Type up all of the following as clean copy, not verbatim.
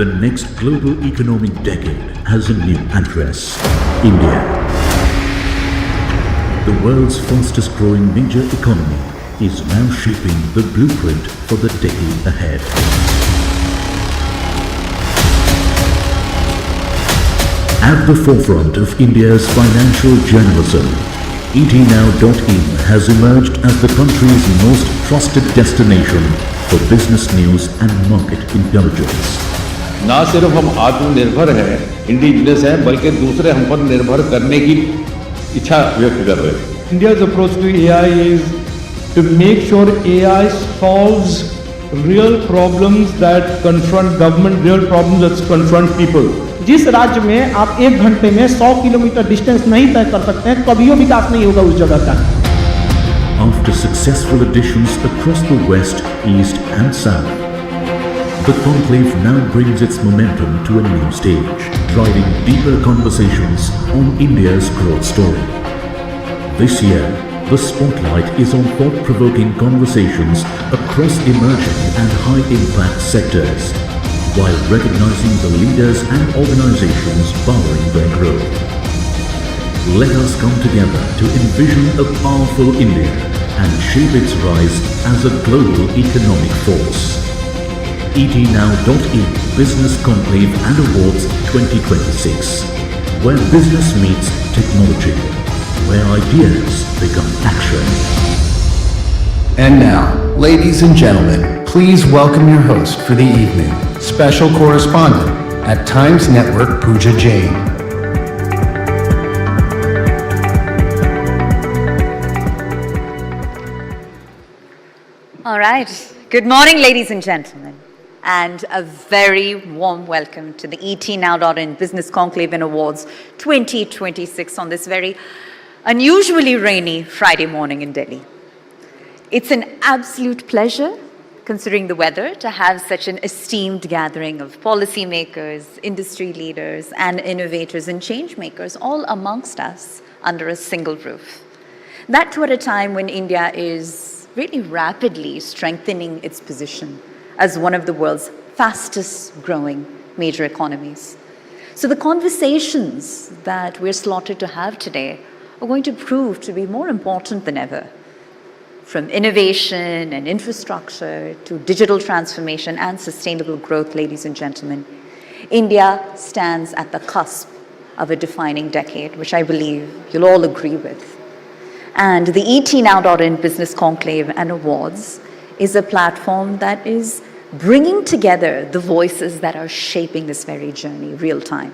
The next global economic decade has a new address: India. The world's fastest growing major economy is now shaping the blueprint for the decade ahead. At the forefront of India's financial journalism, etnow.in has emerged as the country's most trusted destination for business news and market intelligence. ना सिर्फ हम आत्मनिर्भर हैं, indigenous हैं, बल्कि दूसरे हम पर निर्भर करने की इच्छा व्यक्त कर रहे हैं। India's approach to AI is to make sure AI solves real problems that confront government, real problems that confront people. जिस राज्य में आप 1 घंटे में 100 किलोमीटर डिस्टेंस नहीं तय कर सकते हैं, कभी विकास नहीं होगा उस जगह का। After successful editions across the West, East and South, the conclave now brings its momentum to a new stage, driving deeper conversations on India's growth story. This year, the spotlight is on thought-provoking conversations across emerging and high-impact sectors, while recognizing the leaders and organizations powering their growth. Let us come together to envision a powerful India and shape its rise as a global economic force. etnow.in Business Conclave and Awards 2026, where business meets technology, where ideas become action. And now, ladies and gentlemen, please welcome your host for the evening, special correspondent at Times Network, Pooja Jain. All right. Good morning, ladies and gentlemen, and a very warm welcome to the etnow.in Business Conclave and Awards 2026 on this very unusually rainy Friday morning in Delhi. It's an absolute pleasure, considering the weather, to have such an esteemed gathering of policymakers, industry leaders, and innovators and change makers all amongst us under a single roof. That too at a time when India is really rapidly strengthening its position as one of the world's fastest growing major economies. So the conversations that we're slotted to have today are going to prove to be more important than ever. From innovation and infrastructure to digital transformation and sustainable growth, ladies and gentlemen, India stands at the cusp of a defining decade, which I believe you'll all agree with. And the etnow.in Business Conclave and Awards is a platform that is bringing together the voices that are shaping this very journey real time.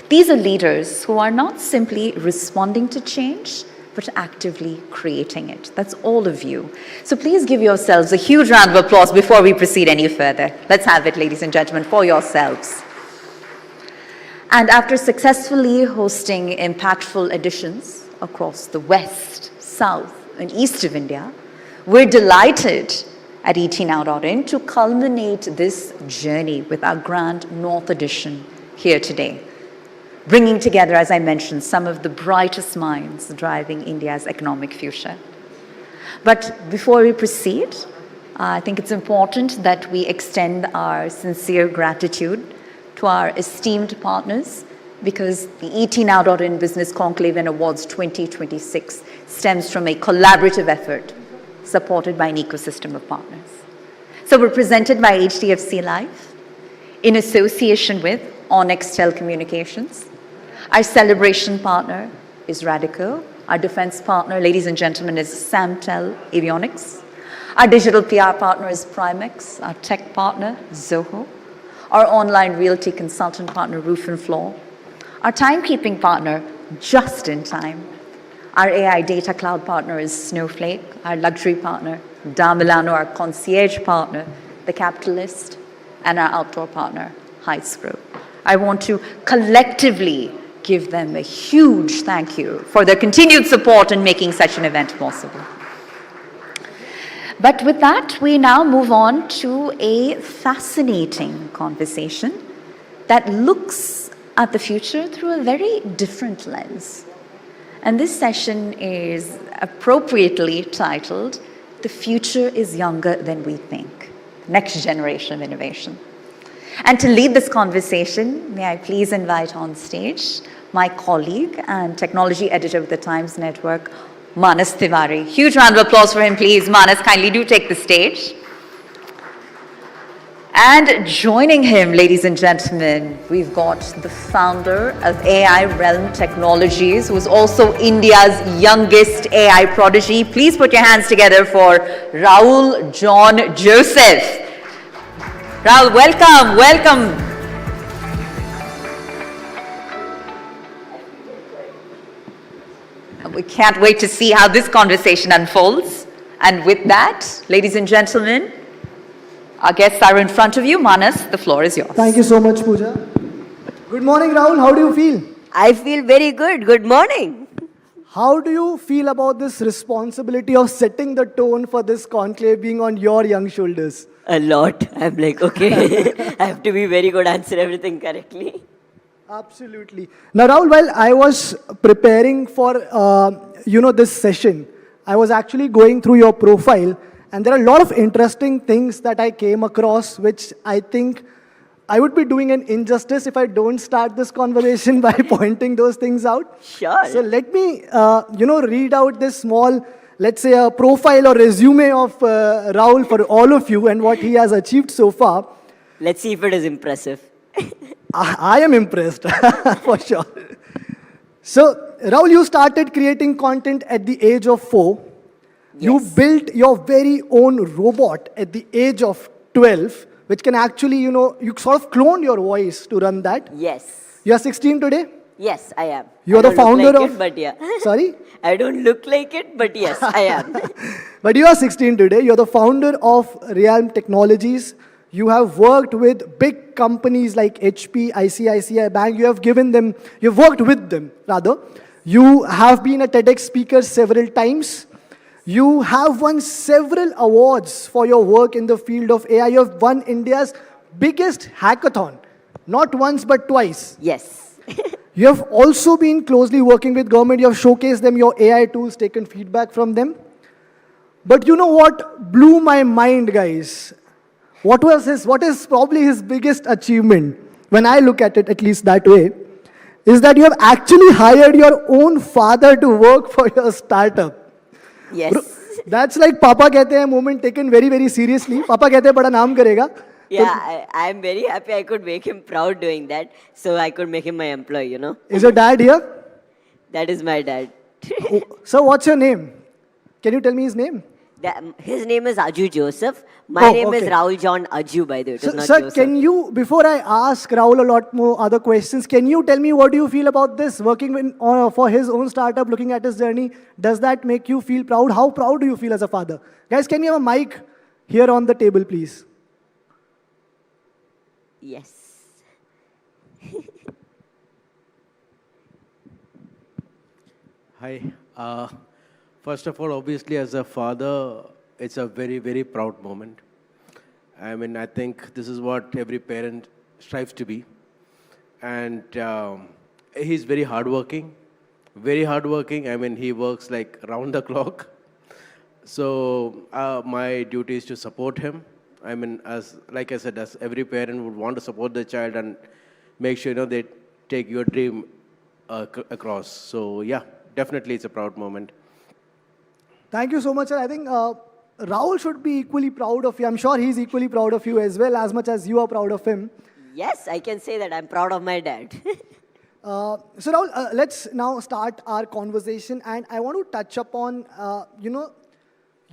These are leaders who are not simply responding to change, but actively creating it. That's all of you. So please give yourselves a huge round of applause before we proceed any further. Let's have it, ladies and gentlemen, for yourselves. And after successfully hosting impactful editions across the West, South, and East of India, we're delighted at etnow.in to culminate this journey with our grand North edition here today, bringing together, as I mentioned, some of the brightest minds driving India's economic future. But before we proceed, I think it's important that we extend our sincere gratitude to our esteemed partners, because the etnow.in Business Conclave and Awards 2026 stems from a collaborative effort supported by an ecosystem of partners. So we're presented by HDFC Life in association with Onextel Communications. Our celebration partner is Radico. Our defense partner, ladies and gentlemen, is Samtel, Avionics. Our digital PR partner is Primex. Our tech partner, Zoho. Our online realty consultant partner, Roof and Floor. Our timekeeping partner, Just in Time. Our AI data cloud partner is Snowflake. Our luxury partner, Milano. Our concierge partner, The Capitalist. And our outdoor partner, Heights Group. I want to collectively give them a huge thank you for their continued support in making such an event possible. But with that, we now move on to a fascinating conversation that looks at the future through a very different lens. And this session is appropriately titled, "The Future is Younger Than We Think, Next Generation of Innovation." And to lead this conversation, may I please invite on stage my colleague and technology editor of the Times Network, Manas Tiwari. Huge round of applause for him, please. Manas, kindly do take the stage. And joining him, ladies and gentlemen, we've got the founder of AI Realm Technologies, who is also India's youngest AI prodigy. Please put your hands together for Rahul John Joseph. Rahul, welcome, welcome. We can't wait to see how this conversation unfolds. And with that, ladies and gentlemen, our guests are in front of you. Manas, the floor is yours. Thank you so much, Pooja. Good morning, Rahul. How do you feel? I feel very good. Good morning. How do you feel about this responsibility of setting the tone for this conclave being on your young shoulders? A lot. I'm like, okay, I have to be very good, answer everything correctly. Absolutely. Now, Rahul, while I was preparing for, this session, I was actually going through your profile, and there are a lot of interesting things that I came across, which I think I would be doing an injustice if I don't start this conversation by pointing those things out. Sure. So let me, read out this small, let's say, a profile or resume of Rahul for all of you and what he has achieved so far. Let's see if it is impressive. I am impressed, for sure. So, Rahul, you started creating content at the age of 4. Yes. You built your very own robot at the age of 12, which can actually, you sort of cloned your voice to run that. Yes. You are 16 today? Yes, I am. You are the founder of... But yeah. Sorry? I don't look like it, but yes, I am. But you are 16 today. You are the founder of Realm Technologies. You have worked with big companies like HP, ICICI Bank. You've worked with them, rather. You have been a TEDx speaker several times. You have won several awards for your work in the field of AI. You have won India's biggest hackathon, not once but twice. Yes. You have also been closely working with government. You have showcased them your AI tools, taken feedback from them. But you know what blew my mind, guys? What is probably his biggest achievement, when I look at it at least that way, is that you have actually hired your own father to work for your startup. Yes. That's like Papa kehte hain moment taken very, very seriously. Papa kehte hain bada naam karega. Yeah, I'm very happy I could make him proud doing that. So I could make him my employee, Is your dad here? That is my dad. So what's your name? Can you tell me his name? His name is Aju Joseph. My name is okay. Rahul John Aju, by the way. It is not Sir, Joseph. can you, before I ask Rahul a lot more other questions, can you tell me what do you feel about this, working for his own startup, looking at his journey? Does that make you feel proud? How proud do you feel as a father? Guys, can you have a mic here on the table, please? Yes. Hi. First of all, obviously, as a father, it's a very, very proud moment. I mean, I think this is what every parent strives to be. And he's very hardworking, very hardworking. I mean, he works like round the clock. So my duty is to support him. I mean, like I said, as every parent would want to support the child and make sure, they take your dream across. So yeah, definitely it's a proud moment. Thank you so much, sir. I think Rahul should be equally proud of you. I'm sure he's equally proud of you as well, as much as you are proud of him. Yes, I can say that I'm proud of my dad. So Rahul, let's now start our conversation, and I want to touch upon,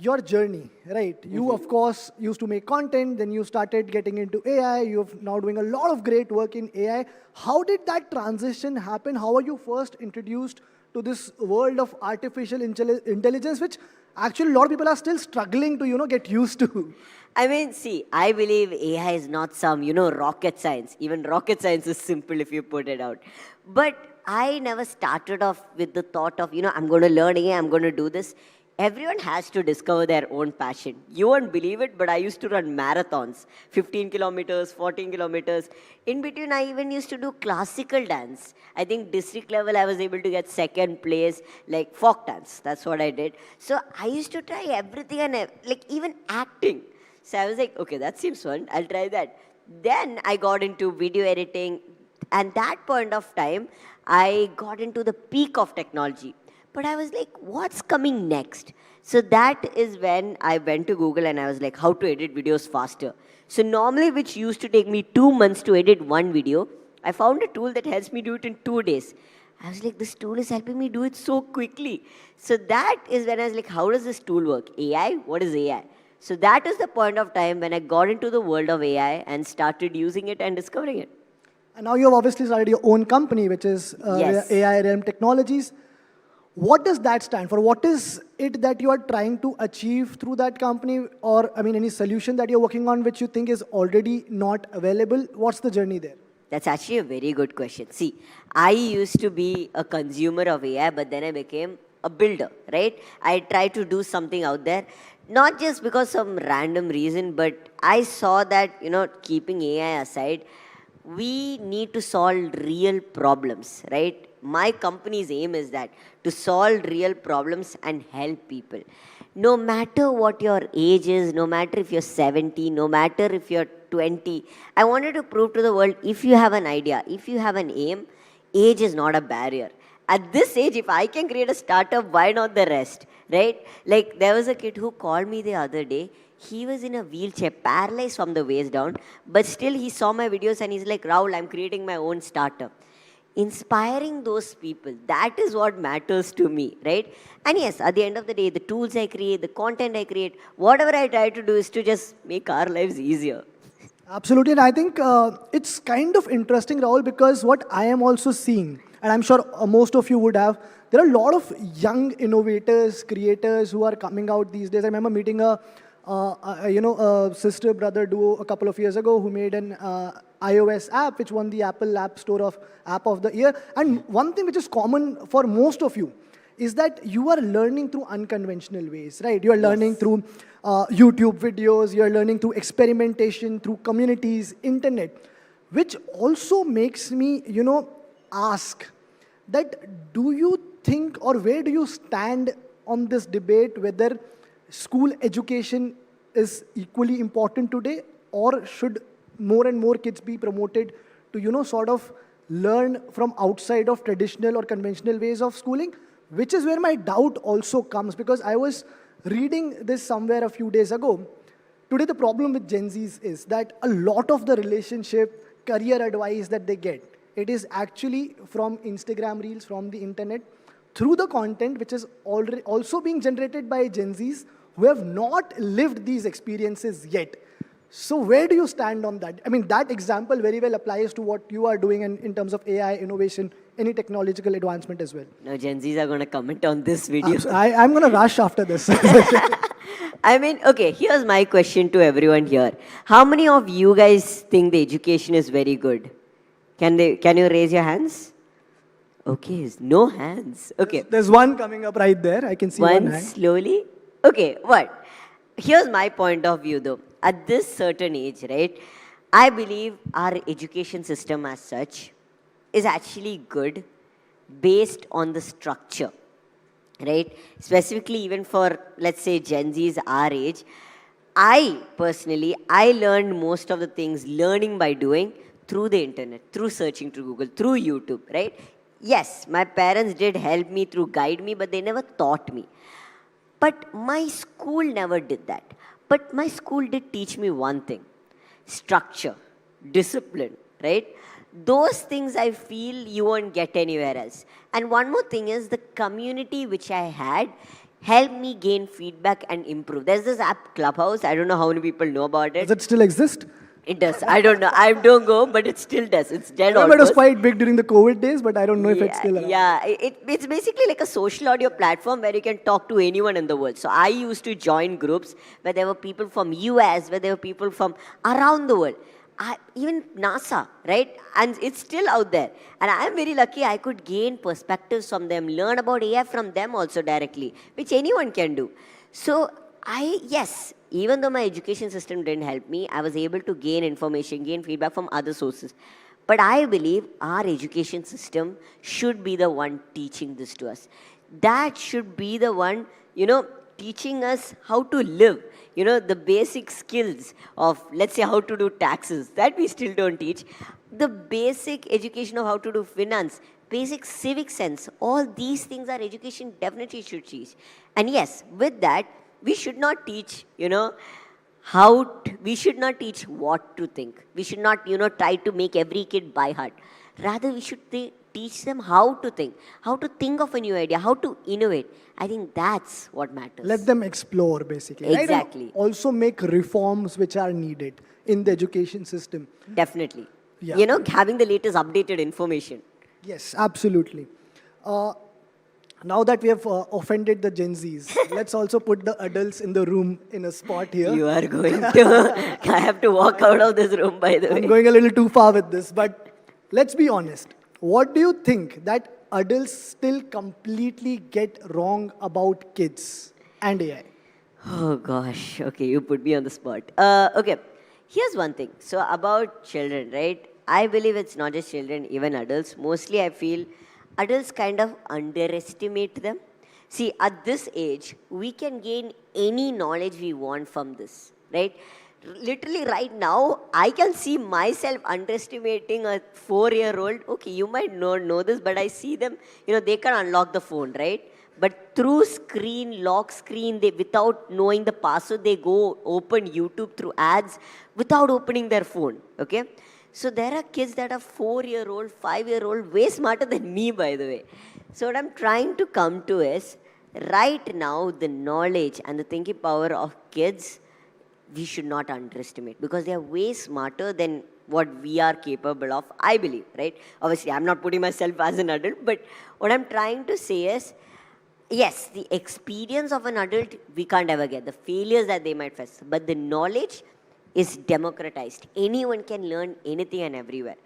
your journey, right? You, of course, used to make content, then you started getting into AI. You're now doing a lot of great work in AI. How did that transition happen? How were you first introduced to this world of artificial intelligence, which actually a lot of people are still struggling to, get used to? I mean, see, I believe AI is not some, rocket science. Even rocket science is simple if you put it out. But I never started off with the thought of, I'm going to learn AI, I'm going to do this. Everyone has to discover their own passion. You won't believe it, but I used to run marathons, 15 kilometers, 14 kilometers. In between, I even used to do classical dance. I think district level, I was able to get second place, like folk dance. That's what I did. So I used to try everything, and like even acting. So I was like, okay, that seems fun. I'll try that. Then I got into video editing. And that point of time, I got into the peak of technology. But I was like, what's coming next? So that is when I went to Google and I was like, how to edit videos faster. So normally, which used to take me 2 months to edit one video, I found a tool that helps me do it in 2 days. I was like, this tool is helping me do it so quickly. So that is when I was like, how does this tool work? AI? What is AI? So that is the point of time when I got into the world of AI and started using it and discovering it. And now you have obviously started your own company, which is Yes. AI Realm Technologies. What does that stand for? What is it that you are trying to achieve through that company? Or, I mean, any solution that you're working on which you think is already not available? What's the journey there? That's actually a very good question. See, I used to be a consumer of AI, but then I became a builder, right? I tried to do something out there, not just because some random reason, but I saw that, keeping AI aside, we need to solve real problems, right? My company's aim is that to solve real problems and help people. No matter what your age is, no matter if you're 70, no matter if you're 20, I wanted to prove to the world, if you have an idea, if you have an aim, age is not a barrier. At this age, if I can create a startup, why not the rest, right? Like, there was a kid who called me the other day. He was in a wheelchair, paralyzed from the waist down, but still he saw my videos and he's like, Rahul, I'm creating my own startup. Inspiring those people, that is what matters to me, right? And yes, at the end of the day, the tools I create, the content I create, whatever I try to do is to just make our lives easier. Absolutely, and I think it's kind of interesting, Rahul, because what I am also seeing, and I'm sure most of you would have, there are a lot of young innovators, creators who are coming out these days. I remember meeting a sister-brother duo a couple of years ago who made an iOS app which won the Apple App Store of App of the Year. And one thing which is common for most of you is that you are learning through unconventional ways, right? You are learning through YouTube videos, you are learning through experimentation, through communities, internet, which also makes me, ask that do you think or where do you stand on this debate whether school education is equally important today, or should more and more kids be promoted to, sort of learn from outside of traditional or conventional ways of schooling, which is where my doubt also comes, because I was reading this somewhere a few days ago. Today, the problem with Gen Zs is that a lot of the relationship, career advice that they get, it is actually from Instagram Reels, from the internet, through the content which is already also being generated by Gen Zs who have not lived these experiences yet. So where do you stand on that? I mean, that example very well applies to what you are doing in terms of AI, innovation, any technological advancement as well. Now, Gen Zs are going to comment on this video. I'm going to rush after this. I mean, okay, here's my question to everyone here. How many of you guys think the education is very good? Can you raise your hands? Okay, no hands. Okay. There's one coming up right there. I can see one hand. Slowly. Okay, what? Here's my point of view though. At this certain age, right, I believe our education system as such is actually good based on the structure, right? Specifically even for, let's say, Gen Zs our age, I learned most of the things learning by doing through the internet, through searching through Google, through YouTube, right? Yes, my parents did help me through guide me, but they never taught me. But my school never did that. But my school did teach me one thing: structure, discipline, right? Those things I feel you won't get anywhere else. And one more thing is the community which I had helped me gain feedback and improve. There's this app, Clubhouse. I don't know how many people know about it. Does it still exist? It does. I don't know. I don't go, but it still does. It's dead I remember almost. it was quite big during the COVID days, but I don't know if it's still around. Yeah, it's basically like a social audio platform where you can talk to anyone in the world. So I used to join groups where there were people from US, where there were people from around the world. Even NASA, right? And it's still out there. And I'm very lucky I could gain perspectives from them, learn about AI from them also directly, which anyone can do. So yes, even though my education system didn't help me, I was able to gain information, gain feedback from other sources. But I believe our education system should be the one teaching this to us. That should be the one, teaching us how to live. You know, the basic skills of, let's say, how to do taxes, that we still don't teach. The basic education of how to do finance, basic civic sense, all these things our education definitely should teach. And yes, with that, we should not teach, you know, we should not teach what to think. We should not, you know, try to make every kid by heart. Rather, we should teach them how to think of a new idea, how to innovate. I think that's what matters. Let them explore, basically. Exactly. Right? And also make reforms which are needed in the education system. Definitely. Yeah. You know, having the latest updated information. Yes, absolutely. Now that we have offended the Gen Zs, let's also put the adults in the room in a spot here. You are going to... I have to walk out of this room, by the way. I'm going a little too far with this, but let's be honest. What do you think that adults still completely get wrong about kids and AI? Oh gosh, okay, you put me on the spot. Okay, here's one thing. So about children, right? I believe it's not just children, even adults. Mostly I feel adults kind of underestimate them. See, at this age, we can gain any knowledge we want from this, right? Literally right now, I can see myself underestimating a 4-year-old. Okay, you might not know this, but I see them, you know, they can unlock the phone, right? But through lock screen, without knowing the password, they go open YouTube through ads without opening their phone, okay? So there are kids that are 4-year-old, 5-year-old, way smarter than me, by the way. So what I'm trying to come to is, right now, the knowledge and the thinking power of kids, we should not underestimate, because they are way smarter than what we are capable of, I believe, right? Obviously, I'm not putting myself as an adult, but what I'm trying to say is, yes, the experience of an adult, we can't ever get. The failures that they might face. But the knowledge is democratized. Anyone can learn anything and everywhere,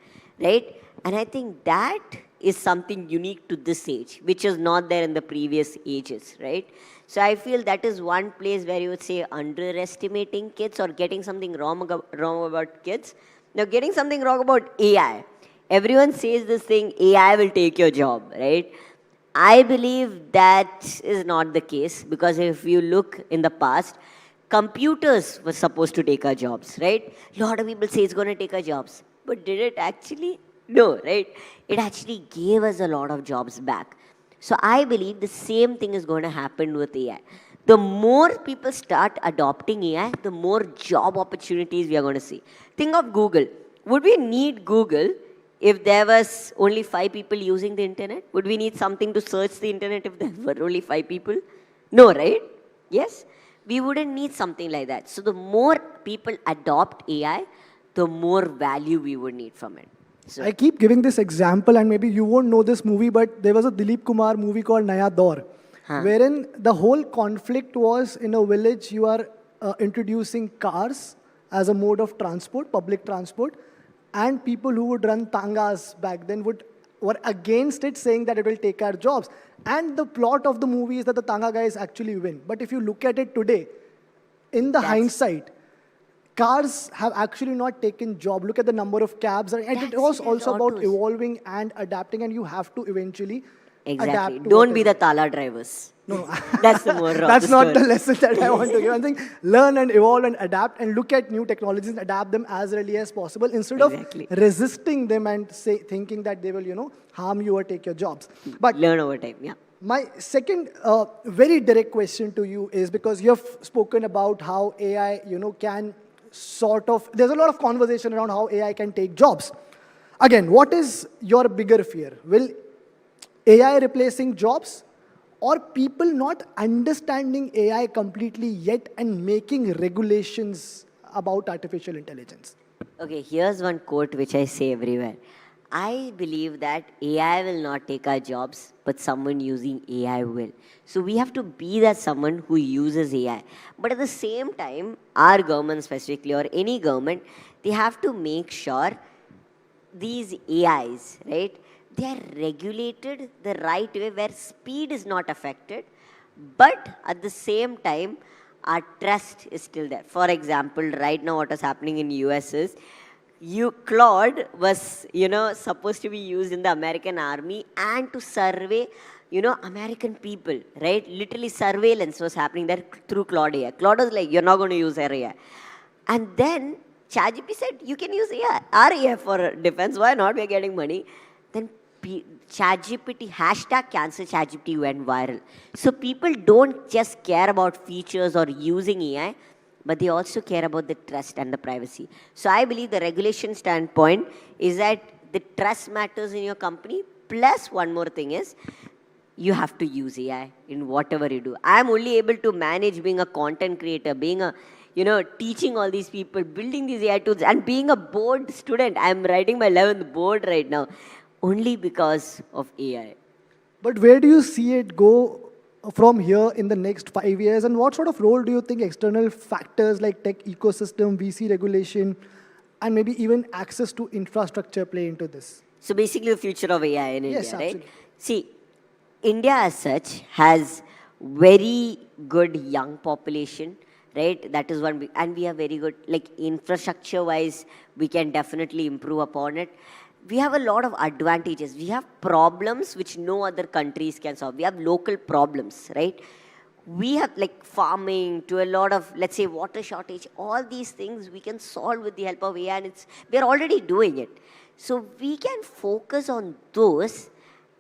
right? And I think that is something unique to this age, which is not there in the previous ages, right? So I feel that is one place where you would say underestimating kids or getting something wrong about kids. Now, getting something wrong about AI. Everyone says this thing, AI will take your job, right? I believe that is not the case, because if you look in the past, computers were supposed to take our jobs, right? A lot of people say it's going to take our jobs. But did it actually? No, right? It actually gave us a lot of jobs back. So I believe the same thing is going to happen with AI. The more people start adopting AI, the more job opportunities we are going to see. Think of Google. Would we need Google if there was only 5 people using the internet? Would we need something to search the internet if there were only 5 people? No, right? Yes? We wouldn't need something like that. So the more people adopt AI, the more value we would need from it. So I keep giving this example, and maybe you won't know this movie, but there was a Dilip Kumar movie called Naya Daur, wherein the whole conflict was in a village, you are introducing cars as a mode of transport, public transport, and people who would run tangas back then were against it, saying that it will take our jobs. And the plot of the movie is that the tanga guys actually win. But if you look at it today, in the hindsight, cars have actually not taken job. Look at the number of cabs. And it was also about evolving and adapting, and you have to eventually adapt. Don't be the Tala drivers. No. That's the moral of That's the not story. the lesson that I want to give. I think learn and evolve and adapt and look at new technologies and adapt them as early as possible instead of resisting them and thinking that they will, harm you or take your jobs. But learn over time, yeah. My second very direct question to you is, because you have spoken about how AI, can sort of, there's a lot of conversation around how AI can take jobs. Again, what is your bigger fear? Will AI replacing jobs, or people not understanding AI completely yet and making regulations about artificial intelligence? Okay, here's one quote which I say everywhere. I believe that AI will not take our jobs, but someone using AI will. So we have to be that someone who uses AI. But at the same time, our government specifically, or any government, they have to make sure these AIs, right, they are regulated the right way where speed is not affected, but at the same time, our trust is still there. For example, right now what is happening in US is, Claude was, supposed to be used in the American army and to survey, American people, right? Literally surveillance was happening there through Claude AI. Claude was like, you're not going to use our AI. And then ChatGPT said, you can use AI, our AI for defense. Why not? We're getting money. Then ChatGPT, hashtag cancel ChatGPT went viral. So people don't just care about features or using AI, but they also care about the trust and the privacy. So I believe the regulation standpoint is that the trust matters in your company. Plus one more thing is, you have to use AI in whatever you do. I'm only able to manage being a content creator, being a, teaching all these people, building these AI tools, and being a board student. I'm writing my 11th board right now, only because of AI. But where do you see it go from here in the next 5 years? And what sort of role do you think external factors like tech ecosystem, VC regulation, and maybe even access to infrastructure play into this? So basically the future of AI in India, absolutely. right? See, India as such has very good young population, right? That is one, and we have very good, like infrastructure-wise, we can definitely improve upon it. We have a lot of advantages. We have problems which no other countries can solve. We have local problems, right? We have like farming to a lot of, let's say, water shortage. All these things we can solve with the help of AI, and we're already doing it. So we can focus on those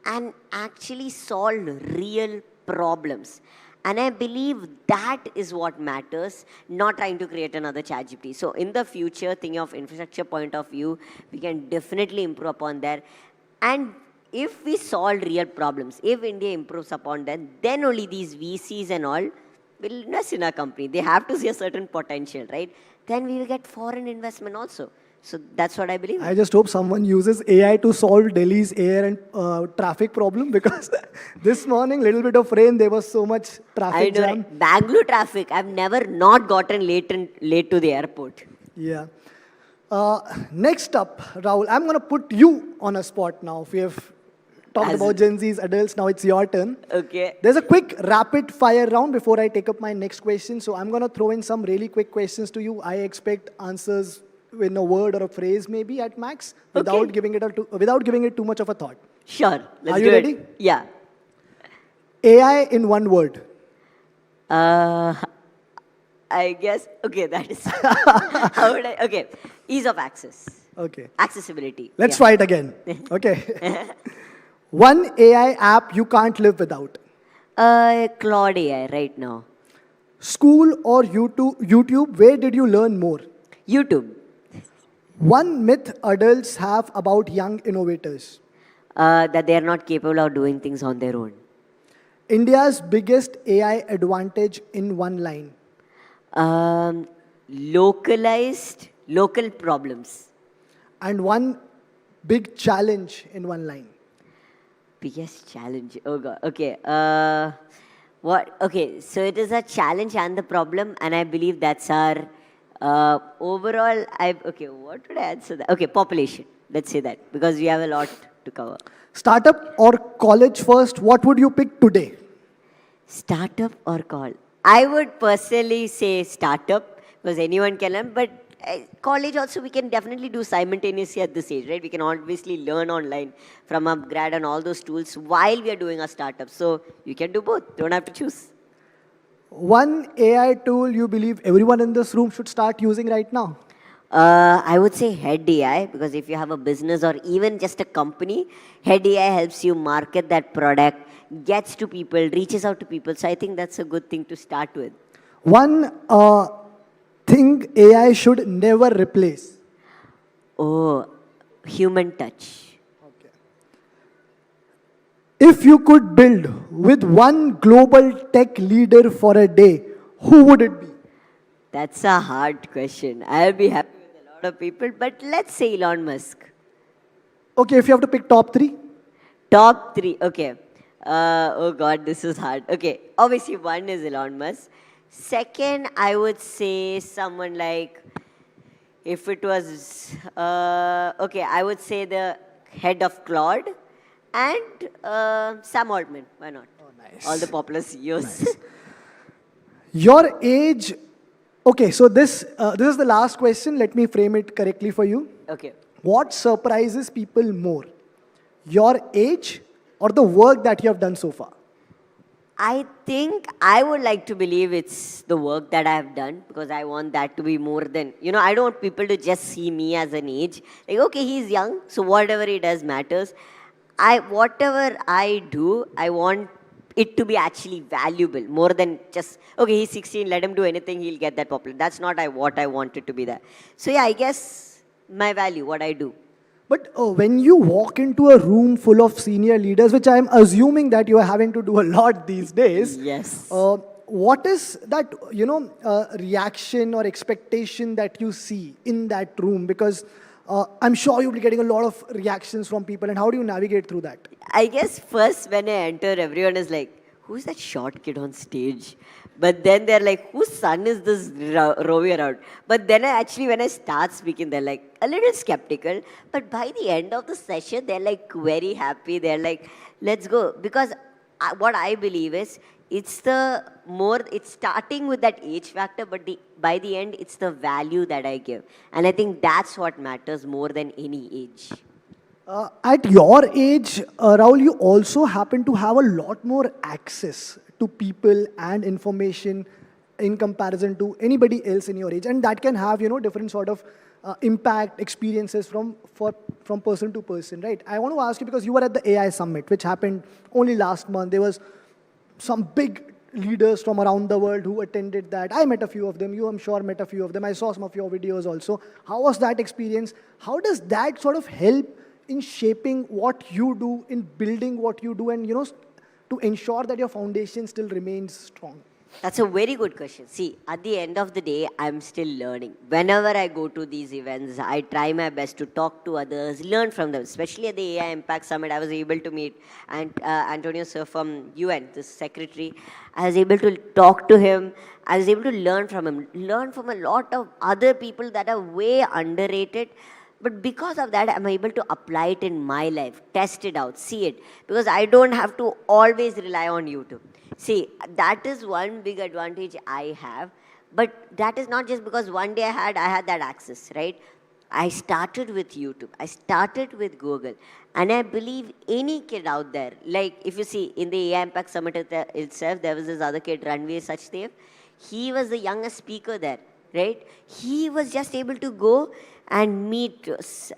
and actually solve real problems. And I believe that is what matters, not trying to create another ChatGPT. So in the future, thinking of infrastructure point of view, we can definitely improve upon that. And if we solve real problems, if India improves upon that, then only these VCs and all will invest in our company. They have to see a certain potential, right? Then we will get foreign investment also. So that's what I believe. I just hope someone uses AI to solve Delhi's air and traffic problem, because this morning, little bit of rain, there was so much traffic jam. Right? Bangalore traffic, I've never not gotten late to the airport. Yeah. Next up, Rahul, I'm going to put you on a spot now. We have talked about Gen Z's, adults, now it's your turn. Okay. There's a quick rapid fire round before I take up my next question. So I'm going to throw in some really quick questions to you. I expect answers in a word or a phrase maybe at max, without giving it too much of a thought. Sure. Let's Are you ready? Yeah. AI in one word. I guess, okay, that is, how would I, okay, ease of access. Okay. Accessibility. Let's try it again. Okay. One AI app you can't live without. Claude AI right now. School or YouTube, where did you learn more? YouTube. One myth adults have about young innovators. That they are not capable of doing things on their own. India's biggest AI advantage in one line. Local problems. And one big challenge in one line. Biggest challenge. Oh God. Okay. What? Okay. So it is a challenge and the problem, and I believe that's our overall. Okay. What would I answer that? Okay. Population. Let's say that, because we have a lot to cover. Startup or college first? What would you pick today? Startup or college? I would personally say startup, because anyone can learn, but college also we can definitely do simultaneously at this age, right? We can obviously learn online from Upgrad and all those tools while we are doing a startup. So you can do both. Don't have to choose. One AI tool you believe everyone in this room should start using right now? I would say Head AI, because if you have a business or even just a company, Head AI helps you market that product, gets to people, reaches out to people. So I think that's a good thing to start with. One thing AI should never replace. Oh, human touch. Okay. If you could build with one global tech leader for a day, who would it be? That's a hard question. I'll be happy with a lot of people, but let's say Elon Musk. Okay, if you have to pick top three? Top three, okay. Oh God, this is hard. Okay, obviously one is Elon Musk. Second, I would say someone like, if it was, okay, I would say the head of Claude and Sam Altman. Why not? Oh, nice. All the popular CEOs. Nice. Your age. Okay, so this is the last question. Let me frame it correctly for you. Okay. What surprises people more? Your age or the work that you have done so far? I think I would like to believe it's the work that I have done, because I want that to be more than, I don't want people to just see me as an age. Like, okay, he's young, so whatever he does matters. Whatever I do, I want it to be actually valuable, more than just, okay, he's 16, let him do anything, he'll get that popular. That's not what I want it to be there. So yeah, I guess my value, what I do. But when you walk into a room full of senior leaders, which I'm assuming that you are having to do a lot these days, Yes. what is that, reaction or expectation that you see in that room? Because I'm sure you'll be getting a lot of reactions from people, and how do you navigate through that? I guess first when I enter, everyone is like, who's that short kid on stage? But then they're like, whose son is this roving around? But then when I start speaking, they're like a little skeptical. But by the end of the session, they're like very happy. They're like, let's go. Because what I believe is, it's starting with that age factor, but by the end, it's the value that I give. And I think that's what matters more than any age. At your age, Rahul, you also happen to have a lot more access to people and information in comparison to anybody else in your age. And that can have, different sort of impact, experiences from person to person, right? I want to ask you, because you were at the AI Summit, which happened only last month. There was some big leaders from around the world who attended that. I met a few of them. You, I'm sure, met a few of them. I saw some of your videos also. How was that experience? How does that sort of help in shaping what you do, in building what you do, and, to ensure that your foundation still remains strong? That's a very good question. See, at the end of the day, I'm still learning. Whenever I go to these events, I try my best to talk to others, learn from them. Especially at the AI Impact Summit, I was able to meet Antonio Sir from UN, the secretary. I was able to talk to him. I was able to learn from him, learn from a lot of other people that are way underrated. But because of that, I'm able to apply it in my life, test it out, see it. Because I don't have to always rely on YouTube. See, that is one big advantage I have. But that is not just because one day I had that access, right? I started with YouTube. I started with Google. And I believe any kid out there, like if you see in the AI Impact Summit itself, there was this other kid, Ranveer Sachdev. He was the youngest speaker there, right? He was just able to go and meet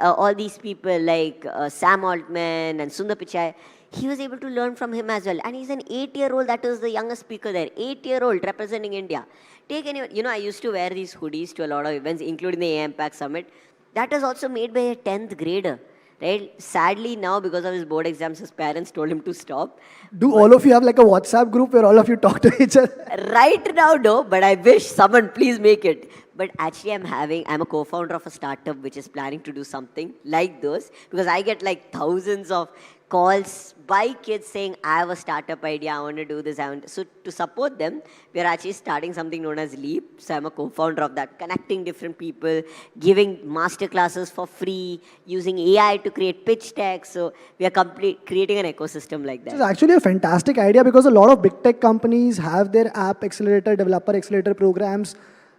all these people like Sam Altman and Sundar Pichai. He was able to learn from him as well. And he's an 8-year-old, that is the youngest speaker there. 8-year-old representing India. Take any, I used to wear these hoodies to a lot of events, including the AI Impact Summit. That was also made by a 10th grader. Right? Sadly, now, because of his board exams, his parents told him to stop. Do all of you have like a WhatsApp group where all of you talk to each other? Right now, no, but I wish someone please make it. But actually, I'm a co-founder of a startup which is planning to do something like those, because I get like thousands of calls by kids saying, I have a startup idea, I want to do this. So to support them, we are actually starting something known as Leap. So I'm a co-founder of that, connecting different people, giving masterclasses for free, using AI to create pitch decks. So we are creating an ecosystem like that. It's actually a fantastic idea, because a lot of big tech companies have their app accelerator, developer accelerator programs.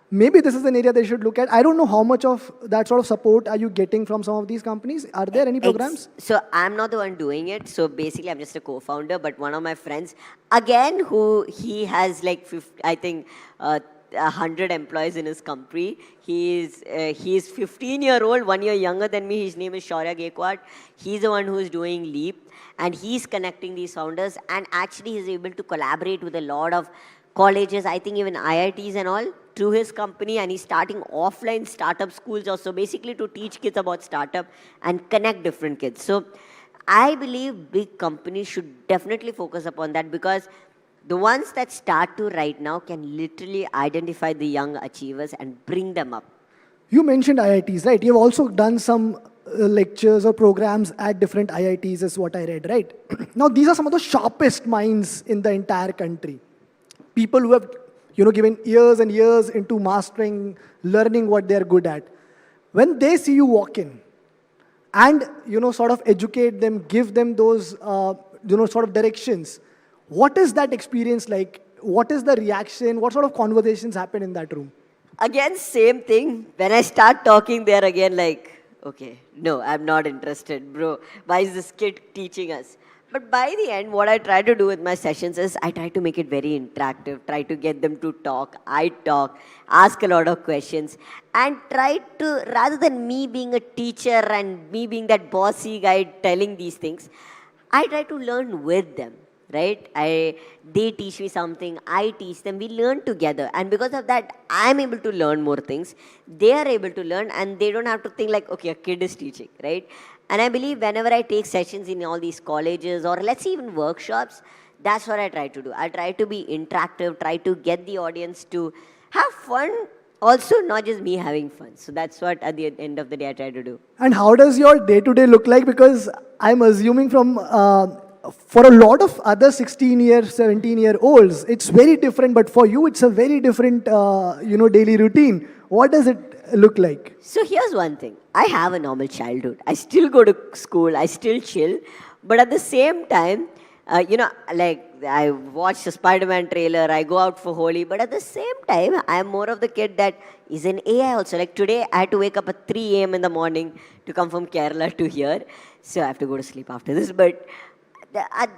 Maybe this is an area they should look at. I don't know how much of that sort of support are you getting from some of these companies. Are there any programs? So I'm not the one doing it. So basically, I'm just a co-founder. But one of my friends, again, he has like 100 employees in his company. He's 15-year-old, 1 year younger than me. His name is Shaurya Gaikwad. He's the one who's doing Leap. And he's connecting these founders. And actually, he's able to collaborate with a lot of colleges, I think even IITs and all, through his company, and he's starting offline startup schools also, basically to teach kids about startup and connect different kids. So I believe big companies should definitely focus upon that, because the ones that start to right now can literally identify the young achievers and bring them up. You mentioned IITs, right? You've also done some lectures or programs at different IITs, is what I read, right? Now, these are some of the sharpest minds in the entire country. People who have, given years and years into mastering, learning what they're good at. When they see you walk in and, sort of educate them, give them those, sort of directions, what is that experience like? What is the reaction? What sort of conversations happen in that room? Again, same thing. When I start talking, they're again like, okay, no, I'm not interested, bro. Why is this kid teaching us? But by the end, what I try to do with my sessions is I try to make it very interactive, try to get them to talk, I talk, ask a lot of questions, and try to, rather than me being a teacher and me being that bossy guy telling these things, I try to learn with them, right? They teach me something, I teach them, we learn together. And because of that, I'm able to learn more things. They are able to learn, and they don't have to think like, okay, a kid is teaching, right? And I believe whenever I take sessions in all these colleges or let's say even workshops, that's what I try to do. I try to be interactive, try to get the audience to have fun, also not just me having fun. So that's what at the end of the day I try to do. And how does your day-to-day look like? Because I'm assuming from, for a lot of other 16-year, 17-year-olds, it's very different, but for you, it's a very different, daily routine. What does it look like? So here's one thing. I have a normal childhood. I still go to school. I still chill. But at the same time, like I watch the Spider-Man trailer. I go out for Holi. But at the same time, I'm more of the kid that is in AI also. Like today, I had to wake up at 3 a.m. in the morning to come from Kerala to here. So I have to go to sleep after this. But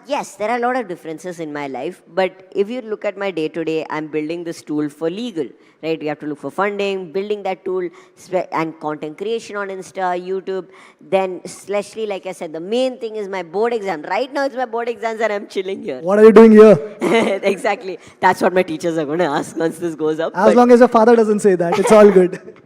yes, there are a lot of differences in my life, but if you look at my day-to-day, I'm building this tool for legal, right? We have to look for funding, building that tool, and content creation on Insta, YouTube. Then, especially, like I said, the main thing is my board exam. Right now, it's my board exams and I'm chilling here. What are you doing here? Exactly. That's what my teachers are going to ask once this goes up. As long as your father doesn't say that, it's all good.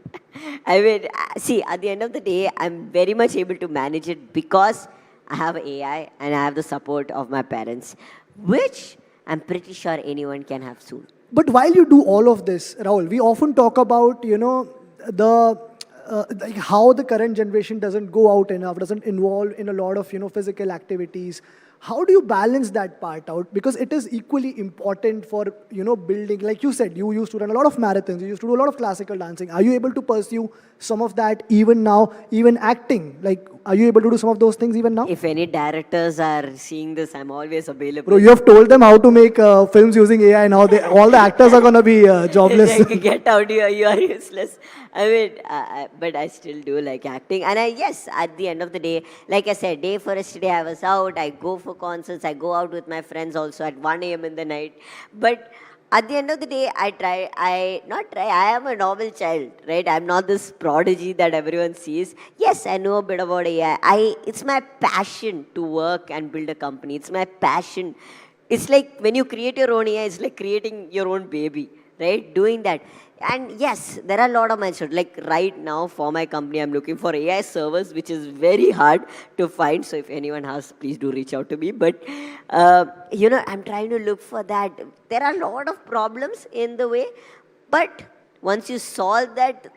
I mean, see, at the end of the day, I'm very much able to manage it because I have AI and I have the support of my parents, which I'm pretty sure anyone can have soon. But while you do all of this, Rahul, we often talk about, like how the current generation doesn't go out enough, doesn't involve in a lot of, physical activities. How do you balance that part out? Because it is equally important for, building, like you said, you used to run a lot of marathons, you used to do a lot of classical dancing. Are you able to pursue some of that even now, even acting? Like, are you able to do some of those things even now? If any directors are seeing this, I'm always available. Bro, you have told them how to make films using AI now. All the actors are going to be jobless. Like, get out here, you are useless. I mean, but I still do like acting. And yes, at the end of the day, like I said, day for yesterday I was out, I go for concerts, I go out with my friends also at 1 a.m. in the night. But at the end of the day, I am a normal child, right? I'm not this prodigy that everyone sees. Yes, I know a bit about AI. It's my passion to work and build a company. It's my passion. It's like when you create your own AI, it's like creating your own baby, right? Doing that. And yes, there are a lot of mentions. Like right now for my company, I'm looking for AI servers, which is very hard to find. So if anyone has, please do reach out to me. But, I'm trying to look for that. There are a lot of problems in the way. But once you solve that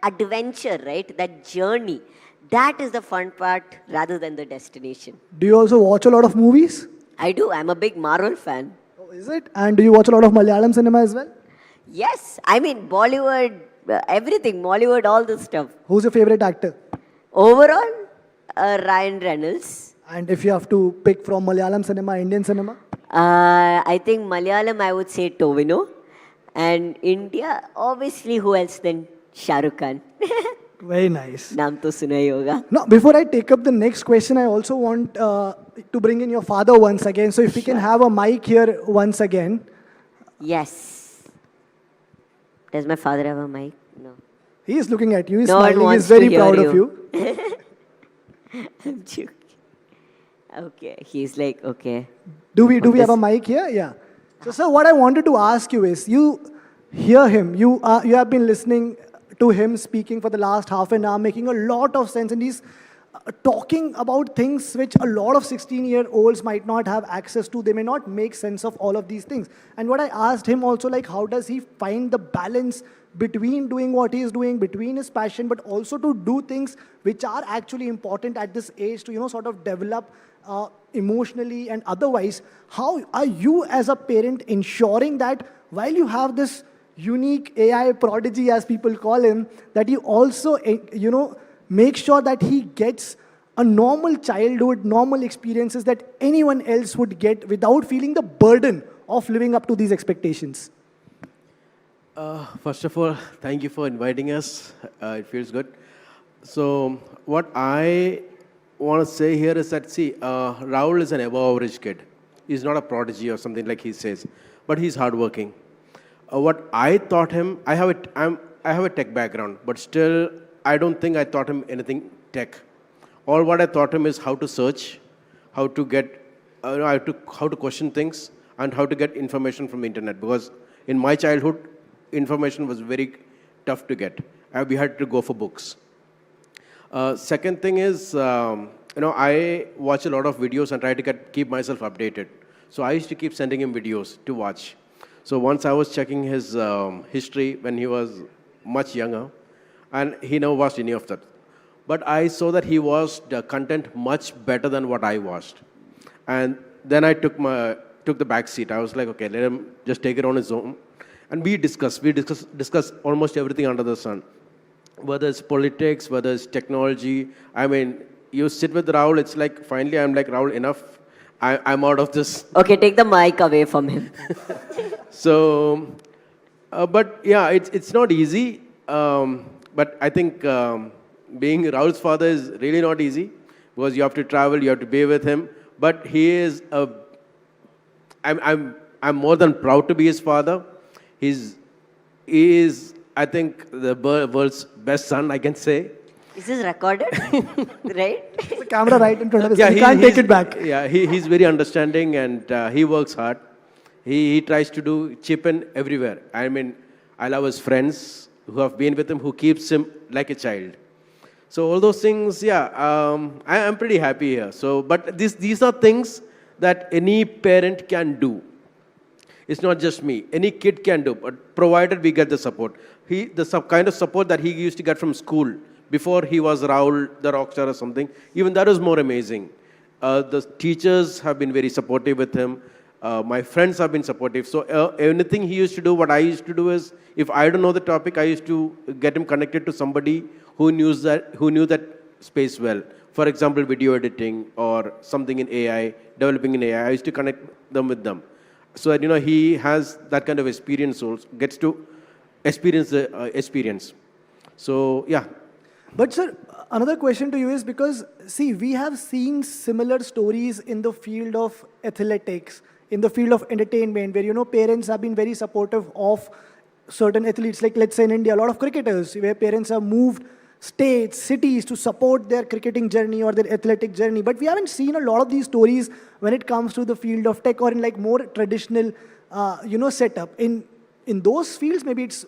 adventure, right, that journey, that is the fun part rather than the destination. Do you also watch a lot of movies? I do. I'm a big Marvel fan. Oh, is it? And do you watch a lot of Malayalam cinema as well? Yes, I mean Bollywood, everything, Mollywood, all this stuff. Who's your favorite actor? Overall, Ryan Reynolds. And if you have to pick from Malayalam cinema, Indian cinema? I think Malayalam, I would say Tovino. And India, obviously, who else than Shah Rukh Khan? Very nice. Naam to suna hi hoga. Now, before I take up the next question, I also want to bring in your father once again. So if we can have a mic here once again. Yes. Does my father have a mic? No. He is looking at you. He's No one smiling. wants He's very to hear proud you. of you. I'm joking. Okay, he's like, okay. Do we have a mic here? Yeah. So, sir, what I wanted to ask you is, you hear him. You have been listening to him speaking for the last half an hour, making a lot of sense, and he's talking about things which a lot of 16-year-olds might not have access to. They may not make sense of all of these things. And what I asked him also, like, how does he find the balance between doing what he is doing, between his passion, but also to do things which are actually important at this age to, sort of develop emotionally and otherwise. How are you as a parent ensuring that while you have this unique AI prodigy, as people call him, that you also, make sure that he gets a normal childhood, normal experiences that anyone else would get without feeling the burden of living up to these expectations? First of all, thank you for inviting us. It feels good. So what I want to say here is that, see, Rahul is an above average kid. He's not a prodigy or something like he says, but he's hardworking. What I taught him, I have a tech background, but still, I don't think I taught him anything tech. All what I taught him is how to search, how to get, how to question things, and how to get information from the internet. Because in my childhood, information was very tough to get. We had to go for books. Second thing is, I watch a lot of videos and try to keep myself updated. So I used to keep sending him videos to watch. So once I was checking his history when he was much younger, and he never watched any of that. But I saw that he watched the content much better than what I watched. And then I took the back seat. I was like, okay, let him just take it on his own. And we discuss almost everything under the sun. Whether it's politics, whether it's technology. I mean, you sit with Rahul, it's like, finally, I'm like, Rahul, enough. I'm out of this. Okay, take the mic away from him. So, but yeah, it's not easy. But I think being Rahul's father is really not easy because you have to travel, you have to be with him. But he is I'm more than proud to be his father. He is, I think, the world's best son, I can say. Is this recorded? Right? The camera right in front of us. Yeah, you can't take it back. Yeah, he's very understanding and he works hard. He tries to chip in everywhere. I mean, I love his friends who have been with him, who keeps him like a child. So all those things, yeah, I'm pretty happy here. So, but these are things that any parent can do. It's not just me. Any kid can do, but provided we get the support. The kind of support that he used to get from school before he was Rahul, the rockstar or something, even that is more amazing. The teachers have been very supportive with him. My friends have been supportive. So anything he used to do, what I used to do is, if I don't know the topic, I used to get him connected to somebody who knew that space well. For example, video editing or something in AI, developing in AI. I used to connect them with them. So that, he has that kind of experience also, gets to experience the experience. So, yeah. But sir, another question to you is because, see, we have seen similar stories in the field of athletics, in the field of entertainment, where, parents have been very supportive of certain athletes. Like, let's say in India, a lot of cricketers, where parents have moved states, cities to support their cricketing journey or their athletic journey. But we haven't seen a lot of these stories when it comes to the field of tech or in like more traditional, setup. In those fields, maybe it's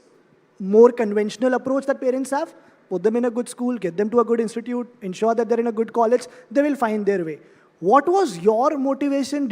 more conventional approach that parents have. Put them in a good school, get them to a good institute, ensure that they're in a good college, they will find their way. What was your motivation?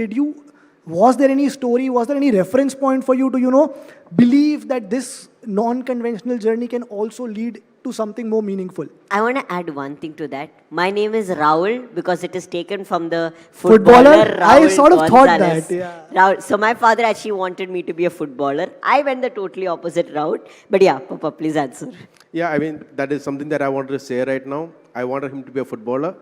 Was there any story, was there any reference point for you to, believe that this non-conventional journey can also lead to something more meaningful? I want to add one thing to that. My name is Rahul because it is taken from the footballer Rahul I sort of Gonzalez. Thought that, yeah. Rahul. So my father actually wanted me to be a footballer. I went the totally opposite route. But yeah, Papa, please answer. Yeah, I mean, that is something that I wanted to say right now. I wanted him to be a footballer.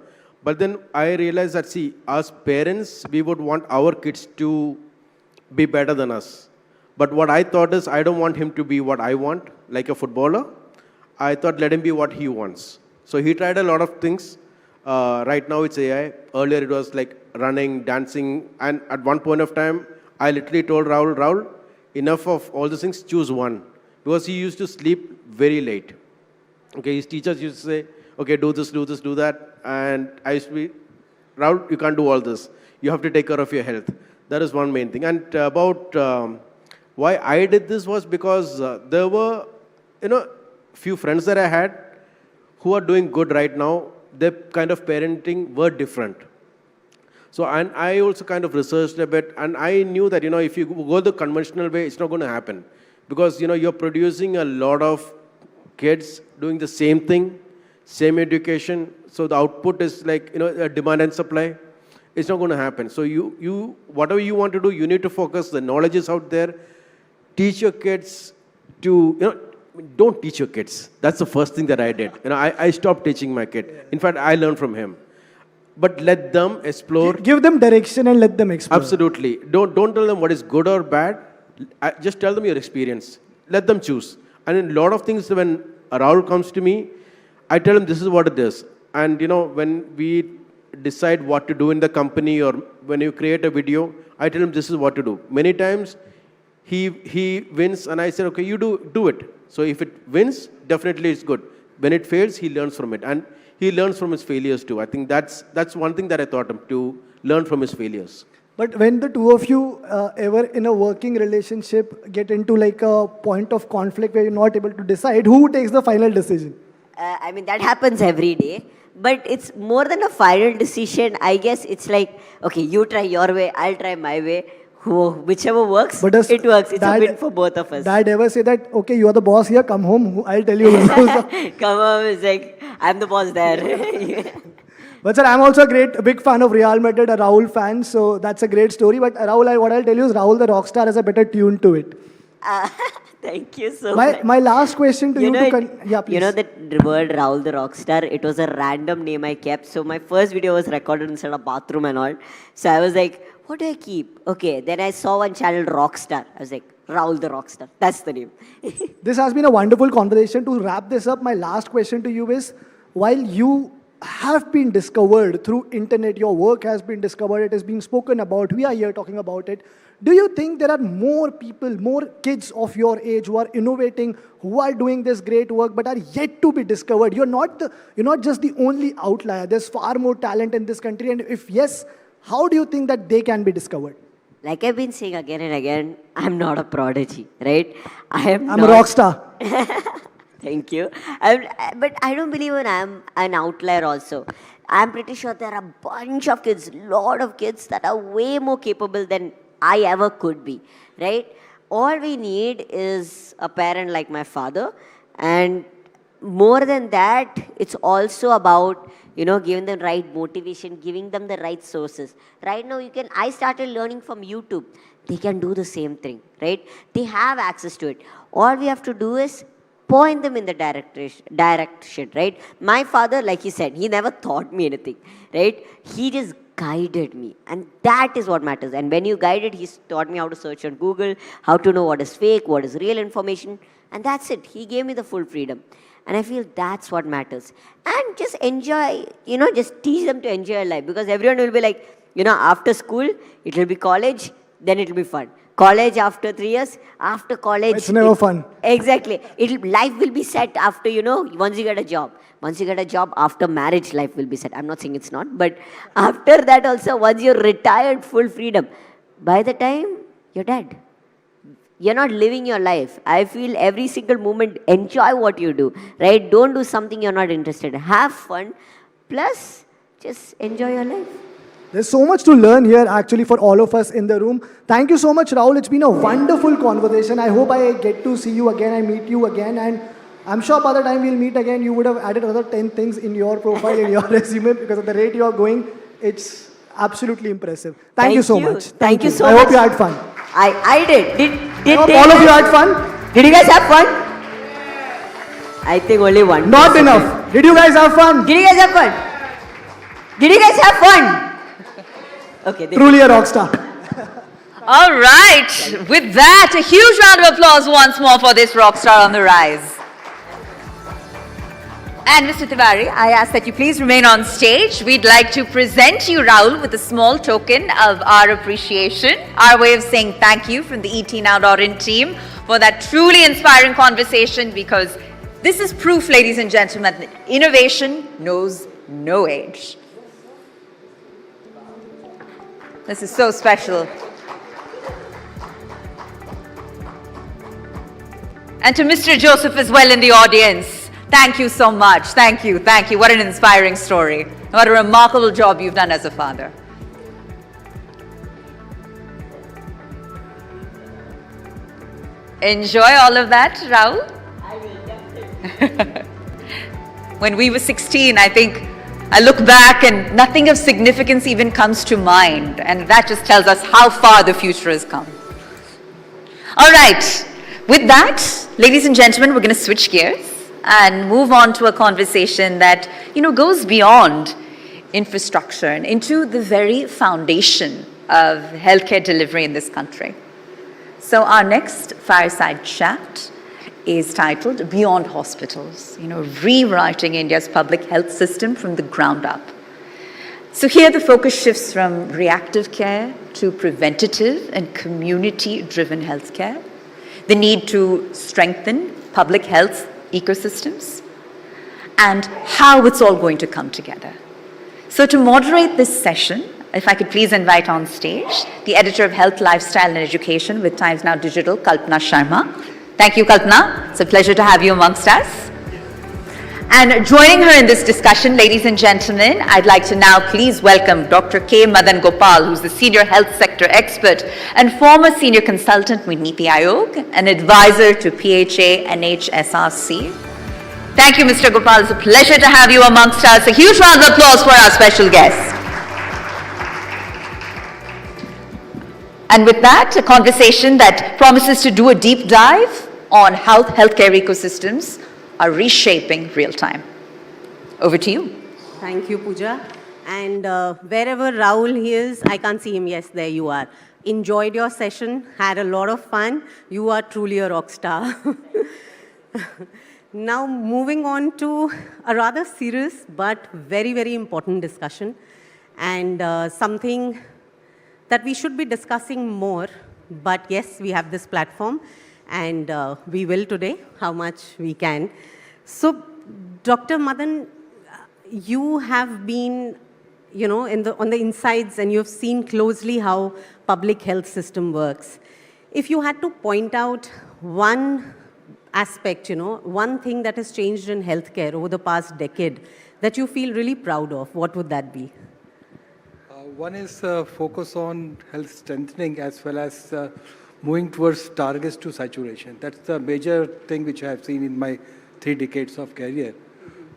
But then I realized that, see, as parents, we would want our kids to be better than us. But what I thought is, I don't want him to be what I want, like a footballer. I thought, let him be what he wants. So he tried a lot of things. Right now it's AI. Earlier it was like running, dancing. And at one point of time, I literally told Rahul, enough of all these things, choose one. Because he used to sleep very late. Okay, his teachers used to say, okay, do this, do that. And I used to be, Rahul, you can't do all this. You have to take care of your health. That is one main thing. And about why I did this was because there were, few friends that I had who are doing good right now. Their kind of parenting were different. So, and I also kind of researched a bit, and I knew that, if you go the conventional way, it's not going to happen. Because, you're producing a lot of kids doing the same thing, same education. So the output is like, a demand and supply. It's not going to happen. So you whatever you want to do, you need to focus. The knowledge is out there. Teach your kids to, don't teach your kids. That's the first thing that I did. I stopped teaching my kid. In fact, I learned from him. But let them explore. Give them direction and let them explore. Absolutely. Don't tell them what is good or bad. Just tell them your experience. Let them choose. And in a lot of things, when Rahul comes to me, I tell him this is what it is. And when we decide what to do in the company, or when you create a video, I tell him this is what to do. Many times he wins and I say, okay, you do it. So if it wins, definitely it's good. When it fails, he learns from it. And he learns from his failures too. I think that's one thing that I taught him, to learn from his failures. But when the two of you ever in a working relationship get into like a point of conflict where you're not able to decide, who takes the final decision? I mean, that happens every day. But it's more than a final decision. I guess it's like, okay, you try your way, I'll try my way. Whichever works, it works. It's a win for both of us. Dad ever say that, okay, you are the boss here, come home, I'll tell you. Come home, it's like, I'm the boss there. But sir, I'm also a big fan of Real Madrid, a Rahul fan, so that's a great story. But Rahul, what I'll tell you is Rahul the Rockstar has a better tune to it. Thank you so much. My last question to you, yeah, please. You know that word Rahul the Rockstar, it was a random name I kept. So my first video was recorded inside a bathroom and all. So I was like, what do I keep? Okay, then I saw one channel Rockstar. I was like, Rahul the Rockstar. That's the name. This has been a wonderful conversation. To wrap this up, my last question to you is, while you have been discovered through internet, your work has been discovered, it has been spoken about, we are here talking about it, do you think there are more people, more kids of your age who are innovating, who are doing this great work but are yet to be discovered? You're not just the only outlier. There's far more talent in this country, and if yes, how do you think that they can be discovered? Like I've been saying again and again, I'm not a prodigy, right? I'm a rock star. Thank you. But I don't believe I'm an outlier also. I'm pretty sure there are a bunch of kids, lot of kids that are way more capable than I ever could be, right? All we need is a parent like my father, and more than that, it's also about, giving them right motivation, giving them the right sources. Right now, I started learning from YouTube. They can do the same thing, right? They have access to it. All we have to do is point them in the direction, right? My father, like he said, he never taught me anything, right? He just guided me, and that is what matters. And when you guided, he taught me how to search on Google, how to know what is fake, what is real information, and that's it. He gave me the full freedom. And I feel that's what matters. And just enjoy, just teach them to enjoy life, because everyone will be like, after school, it will be college, then it will be fun. College after 3 years, after college. It's never fun. Exactly. Life will be set after, once you get a job. Once you get a job, after marriage, life will be set. I'm not saying it's not, but after that also, once you're retired, full freedom, by the time you're dead. You're not living your life. I feel every single moment, enjoy what you do, right? Don't do something you're not interested in. Have fun, plus just enjoy your life. There's so much to learn here actually for all of us in the room. Thank you so much, Rahul. It's been a wonderful conversation. I hope I get to see you again, I meet you again, and I'm sure by the time we'll meet again, you would have added another 10 things in your profile, in your resume, because at the rate you're going, it's absolutely impressive. Thank you so much. Thank you so much. I hope you had fun. I did. I hope all of you had fun. Did you guys have fun? I think only one. Not enough. Did you guys have fun? Did you guys have fun? Did you guys have fun? Okay. Truly a rock star. All right. With that, a huge round of applause once more for this rock star on the rise. And Mr. Tiwari, I ask that you please remain on stage. We'd like to present you, Rahul, with a small token of our appreciation, our way of saying thank you from the ETNow.in team for that truly inspiring conversation, because this is proof, ladies and gentlemen, that innovation knows no age. This is so special. And to Mr. Joseph as well in the audience. Thank you so much. Thank you. Thank you. What an inspiring story. What a remarkable job you've done as a father. Enjoy all of that, Rahul. I will definitely. When we were 16, I think I look back and nothing of significance even comes to mind. And that just tells us how far the future has come. All right. With that, ladies and gentlemen, we're going to switch gears and move on to a conversation that, goes beyond infrastructure and into the very foundation of healthcare delivery in this country. So our next fireside chat is titled Beyond Hospitals, rewriting India's public health system from the ground up. So here the focus shifts from reactive care to preventative and community-driven healthcare, the need to strengthen public health ecosystems, and how it's all going to come together. So to moderate this session, if I could please invite on stage the editor of Health, Lifestyle and Education with Times Now Digital, Kalpana Sharma. Thank you, Kalpana. It's a pleasure to have you amongst us. And joining her in this discussion, ladies and gentlemen, I'd like to now please welcome Dr. K. Madan Gopal, who's the Senior Health Sector Expert and former Senior Consultant with Niti Aayog, an advisor to PHA and HSRC. Thank you, Mr. Gopal. It's a pleasure to have you amongst us. A huge round of applause for our special guest. And with that, a conversation that promises to do a deep dive on how healthcare ecosystems are reshaping real time. Over to you. Thank you, Pooja. And wherever Rahul is, I can't see him. Yes, there you are. Enjoyed your session, had a lot of fun. You are truly a rock star. Now, moving on to a rather serious but very, very important discussion, and something that we should be discussing more. But yes, we have this platform, and we will today, how much we can. So, Dr. Madan, you have been, on the insides, and you've seen closely how public health system works. If you had to point out one aspect, one thing that has changed in healthcare over the past decade that you feel really proud of, what would that be? One is focus on health strengthening as well as moving towards targets to saturation. That's the major thing which I have seen in my 3 decades of career.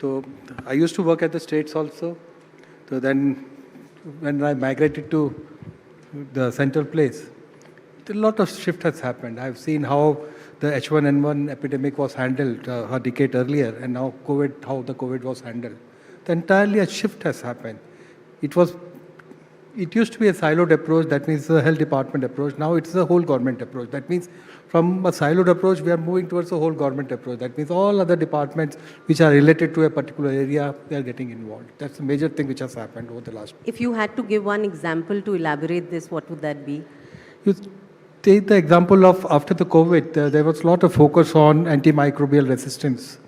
So I used to work at the states also. So then when I migrated to the central place, a lot of shift has happened. I've seen how the H1N1 epidemic was handled a decade earlier, and now COVID, how the COVID was handled. Entirely a shift has happened. It used to be a siloed approach, that means the health department approach. Now it's a whole government approach. That means from a siloed approach, we are moving towards a whole government approach. That means all other departments which are related to a particular area, they are getting involved. That's a major thing which has happened over the last. If you had to give one example to elaborate this, what would that be? You take the example of after the COVID, there was a lot of focus on antimicrobial resistance.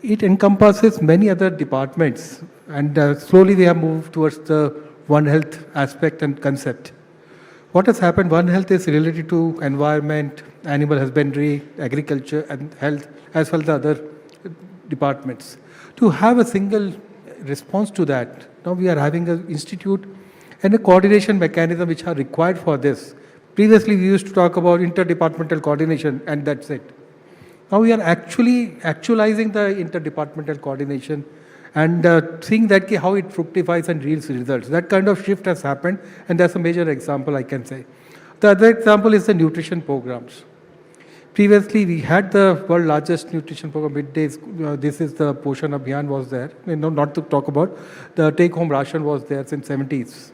It encompasses many other departments, and slowly we have moved towards the One Health aspect and concept. What has happened, One Health is related to environment, animal husbandry, agriculture and health, as well as the other departments. To have a single response to that, now we are having an institute and a coordination mechanism which are required for this. Previously, we used to talk about interdepartmental coordination and that's it. Now we are actualizing the interdepartmental coordination and seeing that how it fructifies and yields results. That kind of shift has happened, and that's a major example I can say. The other example is the nutrition programs. Previously, we had the world's largest nutrition program, middays. This is the Poshan Abhiyan was there. Not to talk about, the take-home ration was there since 70s.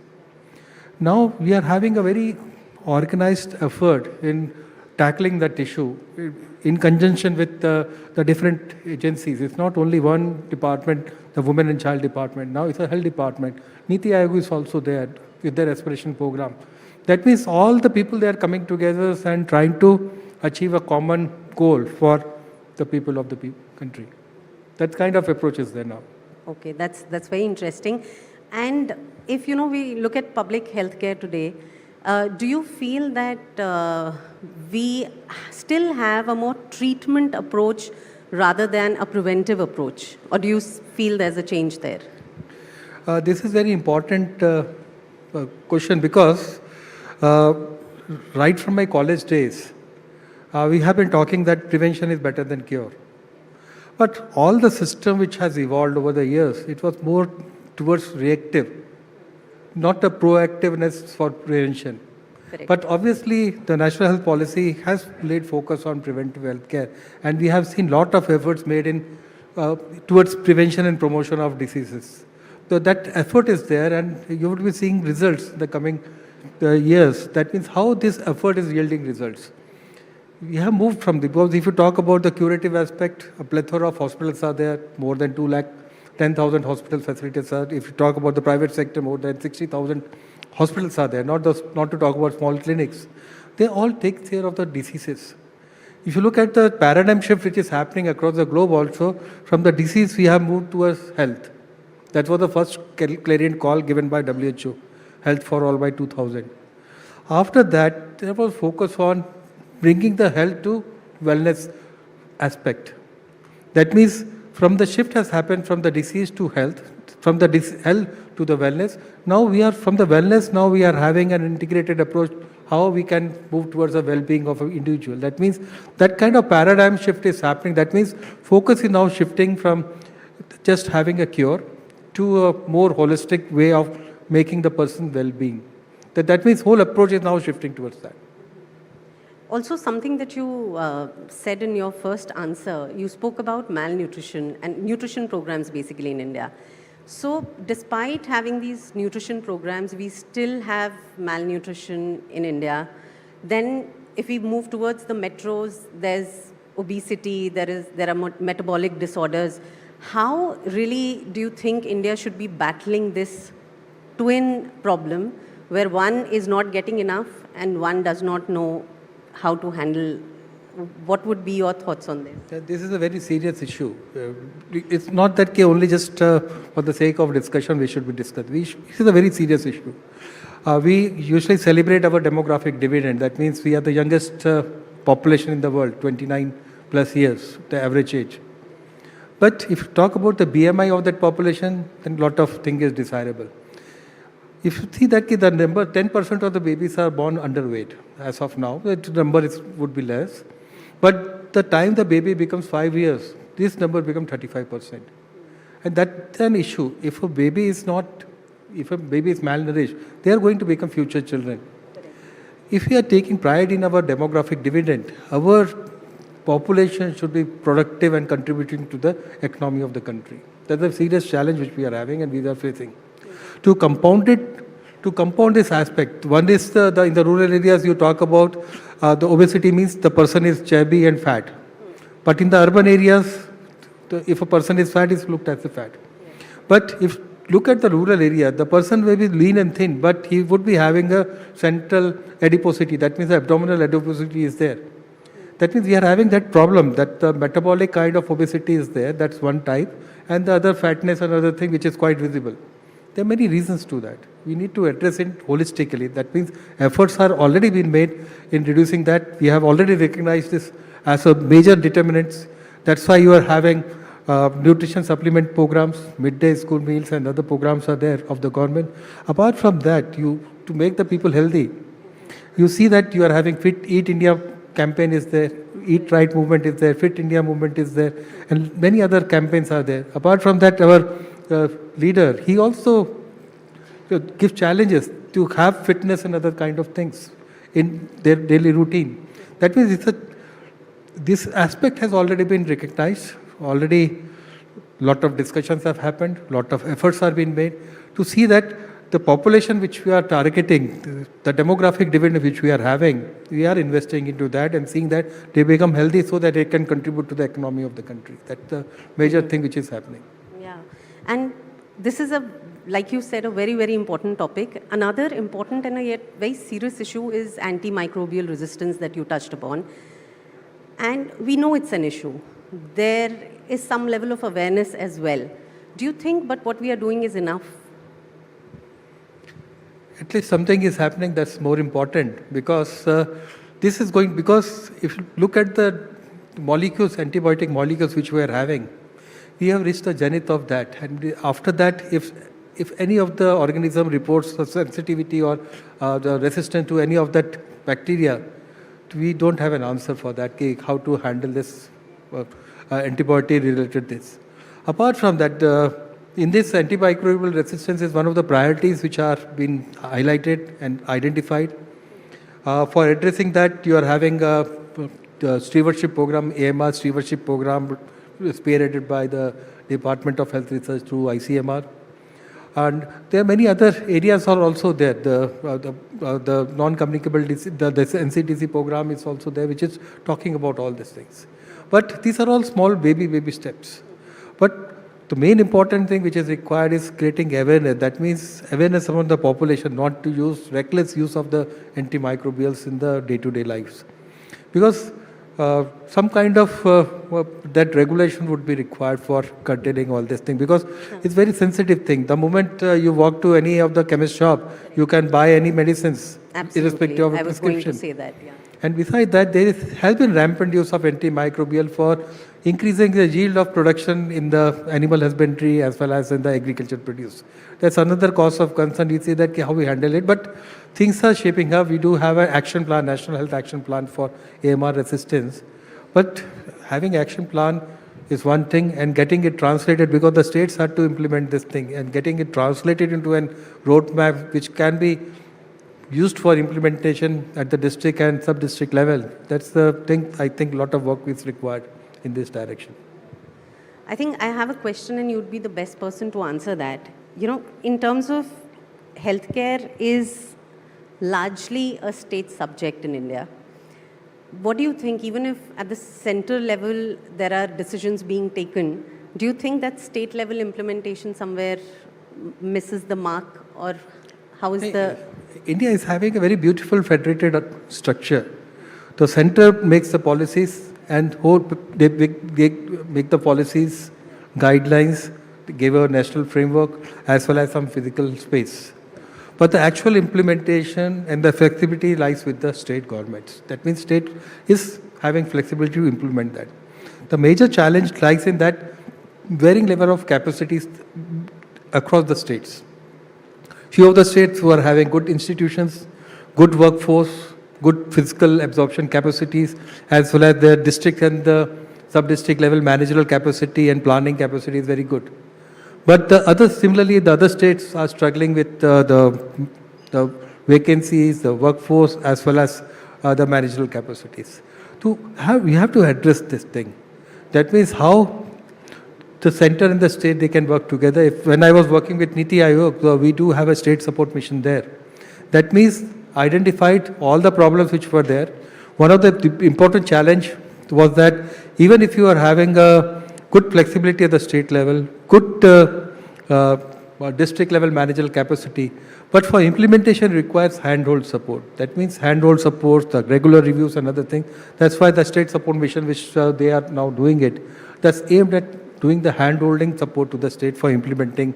Now, we are having a very organized effort in tackling that issue in conjunction with the different agencies. It's not only one department, the Women and Child Department. Now it's a health department. Niti Aayog is also there with their aspiration program. That means all the people, they are coming together and trying to achieve a common goal for the people of the country. That kind of approach is there now. Okay, that's very interesting. And if we look at public healthcare today, do you feel that we still have a more treatment approach rather than a preventive approach? Or do you feel there's a change there? This is very important question because right from my college days, we have been talking that prevention is better than cure. But all the system which has evolved over the years, it was more towards reactive, not a proactiveness for prevention. Correct. But obviously, the National Health Policy has laid focus on preventive healthcare, and we have seen lot of efforts made in towards prevention and promotion of diseases. So that effort is there, and you would be seeing results in the coming years. That means how this effort is yielding results. We have moved from because if you talk about the curative aspect, a plethora of hospitals are there, more than 2 lakh 10,000 hospital facilities are. If you talk about the private sector, more than 60,000 hospitals are there, not to talk about small clinics. They all take care of the diseases. If you look at the paradigm shift which is happening across the globe also, from the disease we have moved towards health. That was the first clarion call given by WHO, Health for All by 2000. After that, there was focus on bringing the health to wellness aspect. That means from the shift has happened from the disease to health, from the health to the wellness. Now we are from the wellness, now we are having an integrated approach how we can move towards the well-being of an individual. That means that kind of paradigm shift is happening. That means focus is now shifting from just having a cure to a more holistic way of making the person well-being. That means whole approach is now shifting towards that. Also, something that you said in your first answer, you spoke about malnutrition and nutrition programs basically in India. So, despite having these nutrition programs, we still have malnutrition in India. Then, if we move towards the metros, there's obesity, there are metabolic disorders. How really do you think India should be battling this twin problem, where one is not getting enough and one does not know how to handle? What would be your thoughts on this? This is a very serious issue. It's not that only just for the sake of discussion we should be discussed. This is a very serious issue. We usually celebrate our demographic dividend. That means we are the youngest population in the world, 29 plus years, the average age. But if you talk about the BMI of that population, then a lot of things is desirable. If you see that the number, 10% of the babies are born underweight as of now. The number would be less. But the time the baby becomes 5 years, this number becomes 35%. And that's an issue. If a baby is malnourished, they are going to become future children. If we are taking pride in our demographic dividend, our population should be productive and contributing to the economy of the country. That's a serious challenge which we are having and we are facing. To compound this aspect, one is in the rural areas you talk about the obesity means the person is chubby and fat. But in the urban areas, if a person is fat, is looked as a fat. But if look at the rural area, the person may be lean and thin, but he would be having a central adiposity. That means the abdominal adiposity is there. That means we are having that problem that the metabolic kind of obesity is there. That's one type. And the other fatness, another thing which is quite visible. There are many reasons to that. We need to address it holistically. That means efforts are already been made in reducing that. We have already recognized this as a major determinant. That's why you are having nutrition supplement programs, midday school meals and other programs are there of the government. Apart from that, to make the people healthy, you see that you are having Fit Eat India campaign is there, Eat Right movement is there, Fit India movement is there, and many other campaigns are there. Apart from that, our leader, he also gives challenges to have fitness and other kind of things in their daily routine. That means this aspect has already been recognized. Already a lot of discussions have happened, a lot of efforts are being made to see that the population which we are targeting, the demographic dividend which we are having, we are investing into that and seeing that they become healthy so that they can contribute to the economy of the country. That's the major thing which is happening. Yeah, and this is like you said, a very, very important topic. Another important and yet very serious issue is antimicrobial resistance that you touched upon. And we know it's an issue. There is some level of awareness as well. Do you think but what we are doing is enough? At least something is happening that's more important because this is going, because if you look at the molecules, antibiotic molecules which we are having, we have reached the zenith of that. And after that, if any of the organism reports the sensitivity or the resistance to any of that bacteria, we don't have an answer for that, how to handle this antibiotic related this. Apart from that, in this antimicrobial resistance is one of the priorities which are being highlighted and identified. For addressing that, you are having a stewardship program, AMR stewardship program spearheaded by the Department of Health Research through ICMR. And there are many other areas are also there. The non-communicable disease, the NCDC program is also there, which is talking about all these things. But these are all small baby steps. But The main important thing which is required is creating awareness. That means awareness among the population, not to use reckless use of the antimicrobials in the day-to-day lives. Because some kind of that regulation would be required for curtailing all this thing, because it's very sensitive thing. The moment you walk to any of the chemist shop, you can buy any medicines, irrespective of a prescription. I was going to say that, yeah. And besides that, has been rampant use of antimicrobial for increasing the yield of production in the animal husbandry as well as in the agriculture produce. That's another cause of concern. We see that how we handle it, but things are shaping up. We do have an action plan, National Health Action Plan for AMR resistance. But having action plan is one thing, and getting it translated, because the states had to implement this thing, and getting it translated into a roadmap which can be used for implementation at the district and sub-district level. That's the thing. I think a lot of work is required in this direction. I think I have a question, and you'd be the best person to answer that. You know, in terms of healthcare is largely a state subject in India. What do you think, even if at the central level there are decisions being taken, do you think that state level implementation somewhere misses the mark, or how is the... India is having a very beautiful federated structure. The center makes the policies, and they make the policies, guidelines, give a national framework as well as some physical space. But the actual implementation and the flexibility lies with the state governments. That means state is having flexibility to implement that. The major challenge lies in that varying level of capacities across the states. Few of the states who are having good institutions, good workforce, good physical absorption capacities, as well as the district and the sub-district level managerial capacity and planning capacity is very good. But similarly, the other states are struggling with the vacancies, the workforce, as well as the managerial capacities. We have to address this thing. That means how the center and the state, they can work together. When I was working with Niti Aayog, we do have a state support mission there. That means identified all the problems which were there. One of the important challenge was that even if you are having a good flexibility at the state level, good district level managerial capacity, but for implementation requires handhold support. That means handhold support, the regular reviews and other things. That's why the state support mission, which they are now doing it, that's aimed at doing the hand-holding support to the state for implementing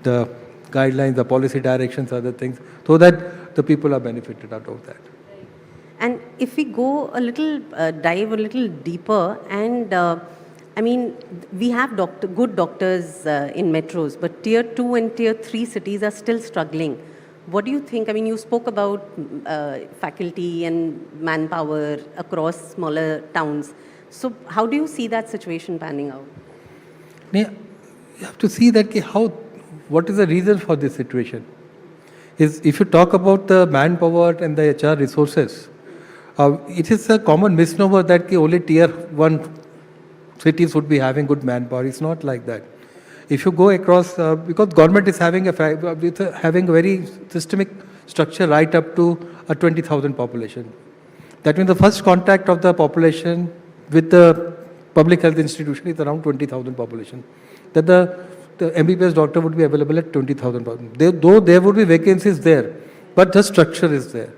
the guidelines, the policy directions, other things, so that the people are benefited out of that. And if we go a little, dive a little deeper, and I mean, we have good doctors in metros, but tier 2 and tier 3 cities are still struggling. What do you think? I mean, you spoke about faculty and manpower across smaller towns. So how do you see that situation panning out? You have to see that what is the reason for this situation. If you talk about the manpower and the HR resources, it is a common misnomer that only tier 1 cities would be having good manpower. It's not like that. If you go across, because government is having a very systemic structure right up to a 20,000 population. That means the first contact of the population with the public health institution is around 20,000 population. That the MBBS doctor would be available at 20,000. Though there would be vacancies there, but the structure is there.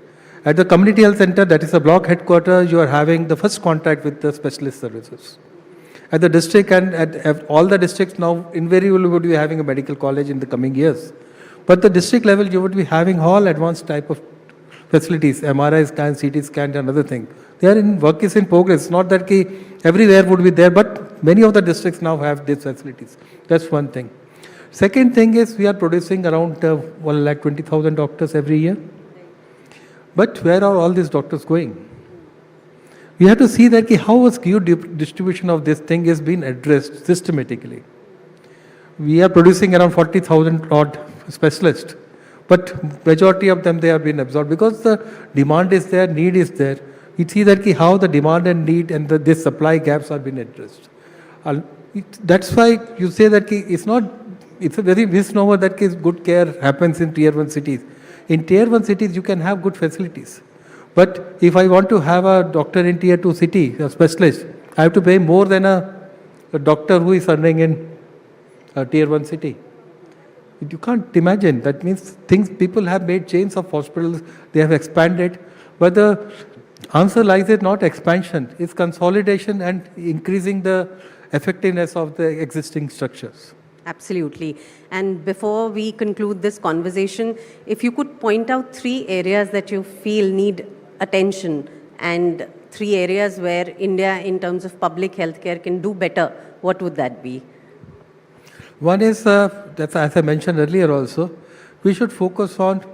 At the community health center, that is a block headquarters, you are having the first contact with the specialist services. At the district and at all the districts now, invariably would be having a medical college in the coming years. But the district level, you would be having all advanced type of facilities, MRI scan, CT scan and other thing. Work is in progress. Not that everywhere would be there, but many of the districts now have these facilities. That's one thing. Second thing is we are producing around 1,20,000 doctors every year. But where are all these doctors going? We have to see that how a skewed distribution of this thing is being addressed systematically. We are producing around 40,000 odd specialists, but majority of them, they have been absorbed because the demand is there, need is there. We see that how the demand and need and this supply gaps are being addressed. That's why you say that it's a very misnomer that good care happens in tier 1 cities. In tier 1 cities, you can have good facilities. But if I want to have a doctor in tier 2 city, a specialist, I have to pay more than a doctor who is earning in tier 1 city. You can't imagine. That means people have made chains of hospitals, they have expanded, but the answer lies in not expansion, it's consolidation and increasing the effectiveness of the existing structures. Absolutely. And before we conclude this conversation, if you could point out 3 areas that you feel need attention and 3 areas where India in terms of public healthcare can do better, what would that be? One is, that's as I mentioned earlier also, we should focus on,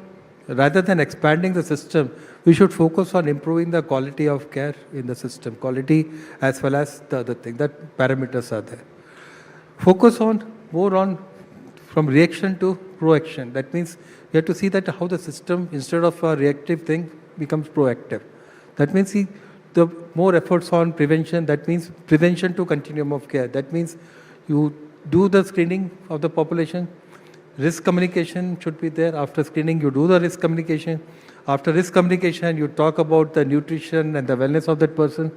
rather than expanding the system, we should focus on improving the quality of care in the system, quality as well as the other thing, that parameters are there. Focus on more on from reaction to proaction. That means we have to see that how the system, instead of a reactive thing, becomes proactive. That means the more efforts on prevention, that means prevention to continuum of care. That means you do the screening of the population, risk communication should be there. After screening, you do the risk communication. After risk communication, you talk about the nutrition and the wellness of that person.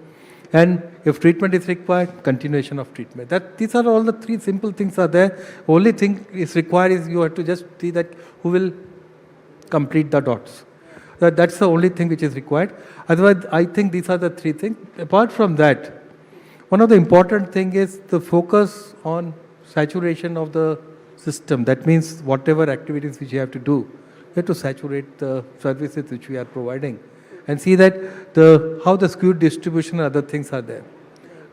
And if treatment is required, continuation of treatment. These are all the 3 simple things are there. Only thing is required is you have to just see that who will complete the dots. That's the only thing which is required. Otherwise, I think these are the 3 things. Apart from that, one of the important thing is the focus on saturation of the system. That means whatever activities which you have to do, you have to saturate the services which we are providing and see that how the skewed distribution and other things are there.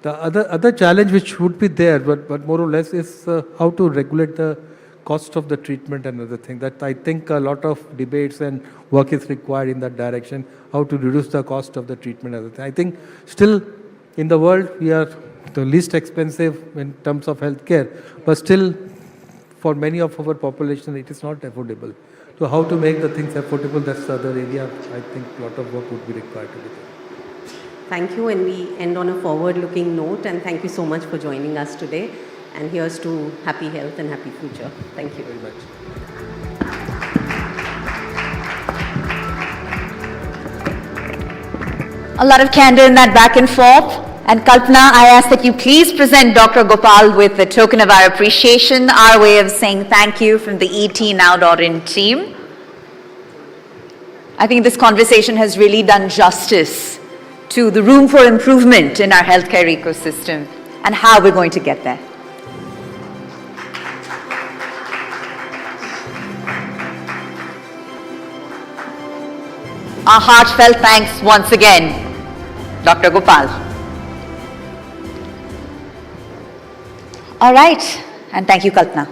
The other challenge which would be there, but more or less, is how to regulate the cost of the treatment and other things. That I think a lot of debates and work is required in that direction, how to reduce the cost of the treatment and other things. I think still in the world we are the least expensive in terms of healthcare, but still for many of our population it is not affordable. So how to make the things affordable, that's the other area. I think a lot of work would be required to be done. Thank you, and we end on a forward-looking note, and thank you so much for joining us today. And here's to happy health and happy future. Thank you very much. A lot of candor in that back and forth. And Kalpana, I ask that you please present Dr. Gopal with a token of our appreciation, our way of saying thank you from the etnow.in team. I think this conversation has really done justice to the room for improvement in our healthcare ecosystem and how we're going to get there. Our heartfelt thanks once again, Dr. Gopal. All right, and thank you, Kalpana.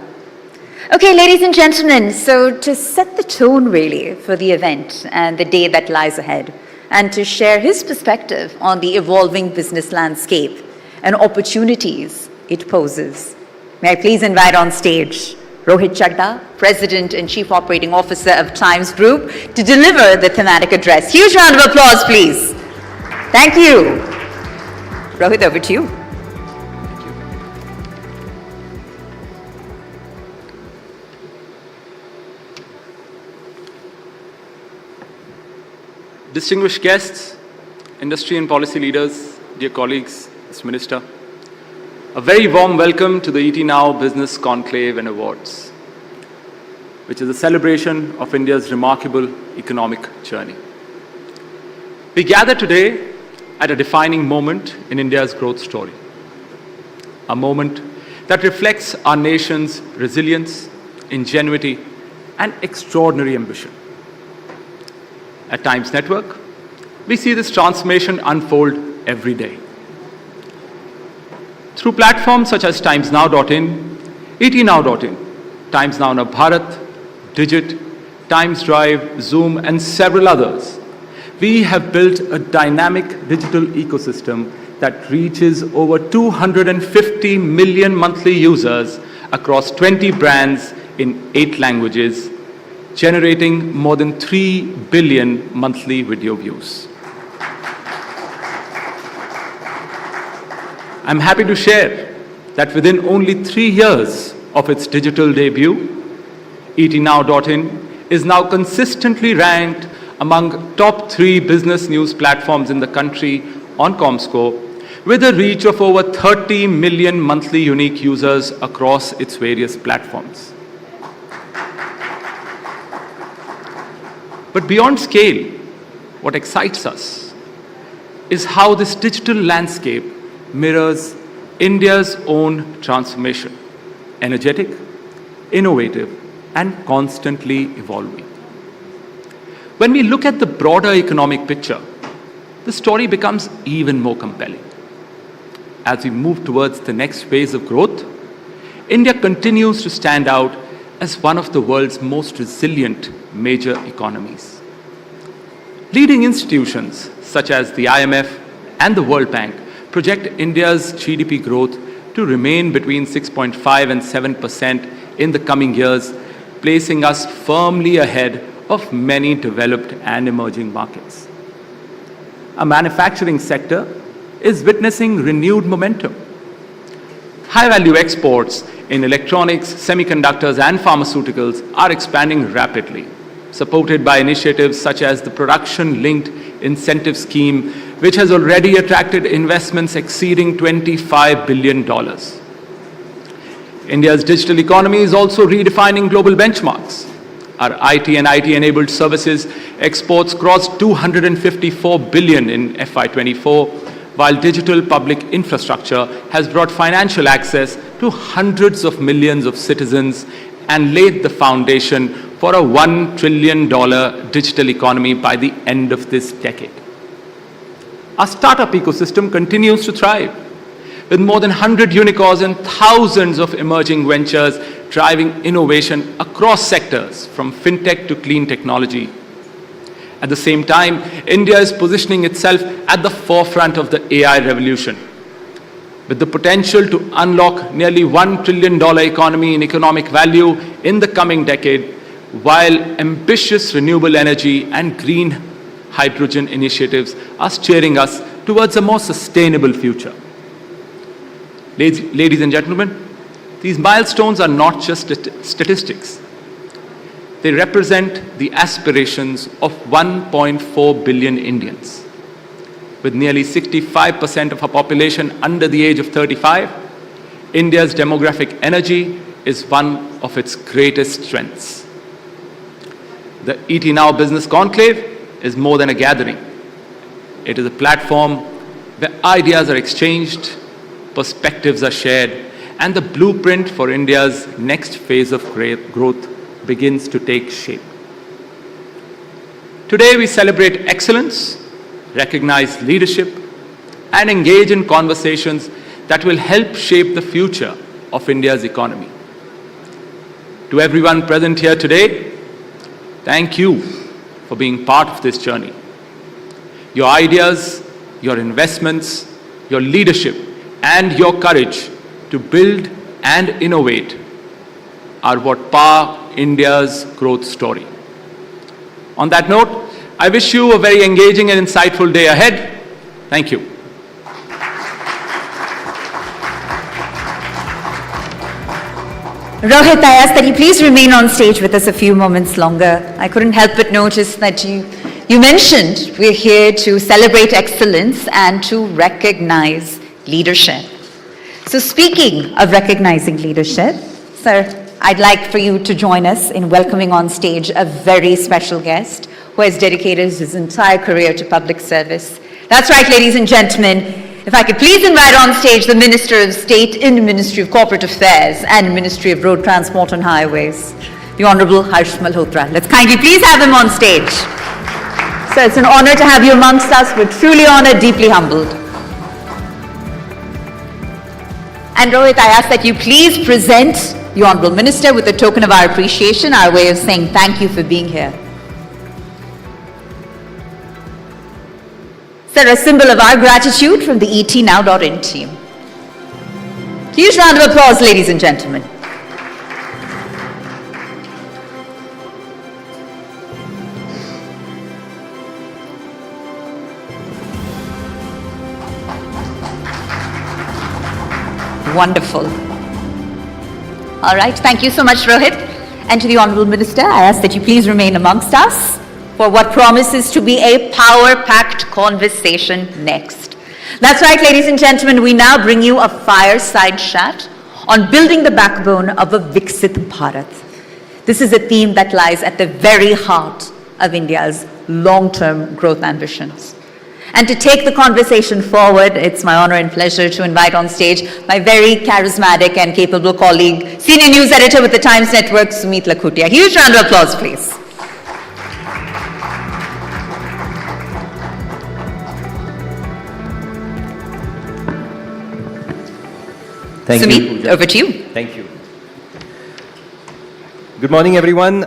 Okay, ladies and gentlemen, so to set the tone really for the event and the day that lies ahead, and to share his perspective on the evolving business landscape and opportunities it poses, may I please invite on stage Rohit Chadda, President and Chief Operating Officer of Times Group, to deliver the thematic address. Huge round of applause, please. Thank you. Rohit, over to you. Distinguished guests, industry and policy leaders, dear colleagues, Mr. Minister, a very warm welcome to the ET Now Business Conclave and Awards, which is a celebration of India's remarkable economic journey. We gather today at a defining moment in India's growth story, a moment that reflects our nation's resilience, ingenuity, and extraordinary ambition. At Times Network, we see this transformation unfold every day. Through platforms such as timesnow.in, etnow.in, Times Now Na Bharat, Digit, Times Drive, Zoom, and several others, we have built a dynamic digital ecosystem that reaches over 250 million monthly users across 20 brands in 8 languages, generating more than 3 billion monthly video views. I'm happy to share that within only 3 years of its digital debut, etnow.in is now consistently ranked among top 3 business news platforms in the country on Comscore, with a reach of over 30 million monthly unique users across its various platforms. But beyond scale, what excites us is how this digital landscape mirrors India's own transformation: energetic, innovative, and constantly evolving. When we look at the broader economic picture, the story becomes even more compelling. As we move towards the next phase of growth, India continues to stand out as one of the world's most resilient major economies. Leading institutions such as the IMF and the World Bank project India's GDP growth to remain between 6.5 and 7% in the coming years, placing us firmly ahead of many developed and emerging markets. Our manufacturing sector is witnessing renewed momentum. High-value exports in electronics, semiconductors, and pharmaceuticals are expanding rapidly, supported by initiatives such as the Production-Linked Incentive Scheme, which has already attracted investments exceeding $25 billion. India's digital economy is also redefining global benchmarks. Our IT and IT-enabled services exports crossed $254 billion in FY24, while digital public infrastructure has brought financial access to hundreds of millions of citizens and laid the foundation for a $1 trillion digital economy by the end of this decade. Our startup ecosystem continues to thrive, with more than 100 unicorns and thousands of emerging ventures driving innovation across sectors, from fintech to clean technology. At the same time, India is positioning itself at the forefront of the AI revolution, with the potential to unlock nearly $1 trillion economy in economic value in the coming decade, while ambitious renewable energy and green hydrogen initiatives are steering us towards a more sustainable future. Ladies and gentlemen, these milestones are not just statistics. They represent the aspirations of 1.4 billion Indians. With nearly 65% of our population under the age of 35, India's demographic energy is one of its greatest strengths. The ET Now Business Conclave is more than a gathering. It is a platform where ideas are exchanged, perspectives are shared, and the blueprint for India's next phase of growth begins to take shape. Today we celebrate excellence, recognize leadership, and engage in conversations that will help shape the future of India's economy. To everyone present here today, thank you for being part of this journey. Your ideas, your investments, your leadership, and your courage to build and innovate are what power India's growth story. On that note, I wish you a very engaging and insightful day ahead. Thank you. Rohit, I ask that you please remain on stage with us a few moments longer. I couldn't help but notice that you mentioned we're here to celebrate excellence and to recognize leadership. So speaking of recognizing leadership, sir, I'd like for you to join us in welcoming on stage a very special guest who has dedicated his entire career to public service. That's right, ladies and gentlemen. If I could please invite on stage the Minister of State in the Ministry of Corporate Affairs and Ministry of Road Transport and Highways, the Honorable Harsh Malhotra. Let's kindly please have him on stage. So it's an honor to have you amongst us. We're truly honored, deeply humbled. And Rohit, I ask that you please present the Honorable Minister with a token of our appreciation, our way of saying thank you for being here. Sir, a symbol of our gratitude from the ETNow.in team. Huge round of applause, ladies and gentlemen. Wonderful. All right, thank you so much, Rohit. And to the Honorable Minister, I ask that you please remain amongst us for what promises to be a power-packed conversation next. That's right, ladies and gentlemen, we now bring you a fireside chat on building the backbone of a Viksit Bharat. This is a theme that lies at the very heart of India's long-term growth ambitions. And to take the conversation forward, it's my honor and pleasure to invite on stage my very charismatic and capable colleague, senior news editor with the Times Network, Sumit Lakhutia. Huge round of applause, please. Thank Sumit, you, Pooja. over to you. Thank you. Good morning, everyone.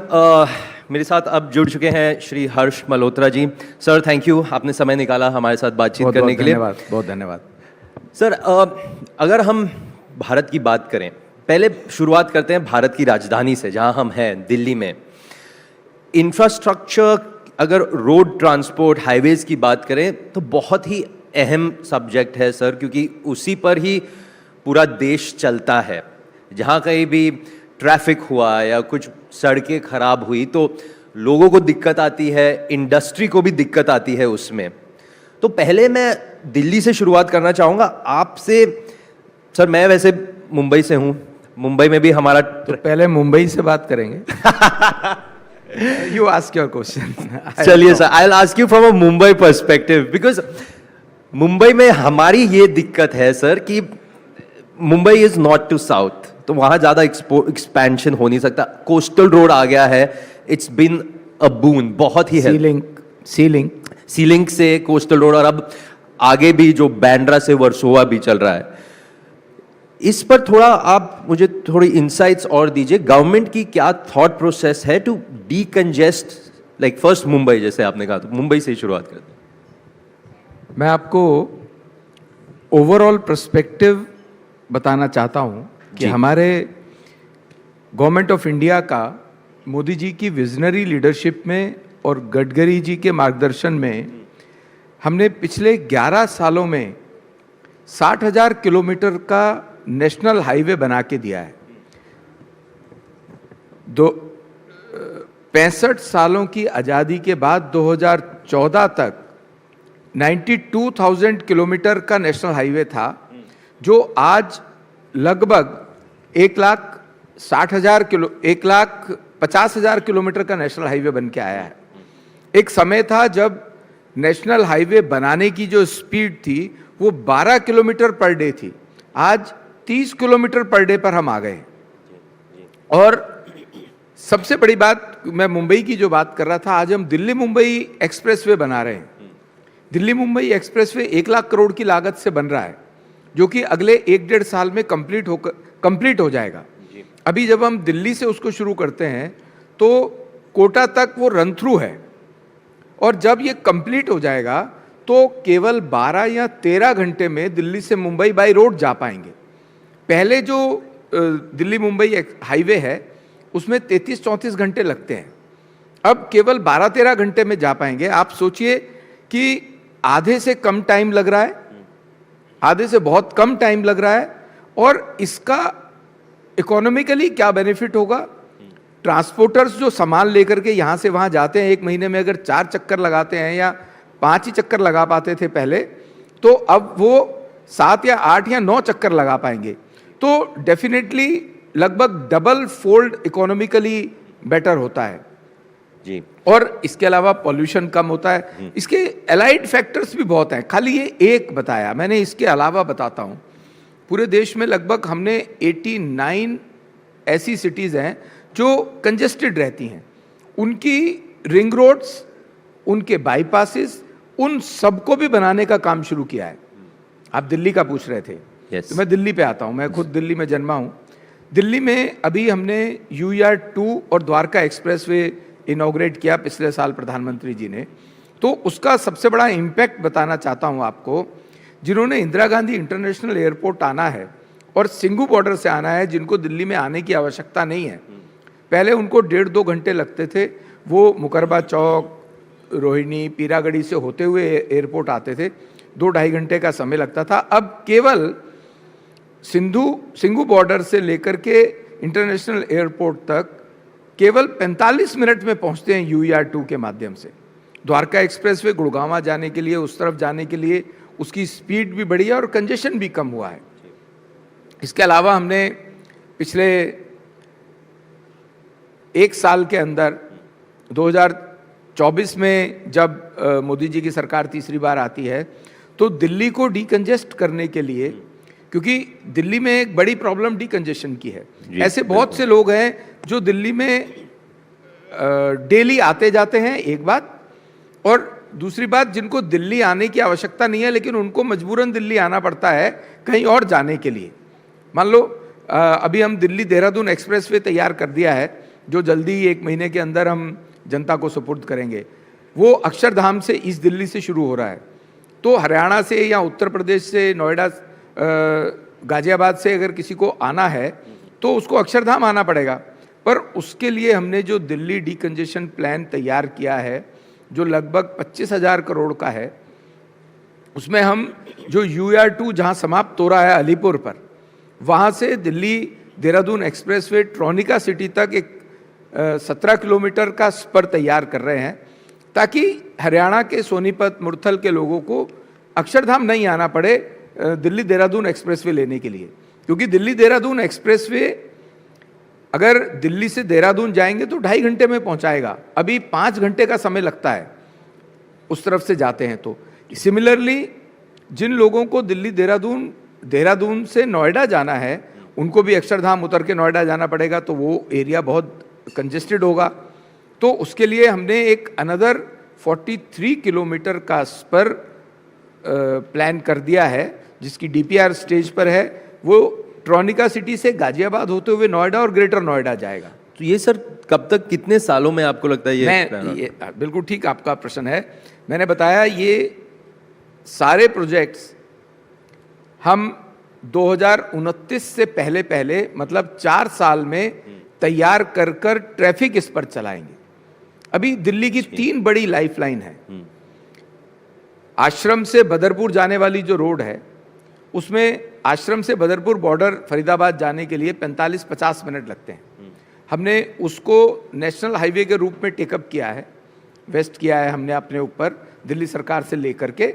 मेरे साथ अब जुड़ चुके हैं श्री हर्ष मल्होत्रा जी. Sir, thank you, आपने समय निकाला हमारे साथ बातचीत करने के लिए. बहुत धन्यवाद. सर, अगर हम भारत की बात करें, पहले शुरुआत करते हैं भारत की राजधानी से, जहां हम हैं, दिल्ली में. इंफ्रास्ट्रक्चर, अगर रोड ट्रांसपोर्ट, हाईवेज की बात करें तो बहुत ही अहम सब्जेक्ट है सर, क्योंकि उसी पर ही पूरा देश चलता है. जहाँ कहीं भी ट्रैफिक हुआ या कुछ सड़कें खराब हुई तो लोगों को दिक्कत आती है, इंडस्ट्री को भी दिक्कत आती है उसमें. तो पहले मैं दिल्ली से शुरुआत करना चाहूँगा आपसे. सर, मैं वैसे मुंबई से हूँ, मुंबई में भी हमारा तो पहले मुंबई से बात करेंगे. You ask your question. चलिए sir, I'll ask you from a Mumbai perspective because Mumbai में हमारी ये दिक्कत है सर कि Mumbai is north to south, तो वहां ज्यादा एक्सपेंशन हो नहीं सकता. कोस्टल रोड आ गया है, इट्स बिन अ बून, बहुत ही सी लिंक से कोस्टल रोड, और अब आगे भी जो बैंड्रा से वर्सोवा भी चल रहा है. इस पर थोड़ा आप मुझे थोड़ी इंसाइट्स और दीजिए. गवर्नमेंट की क्या थॉट प्रोसेस है to decongest, like first Mumbai, जैसे आपने कहा, तो मुंबई से ही शुरुआत करते हैं. मैं आपको ओवरऑल पर्सपेक्टिव बताना चाहता हूं कि हमारे गवर्नमेंट ऑफ इंडिया का मोदी जी की विजनरी लीडरशिप में और गडकरी जी के मार्गदर्शन में हमने पिछले 11 सालों में 60,000 किलोमीटर का नेशनल हाईवे बना के दिया है. 65 सालों की आज़ादी के बाद 2014 तक 92,000 किलोमीटर का नेशनल हाईवे था, जो आज लगभग 1,50,000 किलोमीटर का नेशनल हाईवे बन के आया है. एक समय था जब नेशनल हाईवे बनाने की जो स्पीड थी वो 12 किलोमीटर पर डे थी, आज 30 किलोमीटर पर डे पर हम आ गए. और सबसे बड़ी बात, मैं मुंबई की जो बात कर रहा था, आज हम दिल्ली मुंबई एक्सप्रेसवे बना रहे हैं. दिल्ली मुंबई एक्सप्रेसवे 1 लाख करोड़ की लागत से बन रहा है, जो कि अगले 1-1.5 साल में कंप्लीट हो जाएगा. अभी जब हम दिल्ली से उसको शुरू करते हैं तो कोटा तक वो रन थ्रू है, और जब ये कंप्लीट हो जाएगा तो केवल 12 या 13 घंटे में दिल्ली से मुंबई बाय रोड जा पाएंगे. पहले जो दिल्ली मुंबई हाईवे है उसमें 33-34 घंटे लगते हैं, अब केवल 12-13 घंटे में जा पाएंगे. आप सोचिए कि आधे से कम टाइम लग रहा है, आधे से बहुत कम टाइम लग रहा है. और इसका इकोनॉमिकली क्या बेनिफिट होगा? ट्रांसपोर्टर्स जो सामान लेकर के यहाँ से वहाँ जाते हैं, 1 महीने में अगर 4 चक्कर लगाते हैं या 5 ही चक्कर लगा पाते थे पहले, तो अब वो 7 या 8 या 9 चक्कर लगा पाएंगे. तो डेफिनेटली लगभग डबल फोल्ड इकोनॉमिकली बेटर होता है जी. और इसके अलावा पॉल्यूशन कम होता है. इसके एलाइड फैक्टर्स भी बहुत हैं, खाली ये एक बताया मैंने, इसके अलावा बताता हूँ. पूरे देश में लगभग हमने 89 ऐसी सिटीज़ हैं जो कंजेस्टेड रहती हैं, उनकी रिंग रोड्स, उनके बाईपासेस, उन सबको भी बनाने का काम शुरू किया है. आप दिल्ली का पूछ रहे थे, तो मैं दिल्ली पे आता हूँ. मैं खुद दिल्ली में जन्मा हूँ. दिल्ली में अभी हमने UER2 और द्वारका एक्सप्रेसवे इनॉग्रेट किया पिछले साल प्रधानमंत्री जी ने. तो उसका सबसे बड़ा इम्पैक्ट बताना चाहता हूँ आपको. जिन्होंने इंदिरा गांधी इंटरनेशनल एयरपोर्ट आना है और सिंघू बॉर्डर से आना है, जिनको दिल्ली में आने की आवश्यकता नहीं है, पहले उनको 1.5-2 घंटे लगते थे, वो मुकरबा चौक, रोहिणी, पीरागढ़ी से होते हुए एयरपोर्ट आते थे, 2-2.5 घंटे का समय लगता था. अब केवल सिंघू बॉर्डर से लेकर के इंटरनेशनल एयरपोर्ट तक केवल 45 मिनट में पहुंचते हैं UER2 के माध्यम से. द्वारका एक्सप्रेसवे गुड़गांव जाने के लिए, उस तरफ जाने के लिए उसकी स्पीड भी बढ़ी है और कंजेशन भी कम हुआ है। इसके अलावा हमने पिछले एक साल के अंदर 2024 में जब मोदी जी की सरकार तीसरी बार आती है तो दिल्ली को डीकंजेस्ट करने के लिए, क्योंकि दिल्ली में एक बड़ी प्रॉब्लम डीकंजेशन की है, ऐसे बहुत से लोग हैं जो दिल्ली में डेली आते जाते हैं, एक बात, और दूसरी बात जिनको दिल्ली आने की आवश्यकता नहीं है लेकिन उनको मजबूरन दिल्ली आना पड़ता है कहीं और जाने के लिए। मान लो अभी हम दिल्ली देहरादून एक्सप्रेसवे तैयार कर दिया है जो जल्दी 1 महीने के अंदर हम जनता को सुपुर्द करेंगे। वो अक्षरधाम से ईस्ट दिल्ली से शुरू हो रहा है, तो हरियाणा से या उत्तर प्रदेश से, नोएडा, गाजियाबाद से अगर किसी को आना है तो उसको अक्षरधाम आना पड़ेगा। पर उसके लिए हमने जो दिल्ली डीकंजेशन प्लान तैयार किया है जो लगभग 25,000 करोड़ का है, उसमें हम जो UR2 जहाँ समाप्त हो रहा है अलीपुर पर, वहाँ से Delhi Dehradun expressway tronica city तक एक 17 किलोमीटर का स्पर तैयार कर रहे हैं ताकि हरियाणा के सोनीपत, मुरथल के लोगों को अक्षरधाम नहीं आना पड़े दिल्ली देहरादून एक्सप्रेसवे लेने के लिए। क्योंकि दिल्ली देहरादून एक्सप्रेसवे अगर दिल्ली से देहरादून जाएंगे तो 2.5 घंटे में पहुंचाएगा, अभी 5 घंटे का समय लगता है उस तरफ से जाते हैं। तो सिमिलरली जिन लोगों को दिल्ली देहरादून से नोएडा जाना है उनको भी अक्षरधाम उतर के नोएडा जाना पड़ेगा, तो वो एरिया बहुत कंजेस्टेड होगा। तो उसके लिए हमने एक अनदर 43 किलोमीटर का स्पर प्लान कर दिया है जिसकी DPR स्टेज पर है। वो ट्रॉनिका सिटी से गाजियाबाद होते हुए नोएडा और ग्रेटर नोएडा जाएगा। तो ये सर कब तक, कितने सालों में आपको लगता है ये बिल्कुल ठीक आपका प्रश्न है। मैंने बताया ये सारे प्रोजेक्ट्स हम 2029 से पहले मतलब 4 साल में तैयार कर ट्रैफिक इस पर चलाएंगे। अभी दिल्ली की 3 बड़ी लाइफलाइन है। आश्रम से बदरपुर जाने वाली जो रोड है उसमें आश्रम से बदरपुर बॉर्डर फरीदाबाद जाने के लिए 45-50 मिनट लगते हैं। हमने उसको नेशनल हाईवे के रूप में टेकअप किया है, वेस्ट किया है हमने अपने ऊपर दिल्ली सरकार से लेकर के,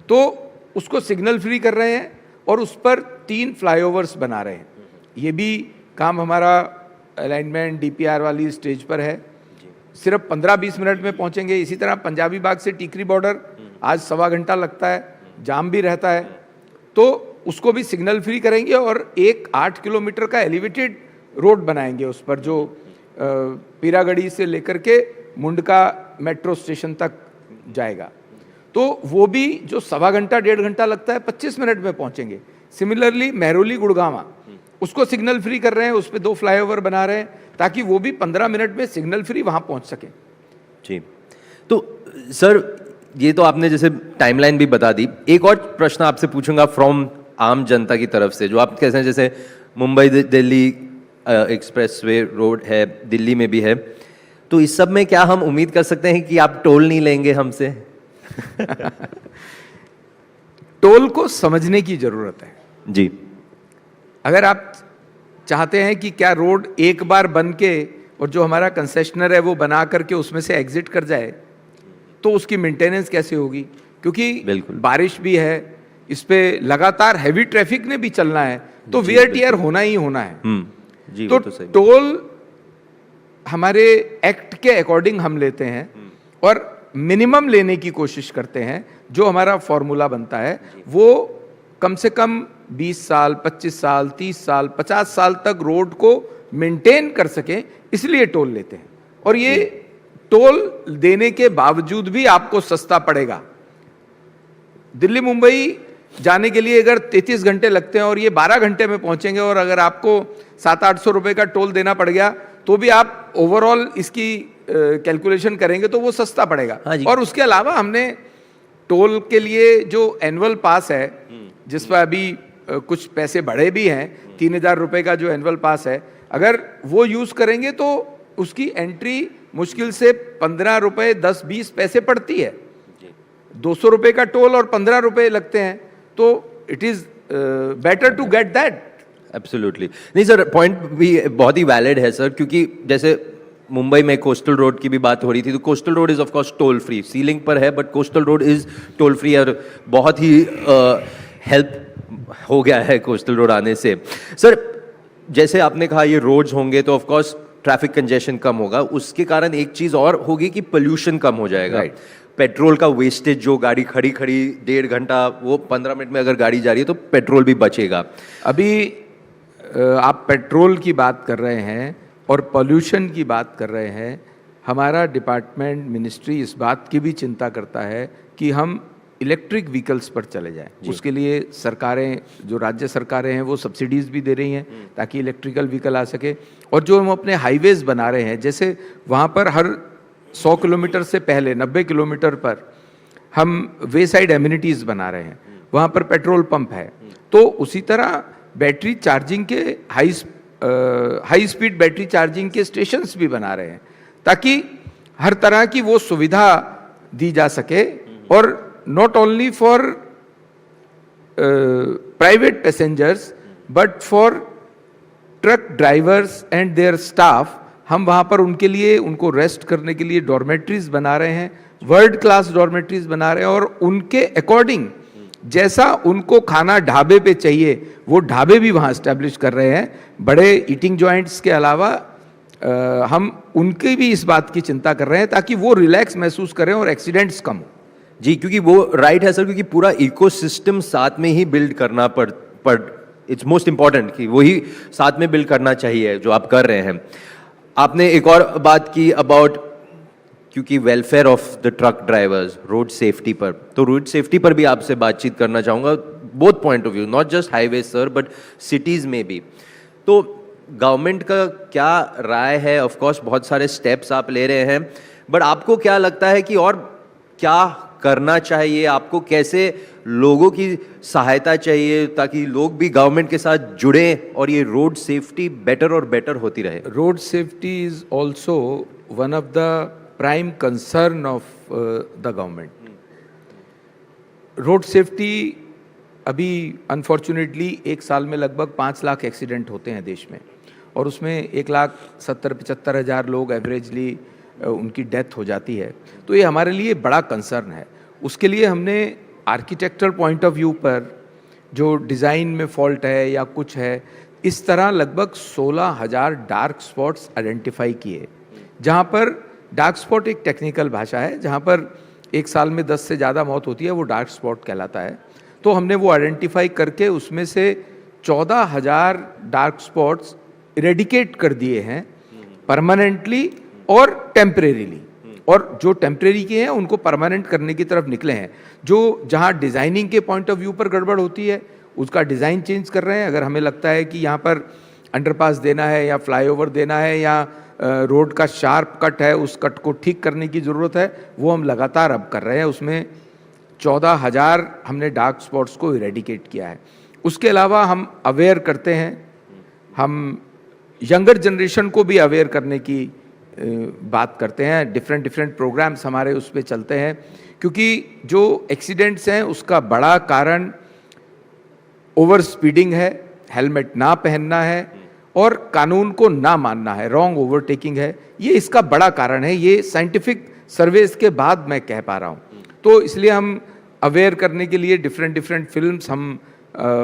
तो उसको सिग्नल फ्री कर रहे हैं और उस पर 3 फ्लाईओवर्स बना रहे हैं। ये भी काम हमारा अलाइनमेंट DPR वाली स्टेज पर है, सिर्फ 15-20 मिनट में पहुंचेंगे। इसी तरह पंजाबी बाग से टीकरी बॉर्डर आज 1.25 घंटा लगता है, जाम भी रहता है, तो उसको भी सिग्नल फ्री करेंगे और एक 8 किलोमीटर का एलिवेटेड रोड बनाएंगे उस पर, जो पीरागढ़ी से लेकर के मुंडका मेट्रो स्टेशन तक जाएगा। तो वो भी जो 1.25 घंटा 1.5 घंटा लगता है 25 मिनट में पहुंचेंगे। सिमिलरली मेहरौली गुड़गांवा उसको सिग्नल फ्री कर रहे हैं, उस पर 2 फ्लाईओवर बना रहे हैं ताकि वो भी 15 मिनट में सिग्नल फ्री वहां पहुंच सके। जी, तो सर ये तो आपने जैसे टाइमलाइन भी बता दी। एक और प्रश्न आपसे पूछूंगा फ्रॉम आम जनता की तरफ से, जो आप कैसे हैं, जैसे मुंबई दिल्ली एक्सप्रेसवे रोड है, दिल्ली में भी है, तो इस सब में क्या हम उम्मीद कर सकते हैं कि आप टोल नहीं लेंगे हमसे? टोल को समझने की जरूरत है जी। अगर आप चाहते हैं कि क्या रोड एक बार बन के और जो हमारा कंसेशनर है वो बना करके उसमें से एग्जिट कर जाए, तो उसकी मेंटेनेंस कैसे होगी? क्योंकि बारिश भी है, इस पे लगातार हैवी ट्रैफिक ने भी चलना है, तो वियर टियर होना ही होना है। जी, तो टोल हमारे एक्ट के अकॉर्डिंग हम लेते हैं और मिनिमम लेने की कोशिश करते हैं। जो हमारा फॉर्मूला बनता है वो कम से कम 20 साल, 25 साल, 30 साल, 50 साल तक रोड को मेंटेन कर सके, इसलिए टोल लेते हैं। और ये टोल देने के बावजूद भी आपको सस्ता पड़ेगा। दिल्ली मुंबई जाने के लिए अगर 33 घंटे लगते हैं और ये 12 घंटे में पहुंचेंगे, और अगर आपको 700-800 रुपए का टोल देना पड़ गया तो भी आप ओवरऑल इसकी कैलकुलेशन करेंगे तो वो सस्ता पड़ेगा। और उसके अलावा हमने टोल के लिए जो एनुअल पास है, जिस पर अभी कुछ पैसे बढ़े भी हैं, 3000 रुपए का जो एनुअल पास है, अगर वो यूज करेंगे तो उसकी एंट्री मुश्किल से 15 रुपए 10-20 पैसे पड़ती है। 200 रुपए का टोल और 15 रुपए लगते हैं, तो it is better to get that. Absolutely नहीं सर, पॉइंट भी बहुत ही वैलिड है सर, क्योंकि जैसे मुंबई में कोस्टल रोड की भी बात हो रही थी, तो coastal road is of course toll free, ceiling पर है but coastal road is toll free, और बहुत ही हेल्प हो गया है कोस्टल रोड आने से। सर, जैसे आपने कहा ये रोड्स होंगे तो ऑफ कोर्स ट्रैफिक कंजेशन कम होगा, उसके कारण एक चीज और होगी कि पोल्यूशन कम हो जाएगा। पेट्रोल का वेस्टेज, जो गाड़ी खड़ी 1.5 घंटा, वो 15 मिनट में अगर गाड़ी जा रही है तो पेट्रोल भी बचेगा। अभी आप पेट्रोल की बात कर रहे हैं और पोल्यूशन की बात कर रहे हैं। हमारा डिपार्टमेंट, मिनिस्ट्री इस बात की भी चिंता करता है कि हम इलेक्ट्रिक व्हीकल्स पर चले जाएं। उसके लिए सरकारें, जो राज्य सरकारें हैं, वो सब्सिडीज़ भी दे रही हैं ताकि इलेक्ट्रिकल व्हीकल आ सके। और जो हम अपने हाईवेज़ बना रहे हैं, जैसे वहाँ पर हर 100 किलोमीटर से पहले 90 किलोमीटर पर हम वे साइड एमिनिटीज़ बना रहे हैं, वहाँ पर पेट्रोल पंप है। तो उसी तरह बैटरी चार्जिंग के हाई स्पीड बैटरी चार्जिंग के स्टेशंस भी बना रहे हैं ताकि हर तरह की वो सुविधा दी जा सके। और not only for private passengers but for truck drivers and their staff, हम वहाँ पर उनके लिए, उनको रेस्ट करने के लिए डॉर्मेट्रीज बना रहे हैं, वर्ल्ड क्लास डॉर्मेट्रीज बना रहे हैं। और उनके अकॉर्डिंग जैसा उनको खाना ढाबे पे चाहिए वो ढाबे भी वहाँ एस्टेब्लिश कर रहे हैं। बड़े ईटिंग जॉइंट्स के अलावा हम उनकी भी इस बात की चिंता कर रहे हैं ताकि वो रिलैक्स महसूस करें और एक्सीडेंट्स कम हो। जी, क्योंकि वो राइट है सर, क्योंकि पूरा इकोसिस्टम साथ में ही बिल्ड करना पड़ इट्स मोस्ट इम्पॉर्टेंट कि वही साथ में बिल्ड करना चाहिए जो आप कर रहे हैं। आपने एक और बात की अबाउट, क्योंकि welfare of the truck drivers, road safety पर, तो रोड सेफ्टी पर भी आपसे बातचीत करना चाहूँगा, both point of view, not just highway sir but cities में भी। तो गवर्नमेंट का क्या राय है? ऑफ कोर्स बहुत सारे स्टेप्स आप ले रहे हैं, बट आपको क्या लगता है कि और क्या करना चाहिए? आपको कैसे लोगों की सहायता चाहिए ताकि लोग भी गवर्नमेंट के साथ जुड़ें और ये रोड सेफ्टी बेटर और बेटर होती रहे? Road safety is also one of the prime concern of the government. Road safety, अभी अनफॉर्चुनेटली एक साल में लगभग 5 लाख एक्सीडेंट होते हैं देश में, और उसमें 1,70,75,000 लोग एवरेजली उनकी डेथ हो जाती है। तो ये हमारे लिए बड़ा कंसर्न है। उसके लिए हमने आर्किटेक्चरल पॉइंट ऑफ व्यू पर जो डिज़ाइन में फॉल्ट है या कुछ है, इस तरह लगभग 16,000 डार्क स्पॉट्स आइडेंटिफाई किए। जहाँ पर डार्क स्पॉट एक टेक्निकल भाषा है, जहाँ पर एक साल में 10 से ज़्यादा मौत होती है, वो डार्क स्पॉट कहलाता है। तो हमने वो आइडेंटिफाई करके उसमें से 14,000 डार्क स्पॉट्स इरेडिकेट कर दिए हैं परमानेंटली और टेम्परेरीली, और जो टेम्परेरी के हैं उनको परमानेंट करने की तरफ निकले हैं। जो जहाँ डिज़ाइनिंग के पॉइंट ऑफ व्यू पर गड़बड़ होती है उसका डिज़ाइन चेंज कर रहे हैं। अगर हमें लगता है कि यहाँ पर अंडरपास देना है या फ्लाईओवर देना है या रोड का शार्प कट है, उस कट को ठीक करने की ज़रूरत है, वो हम लगातार अब कर रहे हैं। उसमें 14,000 हमने डार्क स्पॉट्स को इरेडिकेट किया है। उसके अलावा हम अवेयर करते हैं, हम यंगर जनरेशन को भी अवेयर करने की बात करते हैं। डिफरेंट प्रोग्राम्स हमारे उस पर चलते हैं, क्योंकि जो एक्सीडेंट्स हैं उसका बड़ा कारण ओवर स्पीडिंग है, हेलमेट ना पहनना है और कानून को ना मानना है, रॉन्ग ओवरटेकिंग है। ये इसका बड़ा कारण है। ये साइंटिफिक सर्वेस के बाद मैं कह पा रहा हूँ। तो इसलिए हम अवेयर करने के लिए डिफरेंट फिल्म्स हम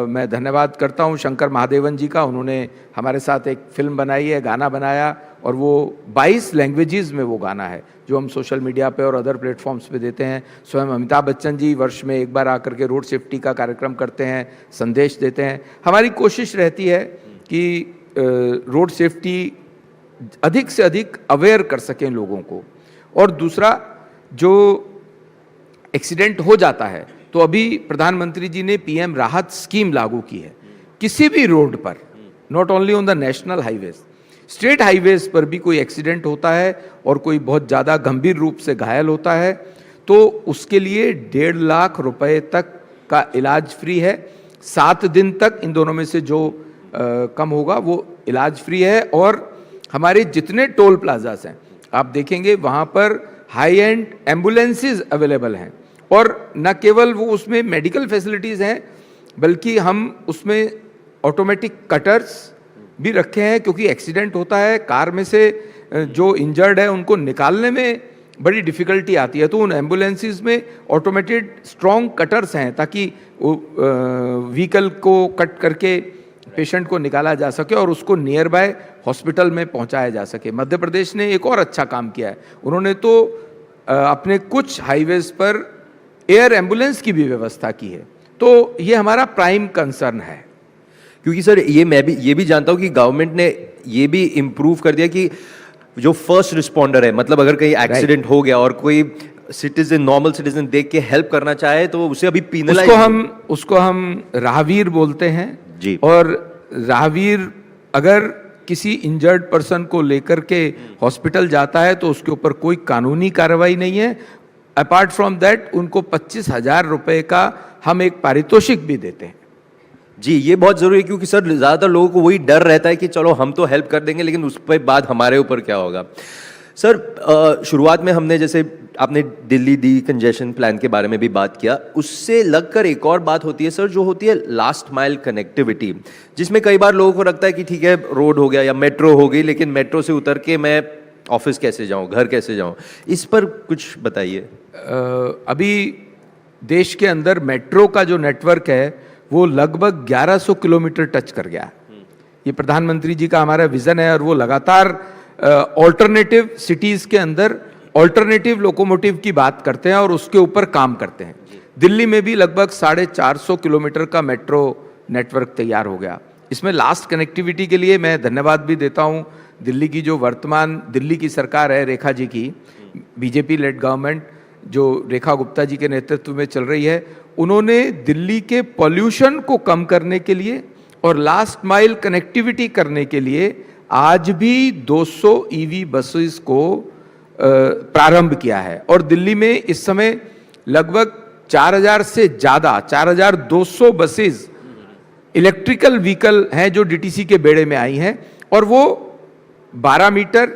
मैं धन्यवाद करता हूँ शंकर महादेवन जी का। उन्होंने हमारे साथ एक फिल्म बनाई है, गाना बनाया, और वो 22 लैंग्वेजेस में वो गाना है जो हम सोशल मीडिया पे और अदर प्लेटफॉर्म्स पे देते हैं। स्वयं अमिताभ बच्चन जी वर्ष में एक बार आकर के रोड सेफ्टी का कार्यक्रम करते हैं, संदेश देते हैं। हमारी कोशिश रहती है कि रोड सेफ्टी अधिक से अधिक अवेयर कर सकें लोगों को। और दूसरा, जो एक्सीडेंट हो जाता है तो अभी प्रधानमंत्री जी ने पीएम राहत स्कीम लागू की है। किसी भी रोड पर, not only on the national highways, state highways पर भी कोई एक्सीडेंट होता है और कोई बहुत ज़्यादा गंभीर रूप से घायल होता है तो उसके लिए 1.5 लाख रुपए तक का इलाज फ्री है। 7 दिन तक इन दोनों में से जो कम होगा वो इलाज फ्री है। और हमारे जितने टोल प्लाजास हैं आप देखेंगे वहाँ पर हाई एंड एम्बुलेंसेज अवेलेबल हैं, और न केवल वो उसमें मेडिकल फैसिलिटीज़ हैं बल्कि हम उसमें ऑटोमेटिक कटर्स भी रखे हैं, क्योंकि एक्सीडेंट होता है, कार में से जो इंजर्ड है उनको निकालने में बड़ी डिफिकल्टी आती है, तो उन एम्बुलेंसेस में ऑटोमेटेड स्ट्रॉन्ग कटर्स हैं ताकि व्हीकल को कट करके पेशेंट को निकाला जा सके और उसको नियर बाय हॉस्पिटल में पहुंचाया जा सके। मध्य प्रदेश ने एक और अच्छा काम किया है, उन्होंने तो अपने कुछ हाईवेज पर एयर एम्बुलेंस की भी व्यवस्था की है, तो ये हमारा प्राइम कंसर्न है। क्योंकि सर ये भी जानता हूँ कि गवर्नमेंट ने ये भी इम्प्रूव कर दिया कि जो फर्स्ट रिस्पॉन्डर है, मतलब अगर कहीं एक्सीडेंट हो गया और कोई सिटीजन, नॉर्मल सिटीजन देख के हेल्प करना चाहे तो उसे अभी पीनलाइज, उसको हम राहवीर बोलते हैं जी। और राहवीर अगर किसी इंजर्ड पर्सन को लेकर के हॉस्पिटल जाता है तो उसके ऊपर कोई कानूनी कार्रवाई नहीं है। अपार्ट फ्रॉम दैट उनको 25,000 रुपए का हम एक पारितोषिक भी देते हैं। जी, ये बहुत जरूरी है क्योंकि सर ज्यादातर लोगों को वही डर रहता है कि चलो हम तो हेल्प कर देंगे लेकिन उस पर बाद हमारे ऊपर क्या होगा। सर शुरुआत में हमने जैसे आपने दिल्ली डी कंजेशन प्लान के बारे में भी बात किया, उससे लगकर एक और बात होती है सर जो होती है लास्ट माइल कनेक्टिविटी, जिसमें कई बार लोगों को लगता है कि ठीक है रोड हो गया या मेट्रो हो गई, लेकिन मेट्रो से उतर के मैं ऑफिस कैसे जाऊं, घर कैसे जाऊं, इस पर कुछ बताइए। अभी देश के अंदर मेट्रो का जो नेटवर्क है वो लगभग 1100 किलोमीटर टच कर गया। ये प्रधानमंत्री जी का हमारा विजन है और वो लगातार ऑल्टरनेटिव सिटीज के अंदर ऑल्टरनेटिव लोकोमोटिव की बात करते हैं और उसके ऊपर काम करते हैं। दिल्ली में भी लगभग 450 किलोमीटर का मेट्रो नेटवर्क तैयार हो गया। इसमें लास्ट कनेक्टिविटी के लिए मैं धन्यवाद भी देता हूँ दिल्ली की जो वर्तमान दिल्ली की सरकार है, रेखा जी की, बीजेपी लेड गवर्नमेंट जो रेखा गुप्ता जी के नेतृत्व में चल रही है, उन्होंने दिल्ली के पॉल्यूशन को कम करने के लिए और लास्ट माइल कनेक्टिविटी करने के लिए आज भी 200 ईवी बसेस को प्रारंभ किया है और दिल्ली में इस समय लगभग 4000 से ज़्यादा 4200 बसेस इलेक्ट्रिकल व्हीकल हैं जो डीटीसी के बेड़े में आई हैं और वो 12 मीटर,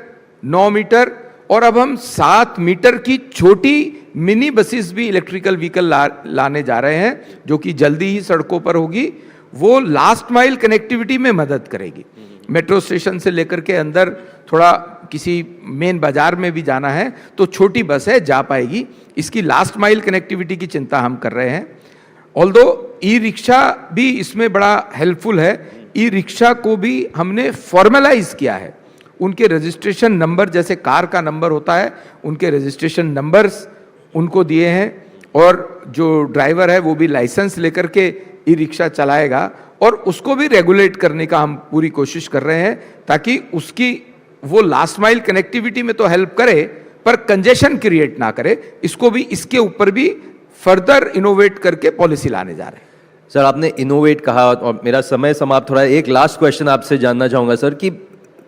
9 मीटर और अब हम 7 मीटर की छोटी मिनी बसेस भी इलेक्ट्रिकल व्हीकल लाने जा रहे हैं जो कि जल्दी ही सड़कों पर होगी। वो लास्ट माइल कनेक्टिविटी में मदद करेगी। मेट्रो स्टेशन से लेकर के अंदर थोड़ा किसी मेन बाजार में भी जाना है तो छोटी बस है जा पाएगी। इसकी लास्ट माइल कनेक्टिविटी की चिंता हम कर रहे हैं। ऑल्दो ई रिक्शा भी इसमें बड़ा हेल्पफुल है। ई रिक्शा को भी हमने फॉर्मलाइज किया है। उनके रजिस्ट्रेशन नंबर जैसे कार का नंबर होता है, उनके रजिस्ट्रेशन नंबर्स उनको दिए हैं और जो ड्राइवर है वो भी लाइसेंस लेकर के ई रिक्शा चलाएगा और उसको भी रेगुलेट करने का हम पूरी कोशिश कर रहे हैं ताकि उसकी वो लास्ट माइल कनेक्टिविटी में तो हेल्प करे पर कंजेशन क्रिएट ना करे। इसको भी इसके ऊपर भी फर्दर इनोवेट करके पॉलिसी लाने जा रहे हैं। सर आपने इनोवेट कहा और मेरा समय समाप्त हो रहा है। एक लास्ट क्वेश्चन आपसे जानना चाहूंगा सर कि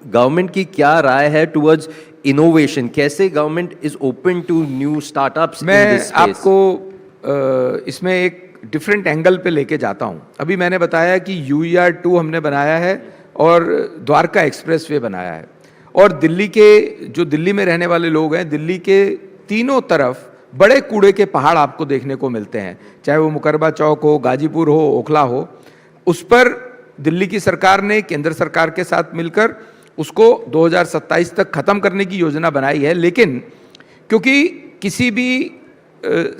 गवर्नमेंट की क्या राय है टुवर्ड्स इनोवेशन, कैसे government is open to new startups? मैं आपको इसमें एक डिफरेंट एंगल पे लेके जाता हूं। अभी मैंने बताया कि UER2 हमने बनाया है और द्वारका एक्सप्रेसवे बनाया है और दिल्ली के जो दिल्ली में रहने वाले लोग हैं, दिल्ली के तीनों तरफ बड़े कूड़े के पहाड़ आपको देखने को मिलते हैं, चाहे वो मुकरबा चौक हो, गाजीपुर हो, ओखला हो। उस पर दिल्ली की सरकार ने केंद्र सरकार के साथ मिलकर उसको 2027 तक खत्म करने की योजना बनाई है। लेकिन क्योंकि किसी भी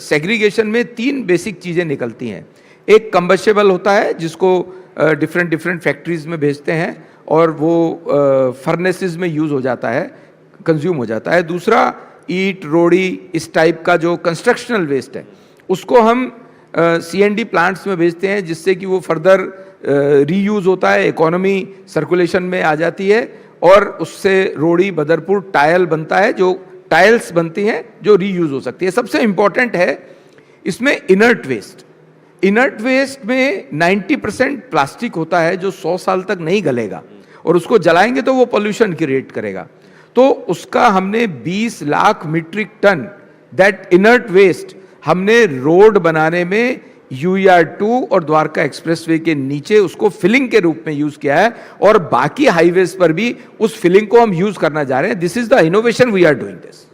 सेग्रीगेशन में 3 बेसिक चीज़ें निकलती हैं। एक कंबस्टेबल होता है जिसको डिफरेंट फैक्ट्रीज में भेजते हैं और वो फर्नेसेस में यूज़ हो जाता है, कंज्यूम हो जाता है। दूसरा ईट, रोड़ी, इस टाइप का जो कंस्ट्रक्शनल वेस्ट है उसको हम CND प्लांट्स में भेजते हैं जिससे कि वो फर्दर रीयूज़ होता है, इकोनॉमी सर्कुलेशन में आ जाती है और उससे रोड़ी, बदरपुर, टायल बनता है, जो टाइल्स बनती हैं जो रीयूज हो सकती है। सबसे इंपॉर्टेंट है इसमें इनर्ट वेस्ट। इनर्ट वेस्ट में 90% प्लास्टिक होता है जो 100 साल तक नहीं गलेगा और उसको जलाएंगे तो वो पोल्यूशन क्रिएट करेगा। तो उसका हमने 20 lakh metric ton that inert waste हमने रोड बनाने में UER2 और द्वारका एक्सप्रेसवे के नीचे उसको फिलिंग के रूप में यूज किया है और बाकी हाईवेज पर भी उस फिलिंग को हम यूज करना जा रहे हैं। This is the innovation we are doing this.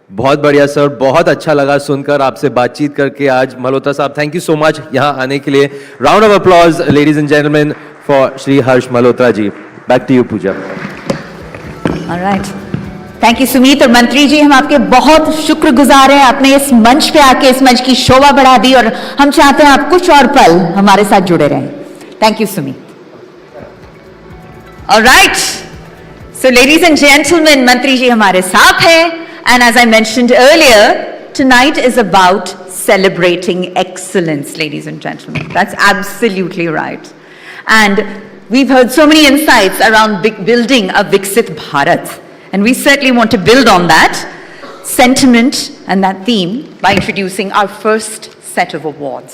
बहुत बढ़िया सर, बहुत अच्छा लगा सुनकर, आपसे बातचीत करके आज। मल्होत्रा साहब, थैंक यू सो मच यहाँ आने के लिए। Round of applause ladies and gentleman for Shri Harsh Malhotra ji. Back to you Pooja. Alright, thank you Sumeet और मंत्री जी, हम आपके बहुत शुक्रगुजार हैं, आपने इस मंच पे आके इस मंच की शोभा बढ़ा दी और हम चाहते हैं आप कुछ और पल हमारे साथ जुड़े रहें. Thank you Sumeet. Alright, so ladies and gentleman, मंत्री जी हमारे साथ हैं, and as I mentioned earlier, tonight is about celebrating excellence, ladies and gentlemen. That's absolutely right. And we've heard so many insights around building a Viksit Bharat. And we certainly want to build on that sentiment and that theme by introducing our first set of awards.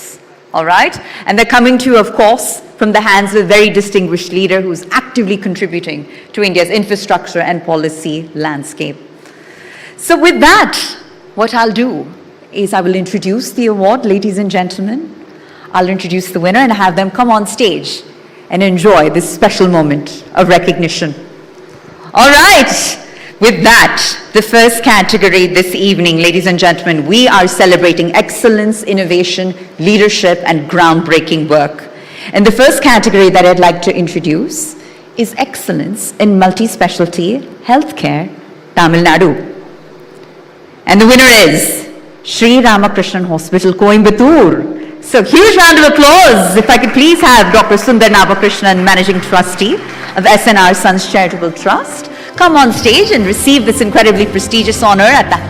All right? And they're coming to you, of course, from the hands of a very distinguished leader who's actively contributing to India's infrastructure and policy landscape. So with that, what I'll do is I will introduce the award, ladies and gentlemen. I'll introduce the winner and have them come on stage and enjoy this special moment of recognition. All right. With that, the first category this evening, ladies and gentlemen, we are celebrating excellence, innovation, leadership, and groundbreaking work. And the first category that I'd like to introduce is excellence in multi-specialty healthcare, Tamil Nadu. And the winner is Sri Ramakrishnan Hospital, Coimbatore. So huge round of applause. If I could please have Dr. Sundar Navakrishnan, Managing Trustee of SNR Sons Charitable Trust, come on stage and receive this incredibly prestigious honor at the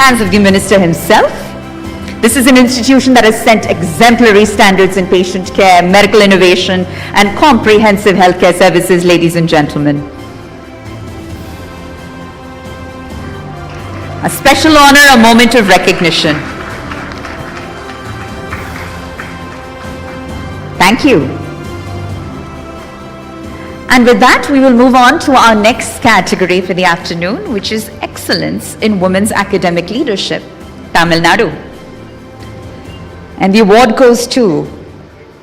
hands of the Minister himself. This is an institution that has set exemplary standards in patient care, medical innovation, and comprehensive healthcare services, ladies and gentlemen. A special honor, a moment of recognition. Thank you. And with that, we will move on to our next category for the afternoon, which is excellence in women's academic leadership, Tamil Nadu. And the award goes to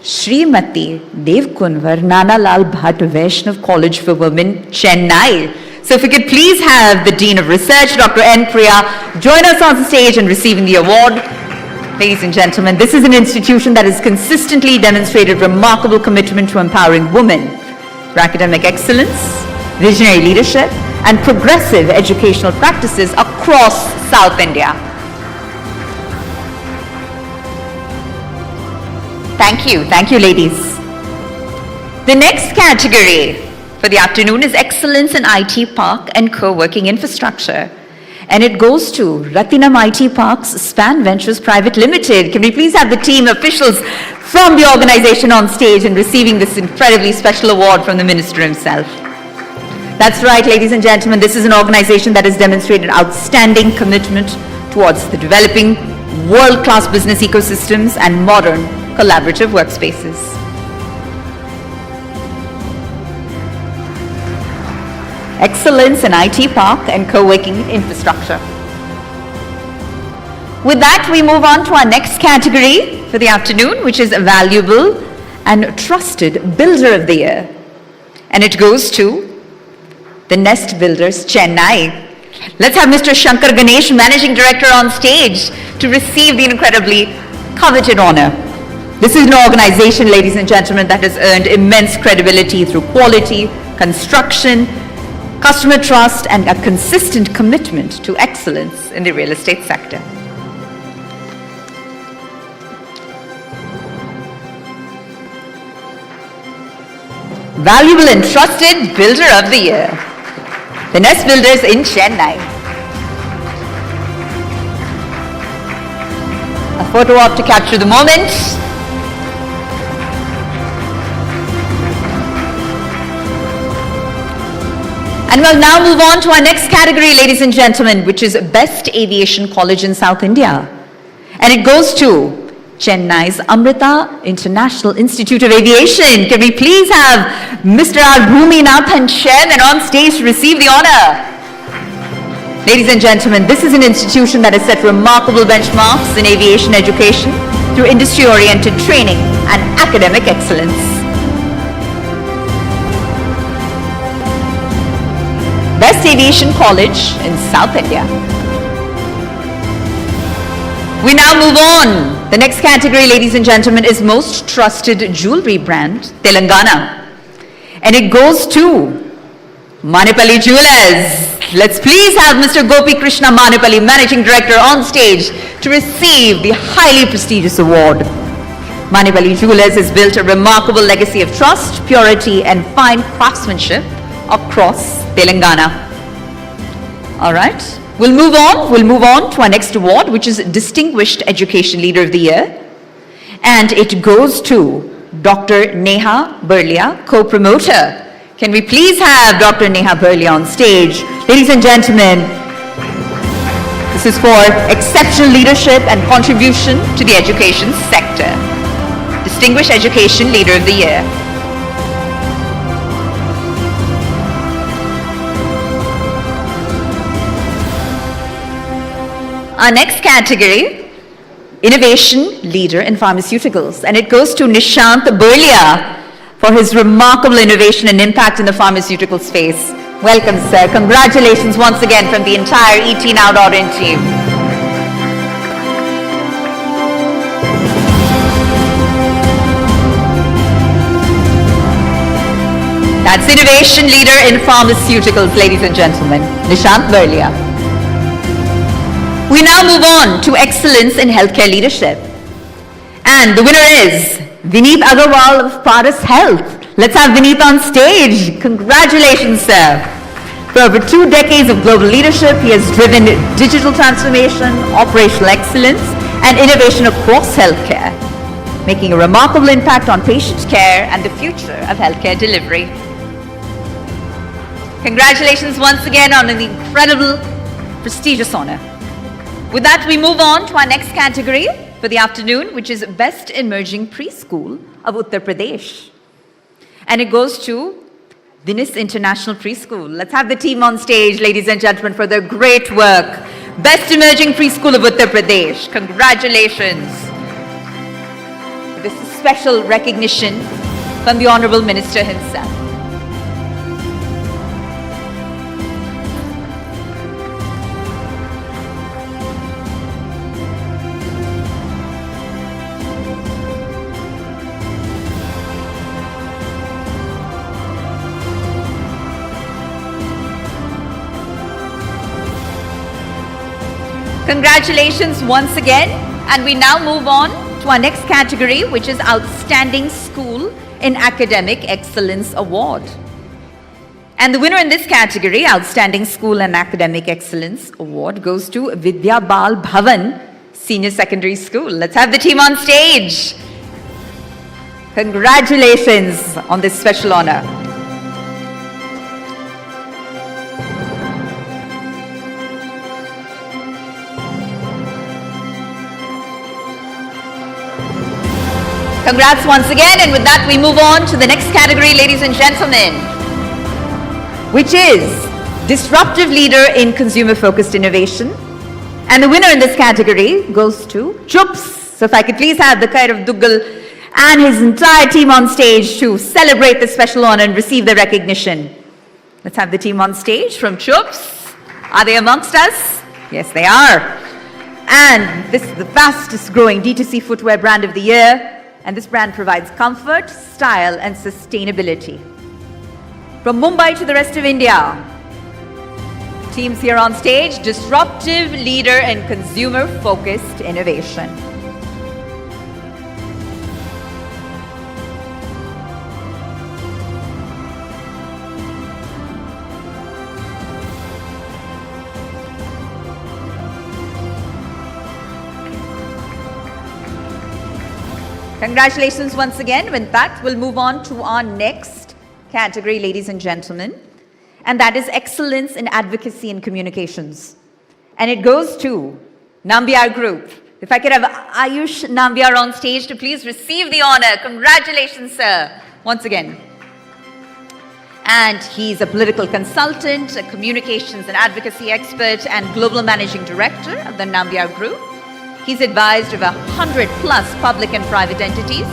Srimati Devkunvar Nanalal Bhatt Vaishnav College for Women, Chennai. So if we could please have the Dean of Research, Dr. N. Priya, join us on stage and receiving the award. Ladies and gentlemen, this is an institution that has consistently demonstrated remarkable commitment to empowering women for academic excellence, visionary leadership, and progressive educational practices across South India. Thank you ladies. The next category for the afternoon is excellence in IT park and co-working infrastructure. And it goes to Ratinam IT Parks Span Ventures Private Limited. Can we please have the team officials from the organization on stage and receiving this incredibly special award from the Minister himself? That's right, ladies and gentlemen, this is an organization that has demonstrated outstanding commitment towards the developing world-class business ecosystems and modern collaborative workspaces. Excellence in IT park and co-working infrastructure. With that, we move on to our next category for the afternoon, which is valuable and trusted builder of the year. And it goes to the Nest Builders, Chennai. Let's have Mr. Shankar Ganesh, Managing Director, on stage to receive the incredibly coveted honor. This is an organization, ladies and gentlemen, that has earned immense credibility through quality, construction, customer trust, and a consistent commitment to excellence in the real estate sector. Valuable and trusted builder of the year, the Nest Builders in Chennai. A photo op to capture the moment. And we'll now move on to our next category, ladies and gentlemen, which is Best Aviation College in South India. And it goes to Chennai's Amrita International Institute of Aviation. Can we please have Mr. R. Bhuminathan, Chairman, on stage to receive the honor? Ladies and gentlemen, this is an institution that has set remarkable benchmarks in aviation education through industry-oriented training and academic excellence. Best Aviation College in South India. We now move on. The next category, ladies and gentlemen, is Most Trusted Jewelry Brand, Telangana. And it goes to Manipali Jewelers. let's please have Mr. Gopi Krishna Manipali, Managing Director, on stage to receive the highly prestigious award. Manipali Jewelers has built a remarkable legacy of trust, purity, and fine craftsmanship across Telangana. All right, we'll move on to our next award, which is Distinguished Education Leader of the Year. And it goes to Dr. Neha Burlia, co-promoter. Can we please have Dr. Neha Burlia on stage? Ladies and gentlemen, this is for exceptional leadership and contribution to the education sector. Distinguished Education Leader of the Year. Our next category, Innovation Leader in Pharmaceuticals, and it goes to Nishant Burlia for his remarkable innovation and impact in the pharmaceutical space. Welcome, sir. Congratulations once again from the entire ETNow.in team. That's Innovation Leader in Pharmaceuticals, ladies and gentlemen, Nishant Burlia. We now move on to Excellence in Healthcare Leadership. And the winner is Vineet Agarwal of Paras Health. Let's have Vineet on stage. Congratulations, sir. For over 2 decades of global leadership, he has driven digital transformation, operational excellence, and innovation across healthcare, making a remarkable impact on patient care and the future of healthcare delivery. Congratulations once again on an incredible, prestigious honor. With that, we move on to our next category for the afternoon, which is Best Emerging Preschool of Uttar Pradesh. And it goes to Venice International Preschool. Let's have the team on stage, ladies and gentlemen, for their great work. Best Emerging Preschool of Uttar Pradesh. Congratulations. This is special recognition from the Honorable Minister himself. Congratulations once again, and we now move on to our next category, which is Outstanding School in Academic Excellence Award. And the winner in this category, Outstanding School and Academic Excellence Award, goes to Vidya Bal Bhavan Senior Secondary School. Let's have the team on stage. Congratulations on this special honor. Congrats once again, and with that we move on to the next category, ladies and gentlemen, which is Disruptive Leader in Consumer-Focused Innovation. And the winner in this category goes to Chups. So if I could please have the Khair of Duggal and his entire team on stage to celebrate this special honor and receive the recognition. Let's have the team on stage from Chups. Are they amongst us? Yes, they are. And this is the fastest growing D2C footwear brand of the year. And this brand provides comfort, style, and sustainability. From Mumbai to the rest of India, teams here on stage, Disruptive Leader in Consumer-Focused Innovation. Congratulations once again. With that, we'll move on to our next category, ladies and gentlemen, and that is Excellence in Advocacy and Communications. And it goes to Nambiar Group. If I could have Ayush Nambiar on stage to please receive the honor. Congratulations, sir, once again. And he's a political consultant, a communications and advocacy expert, and global managing director of the Nambiar Group. He's advised over 100+ public and private entities,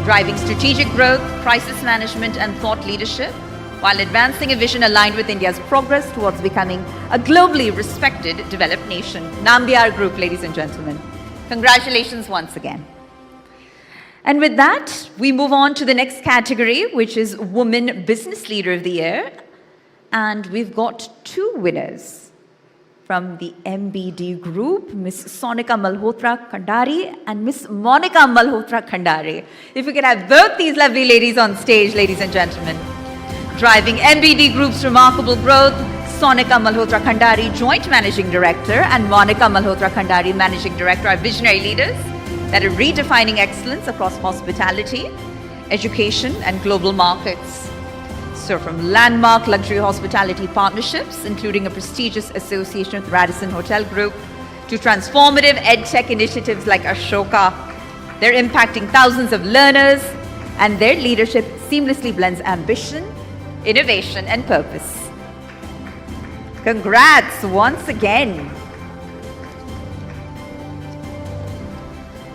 driving strategic growth, crisis management, and thought leadership, while advancing a vision aligned with India's progress towards becoming a globally respected, developed nation. Nambiar Group, ladies and gentlemen. Congratulations once again. And with that, we move on to the next category, which is Woman Business Leader of the Year. And we've got two winners from the MBD group, Miss Sonika Malhotra Khandari and Miss Monica Malhotra Khandari. If we could have both these lovely ladies on stage, ladies and gentlemen. Driving MBD Group's remarkable growth, Sonika Malhotra Khandari, Joint Managing Director, and Monica Malhotra Khandari, Managing Director, are visionary leaders that are redefining excellence across hospitality, education, and global markets. So from landmark luxury hospitality partnerships, including a prestigious association with Radisson Hotel Group, to transformative EdTech initiatives like Ashoka, they're impacting thousands of learners, and their leadership seamlessly blends ambition, innovation, and purpose. Congrats once again.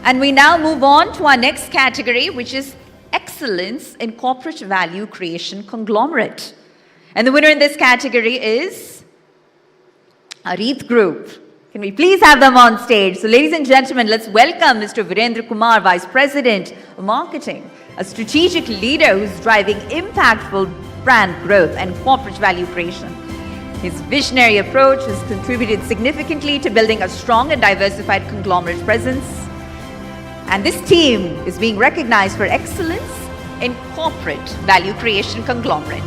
And we now move on to our next category, which is Excellence in Corporate Value Creation Conglomerate. And the winner in this category is Areeth Group. Can we please have them on stage? So ladies and gentlemen, let's welcome Mr. Virendra Kumar, Vice President of Marketing, a strategic leader who's driving impactful brand growth and corporate value creation. His visionary approach has contributed significantly to building a strong and diversified conglomerate presence. And this team is being recognized for excellence in corporate value creation conglomerate.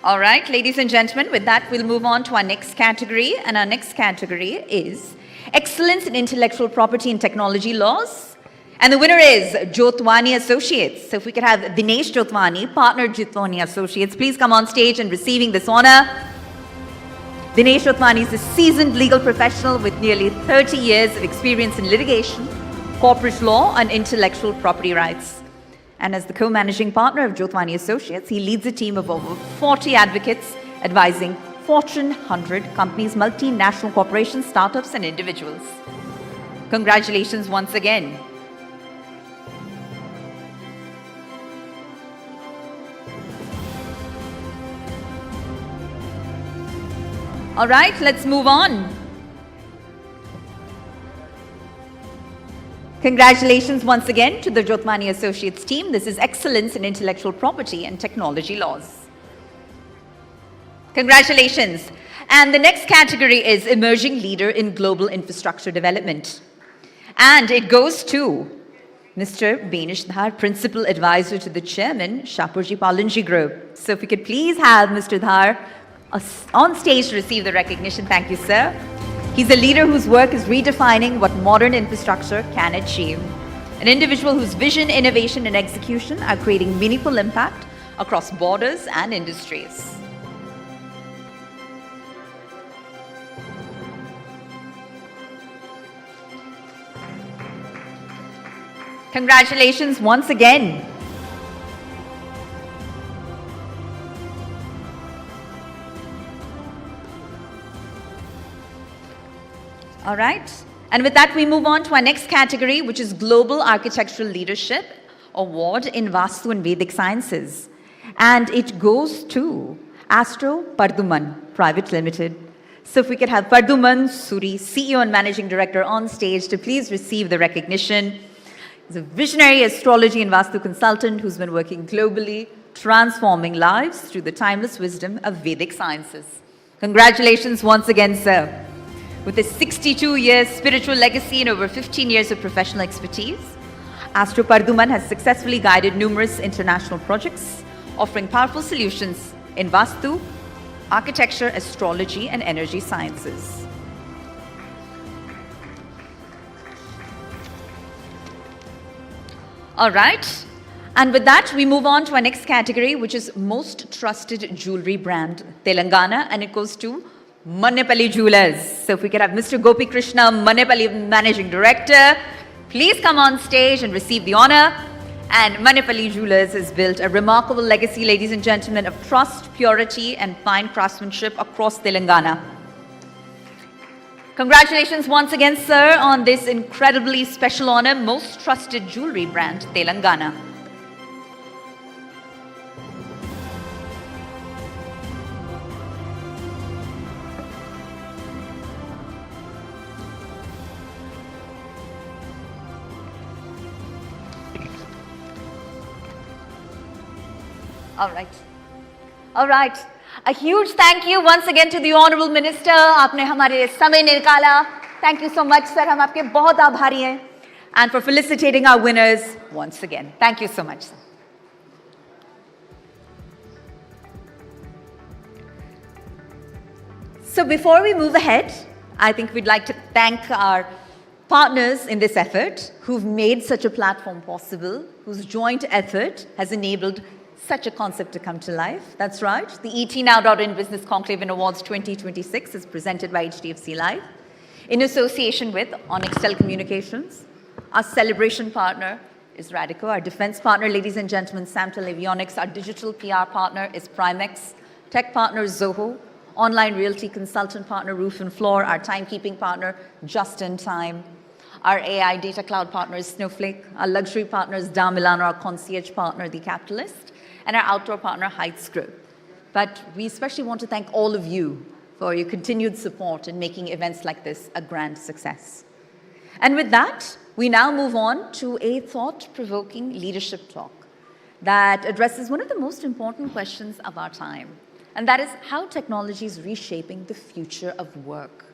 All right, ladies and gentlemen, with that, we'll move on to our next category. And our next category is Excellence in Intellectual Property and Technology Laws. And the winner is Jotwani Associates. So if we could have Dinesh Jotwani, partner Jotwani Associates, please come on stage and receiving this honor. Dinesh Jotwani is a seasoned legal professional with nearly 30 years of experience in litigation, corporate law, and intellectual property rights. And as the co-managing partner of Jotwani Associates, he leads a team of over 40 advocates advising Fortune 100 companies, multinational corporations, startups, and individuals. Congratulations once again. All right, let's move on. Congratulations once again to the Jotwani Associates team. This is Excellence in Intellectual Property and Technology Laws. Congratulations. And the next category is Emerging Leader in Global Infrastructure Development. And it goes to Mr. Benish Dhar, Principal Advisor to the Chairman, Shapurji Palanji Group. So if we could please have Mr. Dhar on stage to receive the recognition. Thank you, sir. He's a leader whose work is redefining what modern infrastructure can achieve. An individual whose vision, innovation, and execution are creating meaningful impact across borders and industries. Congratulations once again. All right. And with that, we move on to our next category, which is Global Architectural Leadership Award in Vastu and Vedic Sciences. And it goes to Astro Parduman Private Limited. So if we could have Parduman Suri, CEO and Managing Director, on stage to please receive the recognition. He's a visionary astrology and Vastu consultant who's been working globally, transforming lives through the timeless wisdom of Vedic sciences. Congratulations once again, sir. With a 62-year spiritual legacy and over 15 years of professional expertise, Astro Parduman has successfully guided numerous international projects, offering powerful solutions in Vastu, architecture, astrology, and energy sciences. All right. And with that, we move on to our next category, which is Most Trusted Jewelry Brand, Telangana, and it goes to Manepalli Jewelers. So if we could have Mr. Gopi Krishna, Manepalli Managing Director, please come on stage and receive the honor. And Manipali Jewelers has built a remarkable legacy, ladies and gentlemen, of trust, purity, and fine craftsmanship across Telangana. Congratulations once again, sir, on this incredibly special honor, most trusted jewelry brand, Telangana. All right. All right. A huge thank you once again to the Honorable Minister. आपने हमारे समय निकाला. Thank you so much, sir. हम आपके बहुत आभारी हैं. And for felicitating our winners once again. Thank you so much, sir. So before we move ahead, I think we'd like to thank our partners in this effort who've made such a platform possible, whose joint effort has enabled such a concept to come to life. That's right. The ETNow.in Business Conclave Awards 2026 is presented by HDFC Live in association with Onextel Communications. Our celebration partner is Radico. Our defense partner, ladies and gentlemen, Samtel Avionics. Our digital PR partner is Primex. Tech partner is Zoho. Online Realty consultant partner, Roof and Floor. Our timekeeping partner, Just in Time. Our AI data cloud partner is Snowflake. Our luxury partner is Milano. Our concierge partner, The Capitalist. And our outdoor partner, Heights Group. But we especially want to thank all of you for your continued support in making events like this a grand success. And with that, we now move on to a thought-provoking leadership talk that addresses one of the most important questions of our time, and that is how technology is reshaping the future of work.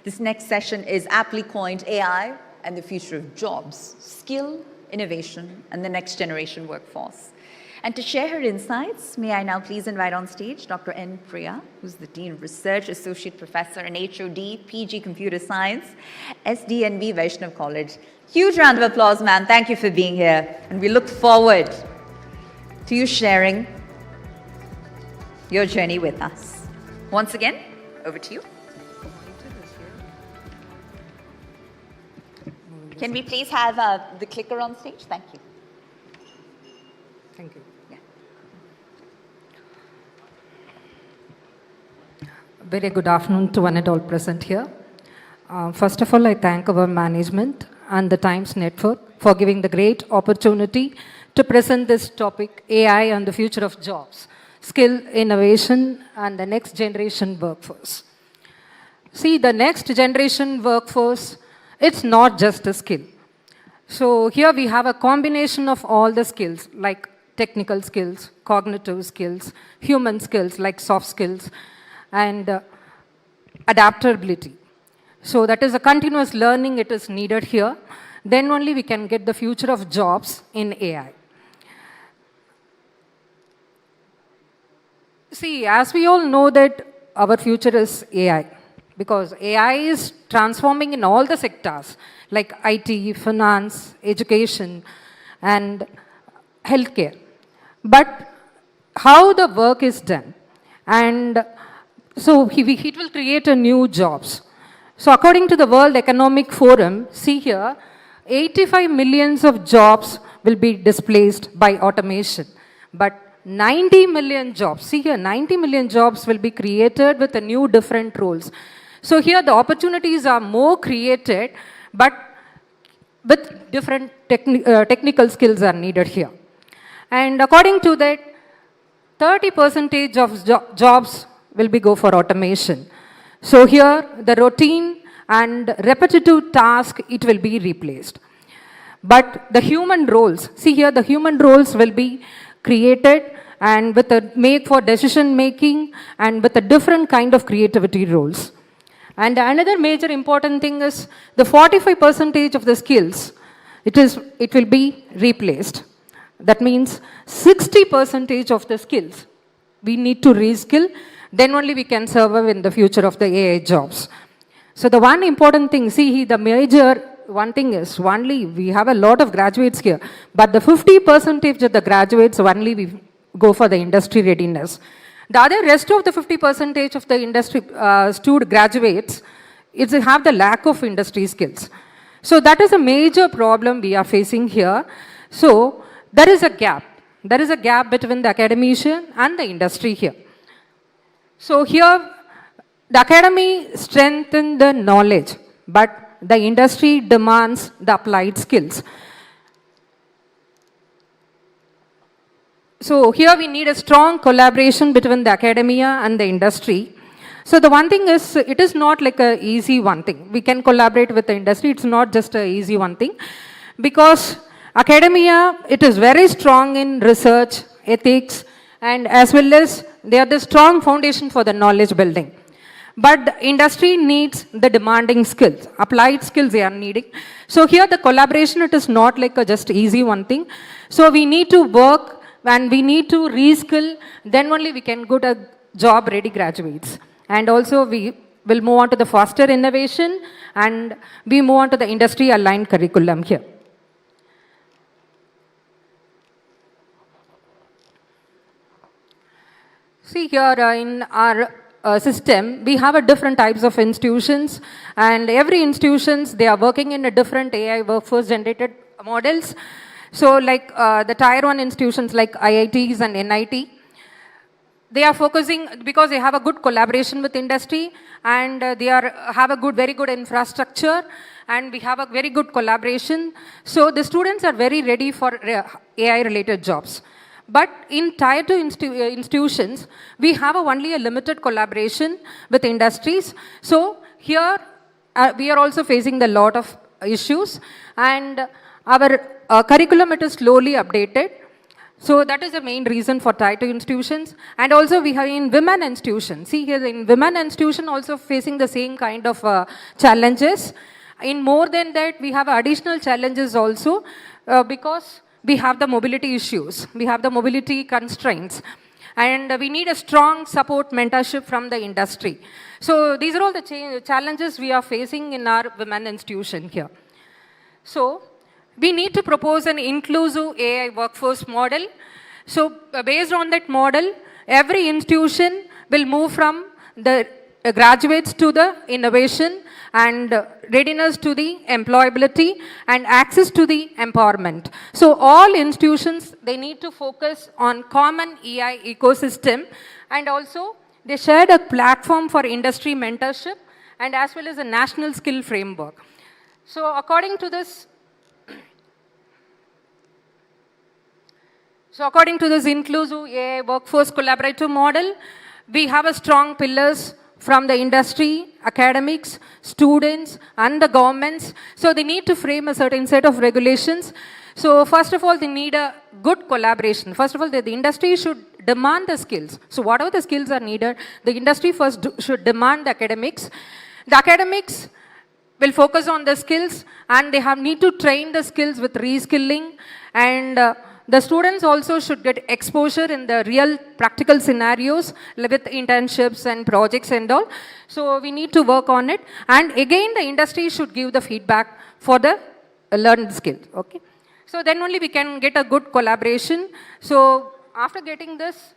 This next session is aptly coined AI and the future of jobs, skill, innovation, and the next generation workforce. And to share her insights, may I now please invite on stage Dr. N. Priya, who's the Dean of Research, Associate Professor and HOD, PG Computer Science, SDNB Vaishnav College. Huge round of applause, ma'am. Thank you for being here. And we look forward to you sharing your journey with us. Once again, over to you. Can we please have the clicker on stage? Thank you. Thank you. Very good afternoon to one and all present here. First of all, I thank our management and the Times Network for giving the great opportunity to present this topic, AI and the future of jobs, skill, innovation, and the next generation workforce. See, the next generation workforce, it's not just a skill. So here we have a combination of all the skills, like technical skills, cognitive skills, human skills, like soft skills, and adaptability. So that is a continuous learning it is needed here. Then only we can get the future of jobs in AI. See, as we all know that our future is AI, because AI is transforming in all the sectors, like IT, finance, education, and healthcare. But how the work is done, and so it will create a new jobs. So according to the World Economic Forum, see here, 85 millions of jobs will be displaced by automation. But 90 million jobs, see here, 90 million jobs will be created with a new different roles. So here the opportunities are more created, but with different technical skills are needed here. And according to that, 30% of jobs will be go for automation. So here the routine and repetitive task, it will be replaced. But the human roles, see here the human roles will be created and with a make for decision making and with a different kind of creativity roles. And another major important thing is the 45% of the skills, it will be replaced. That means 60% of the skills we need to reskill, then only we can survive in the future of the AI jobs. So the one important thing, see the major one thing is only we have a lot of graduates here, but the 50% of the graduates only we go for the industry readiness. The other rest of the 50% of the industry student graduates is have the lack of industry skills. So that is a major problem we are facing here. So there is a gap. There is a gap between the academician and the industry here. So here, the academy strengthens the knowledge, but the industry demands the applied skills. So here we need a strong collaboration between the academia and the industry. So the one thing is, it is not like an easy one thing. We can collaborate with the industry. It's not just an easy one thing. Because academia, it is very strong in research, ethics, and as well as they are the strong foundation for the knowledge building. But the industry needs the demanding skills, applied skills they are needing. So here the collaboration, it is not like a just easy one thing. So we need to work and we need to reskill, then only we can go to job ready graduates. And also we will move on to the faster innovation and we move on to the industry aligned curriculum here. See here in our system, we have a different types of institutions, and every institutions, they are working in a different AI workforce generated models. So like the tier 1 institutions like IITs and NIT, they are focusing because they have a good collaboration with industry and they have a very good infrastructure and we have a very good collaboration. So the students are very ready for AI related jobs. But in tier 2 institutions, we have only a limited collaboration with industries. So here we are also facing a lot of issues and our curriculum, it is slowly updated. So that is the main reason for tier 2 institutions. And also we have in women institutions. See here in women institution also facing the same kind of challenges. In more than that, we have additional challenges also because we have the mobility issues, we have the mobility constraints, and we need a strong support mentorship from the industry. So these are all the challenges we are facing in our women institution here. So we need to propose an inclusive AI workforce model. So based on that model, every institution will move from the graduates to the innovation and readiness to the employability and access to the empowerment. So all institutions, they need to focus on common AI ecosystem, and also they shared a platform for industry mentorship and as well as a national skill framework. So according to this inclusive AI workforce collaborative model, we have a strong pillars from the industry, academics, students, and the governments. So they need to frame a certain set of regulations. So first of all, they need a good collaboration. First of all, the industry should demand the skills. So whatever the skills are needed, the industry first should demand the academics. The academics will focus on the skills, and they need to train the skills with reskilling, and the students also should get exposure in the real practical scenarios with internships and projects and all. So we need to work on it. And again, the industry should give the feedback for the learned skills. Okay. So then only we can get a good collaboration. So after getting this,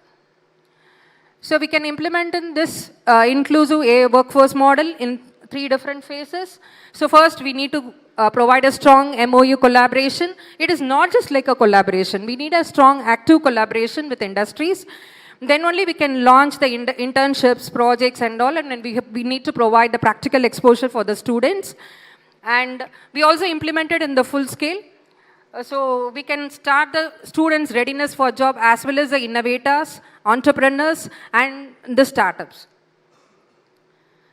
so we can implement in this inclusive AI workforce model in 3 different phases. So first we need to provide a strong MOU collaboration. It is not just like a collaboration. We need a strong active collaboration with industries. Then only we can launch the internships, projects and all, and then we need to provide the practical exposure for the students. And we also implemented in the full scale. So we can start the students' readiness for job as well as the innovators, entrepreneurs and the startups.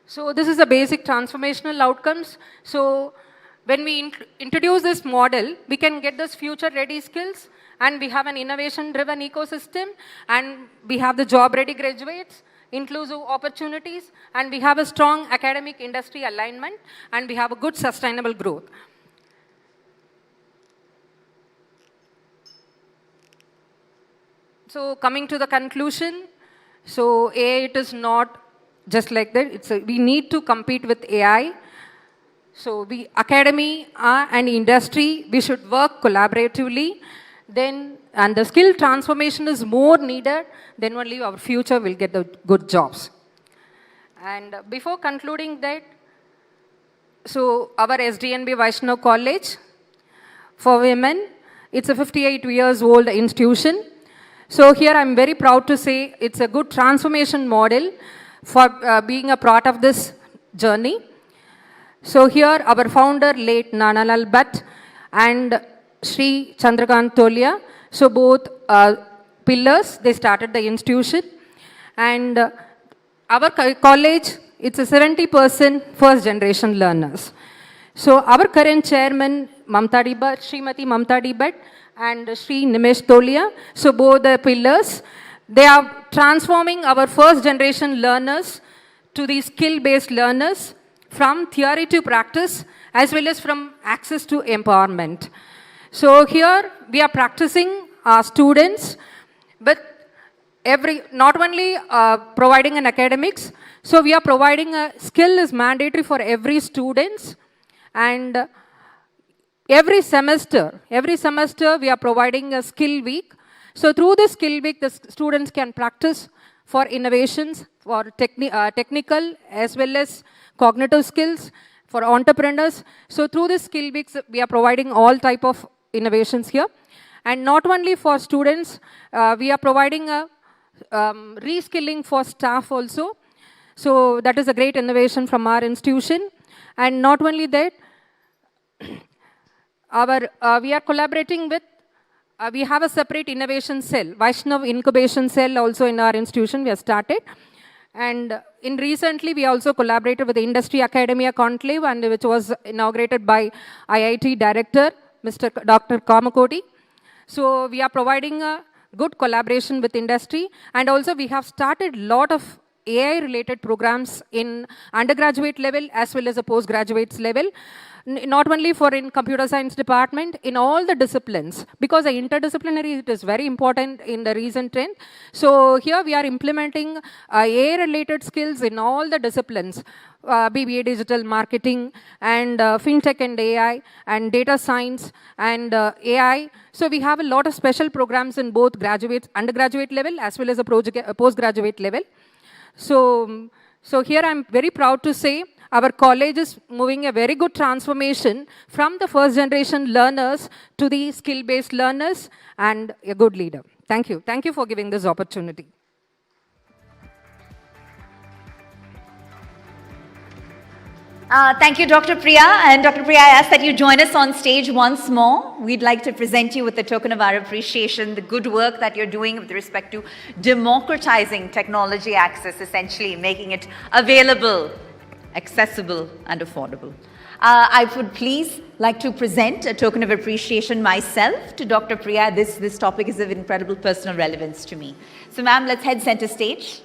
So this is the basic transformational outcomes. So when we introduce this model, we can get this future-ready skills, and we have an innovation-driven ecosystem, and we have the job-ready graduates, inclusive opportunities, and we have a strong academic industry alignment, and we have a good sustainable growth. So coming to the conclusion, so AI, it is not just like that. We need to compete with AI. So we, academy and industry, we should work collaboratively. Then, and the skill transformation is more needed, then only our future will get the good jobs. And before concluding that, so our SDNB Vaishnav College for women, It's a 58 years old institution. So here I'm very proud to say it's a good transformation model for being a part of this journey. So here our founder, late Nanalal Bhatt and Sri Chandrakant Tolia, so both pillars, they started the institution. And our college, it's a 70% first generation learners. So our current chairman, Srimati Mamta Bhatt and Sri Nimesh Tolia, so both the pillars, they are transforming our first generation learners to the skill-based learners from theory to practice as well as from access to empowerment. So here we are practicing our students, but not only providing an academics, so we are providing a skill is mandatory for every students, and every semester we are providing a skill week. So through this skill week, the students can practice for innovations, for technical as well as cognitive skills, for entrepreneurs. So through this skill weeks, we are providing all type of innovations here. And not only for students, we are providing a reskilling for staff also. So that is a great innovation from our institution. And not only that, we are collaborating with, we have a separate innovation cell, Vaishnav Incubation Cell also in our institution we have started. And in recently we also collaborated with the Industry Academia Conclave, and which was inaugurated by IIT Director, Dr. Kamakoti. So we are providing a good collaboration with industry, and also we have started a lot of AI related programs in undergraduate level as well as a postgraduate level. Not only for in computer science department, in all the disciplines, because the interdisciplinary, it is very important in the recent trend. So here we are implementing AI related skills in all the disciplines, BBA digital marketing and fintech and AI and data science and AI. So we have a lot of special programs in both undergraduate level as well as a postgraduate level. So here I'm very proud to say our college is moving a very good transformation from the first generation learners to the skill-based learners and a good leader. Thank you. Thank you for giving this opportunity. Thank you, Dr. Priya. And Dr. Priya, I ask that you join us on stage once more. We'd like to present you with a token of our appreciation, the good work that you're doing with respect to democratizing technology access, essentially making it available, accessible, and affordable. I would please like to present a token of appreciation myself to Dr. Priya. This topic is of incredible personal relevance to me. So, ma'am, let's head center stage.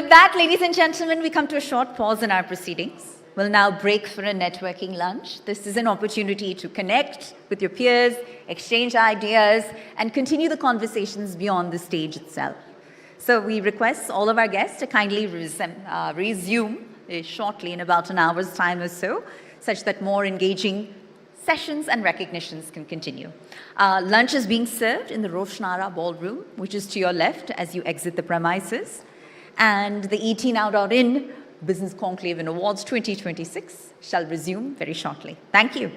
With that, ladies and gentlemen, we come to a short pause in our proceedings. We'll now break for a networking lunch. This is an opportunity to connect with your peers, exchange ideas, and continue the conversations beyond the stage itself. So we request all of our guests to kindly resume shortly in about an hour's time or so, such that more engaging sessions and recognitions can continue. Lunch is being served in the Roshnara Ballroom, which is to your left as you exit the premises. And the ETNow.in Business Conclave Awards 2026 shall resume very shortly. Thank you.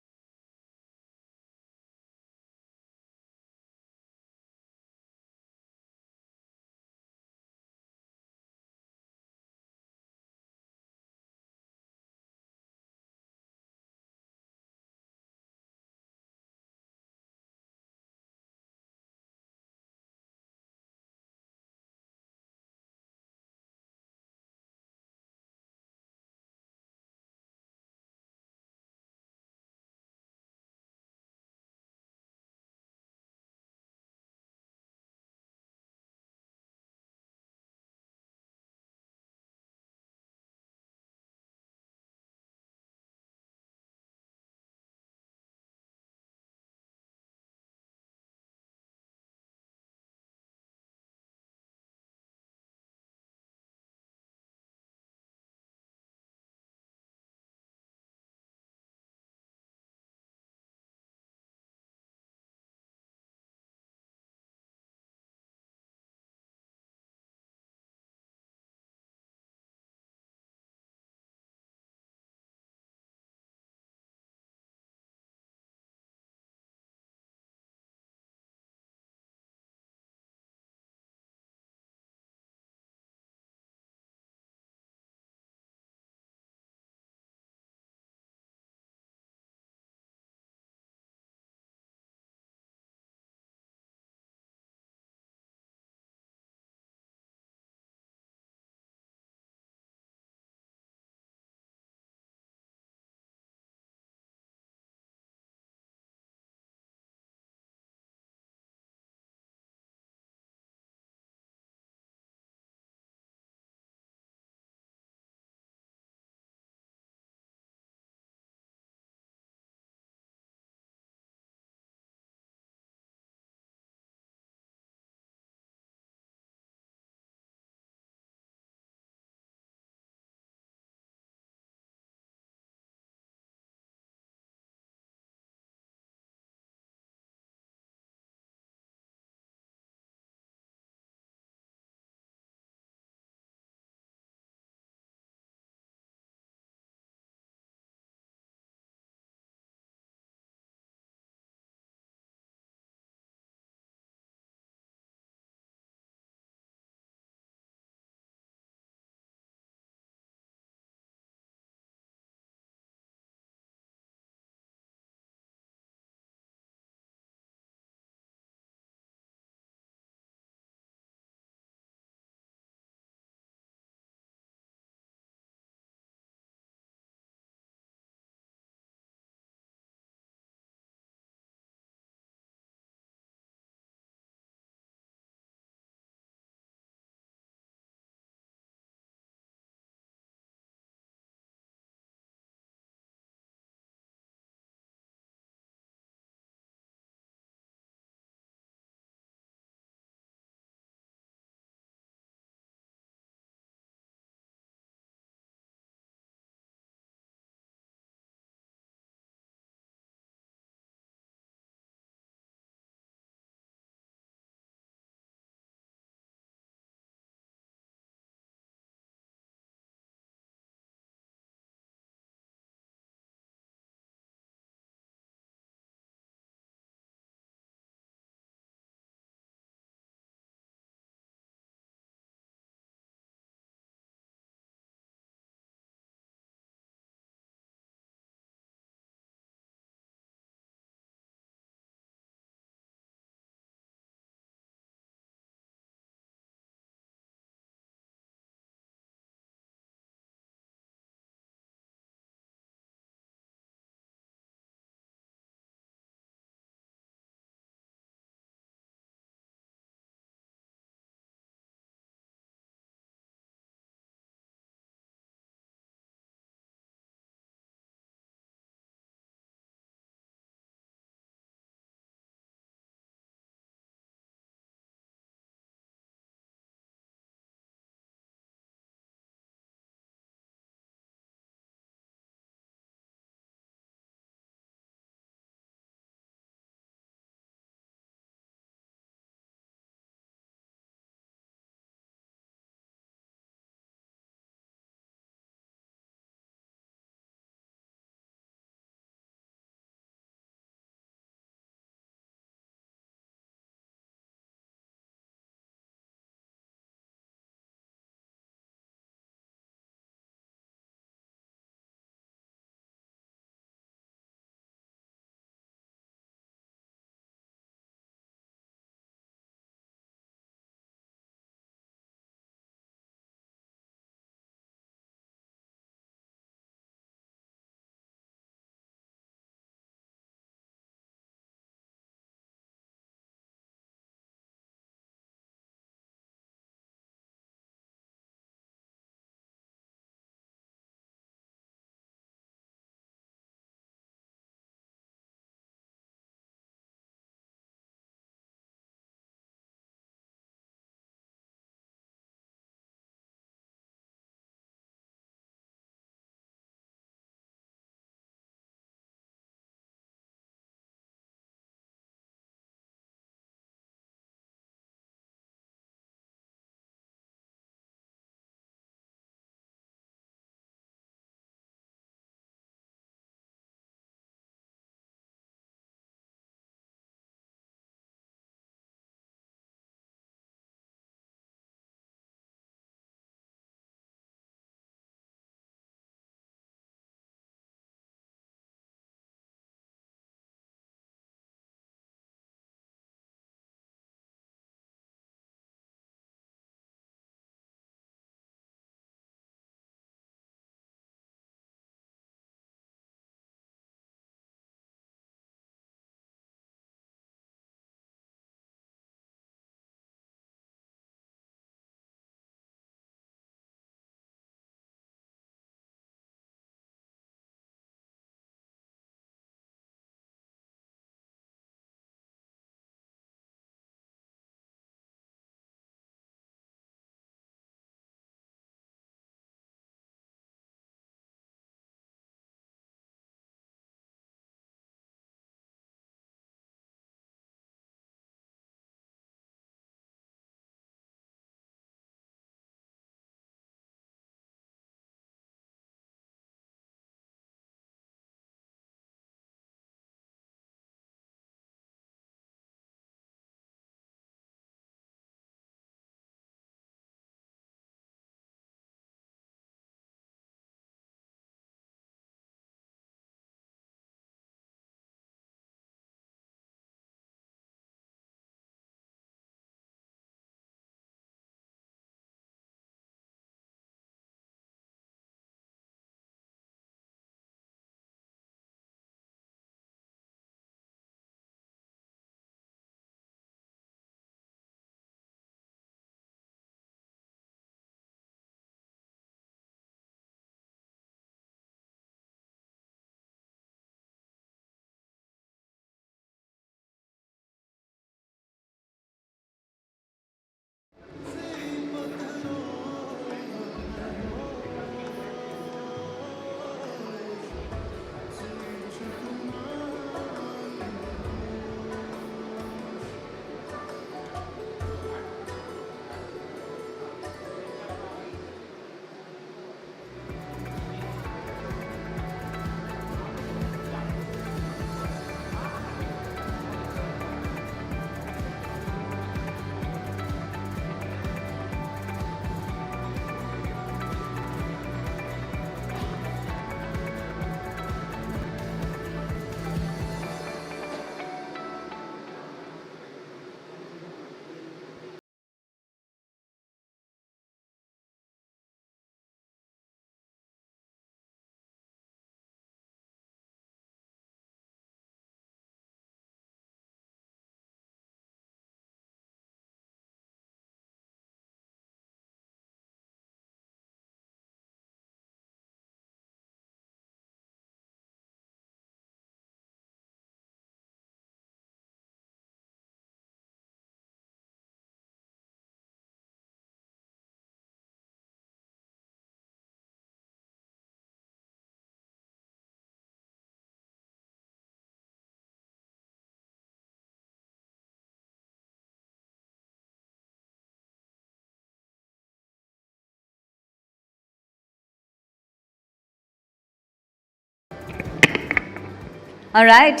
All right.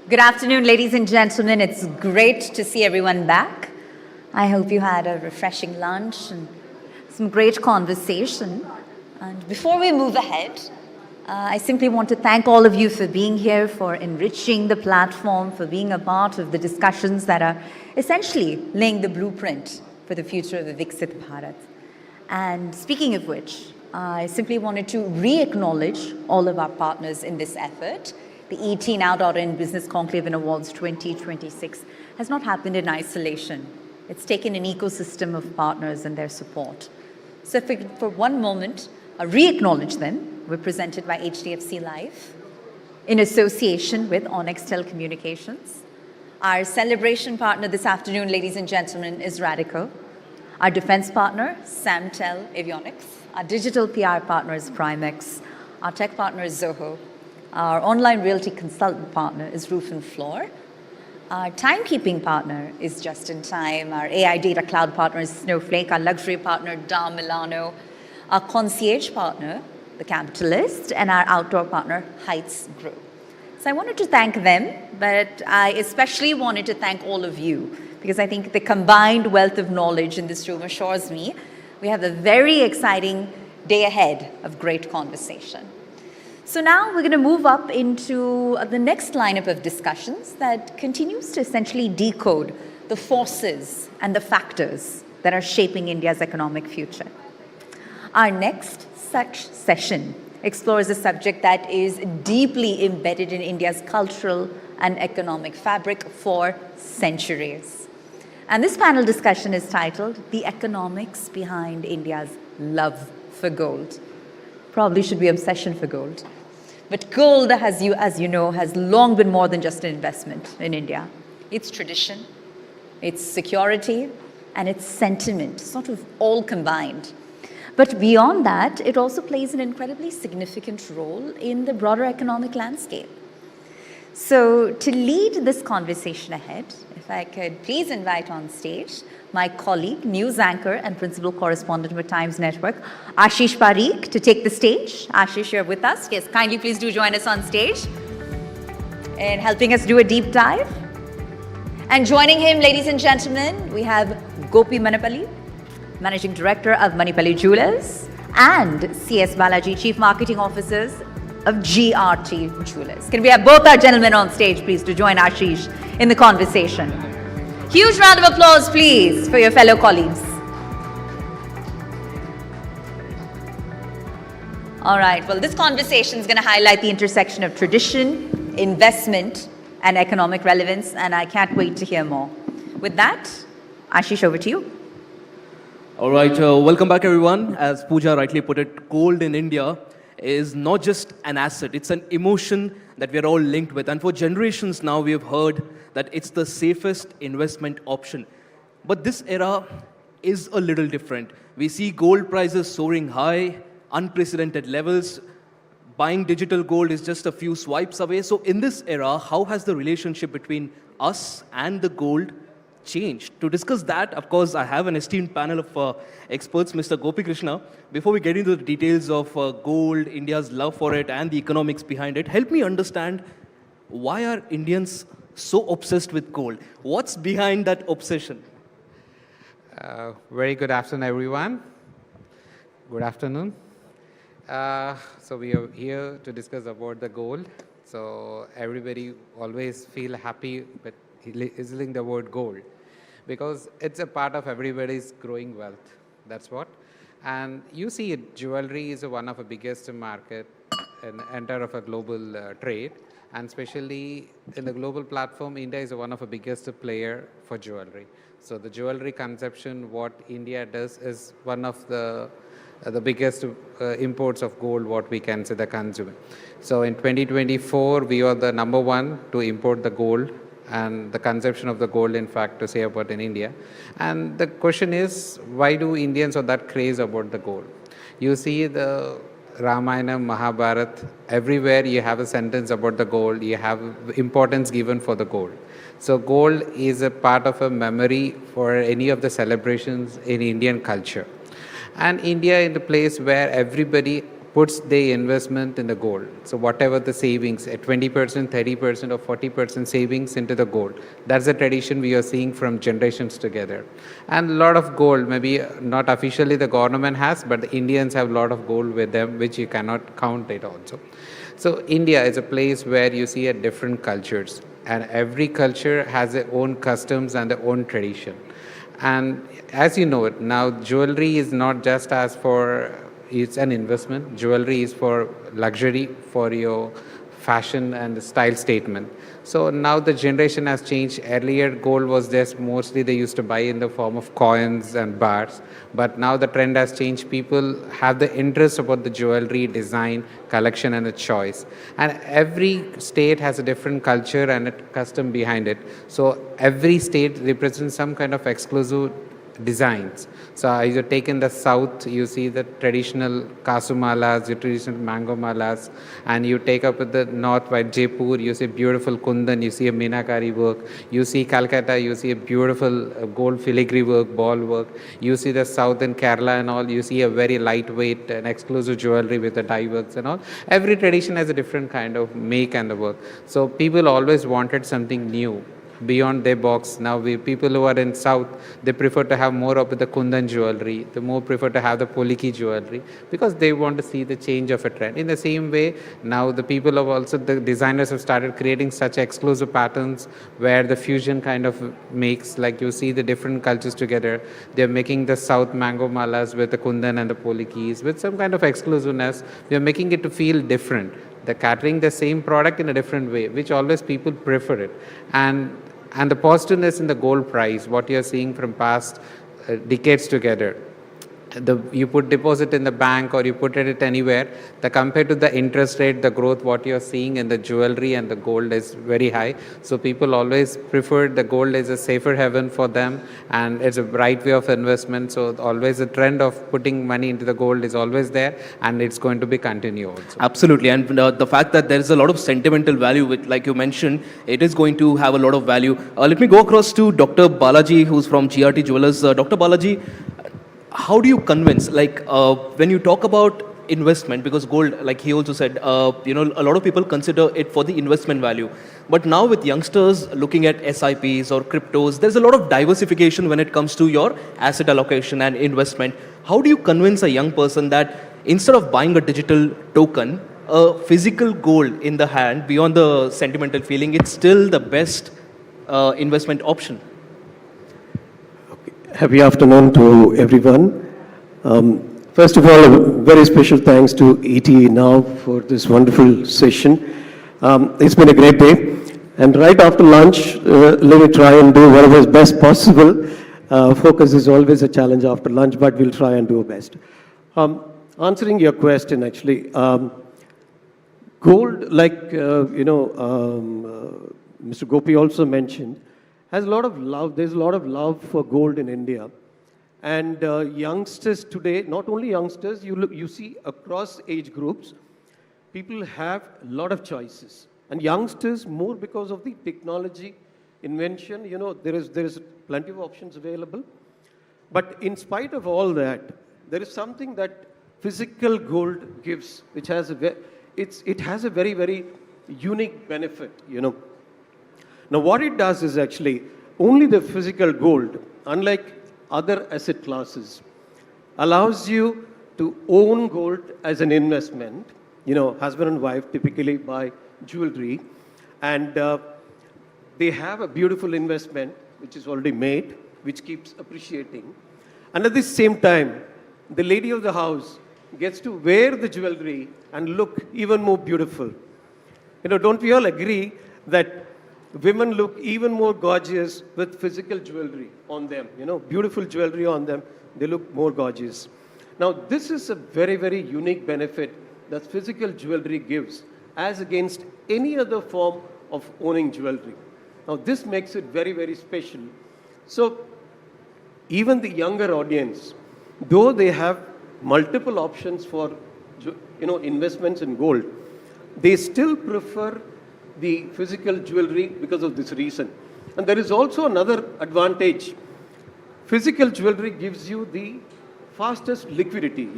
Good afternoon, ladies and gentlemen. It's great to see everyone back. I hope you had a refreshing lunch and some great conversation. And before we move ahead, I simply want to thank all of you for being here, for enriching the platform, for being a part of the discussions that are essentially laying the blueprint for the future of the Viksit Bharat. And speaking of which, I simply wanted to re-acknowledge all of our partners in this effort. The ET-Now.in Business Conclave Awards 2026 has not happened in isolation. It's taken an ecosystem of partners and their support. So for one moment, re-acknowledge them. We're presented by HDFC Life in association with Onextel Communications. Our celebration partner this afternoon, ladies and gentlemen, is Radico. Our defense partner, Samtel, Avionics. Our digital PR partner is Primex. Our tech partner is Zoho. Our online realty consultant partner is Roof and Floor. Our timekeeping partner is Just in Time. Our AI data cloud partner is Snowflake. Our luxury partner, Milano. Our concierge partner, The Capitalist. And our outdoor partner, Heights Group. So I wanted to thank them, but I especially wanted to thank all of you, because I think the combined wealth of knowledge in this room assures me we have a very exciting day ahead of great conversation. So now we're going to move up into the next lineup of discussions that continues to essentially decode the forces and the factors that are shaping India's economic future. Our next such session explores a subject that is deeply embedded in India's cultural and economic fabric for centuries. And this panel discussion is titled, The Economics Behind India's Love for Gold. Probably should be obsession for gold. But gold, as you know, has long been more than just an investment in India. It's tradition, it's security, and it's sentiment, sort of all combined. But beyond that, it also plays an incredibly significant role in the broader economic landscape. So to lead this conversation ahead, if I could please invite on stage my colleague, news anchor and principal correspondent with Times Network, Ashish Parikh, to take the stage. Ashish, you're with us. Yes, kindly please do join us on stage in helping us do a deep dive. And joining him, ladies and gentlemen, we have Gopi Manipali, Managing Director of Manipali Jewelers, and C.S. Balaji, Chief Marketing Officers of GRT Jewelers. Can we have both our gentlemen on stage, please, to join Ashish in the conversation? Huge round of applause, please, for your fellow colleagues. All right, well, this conversation is going to highlight the intersection of tradition, investment, and economic relevance, and I can't wait to hear more. With that, Ashish, over to you. All right, welcome back, everyone. As Pooja rightly put it, gold in India is not just an asset, it's an emotion that we are all linked with. And for generations now, we have heard that it's the safest investment option. But this era is a little different. We see gold prices soaring high, unprecedented levels. Buying digital gold is just a few swipes away. So in this era, how has the relationship between us and the gold changed? To discuss that, of course, I have an esteemed panel of experts, Mr. Gopi Krishna. Before we get into the details of gold, India's love for it, and the economics behind it, help me understand, why are Indians so obsessed with gold? What's behind that obsession? Very good afternoon, everyone. Good afternoon. So we are here to discuss about the gold. So everybody always feel happy with listening the word gold, because it's a part of everybody's growing wealth. That's what. And you see it, jewelry is one of the biggest market and enter of a global trade. And especially in the global platform, India is one of the biggest player for jewelry. So the jewelry consumption, what India does is one of the biggest imports of gold, what we can say the consumer. So in 2024, we are the #1 to import the gold, and the consumption of the gold, in fact, to say about in India. And the question is, why do Indians have that craze about the gold? You see the Ramayana, Mahabharata, everywhere you have a sentence about the gold, you have importance given for the gold. So gold is a part of a memory for any of the celebrations in Indian culture. And India is a place where everybody puts the investment in the gold. So whatever the savings, at 20%, 30% or 40% savings into the gold. That's a tradition we are seeing from generations together. And a lot of gold, maybe not officially the government has, but the Indians have a lot of gold with them, which you cannot count it also. So India is a place where you see different cultures, and every culture has their own customs and their own tradition. And as you know it, now jewelry is not just as for, it's an investment. Jewelry is for luxury, for your fashion and style statement. So now the generation has changed. Earlier gold was just mostly they used to buy in the form of coins and bars. But now the trend has changed. People have the interest about the jewelry, design, collection and a choice. And every state has a different culture and a custom behind it. So every state represents some kind of exclusive designs. So you take in the south, you see the traditional kasu malas, your traditional mango malas, and you take up with the north by Jaipur, you see beautiful kundan, you see a meenakari work, you see Calcutta, you see a beautiful gold filigree work, ball work, you see the south in Kerala and all, you see a very lightweight and exclusive jewelry with the dye works and all. Every tradition has a different kind of make and the work. So people always wanted something new beyond their box. Now people who are in south, they prefer to have more of the kundan jewelry, they more prefer to have the poliki jewelry because they want to see the change of a trend. In the same way, now the people have also, the designers have started creating such exclusive patterns where the fusion kind of makes, like you see the different cultures together. They're making the south mango malas with the kundan and the polikis with some kind of exclusiveness. They're making it to feel different. They're catering the same product in a different way, which always people prefer it. And the positiveness in the gold price, what you're seeing from past decades together, you put deposit in the bank or you put it anywhere, compared to the interest rate, the growth, what you're seeing in the jewelry and the gold is very high. So people always prefer the gold is a safer haven for them and it's a right way of investment. So always the trend of putting money into the gold is always there and it's going to be continued also. Absolutely. And the fact that there is a lot of sentimental value, with, like you mentioned, it is going to have a lot of value. Let me go across to Dr. Balaji, who's from GRT Jewelers. Dr. Balaji, how do you convince, when you talk about investment, because gold, like he also said, a lot of people consider it for the investment value. But now with youngsters looking at SIPs or cryptos, there's a lot of diversification when it comes to your asset allocation and investment. How do you convince a young person that instead of buying a digital token, a physical gold in the hand, beyond the sentimental feeling, it's still the best investment option? Happy afternoon to everyone. First of all, a very special thanks to ET Now for this wonderful session. It's been a great day. And right after lunch, let me try and do whatever is best possible. Focus is always a challenge after lunch, but we'll try and do our best. Answering your question, actually, gold, like, Mr. Gopi also mentioned, has a lot of love. There's a lot of love for gold in India. And youngsters today, not only youngsters, you see across age groups, people have a lot of choices. And youngsters, more because of the technology invention, there is plenty of options available. But in spite of all that, there is something that physical gold gives, which has it has a very, very unique benefit, Now, what it does is actually only the physical gold, unlike other asset classes, allows you to own gold as an investment. Husband and wife typically buy jewelry, and they have a beautiful investment which is already made, which keeps appreciating. And at the same time, the lady of the house gets to wear the jewelry and look even more beautiful. Don't we all agree that women look even more gorgeous with physical jewelry on them, beautiful jewelry on them, they look more gorgeous. Now, this is a very, very unique benefit that physical jewelry gives as against any other form of owning jewelry. Now, this makes it very, very special. So, even the younger audience, though they have multiple options for, investments in gold, they still prefer the physical jewelry because of this reason. And there is also another advantage. Physical jewelry gives you the fastest liquidity,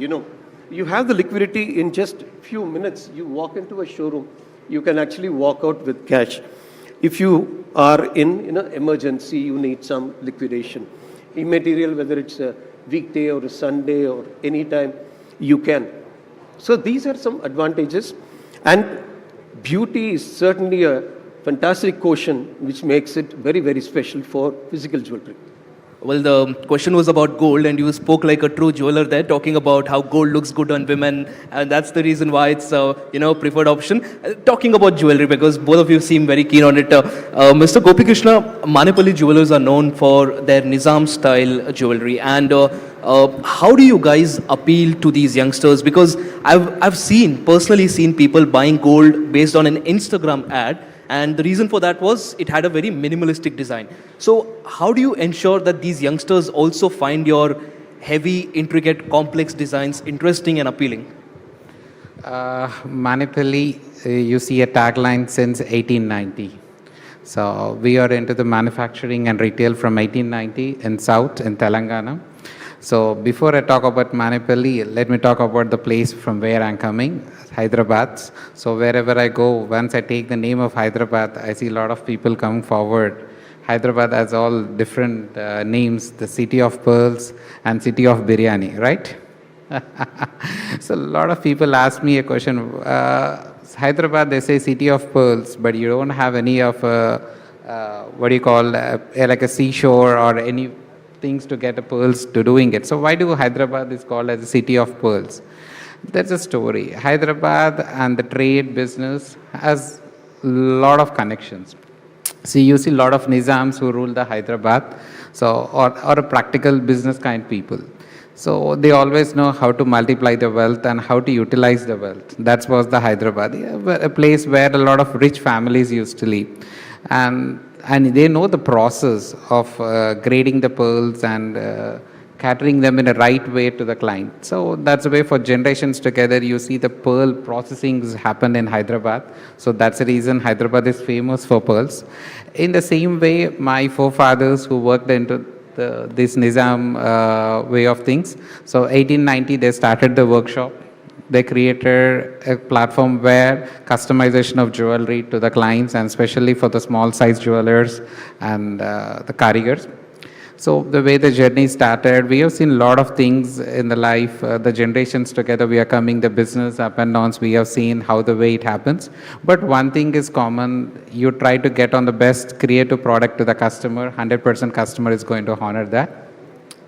you have the liquidity in just few minutes. You walk into a showroom, you can actually walk out with cash. If you are in an emergency, you need some liquidation. Immaterial, whether it's a weekday or a Sunday or any time, you can. So these are some advantages. And beauty is certainly a fantastic quotient which makes it very, very special for physical jewelry. Well, the question was about gold, and you spoke like a true jeweler there, talking about how gold looks good on women, and that's the reason why it's preferred option. Talking about jewelry, because both of you seem very keen on it. Mr. Gopikrishna, Manipali jewelers are known for their Nizam-style jewelry, and how do you guys appeal to these youngsters? Because I've personally seen people buying gold based on an Instagram ad. And the reason for that was it had a very minimalistic design. So how do you ensure that these youngsters also find your heavy, intricate, complex designs interesting and appealing? Manipali, you see a tagline since 1890. So we are into the manufacturing and retail from 1890 in South, in Telangana. So before I talk about Manipali, let me talk about the place from where I'm coming, Hyderabad. So wherever I go, once I take the name of Hyderabad, I see a lot of people come forward. Hyderabad has all different names, the city of pearls and city of biryani, right? So a lot of people ask me a question, Hyderabad, they say city of pearls, but you don't have any of, like a seashore or any things to get the pearls to doing it. So why do Hyderabad is called as a city of pearls? That's a story. Hyderabad and the trade business has a lot of connections. See, you see a lot of Nizams who rule the Hyderabad, so or a practical business kind people. So they always know how to multiply the wealth and how to utilize the wealth. That was the Hyderabad, a place where a lot of rich families used to live. And they know the process of grading the pearls and catering them in a right way to the client. So that's the way for generations together, you see the pearl processing happen in Hyderabad. So that's the reason Hyderabad is famous for pearls. In the same way, my forefathers who worked into this Nizam way of things. So 1890, they started the workshop. They created a platform where customization of jewelry to the clients, and especially for the small size jewelers and the karigars. So the way the journey started, we have seen a lot of things in the life, the generations together, we are coming, the business up and downs, we have seen how the way it happens. But one thing is common, you try to get on the best creative product to the customer, 100% customer is going to honor that.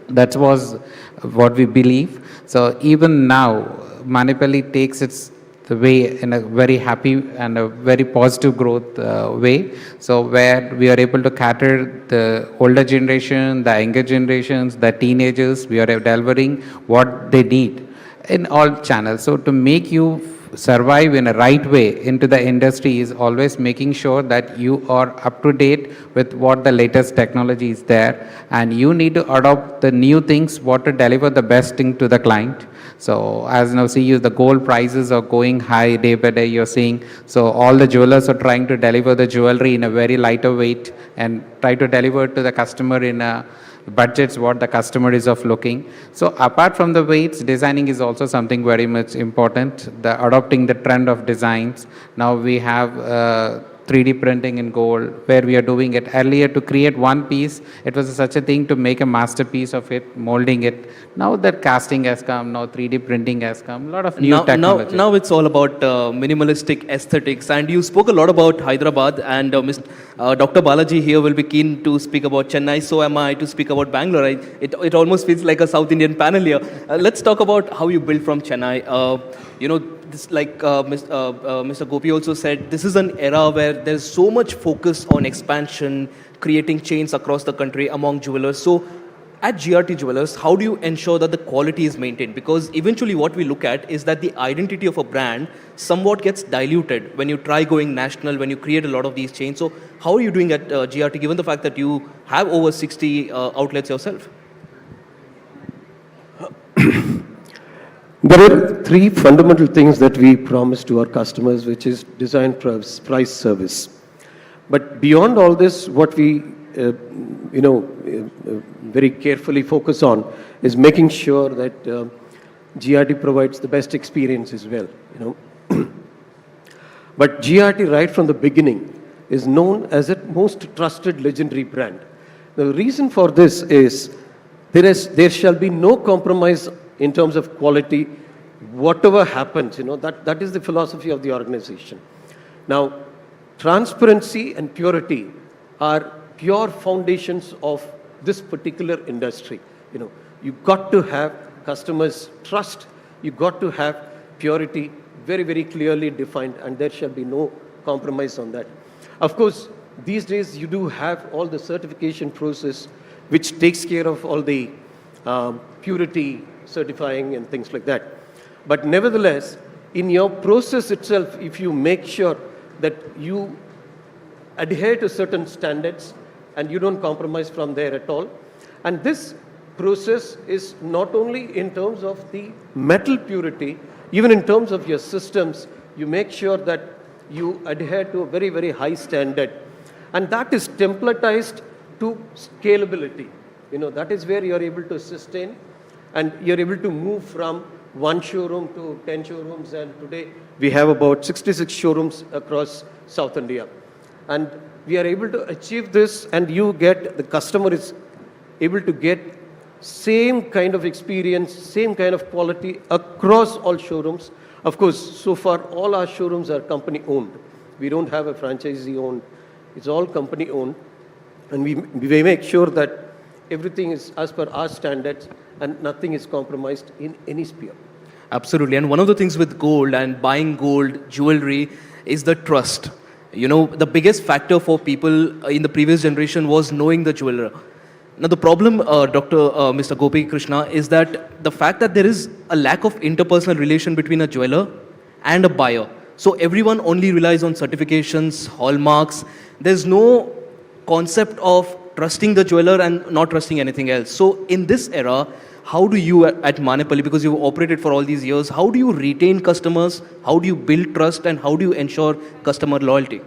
That was what we believe. So even now, Manipali takes its the way in a very happy and a very positive growth way. So where we are able to cater the older generation, the younger generations, the teenagers, we are delivering what they need in all channels. So to make you survive in a right way into the industry is always making sure that you are up to date with what the latest technology is there, and you need to adopt the new things, what to deliver the best thing to the client. So as now see, the gold prices are going high day by day, you're seeing. So all the jewelers are trying to deliver the jewelry in a very lighter weight and try to deliver to the customer in a budgets what the customer is of looking. So apart from the weights, designing is also something very much important. The adopting the trend of designs. Now we have 3D printing in gold, where we are doing it. Earlier to create one piece, it was such a thing to make a masterpiece of it, molding it. Now that casting has come, now 3D printing has come, a lot of new technology. Now it's all about minimalistic aesthetics. And you spoke a lot about Hyderabad, and Dr. Balaji here will be keen to speak about Chennai. So am I to speak about Bangalore. It almost feels like a South Indian panel here. Let's talk about how you built from Chennai. This, like Mr. Gopi also said, this is an era where there's so much focus on expansion, creating chains across the country among jewelers. So at GRT Jewelers, how do you ensure that the quality is maintained? Because eventually what we look at is that the identity of a brand somewhat gets diluted when you try going national, when you create a lot of these chains. So how are you doing at GRT, given the fact that you have over 60 outlets yourself? There are three fundamental things that we promise to our customers, which is design, price, service. But beyond all this, what we very carefully focus on is making sure that GRT provides the best experience as well, you know. But GRT right from the beginning is known as a most trusted legendary brand. The reason for this is there shall be no compromise in terms of quality, whatever happens, you know, that is the philosophy of the organization. Now, transparency and purity are pure foundations of this particular industry. You know, you got to have customers' trust, you got to have purity very, very clearly defined, and there shall be no compromise on that. Of course, these days you do have all the certification process which takes care of all the purity certifying and things like that. But nevertheless, in your process itself, if you make sure that you adhere to certain standards and you don't compromise from there at all, and this process is not only in terms of the metal purity, even in terms of your systems, you make sure that you adhere to a very, very high standard. And that is templatized to scalability. You know, that is where you're able to sustain and you're able to move from one showroom to 10 showrooms. And today we have about 66 showrooms across South India. And we are able to achieve this, and the customer is able to get same kind of experience, same kind of quality across all showrooms. Of course, so far all our showrooms are company owned. We don't have a franchisee owned. It's all company owned. And we make sure that everything is as per our standards and nothing is compromised in any sphere. Absolutely. And one of the things with gold and buying gold, jewelry, is the trust. You know, the biggest factor for people in the previous generation was knowing the jeweler. Now, the problem, Mr. Gopi Krishna, is that the fact that there is a lack of interpersonal relation between a jeweler and a buyer. So everyone only relies on certifications, hallmarks. There's no concept of trusting the jeweler and not trusting anything else. So in this era, how do you at Manipali, because you've operated for all these years, how do you retain customers? How do you build trust? And how do you ensure customer loyalty?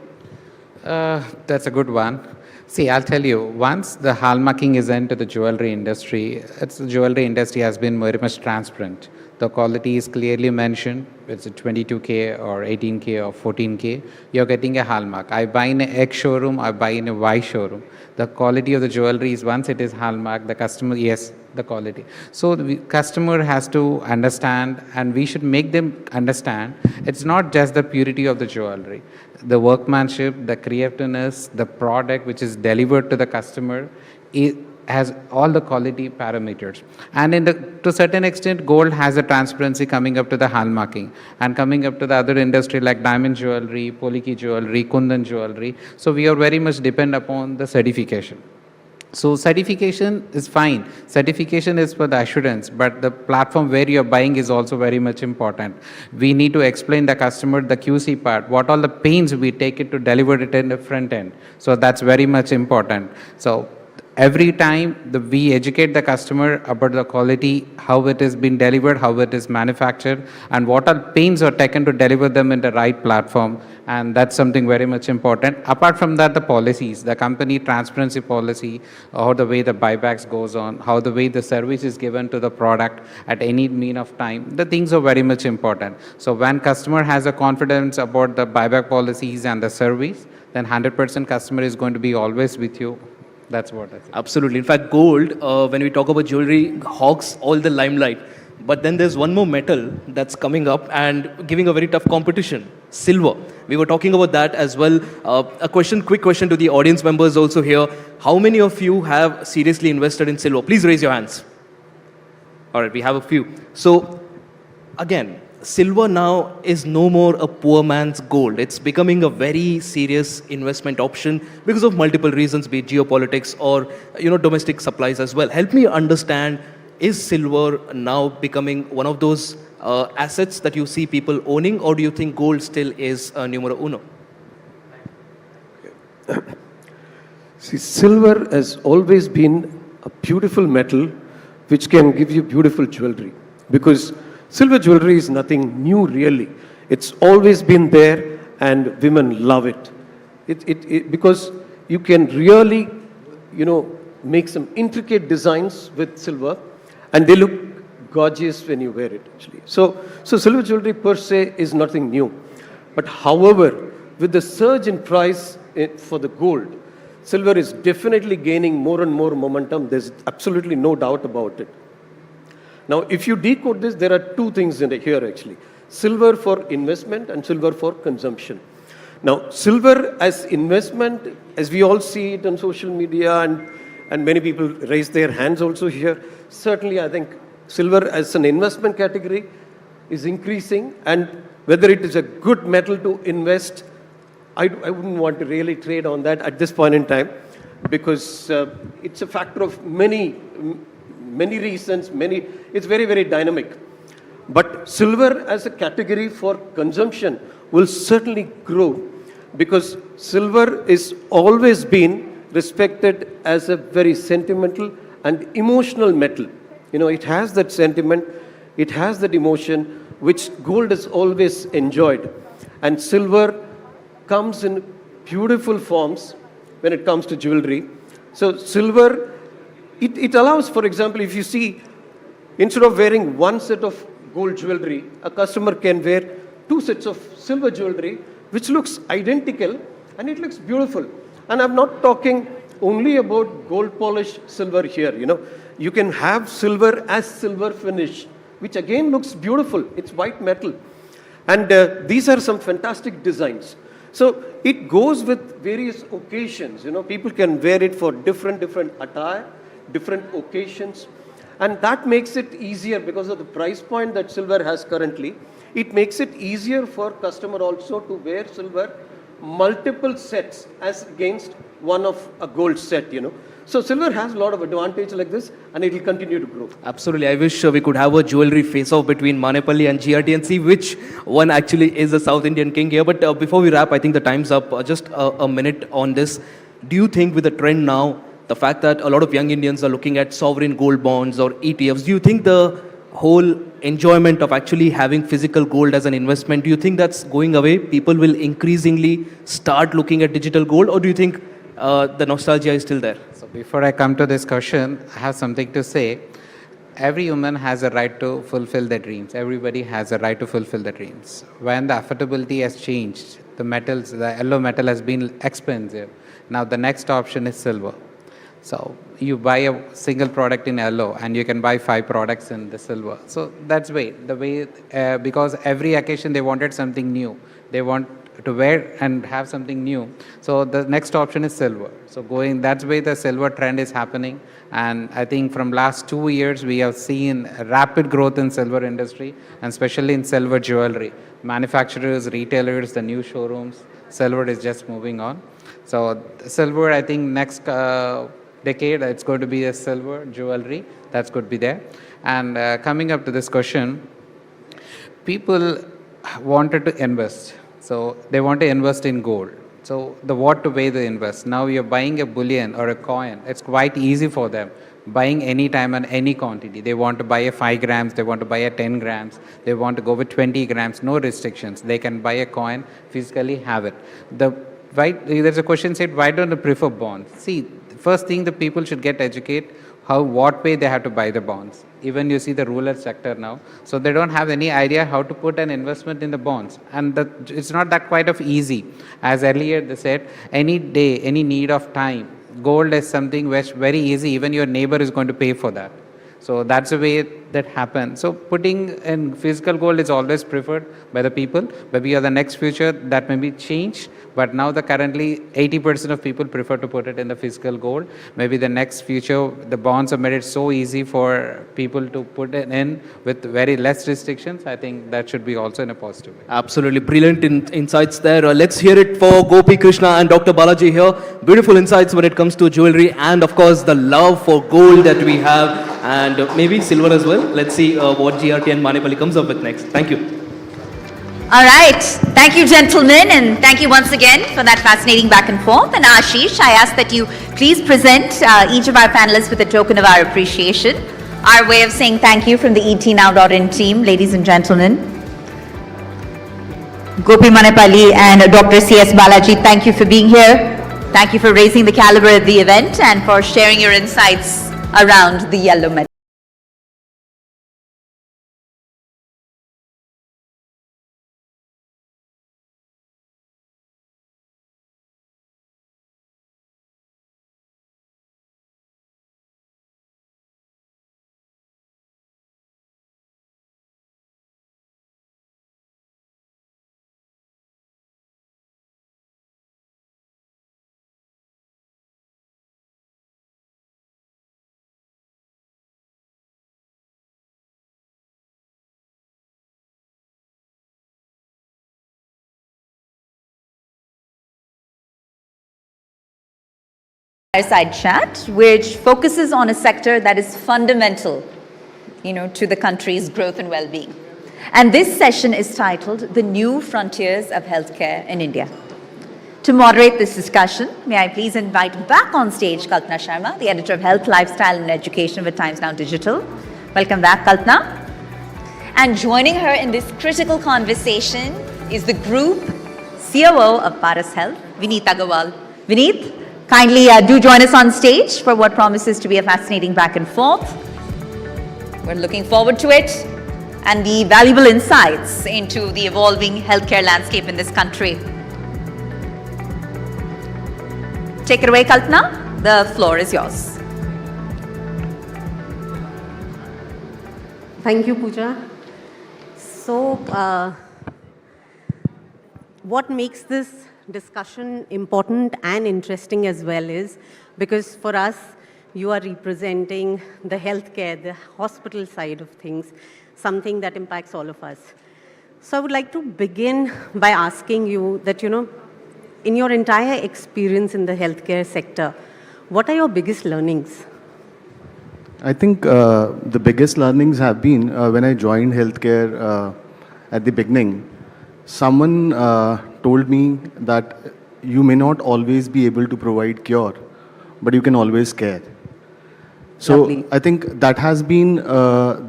That's a good one. See, I'll tell you, once the hallmarking is into the jewelry industry, the jewelry industry has been very much transparent. The quality is clearly mentioned. It's a 22K or 18K or 14K. You're getting a hallmark. I buy in a X showroom, I buy in a Y showroom. The quality of the jewelry is, once it is hallmark, the customer, yes, the quality. So the customer has to understand, and we should make them understand, it's not just the purity of the jewelry. The workmanship, the creativeness, the product which is delivered to the customer, it has all the quality parameters. And to a certain extent, gold has a transparency coming up to the hallmarking and coming up to the other industry like diamond jewelry, poliki jewelry, kundan jewelry. So we are very much depend upon the certification. So certification is fine. Certification is for the assurance, but the platform where you're buying is also very much important. We need to explain the customer the QC part, what all the pains we take it to deliver it in the front end. So that's very much important. So every time we educate the customer about the quality, how it has been delivered, how it is manufactured, and what all pains are taken to deliver them in the right platform. And that's something very much important. Apart from that, the policies, the company transparency policy, how the way the buybacks goes on, how the way the service is given to the product at any mean of time, the things are very much important. So when customer has a confidence about the buyback policies and the service, then 100% customer is going to be always with you. That's what I think. Absolutely. In fact, gold, when we talk about jewelry, hogs all the limelight. But then there's one more metal that's coming up and giving a very tough competition, silver. We were talking about that as well. Quick question to the audience members also here. How many of you have seriously invested in silver? Please raise your hands. All right, we have a few. So again, silver now is no more a poor man's gold. It's becoming a very serious investment option because of multiple reasons, be it geopolitics or domestic supplies as well. Help me understand, is silver now becoming one of those assets that you see people owning, or do you think gold still is numero uno? See, silver has always been a beautiful metal which can give you beautiful jewelry, because silver jewelry is nothing new really. It's always been there and women love it. Because you can really, make some intricate designs with silver and they look gorgeous when you wear it, actually. So silver jewelry per se is nothing new. But however, with the surge in price for the gold, silver is definitely gaining more and more momentum. There's absolutely no doubt about it. Now, if you decode this, there are two things in here, actually. Silver for investment and silver for consumption. Now, silver as investment, as we all see it on social media, and many people raise their hands also here, certainly I think silver as an investment category is increasing, and whether it is a good metal to invest, I wouldn't want to really trade on that at this point in time, because it's a factor of many reasons, it's very, very dynamic. But silver as a category for consumption will certainly grow, because silver is always been respected as a very sentimental and emotional metal. You know, it has that sentiment, it has that emotion, which gold has always enjoyed. And silver comes in beautiful forms when it comes to jewelry. So silver, it allows, for example, if you see, instead of wearing one set of gold jewelry, a customer can wear two sets of silver jewelry, which looks identical, and it looks beautiful. And I'm not talking only about gold polished silver here, you know. You can have silver as silver finish, which again looks beautiful. It's white metal. And these are some fantastic designs. So it goes with various occasions, you know. People can wear it for different attire, different occasions. And that makes it easier because of the price point that silver has currently. It makes it easier for customer also to wear silver multiple sets as against one of a gold set, you know. So silver has a lot of advantage like this, and it will continue to grow. Absolutely. I wish we could have a jewelry face-off between Manepalli and GRT and see which one actually is a South Indian king here. But before we wrap, I think the time's up. Just a minute on this. Do you think with the trend now, the fact that a lot of young Indians are looking at sovereign gold bonds or ETFs, do you think the whole enjoyment of actually having physical gold as an investment, do you think that's going away? People will increasingly start looking at digital gold, or do you think the nostalgia is still there? So before I come to this question, I have something to say. Every human has a right to fulfill their dreams. Everybody has a right to fulfill their dreams. When the affordability has changed, the metals, the yellow metal has been expensive. Now the next option is silver. So you buy a single product in yellow and you can buy 5 products in the silver. So that's the way, because every occasion they wanted something new. They want to wear and have something new. So the next option is silver. So that's the way the silver trend is happening. And I think from last 2 years, we have seen rapid growth in silver industry, and especially in silver jewelry. Manufacturers, retailers, the new showrooms, silver is just moving on. So silver, I think next decade, it's going to be a silver jewelry. That's going to be there. And coming up to this question, people wanted to invest. So they want to invest in gold. So what way they invest? Now you're buying a bullion or a coin. It's quite easy for them. Buying any time and any quantity. They want to buy a 5 grams, they want to buy a 10 grams, they want to go with 20 grams, no restrictions. They can buy a coin, physically have it. There's a question said, why don't they prefer bonds? See, first thing the people should get educated, what way they have to buy the bonds. Even you see the rural sector now. So they don't have any idea how to put an investment in the bonds. And it's not that quite of easy. As earlier they said, any day, any need of time, gold is something which very easy, even your neighbor is going to pay for that. So that's the way that happens. So putting in physical gold is always preferred by the people. Maybe in the next future that may be changed. But now currently 80% of people prefer to put it in the physical gold. Maybe the next future, the bonds have made it so easy for people to put it in with very less restrictions. I think that should be also in a positive way. Absolutely. Brilliant insights there. Let's hear it for Gopi Krishna and Dr. Balaji here. Beautiful insights when it comes to jewelry and of course the love for gold that we have, and maybe silver as well. Let's see what GRT and Manepalli comes up with next. Thank you. All right. Thank you, gentlemen, and thank you once again for that fascinating back and forth. And Ashish, I ask that you please present each of our panelists with a token of our appreciation. Our way of saying thank you from the ETNow.in team, ladies and gentlemen. Gopi Manepalli and Dr. C.S. Balaji, thank you for being here. Thank you for raising the caliber of the event and for sharing your insights around the yellow metal. Fireside chat, which focuses on a sector that is fundamental, to the country's growth and well-being. And this session is titled The New Frontiers of Healthcare in India. To moderate this discussion, may I please invite back on stage Kalpana Sharma, the editor of Health, Lifestyle and Education with Times Now Digital. Welcome back, Kalpana. And joining her in this critical conversation is the Group COO of Paras Health, Vineet Agarwal. Vineet, kindly do join us on stage for what promises to be a fascinating back and forth. We're looking forward to it and the valuable insights into the evolving healthcare landscape in this country. Take it away, Kalpana. The floor is yours. Thank you, Pooja. So, what makes this discussion important and interesting as well is because for us, you are representing the healthcare, the hospital side of things, something that impacts all of us. So I would like to begin by asking you that, in your entire experience in the healthcare sector, what are your biggest learnings? I think the biggest learnings have been when I joined healthcare at the beginning, someone told me that you may not always be able to provide cure, but you can always care. So lovely. I think that has been,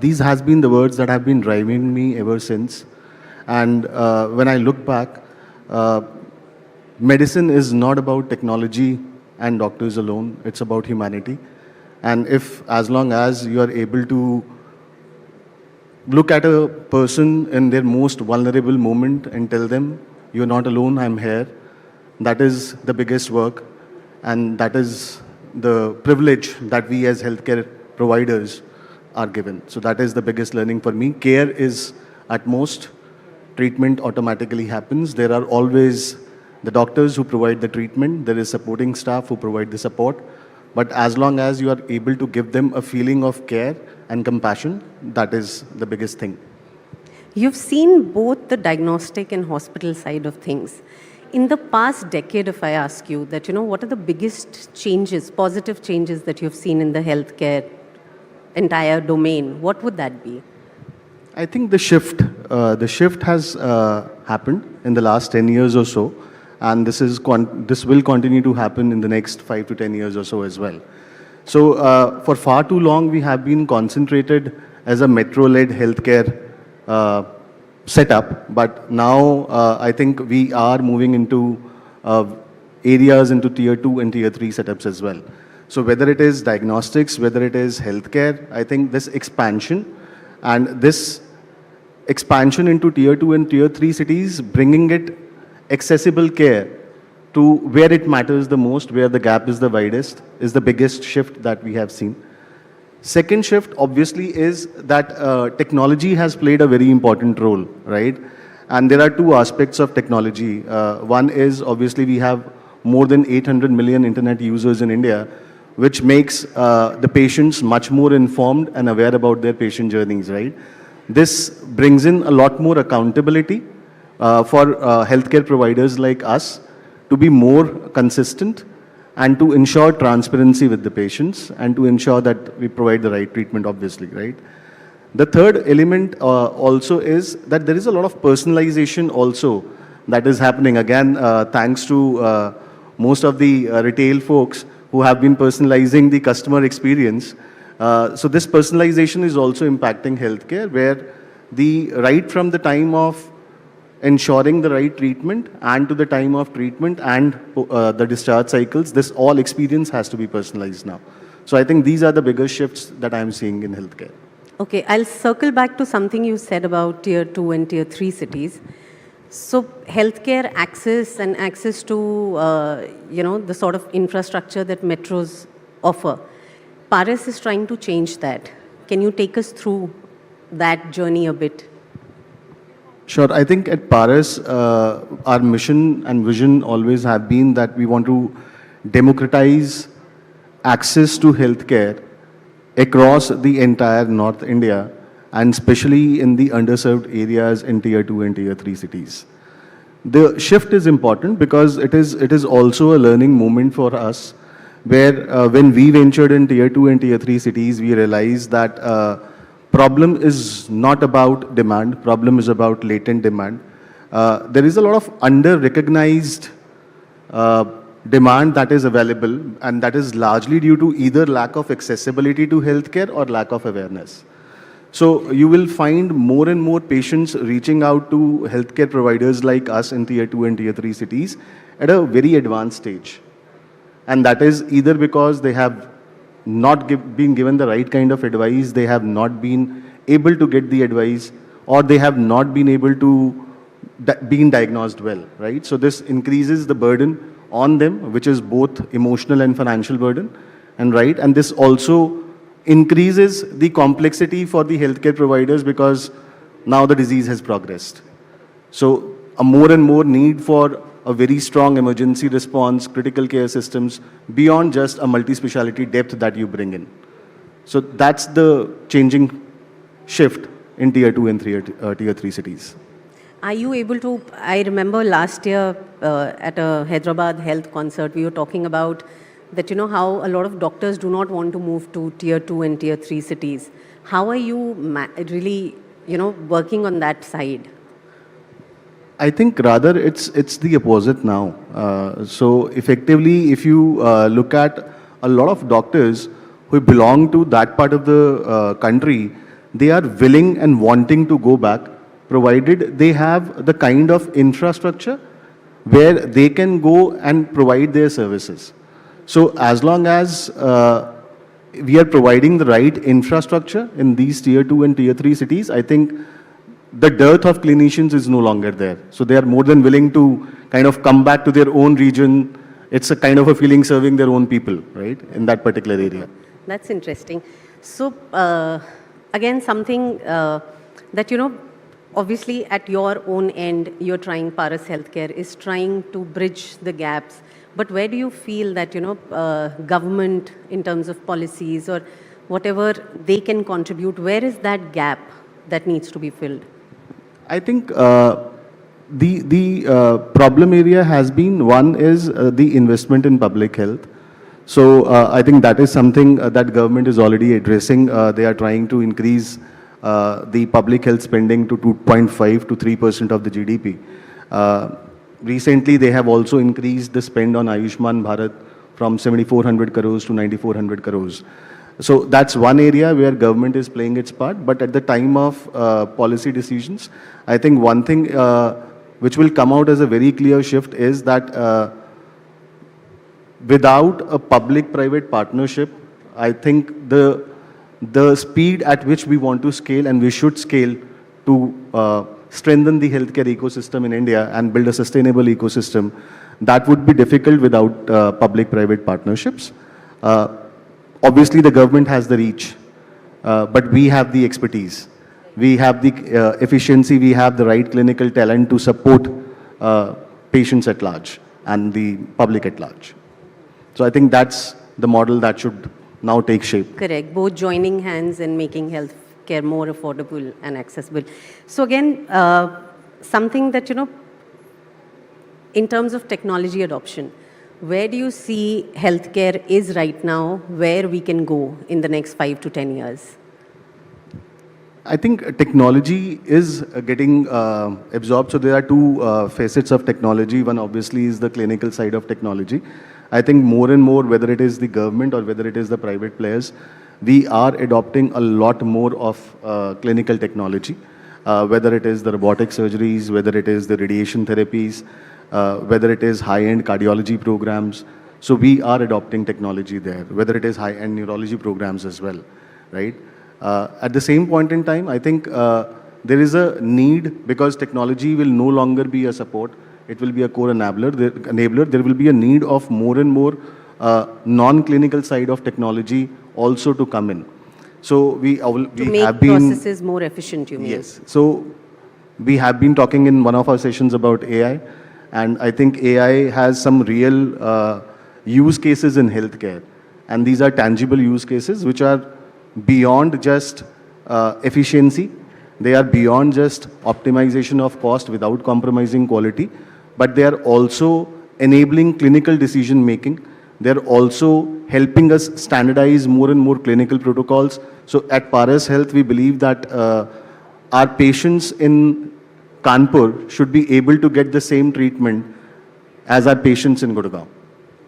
these has been the words that have been driving me ever since. And when I look back, medicine is not about technology and doctors alone, it's about humanity. And as long as you are able to look at a person in their most vulnerable moment and tell them, you're not alone, I'm here. That is the biggest work, and that is the privilege that we as healthcare providers are given. So that is the biggest learning for me. Care is at most, treatment automatically happens. There are always the doctors who provide the treatment, there is supporting staff who provide the support. But as long as you are able to give them a feeling of care and compassion, that is the biggest thing. You've seen both the diagnostic and hospital side of things. In the past decade, if I ask you that, what are the biggest changes, positive changes that you've seen in the healthcare entire domain, what would that be? I think the shift has happened in the last 10 years or so. And this will continue to happen in the next 5 to 10 years or so as well. So for far too long, we have been concentrated as a metro-led healthcare setup. But now I think we are moving into areas into tier 2 and tier 3 setups as well. So whether it is diagnostics, whether it is healthcare, I think this expansion into tier 2 and tier 3 cities, bringing it accessible care to where it matters the most, where the gap is the widest, is the biggest shift that we have seen. Second shift, obviously, is that technology has played a very important role, right? And there are two aspects of technology. One is, obviously, we have more than 800 million internet users in India, which makes the patients much more informed and aware about their patient journeys, right? This brings in a lot more accountability for healthcare providers like us to be more consistent and to ensure transparency with the patients and to ensure that we provide the right treatment, obviously, right? The third element also is that there is a lot of personalization also that is happening. Again, thanks to most of the retail folks who have been personalizing the customer experience. So this personalization is also impacting healthcare, where right from the time of ensuring the right treatment and to the time of treatment and the discharge cycles, this all experience has to be personalized now. So I think these are the biggest shifts that I'm seeing in healthcare. Okay, I'll circle back to something you said about tier 2 and tier 3 cities. So healthcare access and access to, the sort of infrastructure that metros offer. Paras is trying to change that. Can you take us through that journey a bit? Sure. I think at Paras, our mission and vision always have been that we want to democratize access to healthcare across the entire North India, and especially in the underserved areas in tier 2 and tier 3 cities. The shift is important because it is also a learning moment for us, where when we ventured in tier 2 and tier 3 cities, we realized that problem is not about demand, problem is about latent demand. There is a lot of under-recognized demand that is available, and that is largely due to either lack of accessibility to healthcare or lack of awareness. So you will find more and more patients reaching out to healthcare providers like us in tier 2 and tier 3 cities at a very advanced stage. And that is either because they have not been given the right kind of advice, they have not been able to get the advice, or they have not been able to being diagnosed well, right? So this increases the burden on them, which is both emotional and financial burden, and right, and this also increases the complexity for the healthcare providers because now the disease has progressed. So a more and more need for a very strong emergency response, critical care systems beyond just a multi-speciality depth that you bring in. So that's the changing shift in tier 2 and tier 3 cities. Are you able to, I remember last year at a Hyderabad health concert, we were talking about that, you know, how a lot of doctors do not want to move to tier 2 and tier 3 cities. How are you really, you know, working on that side? I think rather it's the opposite now. So effectively, if you look at a lot of doctors who belong to that part of the country, they are willing and wanting to go back, provided they have the kind of infrastructure where they can go and provide their services. So as long as we are providing the right infrastructure in these tier 2 and tier 3 cities, I think the dearth of clinicians is no longer there. So they are more than willing to kind of come back to their own region. It's a kind of a feeling serving their own people, right, in that particular area. That's interesting. So again, something that, you know, obviously at your own end, you're trying, Paras Healthcare is trying to bridge the gaps. But where do you feel that, you know, government in terms of policies or whatever they can contribute, where is that gap that needs to be filled? I think the problem area has been, one is the investment in public health. So I think that is something that government is already addressing. They are trying to increase the public health spending to 2.5 to 3% of the GDP. Recently, they have also increased the spend on Ayushman Bharat from 7,400 crores to 9,400 crores. So that's one area where government is playing its part. But at the time of policy decisions, I think one thing which will come out as a very clear shift is that without a public-private partnership, I think the speed at which we want to scale and we should scale to strengthen the healthcare ecosystem in India and build a sustainable ecosystem, that would be difficult without public-private partnerships. Obviously, the government has the reach, but we have the expertise. We have the efficiency, we have the right clinical talent to support patients at large and the public at large. So I think that's the model that should now take shape. Correct. Both joining hands and making healthcare more affordable and accessible. So again, something that, you know, in terms of technology adoption, where do you see healthcare is right now, where we can go in the next 5 to 10 years? I think technology is getting absorbed. So there are two facets of technology. One obviously is the clinical side of technology. I think more and more, whether it is the government or whether it is the private players, we are adopting a lot more of clinical technology, whether it is the robotic surgeries, whether it is the radiation therapies, whether it is high-end cardiology programs. So we are adopting technology there, whether it is high-end neurology programs as well, right? At the same point in time, I think there is a need, because technology will no longer be a support, it will be a core enabler. There will be a need of more and more non-clinical side of technology also to come in. So we have been... processes more efficient, you mean? Yes. So we have been talking in one of our sessions about AI, and I think AI has some real use cases in healthcare. And these are tangible use cases which are beyond just efficiency. They are beyond just optimization of cost without compromising quality, but they are also enabling clinical decision making They're also helping us standardize more and more clinical protocols. So at Paras Health, we believe that our patients in Kanpur should be able to get the same treatment as our patients in Gurgaon.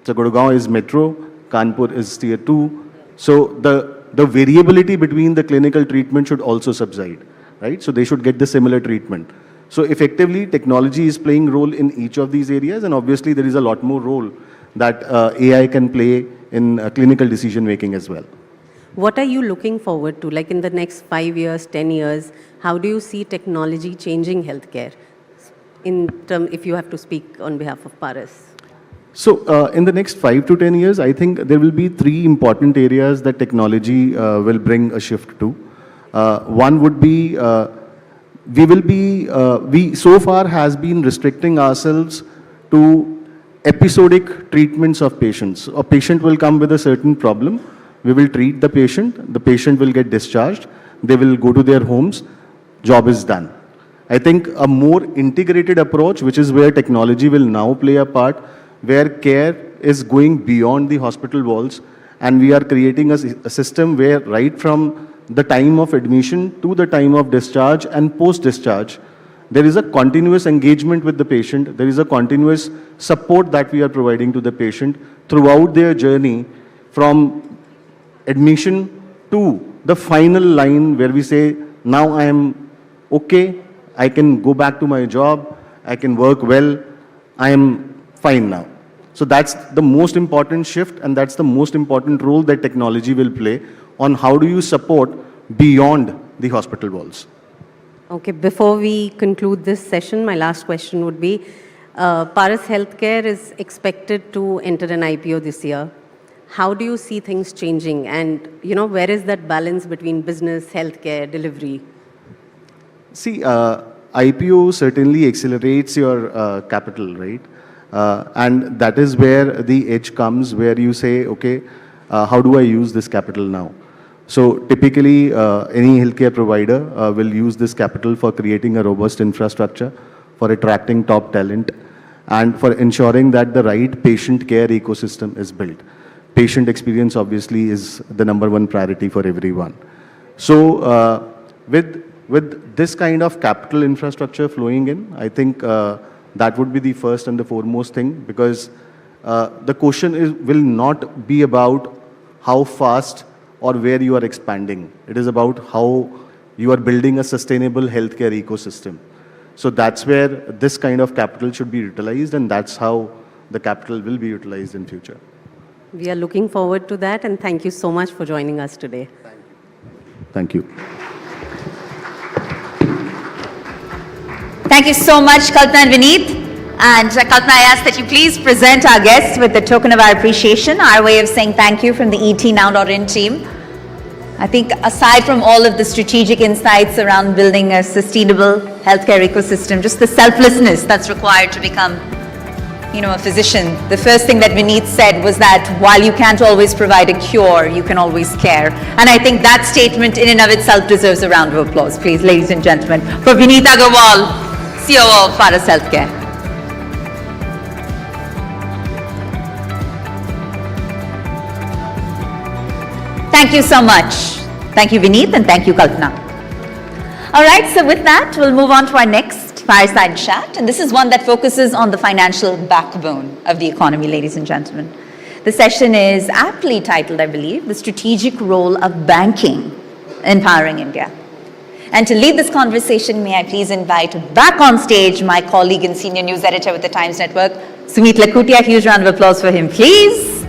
So Gurgaon is metro, Kanpur is tier 2. So the variability between the clinical treatment should also subside, right? So they should get the similar treatment. So effectively, technology is playing a role in each of these areas, and obviously there is a lot more role that AI can play in clinical decision making as well. What are you looking forward to? Like in the next 5 years, 10 years, how do you see technology changing healthcare? If you have to speak on behalf of Paras. So in the next 5 to 10 years, I think there will be 3 important areas that technology will bring a shift to. One would be, we so far has been restricting ourselves to episodic treatments of patients. A patient will come with a certain problem, we will treat the patient will get discharged, they will go to their homes, job is done. I think a more integrated approach, which is where technology will now play a part, where care is going beyond the hospital walls, and we are creating a system where right from the time of admission to the time of discharge and post-discharge, there is a continuous engagement with the patient, there is a continuous support that we are providing to the patient throughout their journey from admission to the final line where we say, now I am okay, I can go back to my job, I can work well, I am fine now. So that's the most important shift, and that's the most important role that technology will play on how do you support beyond the hospital walls. Okay, before we conclude this session, my last question would be, Paras Healthcare is expected to enter an IPO this year. How do you see things changing? And, where is that balance between business, healthcare, delivery? See, IPO certainly accelerates your capital, right? And that is where the edge comes, where you say, okay, how do I use this capital now? So typically, any healthcare provider will use this capital for creating a robust infrastructure, for attracting top talent, and for ensuring that the right patient care ecosystem is built. Patient experience obviously is the #1 priority for everyone. So with this kind of capital infrastructure flowing in, I think that would be the first and the foremost thing, because the question will not be about how fast or where you are expanding. It is about how you are building a sustainable healthcare ecosystem. So that's where this kind of capital should be utilized, and that's how the capital will be utilized in future. We are looking forward to that, and thank you so much for joining us today. Thank you. Thank you so much, Kalpana and Vineet. And Kalpana, I ask that you please present our guests with the token of our appreciation, our way of saying thank you from the ETNow.in team. I think aside from all of the strategic insights around building a sustainable healthcare ecosystem, just the selflessness that's required to become, a physician, the first thing that Vineet said was that while you can't always provide a cure, you can always care. And I think that statement in and of itself deserves a round of applause, please, ladies and gentlemen, for Vineet Agarwal, COO of Paras Healthcare. Thank you so much. Thank you, Vineet, and thank you, Kalpana. All right, so with that, we'll move on to our next fireside chat, and this is one that focuses on the financial backbone of the economy, ladies and gentlemen. The session is aptly titled, I believe, The Strategic Role of Banking in Powering India. And to lead this conversation, may I please invite back on stage my colleague and senior news editor with the Times Network, Sumit Lakhutia. Huge round of applause for him, please.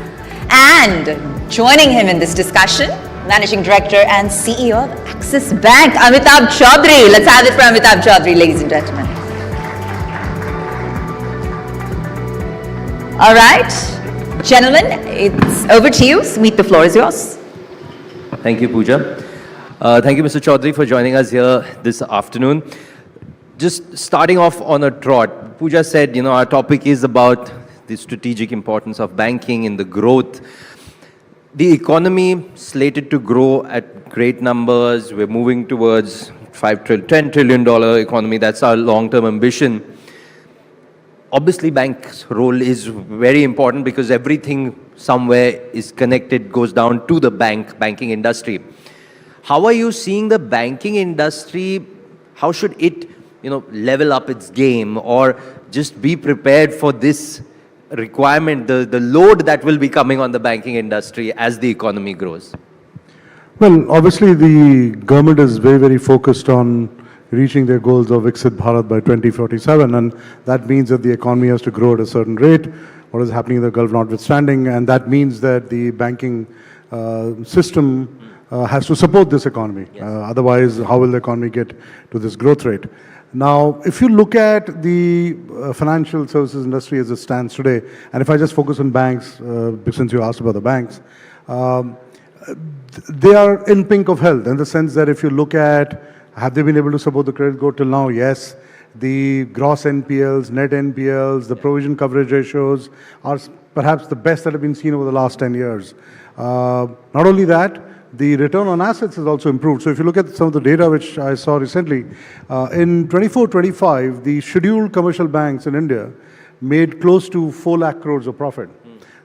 And joining him in this discussion, Managing Director and CEO of Axis Bank, Amitabh Chaudhary. Let's have it for Amitabh Chaudhary, ladies and gentlemen. All right, gentlemen, it's over to you. Sumit, the floor is yours. Thank you, Pooja. Thank you, Mr. Chaudhary, for joining us here this afternoon. Just starting off on a trot, Pooja said, our topic is about the strategic importance of banking and the growth. The economy slated to grow at great numbers. We're moving towards $10 trillion economy. That's our long-term ambition. obviously bank's role is very important because everything somewhere is connected, goes down to the banking industry. How are you seeing the banking industry? How should it, level up its game or just be prepared for this requirement, the load that will be coming on the banking industry as the economy grows? Well, obviously the government is very, very focused on reaching their goals of Viksit Bharat by 2047, and that means that the economy has to grow at a certain rate, what is happening in the Gulf notwithstanding, and that means that the banking system has to support this economy. Otherwise, how will the economy get to this growth rate? Now, if you look at the financial services industry as it stands today, and if I just focus on banks, since you asked about the banks, they are in pink of health in the sense that if you look at, have they been able to support the credit growth till now? Yes. The gross NPLs, net NPLs, the provision coverage ratios are perhaps the best that have been seen over the last 10 years. Not only that, the return on assets has also improved. So if you look at some of the data which I saw recently, in 24-25, the scheduled commercial banks in India made close to 4 lakh crores of profit.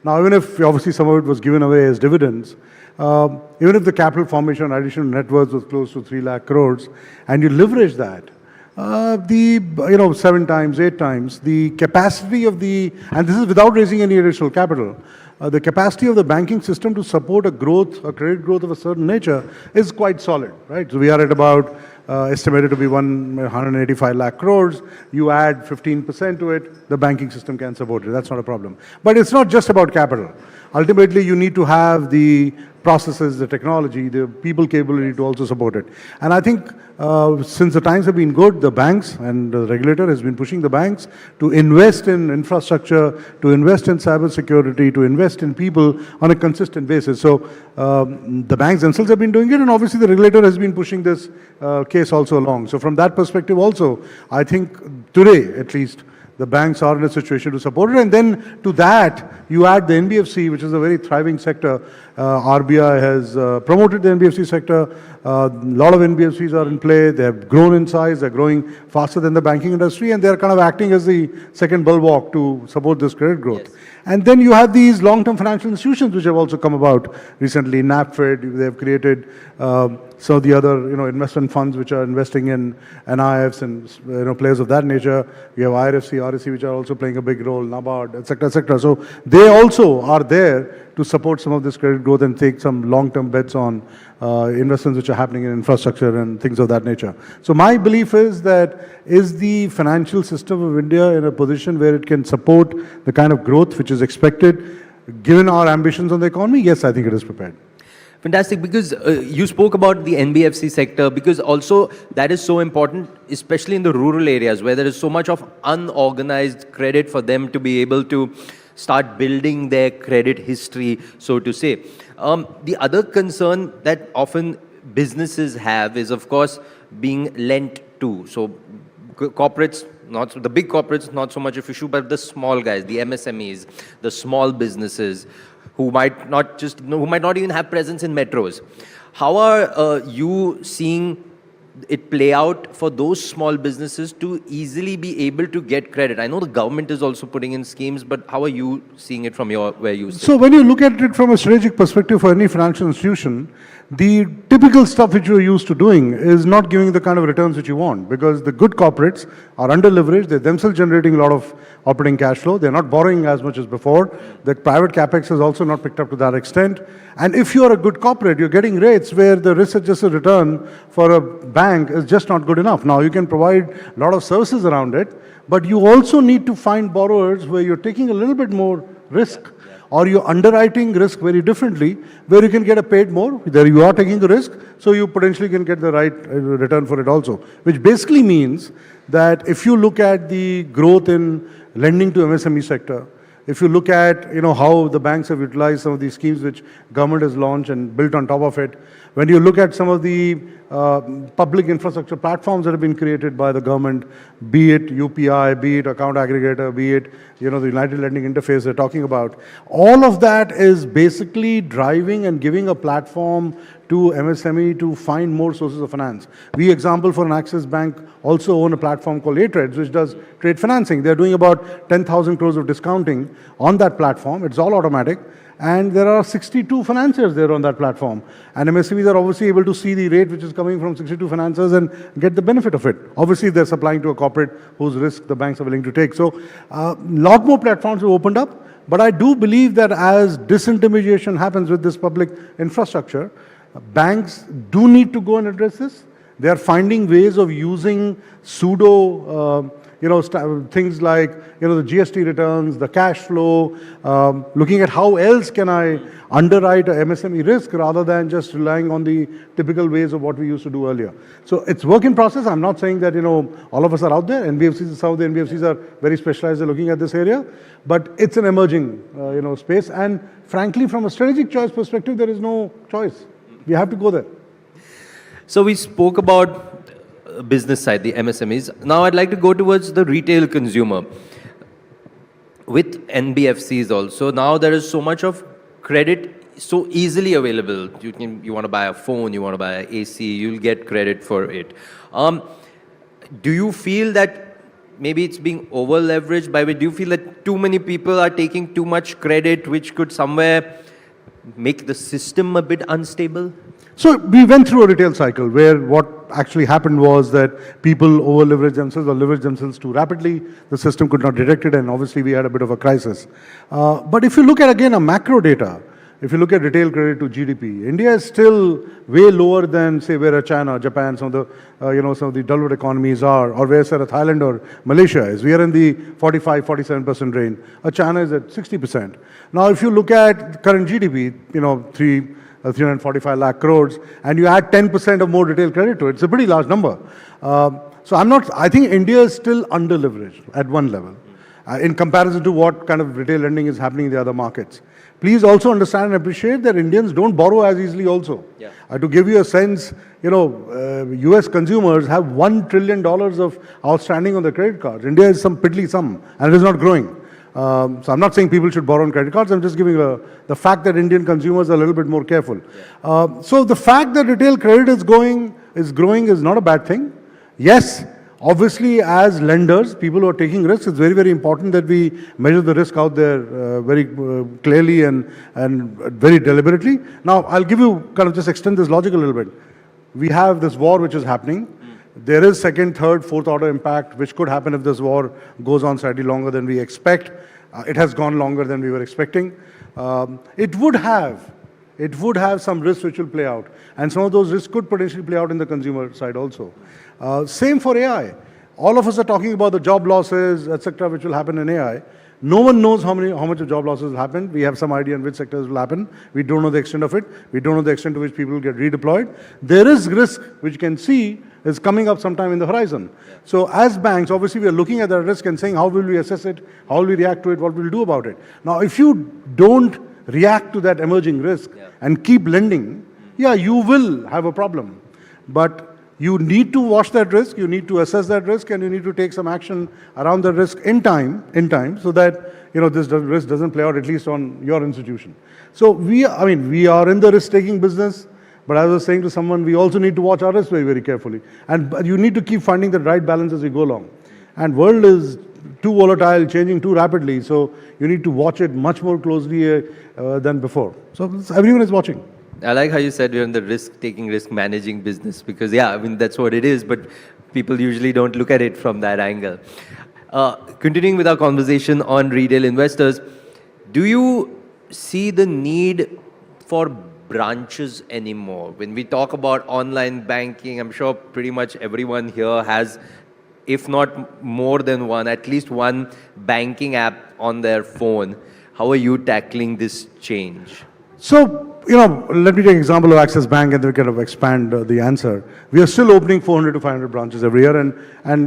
Now, even if obviously some of it was given away as dividends, even if the capital formation additional net worth was close to 3 lakh crores, and you leverage that, 7 times, 8 times, the capacity of the, and this is without raising any additional capital, the capacity of the banking system to support a credit growth of a certain nature is quite solid, right? So we are at about, estimated to be 185 lakh crores. You add 15% to it, the banking system can support it. That's not a problem. But it's not just about capital. Ultimately, you need to have the processes, the technology, the people capability to also support it. And I think since the times have been good, the banks and the regulator has been pushing the banks to invest in infrastructure, to invest in cybersecurity, to invest in people on a consistent basis. So the banks themselves have been doing it, and obviously the regulator has been pushing this case also along. So from that perspective also, I think today at least, the banks are in a situation to support it. And then to that, you add the NBFC, which is a very thriving sector. RBI has promoted the NBFC sector. A lot of NBFCs are in play. They have grown in size. They're growing faster than the banking industry. And they're kind of acting as the second bulwark to support this credit growth. Yes. And then you have these long-term financial institutions which have also come about recently. NAPFED, they have created some of the other investment funds which are investing in NIFs and players of that nature. You have IRFC, RSC, which are also playing a big role, NABARD, etc., etc. So they also are there to support some of this credit growth and take some long-term bets on investments which are happening in infrastructure and things of that nature. So my belief is that is the financial system of India in a position where it can support the kind of growth which is expected given our ambitions on the economy? Yes, I think it is prepared. Fantastic, because you spoke about the NBFC sector, because also that is so important, especially in the rural areas where there is so much of unorganized credit for them to be able to start building their credit history, so to say. The other concern that often businesses have is, of course, being lent to. So corporates, the big corporates, not so much of issue, but the small guys, the MSMEs, the small businesses, who might not even have presence in metros. How are you seeing it play out for those small businesses to easily be able to get credit? I know the government is also putting in schemes, but how are you seeing it from where you sit? So when you look at it from a strategic perspective for any financial institution, the typical stuff which you're used to doing is not giving the kind of returns which you want, because the good corporates are under leveraged. They're themselves generating a lot of operating cash flow. They're not borrowing as much as before. The private capex has also not picked up to that extent. And if you're a good corporate, you're getting rates where the risk-adjusted return for a bank is just not good enough. Now, you can provide a lot of services around it, but you also need to find borrowers where you're taking a little bit more risk, or you're underwriting risk very differently, where you can get a paid more. There you are taking the risk, so you potentially can get the right return for it also. Which basically means that if you look at the growth in lending to MSME sector, if you look at how the banks have utilized some of these schemes which government has launched and built on top of it, when you look at some of the public infrastructure platforms that have been created by the government, be it UPI, be it account aggregator, be it the United Lending Interface they're talking about, all of that is basically driving and giving a platform to MSME to find more sources of finance. We, example, for an Axis Bank, also own a platform called A-Trades, which does trade financing. They're doing about 10,000 crores of discounting on that platform. It's all automatic. And there are 62 financiers there on that platform. And MSMEs are obviously able to see the rate which is coming from 62 financiers and get the benefit of it. Obviously, they're supplying to a corporate whose risk the banks are willing to take. So a lot more platforms have opened up. But I do believe that as disintermediation happens with this public infrastructure, banks do need to go and address this. They are finding ways of using pseudo, things like, the GST returns, the cash flow, looking at how else can I underwrite a MSME risk rather than just relying on the typical ways of what we used to do earlier. So it's work in process. I'm not saying that, all of us are out there. NBFCs, some of the NBFCs are very specialized in looking at this area, but it's an emerging, space. And frankly, from a strategic choice perspective, there is no choice. We have to go there. So we spoke about business side, the MSMEs. Now I'd like to go towards the retail consumer. With NBFCs also, now there is so much of credit so easily available. You want to buy a phone, you want to buy an AC, you'll get credit for it. Do you feel that maybe it's being over leveraged? Do you feel that too many people are taking too much credit, which could somewhere make the system a bit unstable? So we went through a retail cycle where what actually happened was that people over-leveraged themselves or leveraged themselves too rapidly. The system could not detect it, and obviously we had a bit of a crisis. But if you look at, again, a macro data, if you look at retail credit to GDP, India is still way lower than, say, where China, Japan, some of the, some of the developed economies are, or where, say, Thailand or Malaysia is. We are in the 45, 47% range. China is at 60%. Now, if you look at current GDP, 345 lakh crores, and you add 10% of more retail credit to it, it's a pretty large number. So I think India is still under-leveraged at one level in comparison to what kind of retail lending is happening in the other markets. Please also understand and appreciate that Indians don't borrow as easily also. Yeah. To give you a sense, US consumers have $1 trillion of outstanding on their credit cards. India is some piddly sum, and it is not growing. So I'm not saying people should borrow on credit cards. I'm just giving the fact that Indian consumers are a little bit more careful. Yeah. So the fact that retail credit is growing is not a bad thing. Yes, obviously as lenders, people who are taking risks, it's very, very important that we measure the risk out there very clearly and very deliberately. Now, I'll give you, just extend this logic a little bit. We have this war which is happening. There is second, third, fourth order impact which could happen if this war goes on slightly longer than we expect. It has gone longer than we were expecting. It would have some risks which will play out. And some of those risks could potentially play out in the consumer side also. Same for AI. All of us are talking about the job losses, etc., which will happen in AI. No one knows how much of job losses will happen. We have some idea in which sectors will happen. We don't know the extent of it. We don't know the extent to which people will get redeployed. There is risk which you can see is coming up sometime in the horizon. Yeah. So as banks, obviously we are looking at that risk and saying how will we assess it, how will we react to it, what will we do about it. Now if you don't react to that emerging risk and keep lending, you will have a problem. But you need to watch that risk, you need to assess that risk, and you need to take some action around the risk in time, so that this risk doesn't play out at least on your institution. So we are in the risk-taking business, but as I was saying to someone, we also need to watch our risk very, very carefully. And you need to keep finding the right balance as we go along. And world is too volatile, changing too rapidly, so you need to watch it much more closely than before. So everyone is watching. I like how you said you're in the risk-taking, risk-managing business because, that's what it is, but people usually don't look at it from that angle. Continuing with our conversation on retail investors, do you see the need for branches anymore? When we talk about online banking, I'm sure pretty much everyone here has, if not more than one, at least one banking app on their phone. How are you tackling this change? So, let me take an example of Axis Bank and then we kind of expand the answer. We are still opening 400 to 500 branches every year and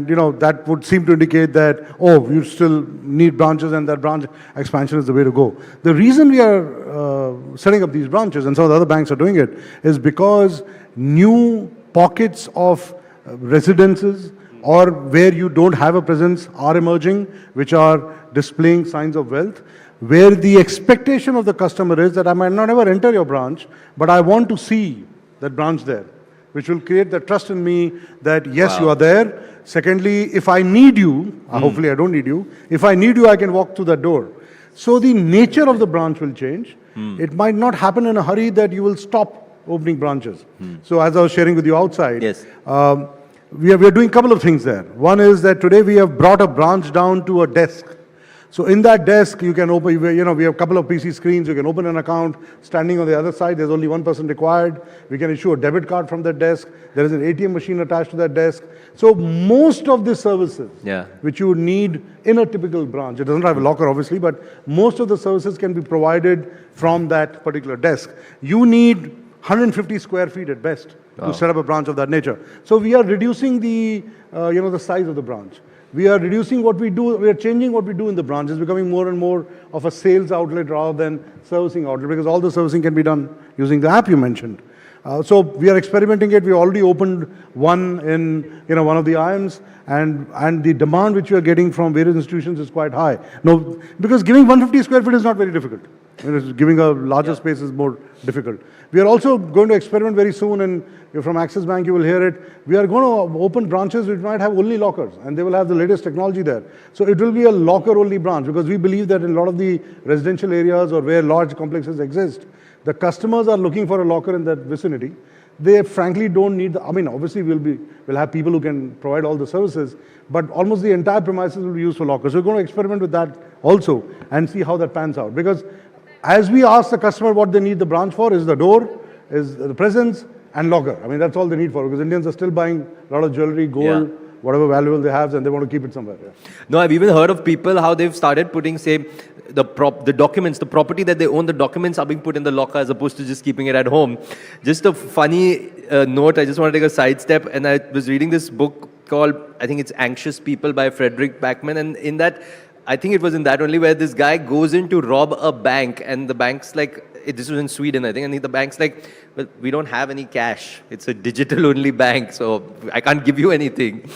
that would seem to indicate that, you still need branches and that branch expansion is the way to go. The reason we are setting up these branches and some of the other banks are doing it is because new pockets of residences or where you don't have a presence are emerging, which are displaying signs of wealth, where the expectation of the customer is that I might not ever enter your branch, but I want to see that branch there, which will create the trust in me that yes, you are there. Secondly, if I need you, hopefully I don't need you, if I need you, I can walk through that door. So the nature of the branch will change. It might not happen in a hurry that you will stop opening branches. So as I was sharing with you outside, we are doing a couple of things there. One is that today we have brought a branch down to a desk. So in that desk, you can open, we have a couple of PC screens, you can open an account. Standing on the other side, there's only one person required. We can issue a debit card from that desk. There is an ATM machine attached to that desk. So most of the services which you would need in a typical branch, it doesn't have a locker obviously, but most of the services can be provided from that particular desk. You need 150 square feet at best to set up a branch of that nature. So we are reducing the, the size of the branch. We are reducing what we do, we are changing what we do in the branch. It's becoming more and more of a sales outlet rather than servicing outlet, because all the servicing can be done using the app you mentioned. So we are experimenting it. We already opened one in one of the IIMs, and the demand which we are getting from various institutions is quite high. No, because giving 150 square feet is not very difficult. Giving a larger space is more difficult. We are also going to experiment very soon, and from Axis Bank you will hear it. We are going to open branches which might have only lockers, and they will have the latest technology there. So it will be a locker-only branch, because we believe that in a lot of the residential areas or where large complexes exist, the customers are looking for a locker in that vicinity. They frankly don't need obviously we'll have people who can provide all the services, but almost the entire premises will be used for lockers. So we're going to experiment with that also and see how that pans out. Because as we ask the customer what they need the branch for, is the door, is the presence, and locker. That's all they need for, because Indians are still buying a lot of jewelry, gold, whatever valuable they have, and they want to keep it somewhere. No, I've even heard of people how they've started putting, say, the documents, the property that they own, the documents are being put in the locker as opposed to just keeping it at home. Just a funny note, I just want to take a sidestep, and I was reading this book called, I think it's Anxious People by Frederick Backman, and in that, I think it was in that only, where this guy goes in to rob a bank, and the bank's like, this was in Sweden, I think, and the bank's like, well, we don't have any cash. It's a digital-only bank, so I can't give you anything.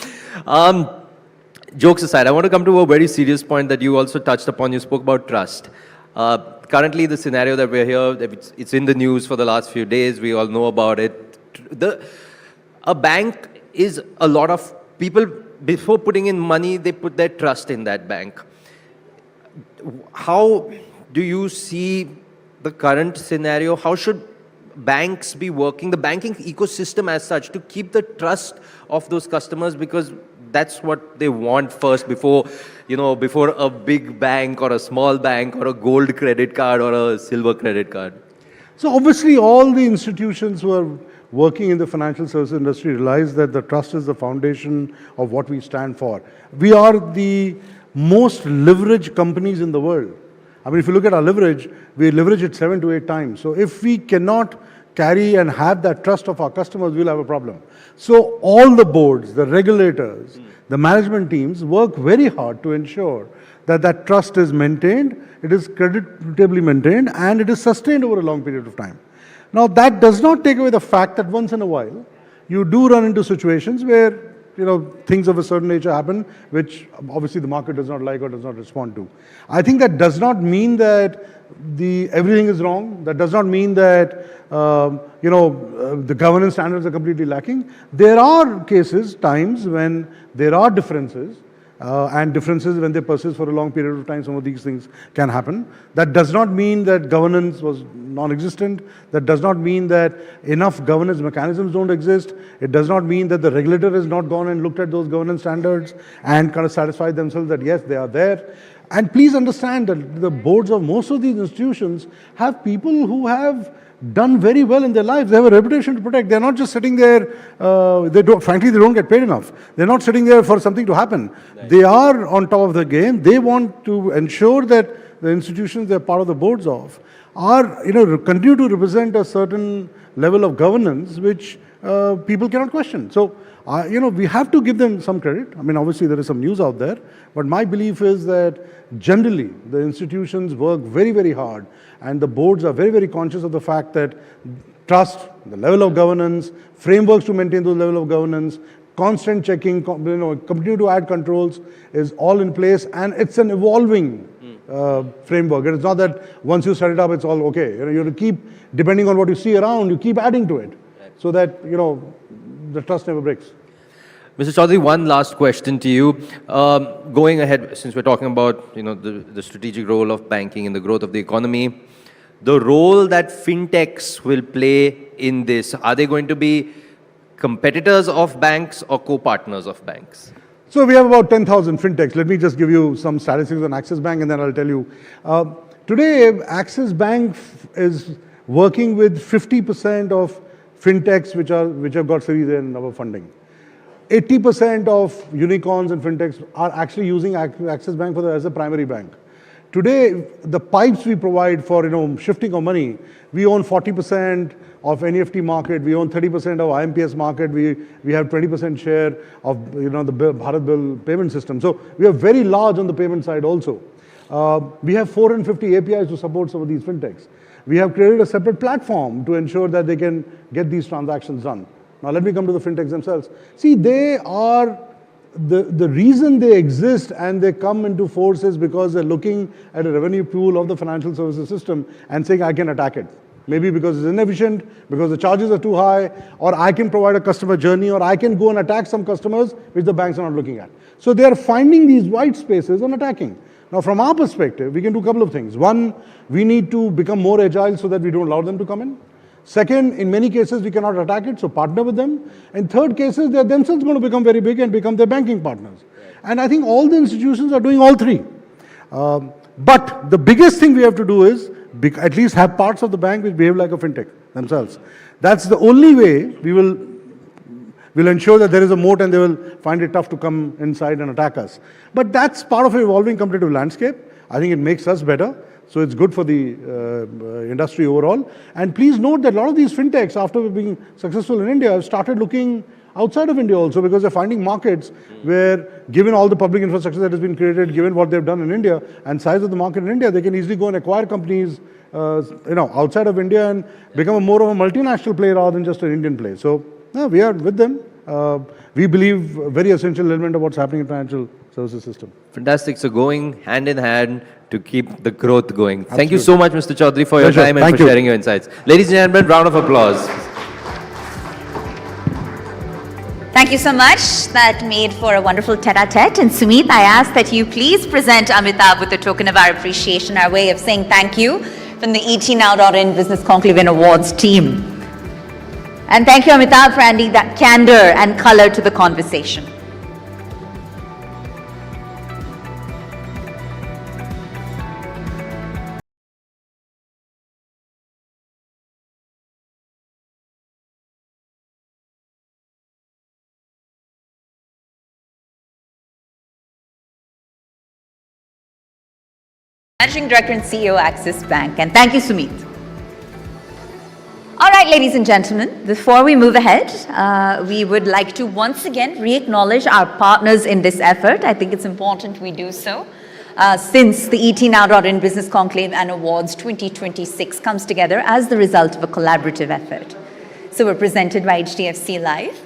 Jokes aside, I want to come to a very serious point that you also touched upon. You spoke about trust. Currently, the scenario that we're here, it's in the news for the last few days. We all know about it. A bank is a lot of people, before putting in money, they put their trust in that bank. How do you see the current scenario? How should banks be working, the banking ecosystem as such, to keep the trust of those customers, because that's what they want first before a big bank or a small bank or a gold credit card or a silver credit card? So obviously all the institutions who are working in the financial services industry realize that the trust is the foundation of what we stand for. We are the most leveraged companies in the world. If you look at our leverage, we leverage it 7 to 8 times. So if we cannot carry and have that trust of our customers, we'll have a problem. So all the boards, the regulators, the management teams work very hard to ensure that that trust is maintained, it is creditably maintained, and it is sustained over a long period of time. Now, that does not take away the fact that once in a while, you do run into situations where things of a certain nature happen, which obviously the market does not like or does not respond to. I think that does not mean that everything is wrong. That does not mean that the governance standards are completely lacking. There are cases, times when there are differences, and differences when they persist for a long period of time. Some of these things can happen. That does not mean that governance was non-existent. That does not mean that enough governance mechanisms don't exist. It does not mean that the regulator has not gone and looked at those governance standards and kind of satisfied themselves that yes, they are there. And please understand that the boards of most of these institutions have people who have done very well in their lives. They have a reputation to protect. They're not just sitting there, frankly, they don't get paid enough. They're not sitting there for something to happen. Right. They are on top of the game. They want to ensure that the institutions they're part of the boards of are, continue to represent a certain level of governance which people cannot question. So, we have to give them some credit. Obviously there is some news out there, but my belief is that generally the institutions work very, very hard, and the boards are very, very conscious of the fact that trust, the level of governance, frameworks to maintain those level of governance, constant checking, continue to add controls is all in place, and it's an evolving framework. It's not that once you set it up, it's all okay. You have to keep, depending on what you see around, you keep adding to it. so that, you know, the trust never breaks. Mr. Chaudhary, one last question to you. Going ahead, since we're talking about, you know, the strategic role of banking in the growth of the economy, the role that fintechs will play in this, are they going to be competitors of banks or co-partners of banks? So we have about 10,000 fintechs. Let me just give you some statistics on Axis Bank, and then I'll tell you. Today, Axis Bank is working with 50% of fintechs which have got Series A in our funding. 80% of unicorns and fintechs are actually using Axis Bank as a primary bank. Today, the pipes we provide for, you know, shifting of money, we own 40% of NEFT market, we own 30% of IMPS market, we have 20% share of, you know, the Bharat Bill payment system. So we are very large on the payment side also. We have 450 APIs to support some of these fintechs. We have created a separate platform to ensure that they can get these transactions done. Now let me come to the fintechs themselves. See, they are, the reason they exist and they come into force is because they're looking at a revenue pool of the financial services system and saying, I can attack it. Maybe because it's inefficient, because the charges are too high, or I can provide a customer journey, or I can go and attack some customers which the banks are not looking at. So they are finding these white spaces and attacking. Now from our perspective, we can do a couple of things. One, we need to become more agile so that we don't allow them to come in. Second, in many cases, we cannot attack it, so partner with them. In third cases, they're themselves going to become very big and become their banking partners. And I think all the institutions are doing all three. But the biggest thing we have to do is at least have parts of the bank which behave like a fintech themselves. That's the only way we will ensure that there is a moat and they will find it tough to come inside and attack us. But that's part of an evolving competitive landscape. I think it makes us better. So it's good for the industry overall. And please note that a lot of these fintechs, after being successful in India, have started looking outside of India also, because they're finding markets where, given all the public infrastructure that has been created, given what they've done in India and size of the market in India, they can easily go and acquire companies, you know, outside of India and become more of a multinational player rather than just an Indian play. So we are with them. We believe a very essential element of what's happening in the financial services system. Fantastic. So going hand in hand to keep the growth going. Absolutely. Thank you so much, Mr. Chaudhary, for your time and for sharing your insights. Ladies and gentlemen, round of applause. Thank you so much. That made for a wonderful tete-a-tete. And Sumit, I ask that you please present Amitabh with a token of our appreciation, our way of saying thank you from the ETNow.in Business Conclave Awards team. And thank you, Amitabh, for adding that candor and color to the conversation. Managing Director and CEO, Axis Bank. And thank you, Sumit. All right, ladies and gentlemen, before we move ahead, we would like to once again re-acknowledge our partners in this effort. I think it's important we do so, since the ETNow.in Business Conclave and Awards 2026 comes together as the result of a collaborative effort. So we're presented by HDFC Live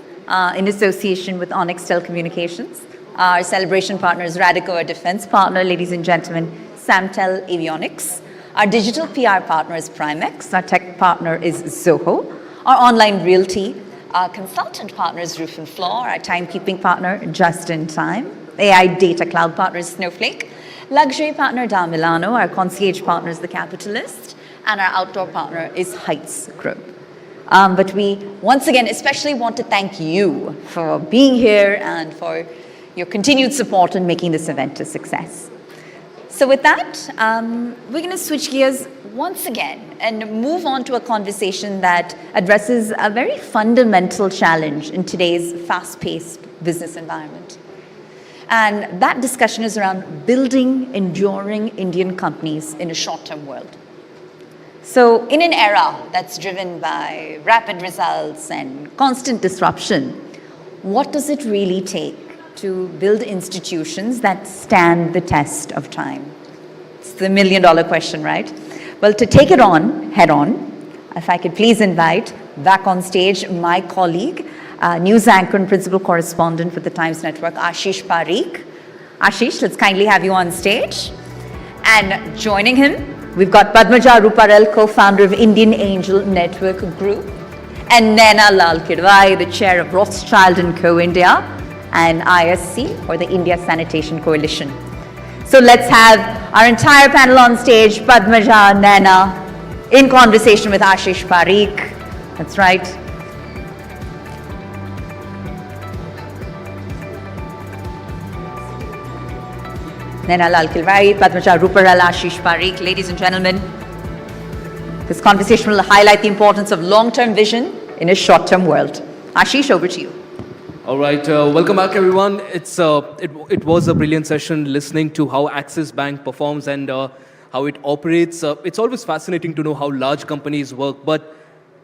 in association with Onextel Communications. Our celebration partner is Radico, our defense partner, ladies and gentlemen, Samtel, Avionics. Our digital PR partner is Primex. Our tech partner is Zoho. Our online Realty. Our consultant partner is Roof and Floor. Our timekeeping partner, Just in Time. AI data cloud partner is Snowflake. Luxury partner, Milano. Our concierge partner is The Capitalist. And our outdoor partner is Heights Group. But we, once again, especially want to thank you for being here and for your continued support in making this event a success. So with that, we're going to switch gears once again and move on to a conversation that addresses a very fundamental challenge in today's fast-paced business environment. And that discussion is around building enduring Indian companies in a short-term world. So in an era that's driven by rapid results and constant disruption, what does it really take to build institutions that stand the test of time? It's the million-dollar question, right? Well, to take it on, head on, if I could please invite back on stage my colleague, news anchor and principal correspondent for the Times Network, Ashish Parikh. Ashish, let's kindly have you on stage. And joining him, we've got Padmaja Ruparel, co-founder of Indian Angel Network Group, and Naina Lal Kidwai, the chair of Rothschild & Co. India and ISC, or the India Sanitation Coalition. So let's have our entire panel on stage, Padmaja, Naina, in conversation with Ashish Parikh. That's right. Naina Lal Kidwai, Padmaja Ruparal, Ashish Parikh. Ladies and gentlemen, this conversation will highlight the importance of long-term vision in a short-term world. Ashish, over to you. All right, welcome back, everyone. It was a brilliant session listening to how Axis Bank performs and how it operates. It's always fascinating to know how large companies work, but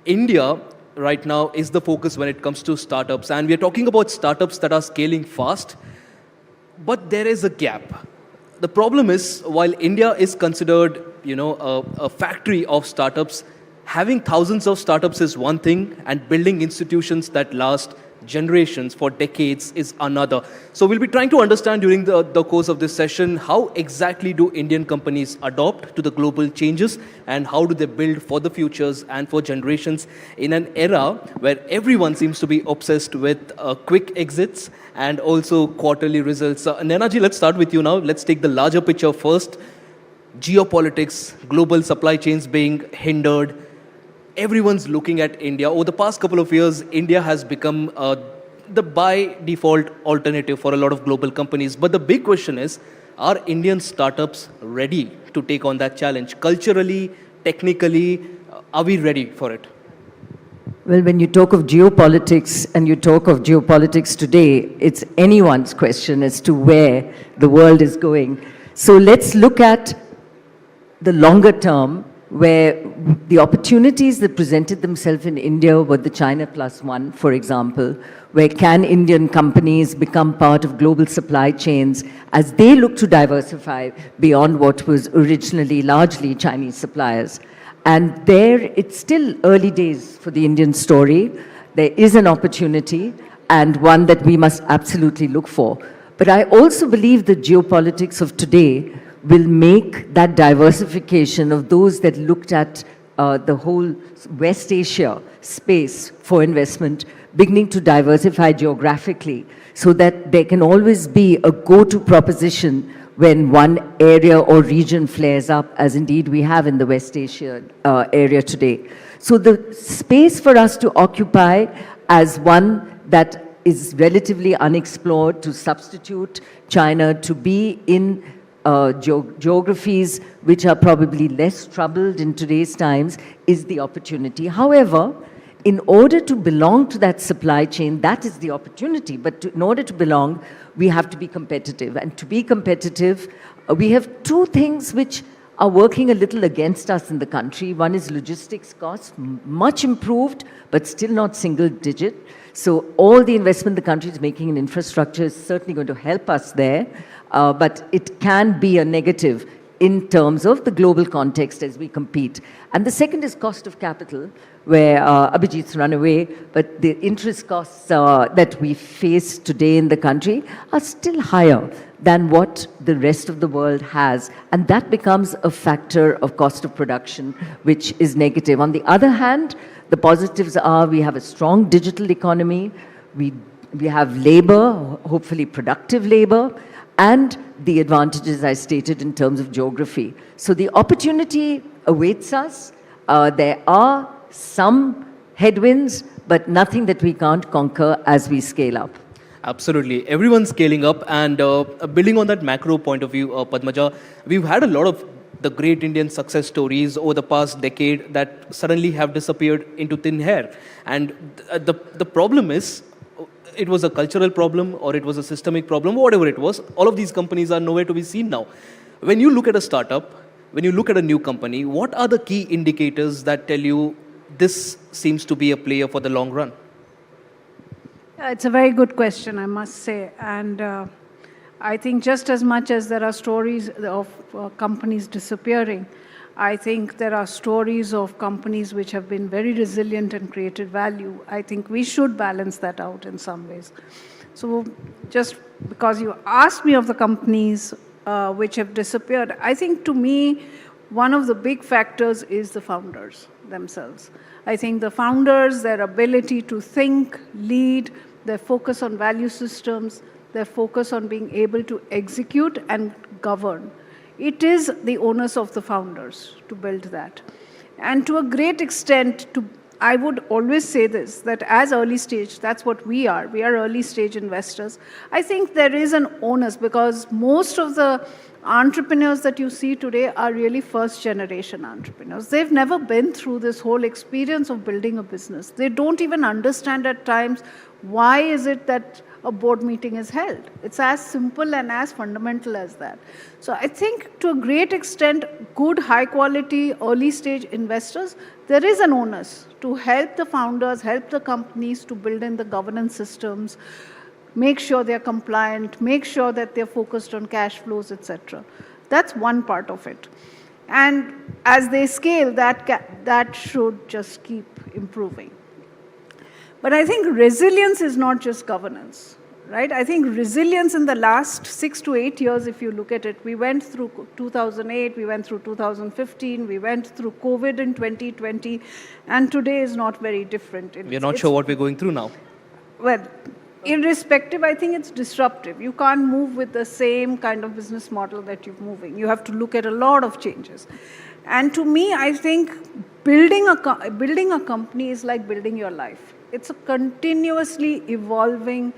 India right now is the focus when it comes to startups. And we're talking about startups that are scaling fast, but there is a gap. The problem is, while India is considered, a factory of startups, having thousands of startups is one thing, and building institutions that last generations for decades is another. So we'll be trying to understand during the course of this session, how exactly do Indian companies adopt to the global changes, and how do they build for the futures and for generations in an era where everyone seems to be obsessed with quick exits and also quarterly results. Naina ji, let's start with you now. Let's take the larger picture first. Geopolitics, global supply chains being hindered. Everyone's looking at India. Over the past couple of years, India has become the by default alternative for a lot of global companies. But the big question is, are Indian startups ready to take on that challenge? Culturally, technically, are we ready for it? Well, when you talk of geopolitics and you talk of geopolitics today, it's anyone's question as to where the world is going. So let's look at the longer term, where the opportunities that presented themselves in India were the China Plus One, for example, where can Indian companies become part of global supply chains as they look to diversify beyond what was originally largely Chinese suppliers. And there, it's still early days for the Indian story. There is an opportunity, and one that we must absolutely look for. But I also believe the geopolitics of today will make that diversification of those that looked at the whole West Asia space for investment beginning to diversify geographically, so that there can always be a go-to proposition when one area or region flares up, as indeed we have in the West Asia area today. So the space for us to occupy as one that is relatively unexplored, to substitute China, to be in geographies which are probably less troubled in today's times, is the opportunity. However, in order to belong to that supply chain, that is the opportunity. But in order to belong, we have to be competitive. And to be competitive, we have two things which are working a little against us in the country. One is logistics costs, much improved, but still not single digit. So all the investment the country is making in infrastructure is certainly going to help us there. But it can be a negative in terms of the global context as we compete. And the second is cost of capital, where Abhijit's run away, but the interest costs that we face today in the country are still higher than what the rest of the world has. And that becomes a factor of cost of production, which is negative. On the other hand, the positives are we have a strong digital economy, we have labor, hopefully productive labor, and the advantages I stated in terms of geography. So the opportunity awaits us. There are some headwinds, but nothing that we can't conquer as we scale up. Absolutely. Everyone's scaling up, and building on that macro point of view, Padmaja, we've had a lot of the great Indian success stories over the past decade that suddenly have disappeared into thin air. And the problem is, it was a cultural problem or it was a systemic problem, whatever it was, all of these companies are nowhere to be seen now. When you look at a startup, when you look at a new company, what are the key indicators that tell you this seems to be a player for the long run? It's a very good question, I must say. And I think just as much as there are stories of companies disappearing, I think there are stories of companies which have been very resilient and created value. I think we should balance that out in some ways. So just because you asked me of the companies which have disappeared, I think to me, one of the big factors is the founders. themselves. I think the founders, their ability to think, lead, their focus on value systems, their focus on being able to execute and govern. It is the onus of the founders to build that. And to a great extent, I would always say this, that as early stage, that's what we are early stage investors. I think there is an onus because most of the entrepreneurs that you see today are really first generation entrepreneurs. They've never been through this whole experience of building a business. They don't even understand at times why is it that a board meeting is held. It's as simple and as fundamental as that. So I think to a great extent, good, high quality, early stage investors, there is an onus to help the founders, help the companies to build in the governance systems, make sure they're compliant, make sure that they're focused on cash flows, etc. That's one part of it. And as they scale, that should just keep improving. But I think resilience is not just governance, right? I think resilience in the last 6 to 8 years, if you look at it, we went through 2008, we went through 2015, we went through COVID in 2020, and today is not very different. We're not sure what we're going through now. Well, irrespective, I think it's disruptive. You can't move with the same kind of business model that you're moving. You have to look at a lot of changes. And to me, I think building a company is like building your life. It's a continuously evolving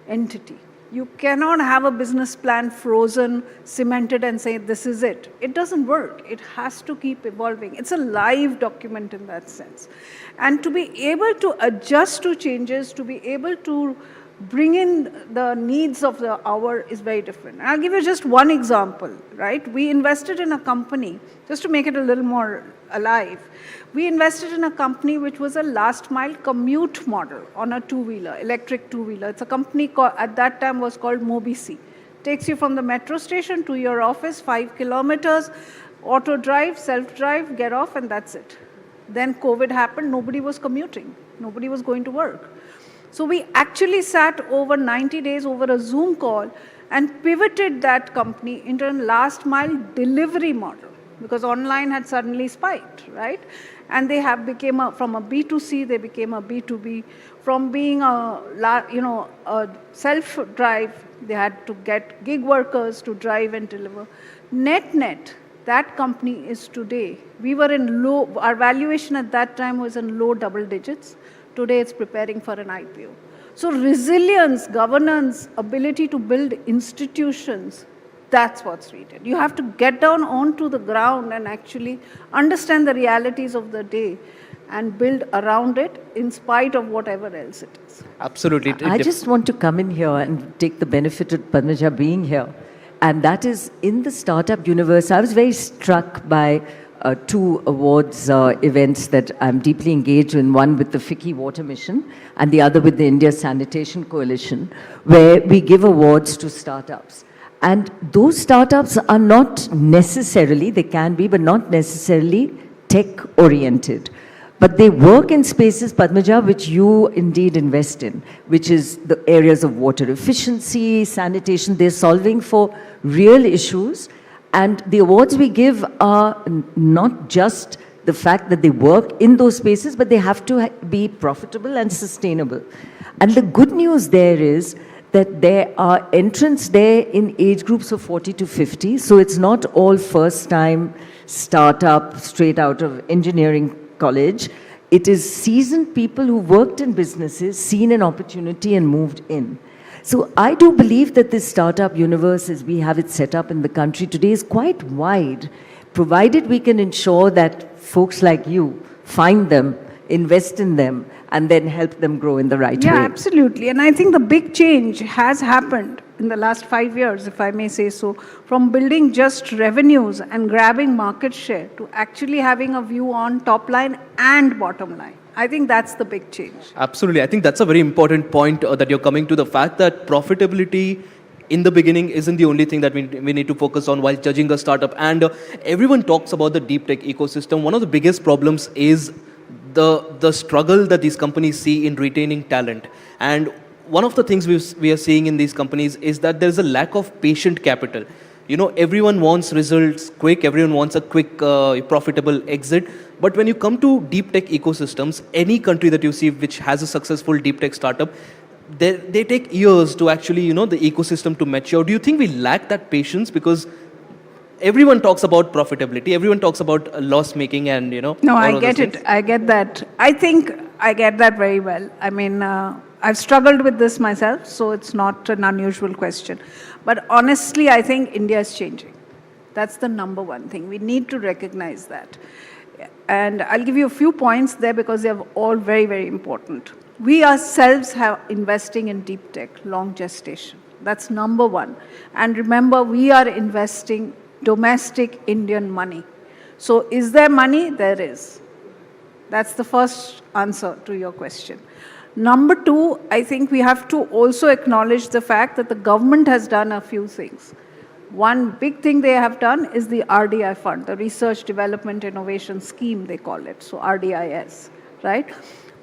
entity. You cannot have a business plan frozen, cemented, and say, this is it. It doesn't work. It has to keep evolving. It's a live document in that sense. And to be able to adjust to changes, to be able to bring in the needs of the hour is very different. And I'll give you just one example, right? We invested in a company, just to make it a little more alive. We invested in a company which was a last mile commute model on a two-wheeler, electric two-wheeler. It's a company at that time was called Mobisi. Takes you from the metro station to your office, 5 kilometers, auto drive, self-drive, get off, and that's it. Then COVID happened, nobody was commuting. Nobody was going to work. So we actually sat over 90 days over a Zoom call and pivoted that company into a last mile delivery model because online had suddenly spiked, right? And they have became from a B2C, they became a B2B. From being a self-drive, they had to get gig workers to drive and deliver. Net, that company is today. We were in our valuation at that time was in low double digits. Today it's preparing for an IPO. So resilience, governance, ability to build institutions, that's what's needed. You have to get down onto the ground and actually understand the realities of the day and build around it in spite of whatever else it is. Absolutely. I just want to come in here and take the benefit of Padmaja being here. And that is in the startup universe. I was very struck by 2 awards events that I'm deeply engaged in, one with the FICCI Water Mission and the other with the India Sanitation Coalition, where we give awards to startups. And those startups are not necessarily, they can be, but not necessarily tech-oriented. But they work in spaces, Padmaja, which you indeed invest in, which is the areas of water efficiency, sanitation. They're solving for real issues. And the awards we give are not just the fact that they work in those spaces, but they have to be profitable and sustainable. And the good news there is that there are entrants there in age groups of 40 to 50. So it's not all first-time startup straight out of engineering college. It is seasoned people who worked in businesses, seen an opportunity and moved in. So I do believe that this startup universe, as we have it set up in the country today, is quite wide, provided we can ensure that folks like you find them, invest in them, and then help them grow in the right way. Yeah, absolutely. And I think the big change has happened in the last 5 years, if I may say so, from building just revenues and grabbing market share to actually having a view on top line and bottom line. I think that's the big change. Absolutely. I think that's a very important point that you're coming to, the fact that profitability in the beginning isn't the only thing that we need to focus on while judging a startup. And everyone talks about the deep tech ecosystem. One of the biggest problems is the struggle that these companies see in retaining talent. And one of the things we are seeing in these companies is that there's a lack of patient capital. everyone wants results quick, everyone wants a quick, profitable exit. But when you come to deep tech ecosystems, any country that you see which has a successful deep tech startup, they take years to actually, the ecosystem to mature. Do you think we lack that patience? Because everyone talks about profitability, everyone talks about loss making and, No, I get it. I get that. I think I get that very well. I mean, I've struggled with this myself, so it's not an unusual question. But honestly, I think India is changing. That's the number one thing. We need to recognize that. And I'll give you a few points there because they're all very, very important. We ourselves have investing in deep tech, long gestation. That's number one. And remember, we are investing domestic Indian money. So is there money? There is. That's the first answer to your question. Number two, I think we have to also acknowledge the fact that the government has done a few things. One big thing they have done is the RDI fund, the Research Development Innovation Scheme, they call it, so RDIS, right?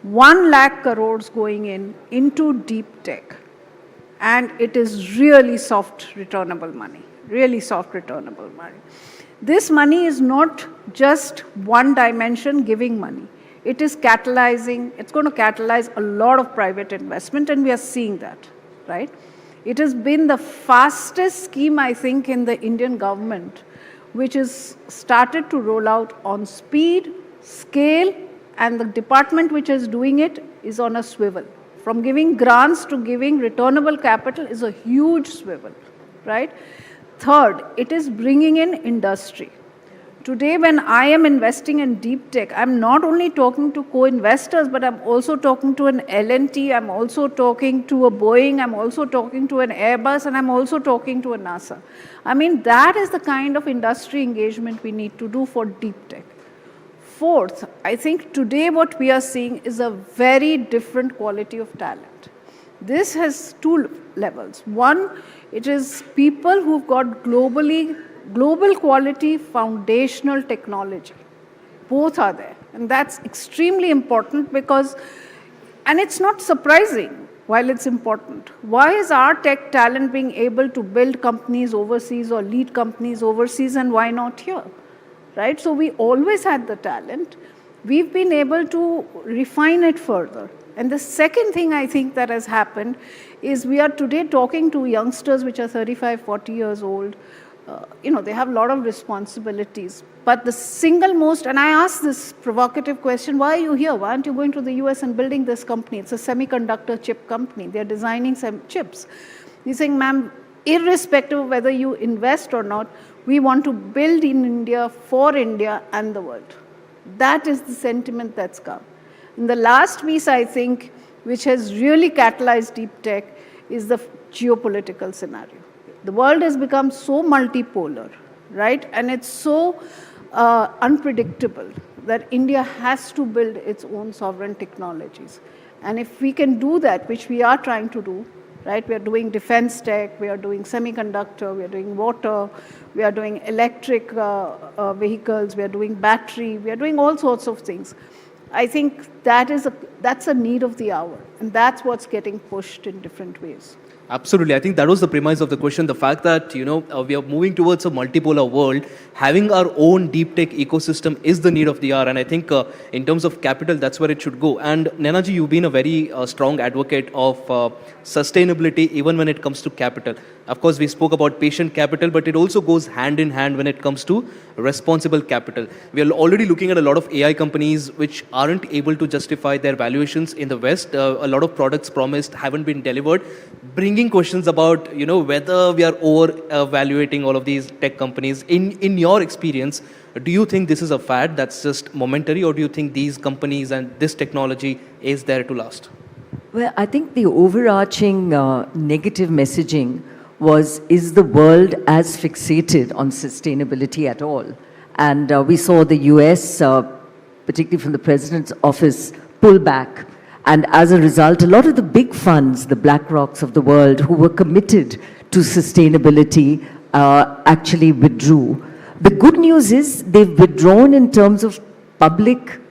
1 lakh crores going into deep tech. And it is really soft returnable money, really soft returnable money. This money is not just one dimension giving money. It is catalyzing, it's going to catalyze a lot of private investment, and we are seeing that, right? It has been the fastest scheme, I think, in the Indian government, which is started to roll out on speed, scale, and the department which is doing it is on a swivel. From giving grants to giving returnable capital is a huge swivel, right? Third, it is bringing in industry. Today, when I am investing in deep tech, I'm not only talking to co-investors, but I'm also talking to an L&T, I'm also talking to a Boeing, I'm also talking to an Airbus, and I'm also talking to a NASA. I mean, that is the kind of industry engagement we need to do for deep tech. Fourth, I think today what we are seeing is a very different quality of talent. This has two levels. One, it is people who've got global quality foundational technology. Both are there. And that's extremely important because, and it's not surprising while it's important. Why is our tech talent being able to build companies overseas or lead companies overseas, and why not here? Right? So we always had the talent. We've been able to refine it further. And the second thing I think that has happened is we are today talking to youngsters which are 35, 40 years old. They have a lot of responsibilities. But the single most, and I ask this provocative question, why are you here? Why aren't you going to the US and building this company? It's a semiconductor chip company. They're designing some chips. You're saying, ma'am, irrespective of whether you invest or not, we want to build in India, for India and the world. That is the sentiment that's come. And the last piece, I think, which has really catalyzed deep tech is the geopolitical scenario. The world has become so multipolar, right? And it's so unpredictable that India has to build its own sovereign technologies. And if we can do that, which we are trying to do, right? We are doing defense tech, we are doing semiconductor, we are doing water, we are doing electric vehicles, we are doing battery, we are doing all sorts of things. I think that's a need of the hour, and that's what's getting pushed in different ways. Absolutely. I think that was the premise of the question. The fact that, we are moving towards a multipolar world, having our own deep tech ecosystem is the need of the hour. And I think in terms of capital, that's where it should go. And Nainaji, you've been a very strong advocate of sustainability, even when it comes to capital. Of course, we spoke about patient capital, but it also goes hand in hand when it comes to responsible capital. We are already looking at a lot of AI companies which aren't able to justify their valuations in the West. A lot of products promised haven't been delivered, bringing questions about, whether we are over-evaluating all of these tech companies. In your experience, do you think this is a fad that's just momentary, or do you think these companies and this technology is there to last? Well, I think the overarching negative messaging was, is the world as fixated on sustainability at all? And we saw the US, particularly from the president's office, pull back. And as a result, a lot of the big funds, the BlackRocks of the world, who were committed to sustainability, actually withdrew. The good news is they've withdrawn in terms of public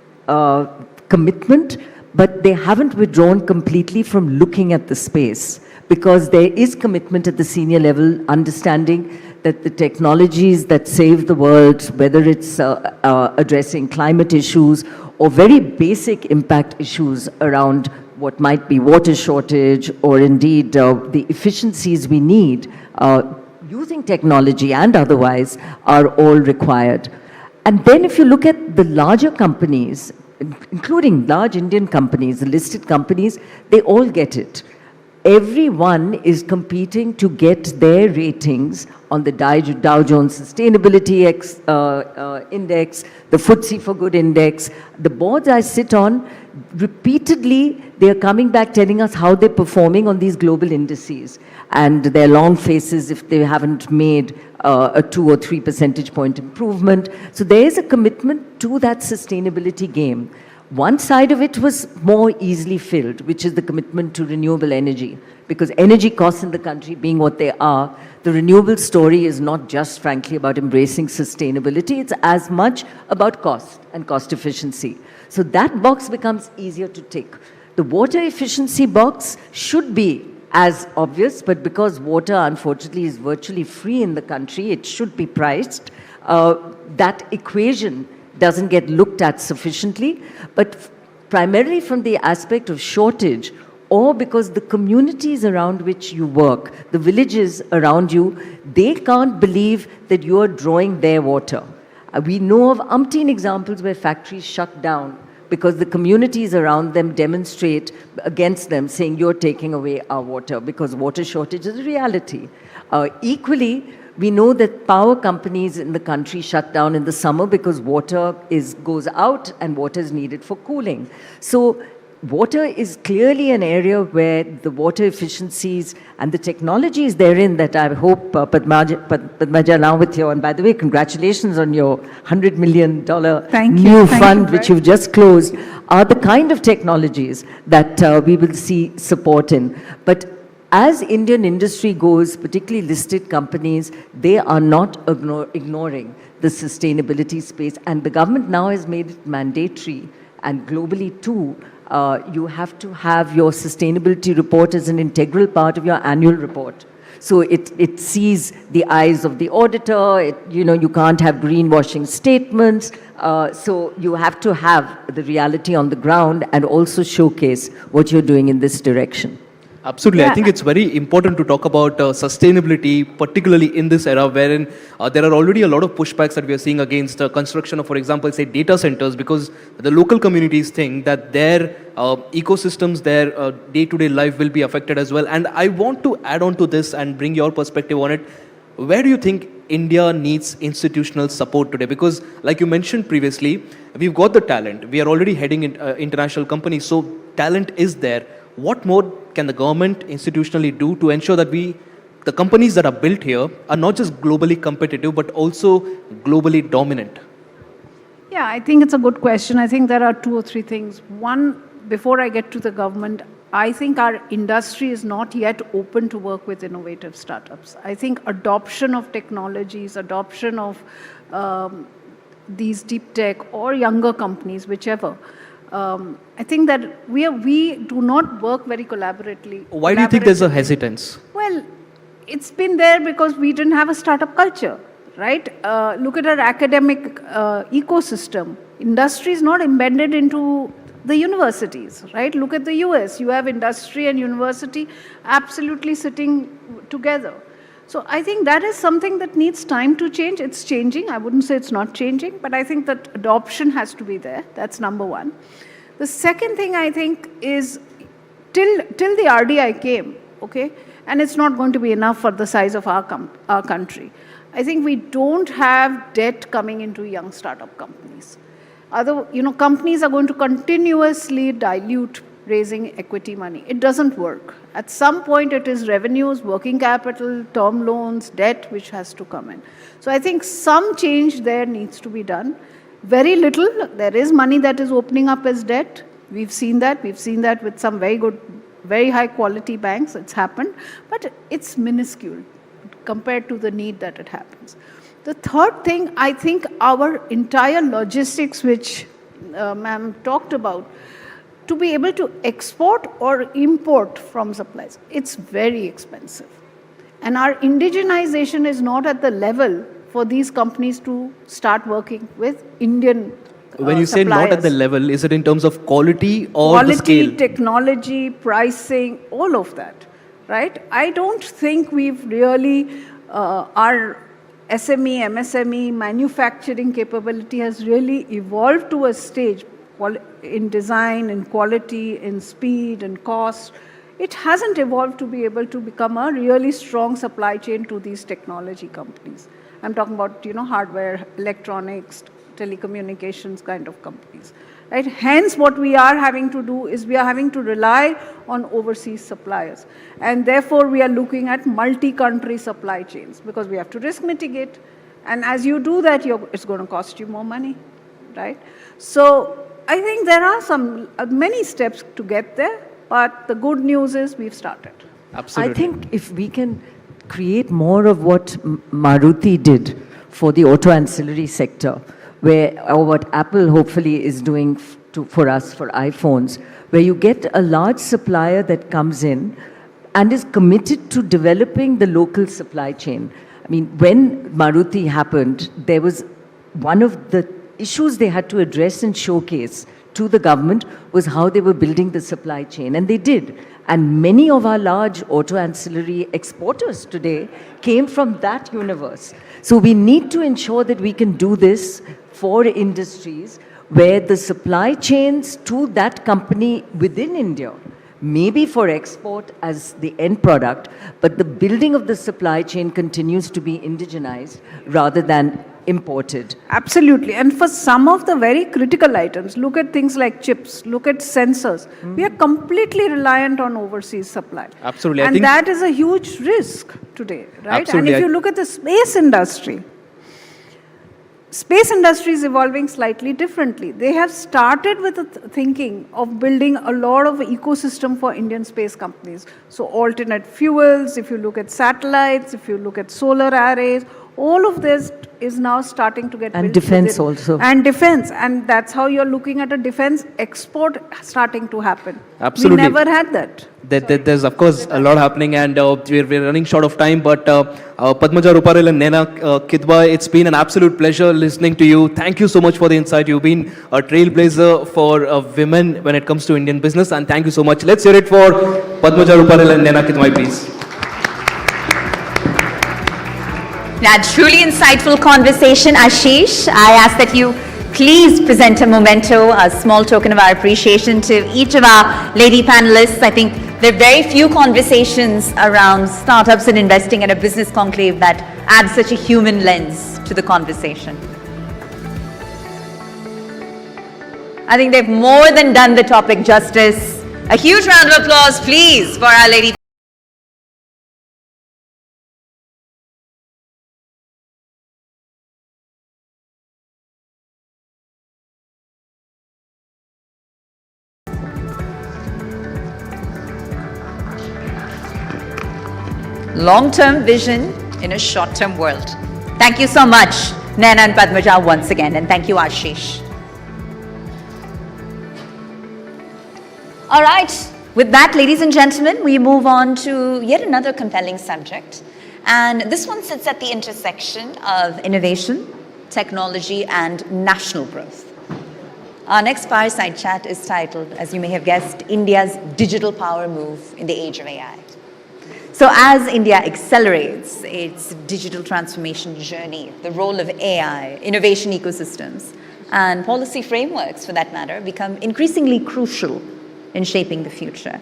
commitment, but they haven't withdrawn completely from looking at the space, because there is commitment at the senior level, understanding that the technologies that save the world, whether it's addressing climate issues or very basic impact issues around what might be water shortage or indeed the efficiencies we need using technology and otherwise are all required. And then if you look at the larger companies, including large Indian companies, the listed companies, they all get it. Everyone is competing to get their ratings on the Dow Jones Sustainability Index, the FTSE4Good Index. The boards I sit on, repeatedly, they are coming back telling us how they're performing on these global indices. And their long faces if they haven't made a 2 or 3 percentage point improvement. So there is a commitment to that sustainability game. One side of it was more easily filled, which is the commitment to renewable energy. Because energy costs in the country being what they are, the renewable story is not just, frankly, about embracing sustainability. It's as much about cost and cost efficiency. So that box becomes easier to tick. The water efficiency box should be as obvious, but because water, unfortunately, is virtually free in the country, it should be priced. That equation doesn't get looked at sufficiently, but primarily from the aspect of shortage, or because the communities around which you work, the villages around you, they can't believe that you are drawing their water. We know of umpteen examples where factories shut down because the communities around them demonstrate against them, saying you're taking away our water, because water shortage is a reality. Equally, we know that power companies in the country shut down in the summer because water goes out and water is needed for cooling. So water is clearly an area where the water efficiencies and the technologies therein that I hope, Padmaja, now with you, and by the way, congratulations on your $100 million new fund which you've just closed, are the kind of technologies that we will see support in. But as Indian industry goes, particularly listed companies, they are not ignoring the sustainability space. And the government now has made it mandatory, and globally too, you have to have your sustainability report as an integral part of your annual report. So it sees the eyes of the auditor, you can't have greenwashing statements, so you have to have the reality on the ground and also showcase what you're doing in this direction. Absolutely. Yeah. I think it's very important to talk about sustainability, particularly in this era wherein there are already a lot of pushbacks that we are seeing against construction of, for example, say data centers, because the local communities think that their ecosystems, their day-to-day life will be affected as well. And I want to add on to this and bring your perspective on it. Where do you think India needs institutional support today? Because like you mentioned previously, we've got the talent. We are already heading in, international companies, so talent is there. What more can the government institutionally do to ensure that the companies that are built here are not just globally competitive, but also globally dominant? Yeah, I think it's a good question. I think there are 2 or 3 things. One, before I get to the government, I think our industry is not yet open to work with innovative startups. I think adoption of technologies, adoption of these deep tech or younger companies, whichever, I think that we do not work very collaboratively. Why do you think there's a hesitance? Well, it's been there because we didn't have a startup culture, right? Look at our academic ecosystem. Industry is not embedded into the universities, right? Look at the US. You have industry and university absolutely sitting together. So I think that is something that needs time to change. It's changing. I wouldn't say it's not changing, but I think that adoption has to be there. That's number one. The second thing I think is till the RDI came, okay, and it's not going to be enough for the size of our country. I think we don't have debt coming into young startup companies. Companies are going to continuously dilute raising equity money. It doesn't work. At some point, it is revenues, working capital, term loans, debt, which has to come in. So I think some change there needs to be done. Very little. There is money that is opening up as debt. We've seen that. We've seen that with some very good, very high quality banks. It's happened. But it's minuscule compared to the need that it happens. The third thing, I think our entire logistics, which ma'am talked about, to be able to export or import from suppliers, it's very expensive. And our indigenization is not at the level for these companies to start working with Indian When you say not at the level, is it in terms of quality or quality, the scale? technology, pricing, all of that, right? I don't think we've really, our SME, MSME, manufacturing capability has really evolved to a stage in design, in quality, in speed, in cost. It hasn't evolved to be able to become a really strong supply chain to these technology companies. I'm talking about, hardware, electronics, telecommunications kind of companies, right? Hence, what we are having to do is we are having to rely on overseas suppliers. And therefore, we are looking at multi-country supply chains because we have to risk mitigate. And as you do that, it's going to cost you more money, right? So I think there are many steps to get there, but the good news is we've started. Absolutely. I think if we can create more of what Maruti did for the auto ancillary sector, or what Apple hopefully is doing for us for iPhones, where you get a large supplier that comes in and is committed to developing the local supply chain. I mean, when Maruti happened, there was one of the issues they had to address and showcase to the government was how they were building the supply chain, and they did. And many of our large auto ancillary exporters today came from that universe. So we need to ensure that we can do this for industries where the supply chains to that company within India, maybe for export as the end product, but the building of the supply chain continues to be indigenized rather than imported. Absolutely. And for some of the very critical items, look at things like chips, look at sensors. We are completely reliant on overseas supply. Absolutely. And that is a huge risk today, right? Absolutely. And if you look at the space industry is evolving slightly differently. They have started with the thinking of building a lot of ecosystem for Indian space companies. So alternate fuels, if you look at satellites, if you look at solar arrays, all of this is now starting to get built. And defense also. And defense. And that's how you're looking at a defense export starting to happen. Absolutely. We never had that. There's, of course, a lot happening, and we're running short of time, but Padmaja Ruparel and Nena Kidwa, it's been an absolute pleasure listening to you. Thank you so much for the insight. You've been a trailblazer for women when it comes to Indian business, and thank you so much. Let's hear it for Padmaja Ruparel and Nena Kidwa, please. Yeah, truly insightful conversation, Ashish. I ask that you please present a memento, a small token of our appreciation to each of our lady panelists. I think there are very few conversations around startups and investing at a business conclave that add such a human lens to the conversation. I think they've more than done the topic justice. A huge round of applause, please, for our lady. Long-term vision in a short-term world. Thank you so much, Naina and Padmaja, once again, and thank you, Ashish. All right, with that, ladies and gentlemen, we move on to yet another compelling subject. And this one sits at the intersection of innovation, technology, and national growth. Our next fireside chat is titled, as you may have guessed, India's digital power move in the age of AI. So as India accelerates its digital transformation journey, the role of AI, innovation ecosystems, and policy frameworks, for that matter, become increasingly crucial in shaping the future.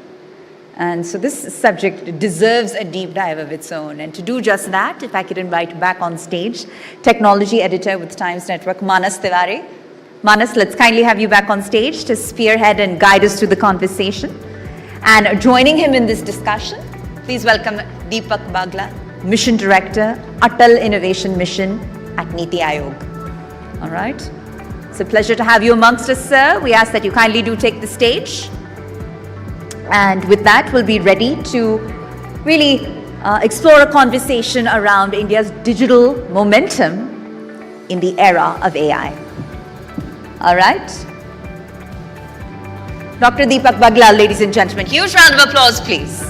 And so this subject deserves a deep dive of its own. And to do just that, if I could invite back on stage, technology editor with Times Network, Manas Tiwari. Manas, let's kindly have you back on stage to spearhead and guide us through the conversation. And joining him in this discussion, please welcome Deepak Bagla, Mission Director, Atal Innovation Mission at Niti Aayog. All right. It's a pleasure to have you amongst us, sir. We ask that you kindly do take the stage. And with that, we'll be ready to really explore a conversation around India's digital momentum in the era of AI. All right. Dr. Deepak Bagla, ladies and gentlemen. Huge round of applause, please.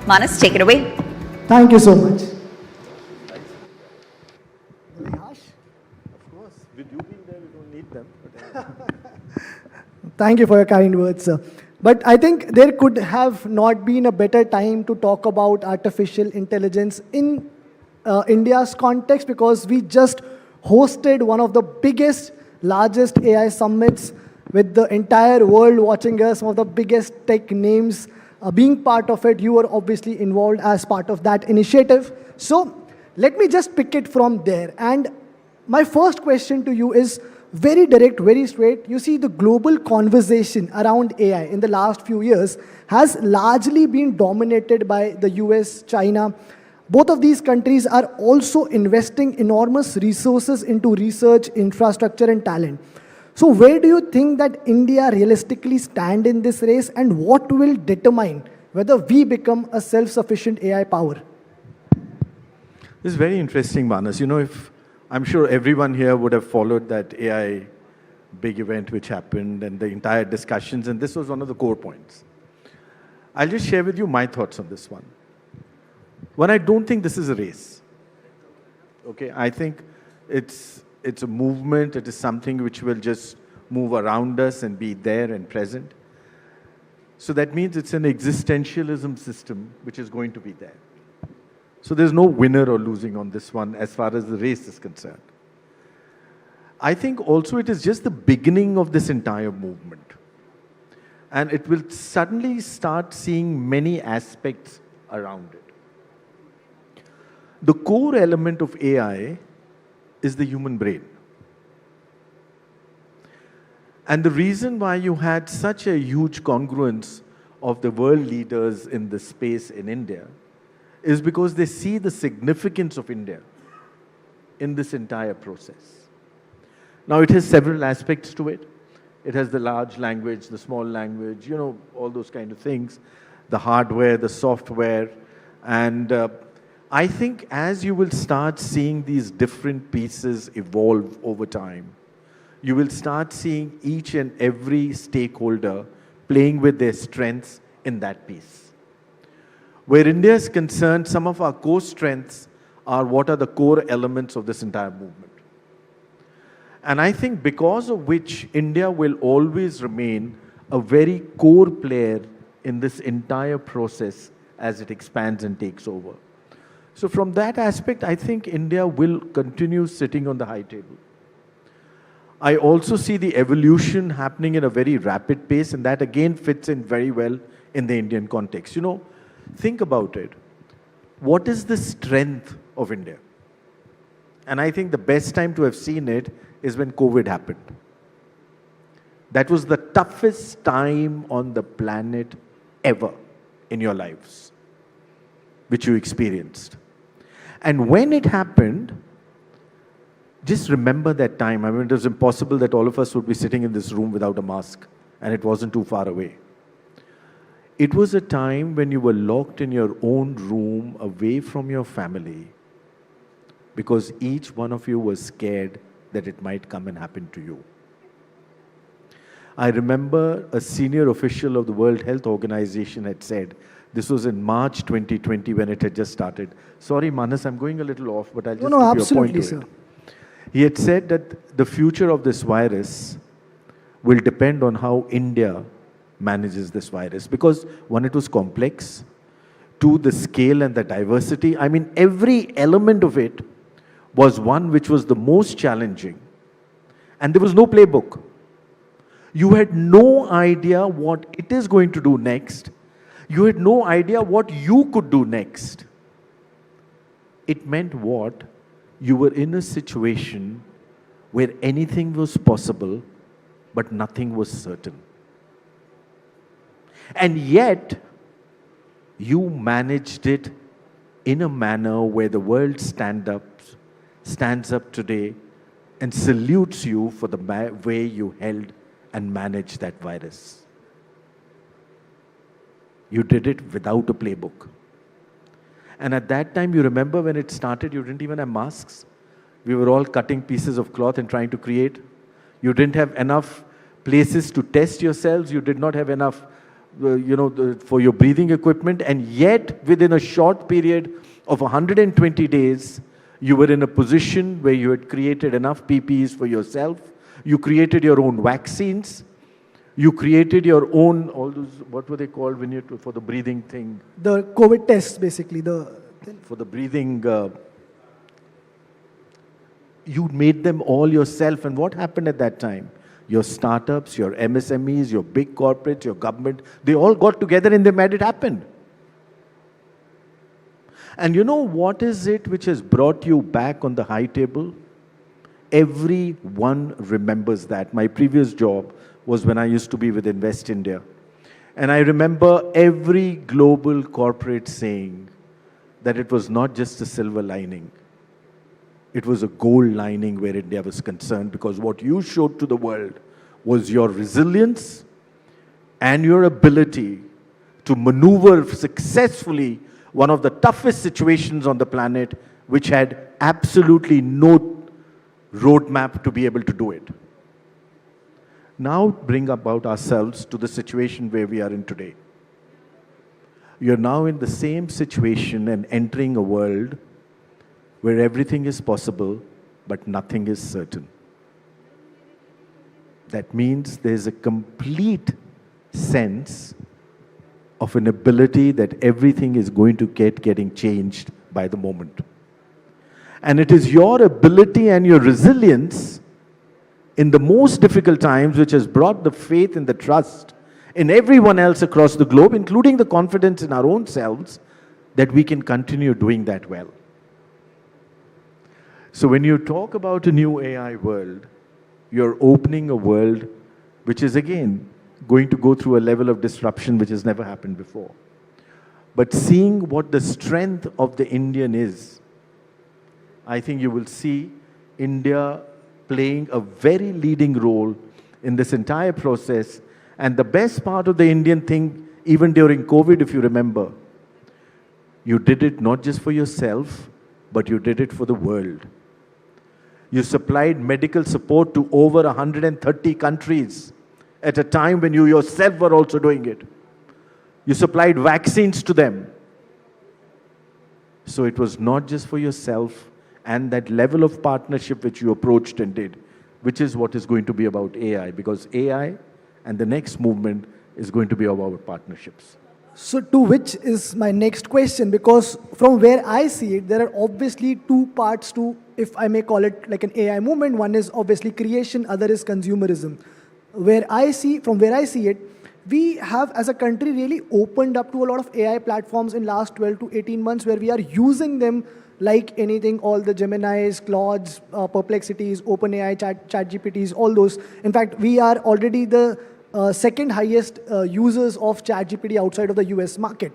Manas, take it away. Thank you so much. Thank you for your kind words, sir. But I think there could have not been a better time to talk about artificial intelligence in India's context, because we just hosted one of the biggest, largest AI summits with the entire world watching us, some of the biggest tech names being part of it. You were obviously involved as part of that initiative. So let me just pick it from there. And my first question to you is very direct, very straight. You see, the global conversation around AI in the last few years has largely been dominated by the US, China. Both of these countries are also investing enormous resources into research, infrastructure, and talent. So where do you think that India realistically stand in this race, and what will determine whether we become a self-sufficient AI power? This is very interesting, Manas. You know, I'm sure everyone here would have followed that AI big event which happened and the entire discussions, and this was one of the core points. I'll just share with you my thoughts on this one. One, I don't think this is a race. Okay, I think it's a movement. It is something which will just move around us and be there and present. So that means it's an existentialism system which is going to be there. So there's no winner or losing on this one as far as the race is concerned. I think also it is just the beginning of this entire movement. And it will suddenly start seeing many aspects around it. The core element of AI is the human brain. And the reason why you had such a huge congruence of the world leaders in this space in India is because they see the significance of India in this entire process. Now, it has several aspects to it. It has the large language, the small language, you know, all those kind of things, the hardware, the software. And I think as you will start seeing these different pieces evolve over time, you will start seeing each and every stakeholder playing with their strengths in that piece. Where India is concerned, some of our core strengths are what are the core elements of this entire movement. And I think because of which India will always remain a very core player in this entire process as it expands and takes over. So from that aspect, I think India will continue sitting on the high table. I also see the evolution happening in a very rapid pace, and that again fits in very well in the Indian context. You know, think about it. What is the strength of India? And I think the best time to have seen it is when COVID happened. That was the toughest time on the planet ever in your lives, which you experienced. And when it happened, just remember that time. I mean, it was impossible that all of us would be sitting in this room without a mask, and it wasn't too far away. It was a time when you were locked in your own room, away from your family, because each one of you was scared that it might come and happen to you. I remember a senior official of the World Health Organization had said, this was in March 2020 when it had just started. Sorry, Manas, I'm going a little off, but I'll just give you a point to sir. it. He had said that the future of this virus will depend on how India manages this virus. Because one, it was complex. Two, the scale and the diversity. I mean, every element of it was one which was the most challenging. And there was no playbook. You had no idea what it is going to do next. You had no idea what you could do next. It meant what? You were in a situation where anything was possible, but nothing was certain. And yet, you managed it in a manner where the world stands up today and salutes you for the way you held and managed that virus. You did it without a playbook. And at that time, you remember when it started, you didn't even have masks. We were all cutting pieces of cloth and trying to create. You didn't have enough places to test yourselves. You did not have enough for your breathing equipment, and yet within a short period of 120 days, you were in a position where you had created enough PPEs for yourself, you created your own vaccines, you created your own, all those, what were they called when you, for the breathing thing? The COVID tests, basically. For the breathing, you made them all yourself. And what happened at that time? Your startups, your MSMEs, your big corporates, your government, they all got together and they made it happen. And you know what is it which has brought you back on the high table? Everyone remembers that. My previous job was when I used to be with Invest India. And I remember every global corporate saying that it was not just a silver lining. It was a gold lining where India was concerned, because what you showed to the world was your resilience and your ability to maneuver successfully one of the toughest situations on the planet, which had absolutely no roadmap to be able to do it. Now bring about ourselves to the situation where we are in today. You're now in the same situation and entering a world where everything is possible, but nothing is certain. That means there's a complete sense of an ability that everything is going to getting changed by the moment. And it is your ability and your resilience in the most difficult times which has brought the faith and the trust in everyone else across the globe, including the confidence in our own selves, that we can continue doing that well. So when you talk about a new AI world, you're opening a world which is again going to go through a level of disruption which has never happened before. But seeing what the strength of the Indian is, I think you will see India playing a very leading role in this entire process. And the best part of the Indian thing, even during COVID, if you remember, you did it not just for yourself, but you did it for the world. You supplied medical support to over 130 countries at a time when you yourself were also doing it. You supplied vaccines to them. So it was not just for yourself, and that level of partnership which you approached and did, which is what is going to be about AI, because AI and the next movement is going to be about partnerships. So to which is my next question, because from where I see it, there are obviously two parts to, if I may call it like an AI movement. One is obviously creation, other is consumerism. From where I see it, we have as a country really opened up to a lot of AI platforms in last 12 to 18 months, where we are using them like anything, all the Geminis, Claudes, Perplexities, OpenAI, ChatGPTs, all those. In fact, we are already the second highest users of ChatGPT outside of the US market.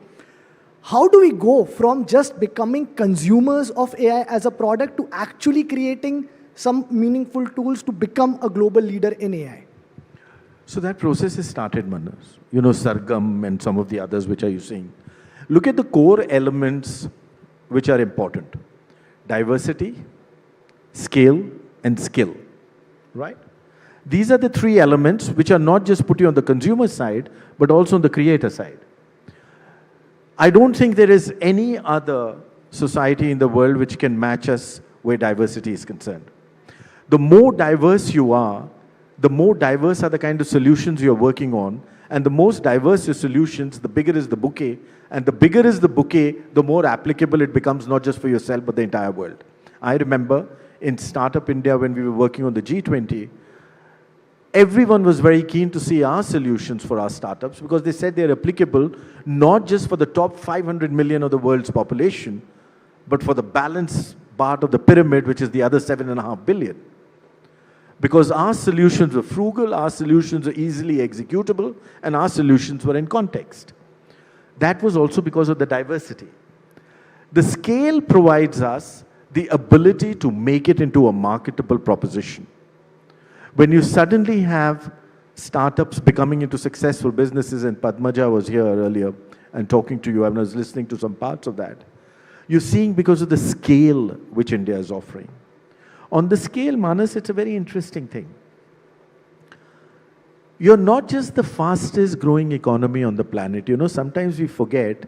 How do we go from just becoming consumers of AI as a product to actually creating some meaningful tools to become a global leader in AI? So that process has started, Manas. You know, Sargam and some of the others which are you saying. Look at the core elements which are important. Diversity, scale, and skill, right? These are the three elements which are not just put you on the consumer side, but also on the creator side. I don't think there is any other society in the world which can match us where diversity is concerned. The more diverse you are, the more diverse are the kind of solutions you're working on, and the most diverse your solutions, the bigger is the bouquet, and the bigger is the bouquet, the more applicable it becomes, not just for yourself, but the entire world. I remember in Startup India, when we were working on the G20, everyone was very keen to see our solutions for our startups, because they said they're applicable not just for the top 500 million of the world's population, but for the balance part of the pyramid, which is the other 7.5 billion. Because our solutions were frugal, our solutions were easily executable, and our solutions were in context. That was also because of the diversity. The scale provides us the ability to make it into a marketable proposition. When you suddenly have startups becoming into successful businesses, and Padmaja was here earlier and talking to you, I was listening to some parts of that, you're seeing because of the scale which India is offering. On the scale, Manas, it's a very interesting thing. You're not just the fastest growing economy on the planet. You know, sometimes we forget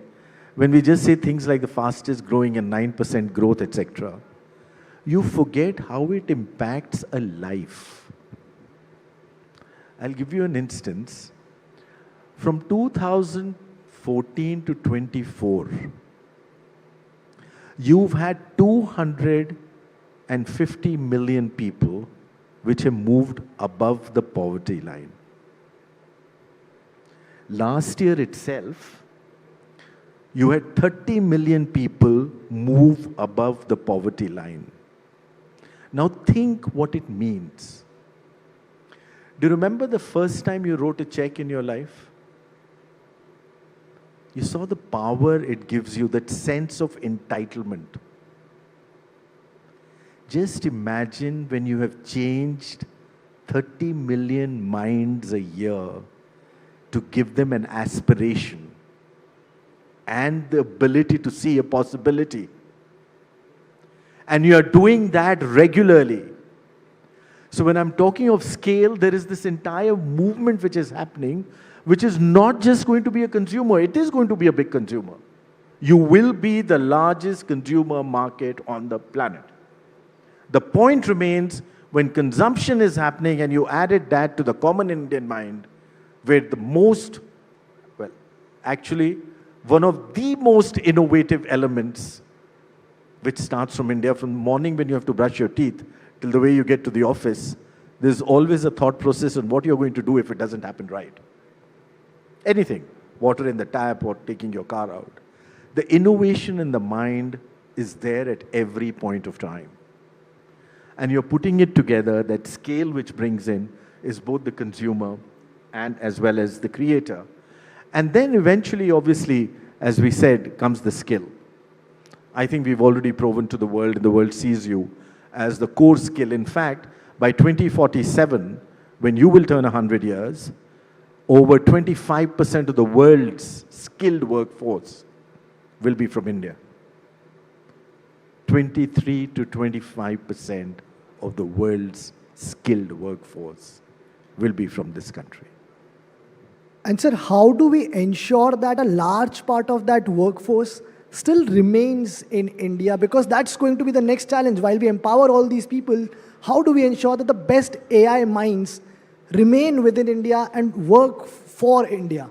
when we just say things like the fastest growing and 9% growth, etc. You forget how it impacts a life. I'll give you an instance. From 2014 to 24, you've had 250 million people which have moved above the poverty line. Last year itself, you had 30 million people move above the poverty line. Now think what it means. Do you remember the first time you wrote a check in your life? You saw the power it gives you, that sense of entitlement. Just imagine when you have changed 30 million minds a year to give them an aspiration and the ability to see a possibility. And you are doing that regularly. So when I'm talking of scale, there is this entire movement which is happening, which is not just going to be a consumer, it is going to be a big consumer. You will be the largest consumer market on the planet. The point remains, when consumption is happening and you added that to the common Indian mind, where the most, well, actually, one of the most innovative elements which starts from India, from the morning when you have to brush your teeth till the way you get to the office, there's always a thought process on what you're going to do if it doesn't happen right. Anything, water in the tap or taking your car out. The innovation in the mind is there at every point of time. And you're putting it together, that scale which brings in is both the consumer and as well as the creator. And then eventually, obviously, as we said, comes the skill. I think we've already proven to the world, and the world sees you as the core skill. In fact, by 2047, when you will turn 100 years, over 25% of the world's skilled workforce will be from India. 23 to 25% of the world's skilled workforce will be from this country. And sir, how do we ensure that a large part of that workforce still remains in India? Because that's going to be the next challenge. While we empower all these people, how do we ensure that the best AI minds remain within India and work for India?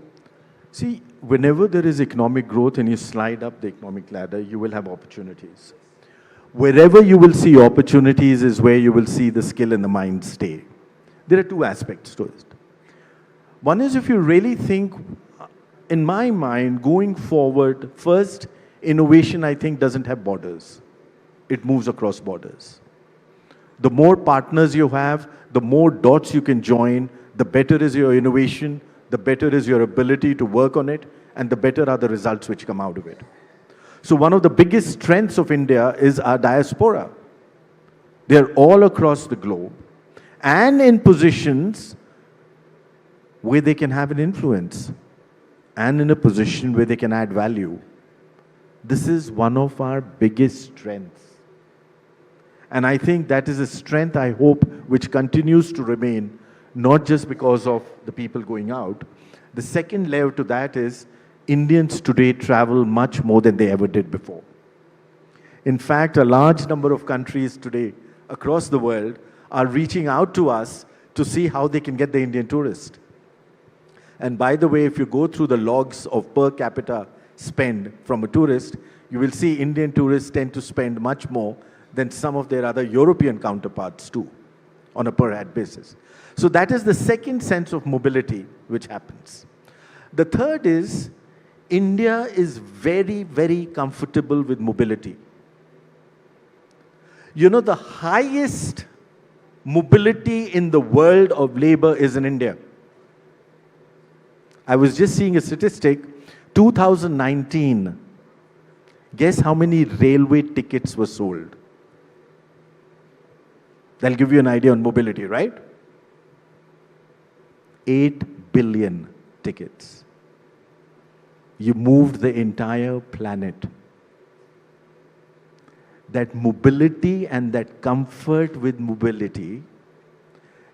See, whenever there is economic growth and you slide up the economic ladder, you will have opportunities. Wherever you will see opportunities is where you will see the skill and the mind stay. There are two aspects to it. One is, if you really think, in my mind, going forward, first, innovation, I think, doesn't have borders. It moves across borders. The more partners you have, the more dots you can join, the better is your innovation, the better is your ability to work on it, and the better are the results which come out of it. So one of the biggest strengths of India is our diaspora. They're all across the globe and in positions where they can have an influence and in a position where they can add value. This is one of our biggest strengths. And I think that is a strength, I hope, which continues to remain, not just because of the people going out. The second layer to that is Indians today travel much more than they ever did before. In fact, a large number of countries today across the world are reaching out to us to see how they can get the Indian tourist. And by the way, if you go through the logs of per capita spend from a tourist, you will see Indian tourists tend to spend much more than some of their other European counterparts too, on a per head basis. So that is the second sense of mobility which happens. The third is, India is very, very comfortable with mobility. You know, the highest mobility in the world of labor is in India. I was just seeing a statistic, 2019, guess how many railway tickets were sold? That'll give you an idea on mobility, right? 8 billion tickets. You moved the entire planet. That mobility and that comfort with mobility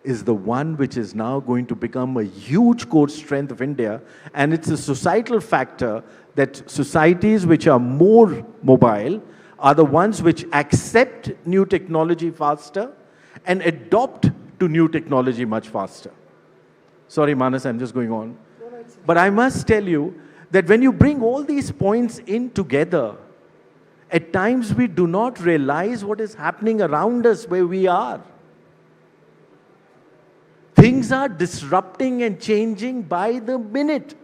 is the one which is now going to become a huge core strength of India. And it's a societal factor that societies which are more mobile are the ones which accept new technology faster and adopt to new technology much faster. Sorry, Manas, I'm just going on. But I must tell you that when you bring all these points in together, at times we do not realize what is happening around us where we are. Things are disrupting and changing by the minute.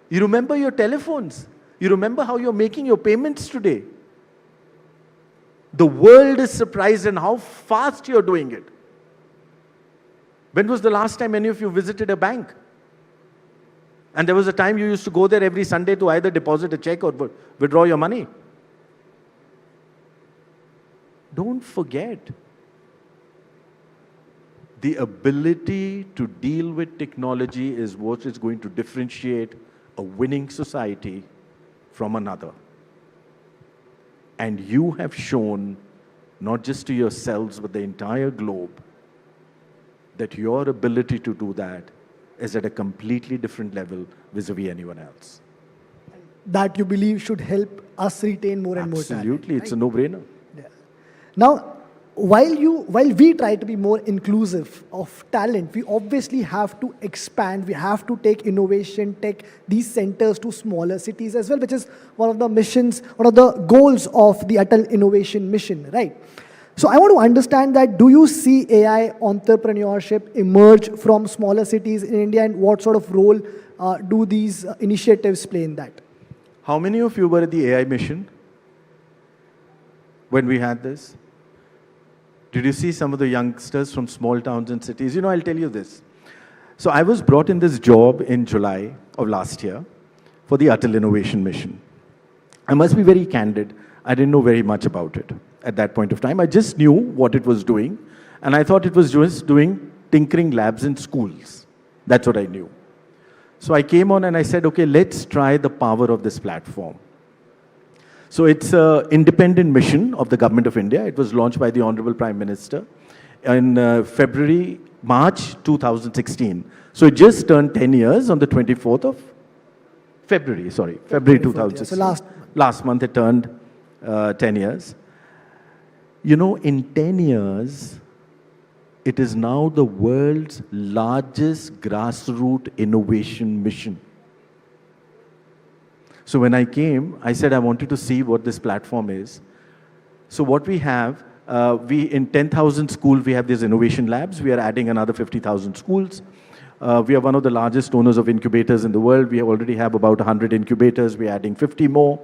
You remember your telephones. You remember how you're making your payments today. The world is surprised in how fast you're doing it. When was the last time any of you visited a bank? And there was a time you used to go there every Sunday to either deposit a check or withdraw your money. Don't forget, the ability to deal with technology is what is going to differentiate a winning society from another. And you have shown, not just to yourselves, but the entire globe, that your ability to do that is at a completely different level vis-a-vis anyone else. That you believe should help us retain more and more talent. Absolutely, it's a no-brainer. Yeah. Now, while we try to be more inclusive of talent, we obviously have to expand. We have to take innovation, take these centers to smaller cities as well, which is one of the missions, one of the goals of the Atal Innovation Mission, right? So I want to understand that, do you see AI entrepreneurship emerge from smaller cities in India, and what sort of role do these initiatives play in that? How many of you were at the AI mission when we had this? Did you see some of the youngsters from small towns and cities? You know, I'll tell you this. So I was brought in this job in July of last year for the Atal Innovation Mission. I must be very candid. I didn't know very much about it at that point of time. I just knew what it was doing, and I thought it was just doing tinkering labs in schools. That's what I knew. So I came on and I said, okay, let's try the power of this platform. So it's an independent mission of the Government of India. It was launched by the Honorable Prime Minister in March 2016. So it just turned 10 years on the 24th of February, February 2016. So last month it turned 10 years. You know, in 10 years, it is now the world's largest grassroots innovation mission. So when I came, I said I wanted to see what this platform is. So what we have, in 10,000 schools, we have these innovation labs. We are adding another 50,000 schools. We are one of the largest owners of incubators in the world. We already have about 100 incubators. We are adding 50 more.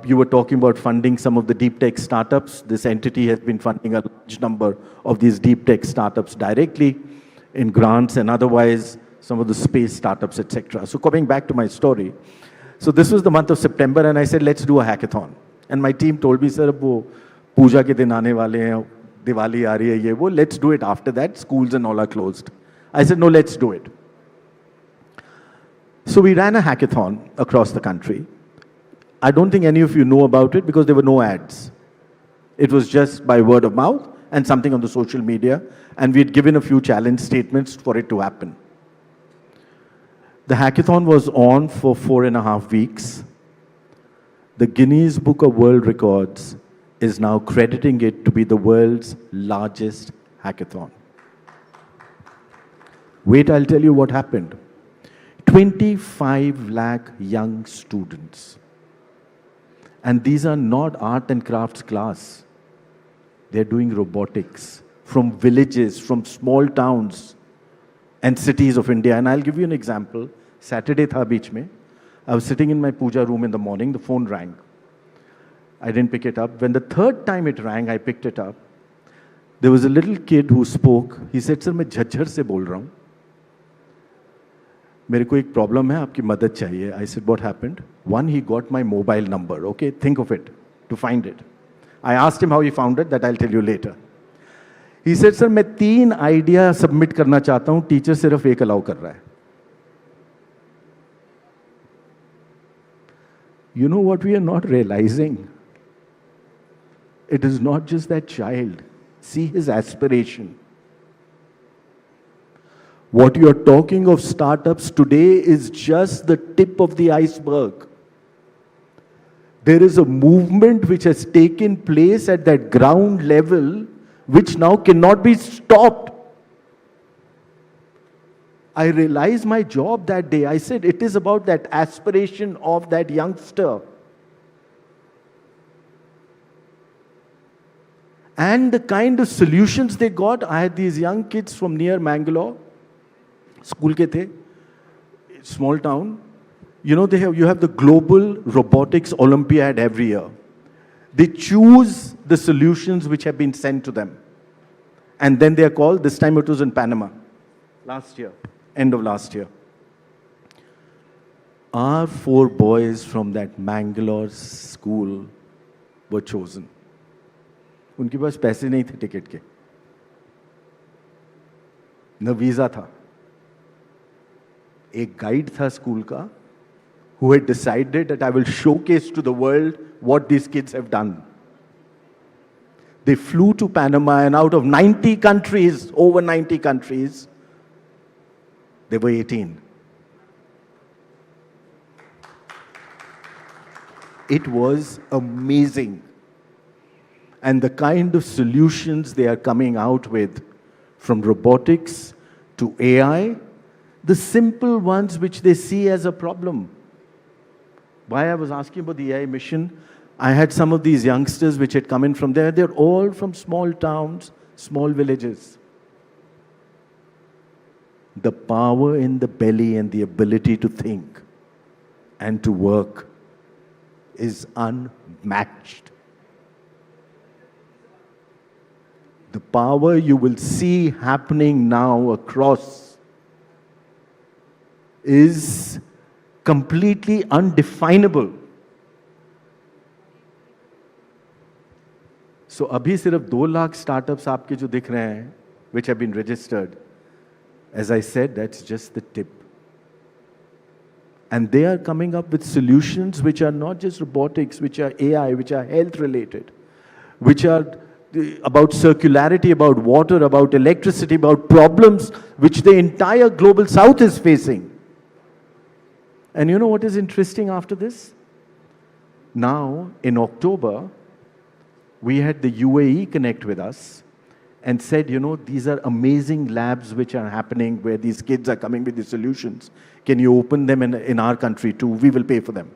You were talking about funding some of the deep tech startups. This entity has been funding a large number of these deep tech startups directly in grants and otherwise some of the space startups, etc. So coming back to my story, so this was the month of September, and I said, let's do a hackathon. And my team told me, sir, wo puja ke din aane wale hain, Diwali aa rahi hai, ye wo, let's do it after that. Schools and all are closed. I said, no, let's do it. So we ran a hackathon across the country. I don't think any of you know about it because there were no ads. It was just by word of mouth and something on the social media, and we had given a few challenge statements for it to happen. The hackathon was on for 4.5 weeks. The Guinness Book of World Records is now crediting it to be the world's largest hackathon. Wait, I'll tell you what happened. 25 lakh young students. And these are not art and crafts class. They're doing robotics from villages, from small towns and cities of India. And I'll give you an example. Saturday tha beech mein. I was sitting in my puja room in the morning. The phone rang. I didn't pick it up. When the third time it rang, I picked it up. There was a little kid who spoke. He said, sir, मैं झज्जर से बोल रहा हूँ. मेरे को एक problem है, आपकी मदद चाहिए. I said, what happened? One, he got my mobile number. Okay, think of it, to find it. I asked him how he found it. That I'll tell you later. He said, sir, मैं 3 idea submit करना चाहता हूँ. Teacher सिर्फ एक allow कर रहा है. You know what we are not realizing? It is not just that child. See his aspiration. What you're talking of startups today is just the tip of the iceberg. There is a movement which has taken place at that ground level, which now cannot be stopped. I realized my job that day. I said, it is about that aspiration of that youngster. And the kind of solutions they got. I had these young kids from near Mangalore, school ke the, small town. You know, you have the Global Robotics Olympiad every year. They choose the solutions which have been sent to them. And then they are called, this time it was in Panama, last year, end of last year. Our 4 boys from that Mangalore school were chosen. उनके पास पैसे नहीं थे ticket के, न visa था. एक guide था school का, who had decided that I will showcase to the world what these kids have done. They flew to Panama, and out of 90 countries, over 90 countries, they were 18. It was amazing. And the kind of solutions they are coming out with, from robotics to AI, the simple ones which they see as a problem. Why I was asking about the AI mission, I had some of these youngsters which had come in from there. They're all from small towns, small villages. The power in the belly and the ability to think and to work is unmatched. The power you will see happening now across is completely undefinable. So अभी सिर्फ 2 lakh startups आपके जो दिख रहे हैं, which have been registered. As I said, that's just the tip. And they are coming up with solutions which are not just robotics, which are AI, which are health related, which are about circularity, about water, about electricity, about problems which the entire global south is facing. And you know what is interesting after this? Now, in October, we had the UAE connect with us and said, you know, these are amazing labs which are happening where these kids are coming with the solutions. Can you open them in our country too? We will pay for them.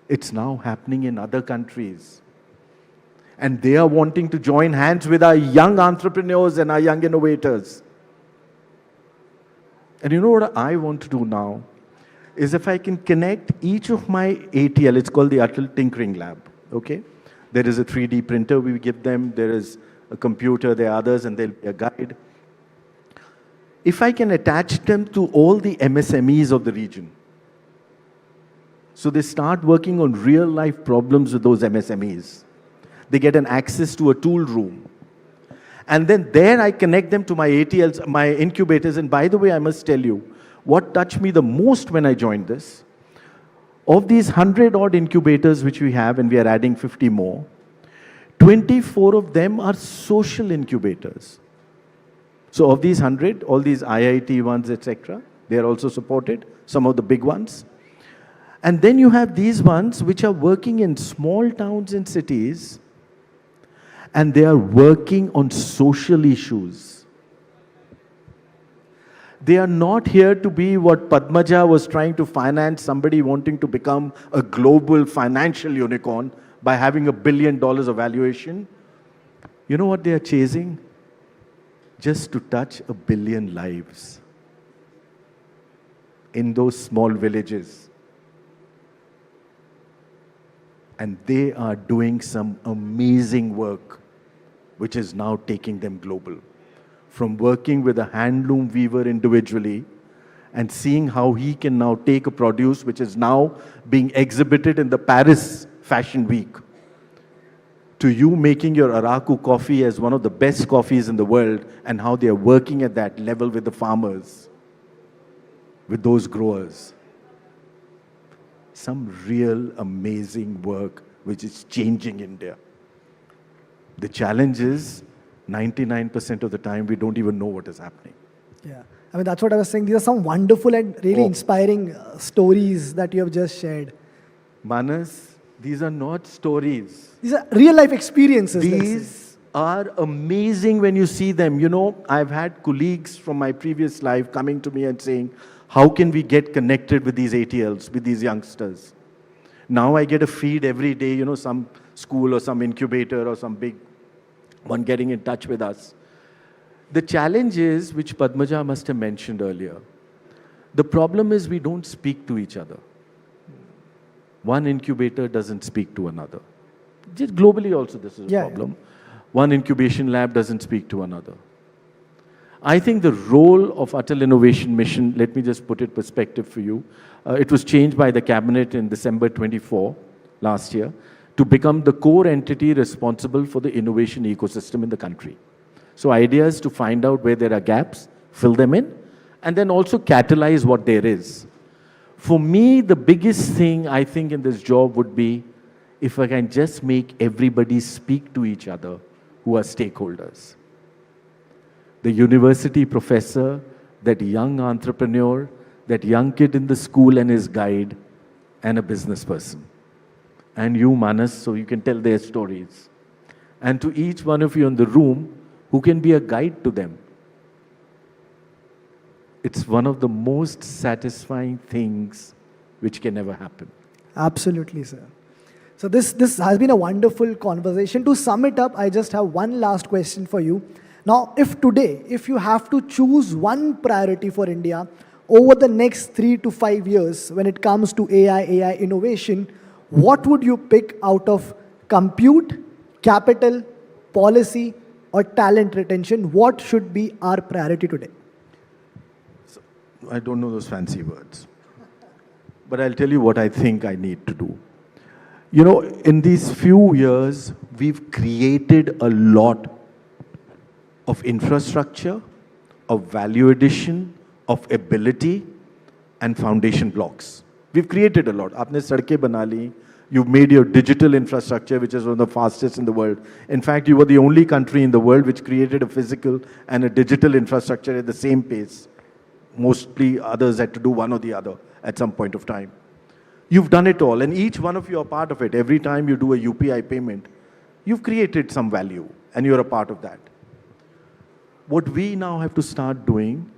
It's now happening in other countries. And they are wanting to join hands with our young entrepreneurs and our young innovators. And you know what I want to do now? Is if I can connect each of my ATL, it's called the Atal Tinkering Lab, okay? There is a 3D printer we give them, there is a computer, there are others, and there'll be a guide. If I can attach them to all the MSMEs of the region, so they start working on real life problems with those MSMEs. They get an access to a tool room. And then there I connect them to my ATLs, my incubators. And by the way, I must tell you, what touched me the most when I joined this, of these 100-odd incubators which we have, and we are adding 50 more, 24 of them are social incubators. So of these 100, all these IIT ones, etc., they are also supported, some of the big ones. And then you have these ones which are working in small towns and cities, and they are working on social issues. They are not here to be what Padmaja was trying to finance, somebody wanting to become a global financial unicorn by having $1 billion of valuation. You know what they are chasing? Just to touch 1 billion lives in those small villages. And they are doing some amazing work, which is now taking them global. From working with a handloom weaver individually and seeing how he can now take a produce which is now being exhibited in the Paris Fashion Week, to you making your Araku coffee as one of the best coffees in the world, and how they are working at that level with the farmers, with those growers. Some real amazing work which is changing India. The challenge is 99% of the time we don't even know what is happening. Yeah. I mean, that's what I was saying. These are some wonderful and really inspiring stories that you have just shared. Manas, these are not stories. These are real life experiences. These are amazing when you see them. You know, I've had colleagues from my previous life coming to me and saying, how can we get connected with these ATLs, with these youngsters? Now I get a feed every day, you know, some school or some incubator or some big one getting in touch with us. The challenge is, which Padmaja must have mentioned earlier, the problem is we don't speak to each other. One incubator doesn't speak to another. Just globally also this is a problem. One incubation lab doesn't speak to another. I think the role of Atal Innovation Mission, let me just put it in perspective for you. It was changed by the cabinet in December 24 last year to become the core entity responsible for the innovation ecosystem in the country. So idea is to find out where there are gaps, fill them in, and then also catalyze what there is. For me, the biggest thing I think in this job would be if I can just make everybody speak to each other who are stakeholders. The university professor, that young entrepreneur, that young kid in the school and his guide, and a business person. And you, Manas, so you can tell their stories. And to each one of you in the room, who can be a guide to them. It's one of the most satisfying things which can ever happen. Absolutely, sir. So this has been a wonderful conversation. To sum it up, I just have one last question for you. Now, if you have to choose one priority for India over the next 3 to 5 years when it comes to AI innovation, what would you pick out of compute, capital, policy, or talent retention? What should be our priority today? So, I don't know those fancy words. But I'll tell you what I think I need to do. You know, in these few years, we've created a lot of infrastructure, of value addition, of ability, and foundation blocks. We've created a lot. Aapne sadke bana li. You've made your digital infrastructure, which is one of the fastest in the world. In fact, you were the only country in the world which created a physical and a digital infrastructure at the same pace. Mostly others had to do one or the other at some point of time. You've done it all, and each one of you are part of it. Every time you do a UPI payment, you've created some value, and you're a part of that. What we now have to start doing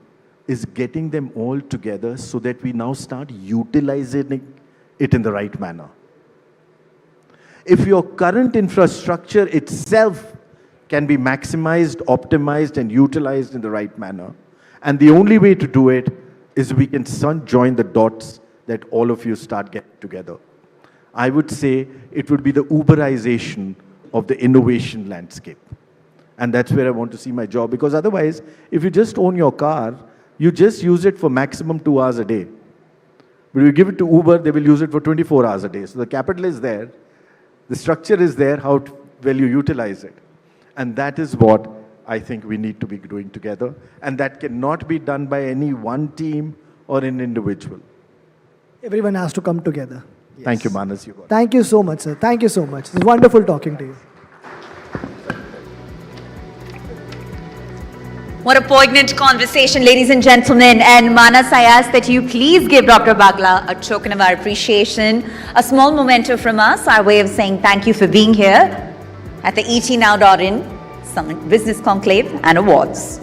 is getting them all together so that we now start utilizing it in the right manner. If your current infrastructure itself can be maximized, optimized, and utilized in the right manner, and the only way to do it is we can join the dots that all of you start getting together. I would say it would be the Uberization of the innovation landscape. And that's where I want to see my job, because otherwise, if you just own your car, you just use it for maximum 2 hours a day. But if you give it to Uber, they will use it for 24 hours a day. So the capital is there, the structure is there, how well you utilize it. And that is what I think we need to be doing together. And that cannot be done by any one team or an individual. Everyone has to come together. Yes. Thank you, Manas. You got it. Thank you so much, sir. Thank you so much. It's wonderful talking to you. What a poignant conversation, ladies and gentlemen. And Manas, I ask that you please give Dr. Bagla a token of our appreciation, a small memento from us, our way of saying thank you for being here at the etnow.in Business Conclave and Awards.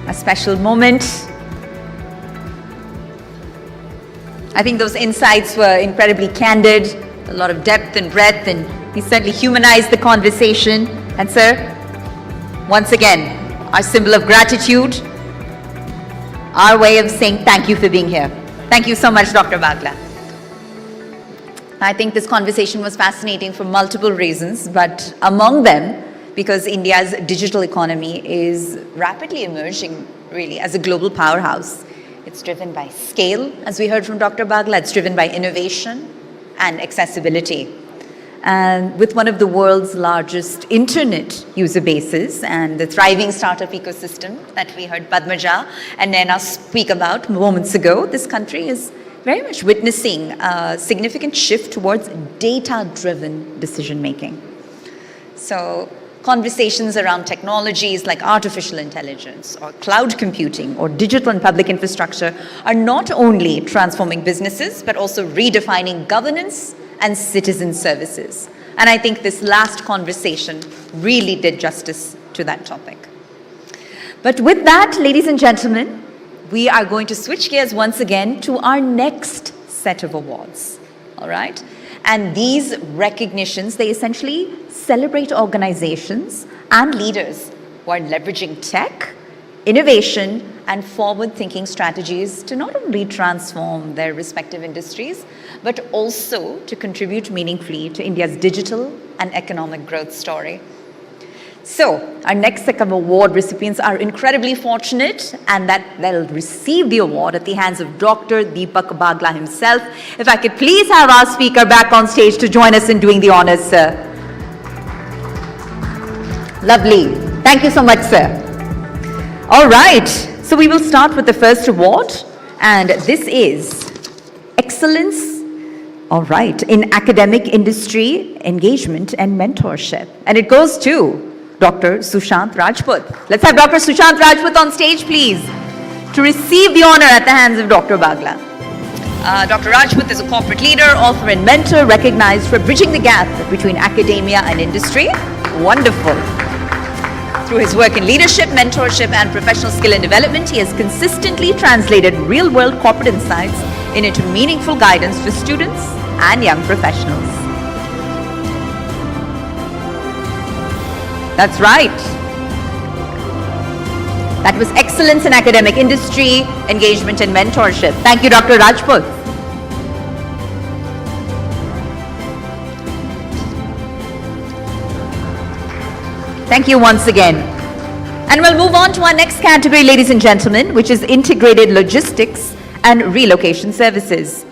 A special moment. I think those insights were incredibly candid, a lot of depth and breadth, and he certainly humanized the conversation. And sir, once again, our symbol of gratitude, our way of saying thank you for being here. Thank you so much, Dr. Bagla. I think this conversation was fascinating for multiple reasons, but among them, because India's digital economy is rapidly emerging, really, as a global powerhouse. It's driven by scale, as we heard from Dr. Bagla. It's driven by innovation and accessibility. and with one of the world's largest internet user bases and the thriving startup ecosystem that we heard Padmaja and Naina speak about moments ago, this country is very much witnessing a significant shift towards data-driven decision-making. So conversations around technologies like artificial intelligence or cloud computing or digital and public infrastructure are not only transforming businesses, but also redefining governance and citizen services. And I think this last conversation really did justice to that topic. But with that, ladies and gentlemen, we are going to switch gears once again to our next set of awards, all right? And these recognitions, they essentially celebrate organizations and leaders who are leveraging tech, innovation, and forward-thinking strategies to not only transform their respective industries, but also to contribute meaningfully to India's digital and economic growth story. So, our next set of award recipients are incredibly fortunate and that they'll receive the award at the hands of Dr. Deepak Bagla himself. If I could please have our speaker back on stage to join us in doing the honors, sir. Lovely. Thank you so much, sir. All right. So we will start with the first award, and this is Excellence, all right, in Academic Industry Engagement and Mentorship. And it goes to Dr. Sushant Rajput. Let's have Dr. Sushant Rajput on stage, please, to receive the honor at the hands of Dr. Bagla. Dr. Rajput is a corporate leader, author, and mentor recognized for bridging the gap between academia and industry. Wonderful. Through his work in leadership, mentorship, and professional skill and development, he has consistently translated real-world corporate insights into meaningful guidance for students and young professionals. That's right. That was Excellence in Academic Industry, Engagement and Mentorship. Thank you, Dr. Rajput. Thank you once again. And we'll move on to our next category, ladies and gentlemen, which is Integrated Logistics and Relocation Services.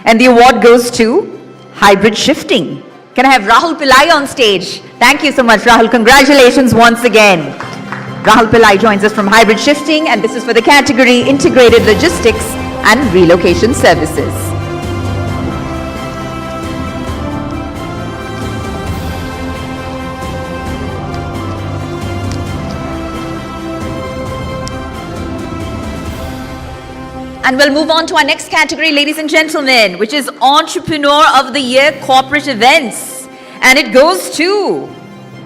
And the award goes to Hybrid Shifting. Can I have Rahul Pillai on stage? Thank you so much, Rahul. Congratulations once again. Rahul Pillai joins us from Hybrid Shifting, and this is for the category Integrated Logistics and Relocation Services. And we'll move on to our next category, ladies and gentlemen, which is Entrepreneur of the Year Corporate Events. And it goes to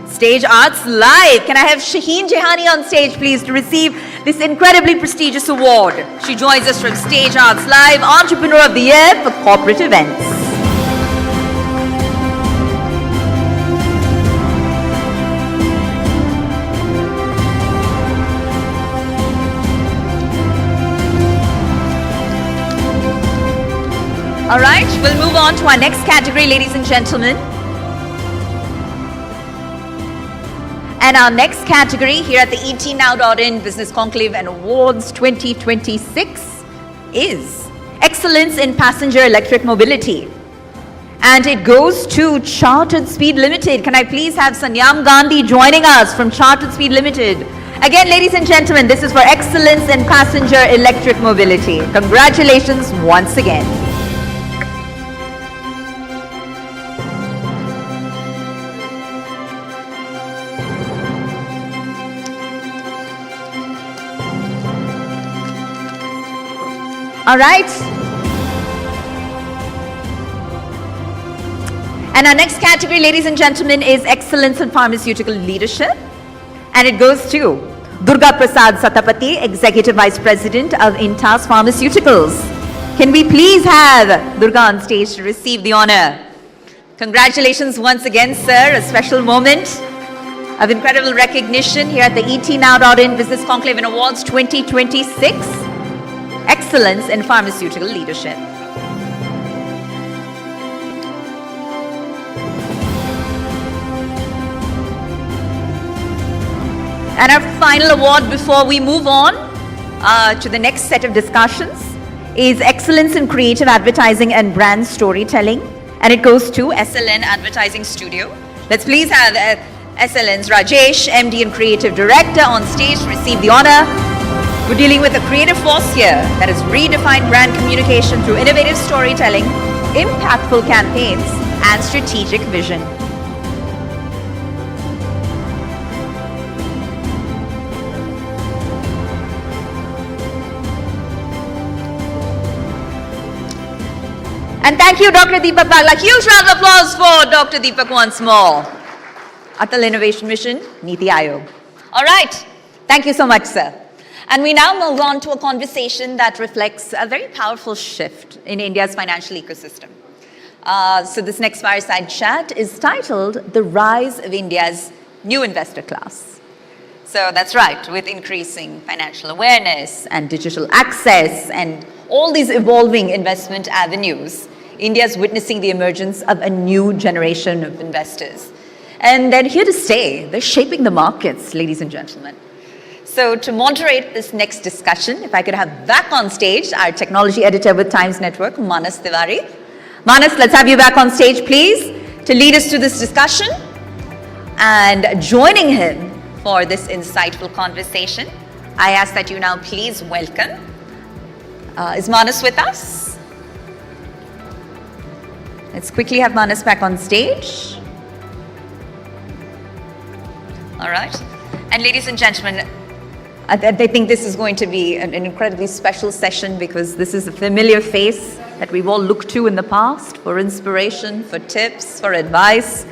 Stage Arts Live. Can I have Shaheen Jehani on stage, please, to receive this incredibly prestigious award? She joins us from Stage Arts Live, Entrepreneur of the Year for Corporate Events. All right, we'll move on to our next category, ladies and gentlemen. And our next category here at the ETNow.in Business Conclave and Awards 2026 is Excellence in Passenger Electric Mobility. And it goes to Chartered Speed Limited. Can I please have Sanyam Gandhi joining us from Chartered Speed Limited? Again, ladies and gentlemen, this is for Excellence in Passenger Electric Mobility. Congratulations once again. All right. And our next category, ladies and gentlemen, is Excellence in Pharmaceutical Leadership. And it goes to Durga Prasad Satapathy, Executive Vice President of Intas Pharmaceuticals. Can we please have Durga on stage to receive the honor? Congratulations once again, sir. A special moment of incredible recognition here at the ETNow.in Business Conclave and Awards 2026. Excellence in Pharmaceutical Leadership. And our final award before we move on to the next set of discussions is Excellence in Creative Advertising and Brand Storytelling. and it goes to SLN Advertising Studio. Let's please have SLN's Rajesh, MD and Creative Director, on stage to receive the honor. We're dealing with a creative force here that has redefined brand communication through innovative storytelling, impactful campaigns, and strategic vision. And thank you, Dr. Deepak Bagla. Huge round of applause for Dr. Deepak once more. Atal Innovation Mission, Niti Aayog. All right. Thank you so much, sir. And we now move on to a conversation that reflects a very powerful shift in India's financial ecosystem. So this next fireside chat is titled The Rise of India's New Investor Class. So that's right, with increasing financial awareness and digital access and all these evolving investment avenues, India is witnessing the emergence of a new generation of investors. And they're here to stay. They're shaping the markets, ladies and gentlemen. So to moderate this next discussion, if I could have back on stage our technology editor with Times Network, Manas Tiwari. Manas, let's have you back on stage, please, to lead us through this discussion. And joining him for this insightful conversation, I ask that you now please welcome. Is Manas with us? Let's quickly have Manas back on stage. All right. And ladies and gentlemen, I think this is going to be an incredibly special session because this is a familiar face that we've all looked to in the past for inspiration, for tips, for advice.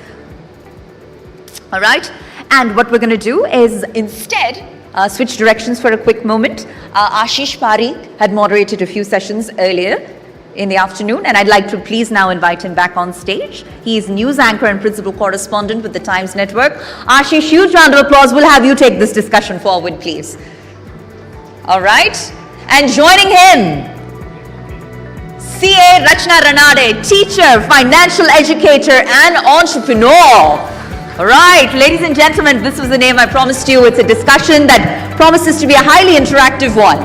All right. And what we're going to do is instead switch directions for a quick moment. Ashish Parikh had moderated a few sessions earlier in the afternoon, and I'd like to please now invite him back on stage. He is news anchor and principal correspondent with the Times Network. Ashish, huge round of applause. We'll have you take this discussion forward, please. All right. And joining him, CA Rachna Ranade, teacher, financial educator, and entrepreneur. All right, ladies and gentlemen, this was the name I promised you. It's a discussion that promises to be a highly interactive one.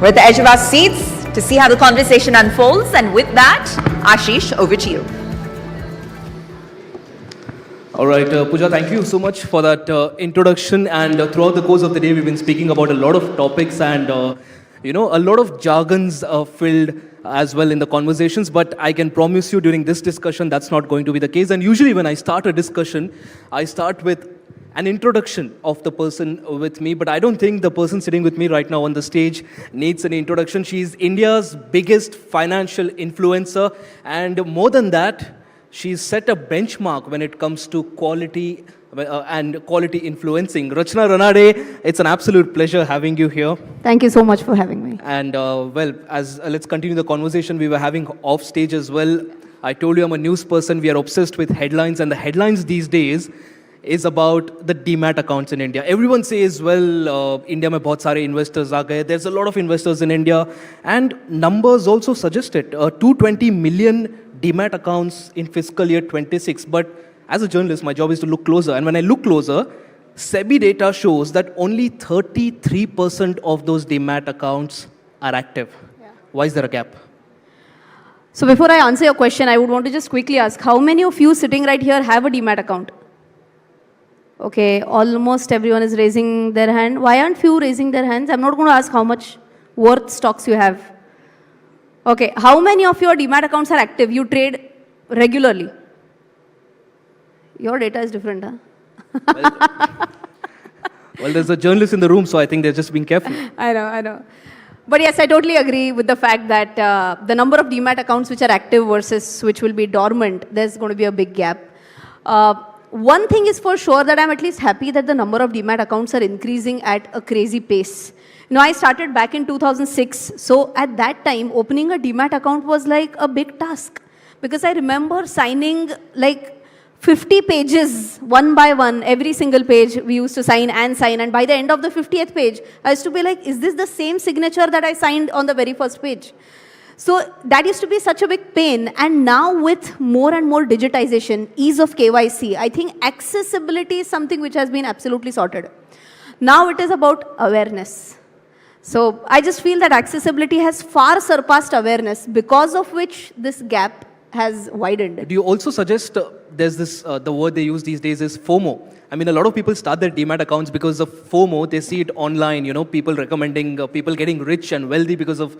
We're at the edge of our seats to see how the conversation unfolds. And with that, Ashish, over to you. All right, Pooja, thank you so much for that introduction. And throughout the course of the day, we've been speaking about a lot of topics and, a lot of jargons filled as well in the conversations. But I can promise you during this discussion, that's not going to be the case. And usually when I start a discussion, I start with an introduction of the person with me, but I don't think the person sitting with me right now on the stage needs an introduction. She's India's biggest financial influencer, and more than that, she's set a benchmark when it comes to quality and quality influencing. Rachna Ranade, it's an absolute pleasure having you here. Thank you so much for having me. And let's continue the conversation we were having off stage as well. I told you I'm a news person. We are obsessed with headlines, and the headlines these days is about the demat accounts in India. Everyone says, well, India mein bahut sare investors aa gaye. There's a lot of investors in India, and numbers also suggest it. 220 million demat accounts in fiscal year 26. But as a journalist, my job is to look closer. And when I look closer, SEBI data shows that only 33% of those demat accounts are active. Yeah. Why is there a gap? So before I answer your question, I would want to just quickly ask, how many of you sitting right here have a demat account? Okay, almost everyone is raising their hand. Why aren't few raising their hands? I'm not going to ask how much worth stocks you have. Okay, how many of your demat accounts are active? You trade regularly. Your data is different, huh? Well, there's a journalist in the room, so I think they're just being careful. I know. But yes, I totally agree with the fact that the number of demat accounts which are active versus which will be dormant, there's going to be a big gap. One thing is for sure that I'm at least happy that the number of demat accounts are increasing at a crazy pace. You know, I started back in 2006. So at that time, opening a demat account was like a big task. Because I remember signing like 50 pages, one by one, every single page we used to sign. And by the end of the 50th page, I used to be like, is this the same signature that I signed on the very first page? So that used to be such a big pain. And now with more and more digitization, ease of KYC, I think accessibility is something which has been absolutely sorted. Now it is about awareness. So I just feel that accessibility has far surpassed awareness, because of which this gap has widened. Do you also suggest there's this, the word they use these days is FOMO? I mean, a lot of people start their demat accounts because of FOMO. They see it online, people recommending, people getting rich and wealthy because of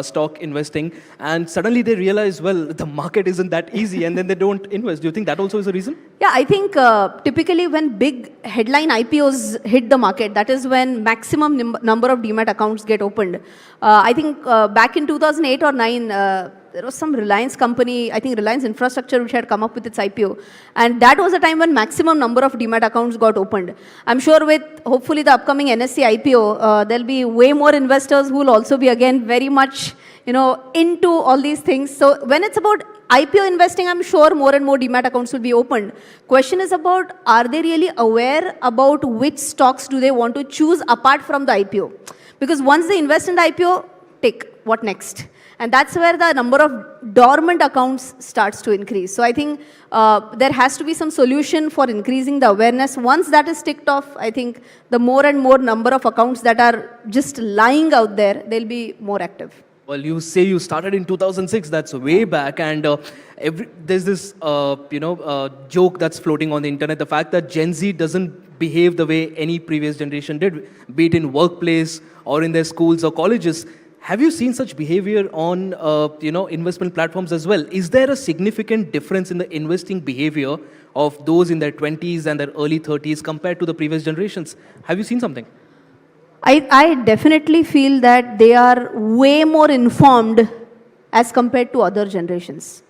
stock investing. And suddenly they realize, well, the market isn't that easy, and then they don't invest. Do you think that also is a reason? Yeah, I think typically when big headline IPOs hit the market, that is when maximum number of demat accounts get opened. I think back in 2008 or 9, there was some Reliance company, I think Reliance Infrastructure, which had come up with its IPO. And that was a time when maximum number of demat accounts got opened. I'm sure with hopefully the upcoming NSE IPO, there'll be way more investors who will also be again very much, into all these things. So when it's about IPO investing, I'm sure more and more demat accounts will be opened. Question is about, are they really aware about which stocks do they want to choose apart from the IPO? Because once they invest in the IPO, tick, what next? And that's where the number of dormant accounts starts to increase. So I think there has to be some solution for increasing the awareness. Once that is ticked off, I think the more and more number of accounts that are just lying out there, they'll be more active. Well, you say you started in 2006, that's way back, and there's this, joke that's floating on the internet, the fact that Gen Z doesn't behave the way any previous generation did, be it in workplace or in their schools or colleges. Have you seen such behavior on, investment platforms as well? Is there a significant difference in the investing behavior of those in their 20s and their early 30s compared to the previous generations? Have you seen something? I definitely feel that they are way more informed as compared to other generations.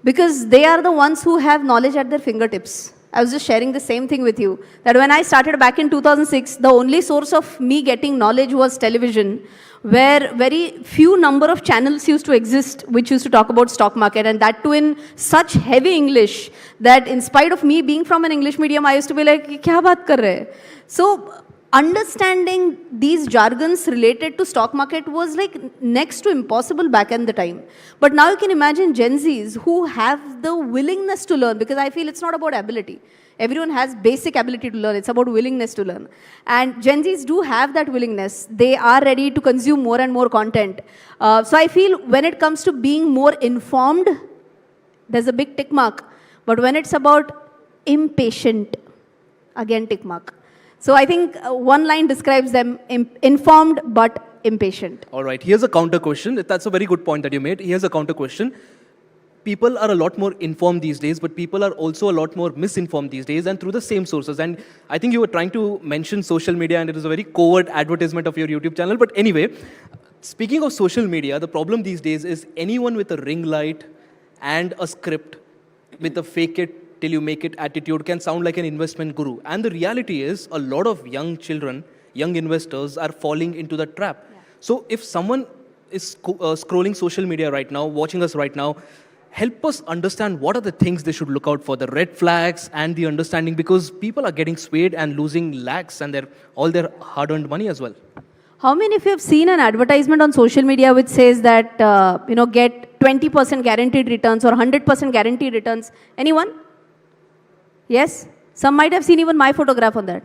Because they are the ones who have knowledge at their fingertips. I was just sharing the same thing with you, that when I started back in 2006, the only source of me getting knowledge was television, where very few number of channels used to exist which used to talk about stock market, and that too in such heavy English that in spite of me being from an English medium, I used to be like, kya baat kar rahe? So understanding these jargons related to stock market was like next to impossible back in the time. But now you can imagine Gen Zs who have the willingness to learn, because I feel it's not about ability. Everyone has basic ability to learn. It's about willingness to learn. And Gen Zs do have that willingness. They are ready to consume more and more content. So I feel when it comes to being more informed, there's a big tick mark. But when it's about impatient, again tick mark. So I think one line describes them, informed but impatient. All right, here's a counter question. That's a very good point that you made. Here's a counter question. People are a lot more informed these days, but people are also a lot more misinformed these days, and through the same sources. And I think you were trying to mention social media, and it is a very covert advertisement of your YouTube channel. But anyway, speaking of social media, the problem these days is anyone with a ring light and a script with a fake it till you make it attitude can sound like an investment guru. And the reality is a lot of young children, young investors are falling into the trap. Yeah. So if someone is scrolling social media right now, watching us right now, help us understand what are the things they should look out for, the red flags and the understanding, because people are getting swayed and losing lakhs and all their hard-earned money as well. How many of you have seen an advertisement on social media which says that, get 20% guaranteed returns or 100% guaranteed returns? Anyone? Yes? Some might have seen even my photograph on that.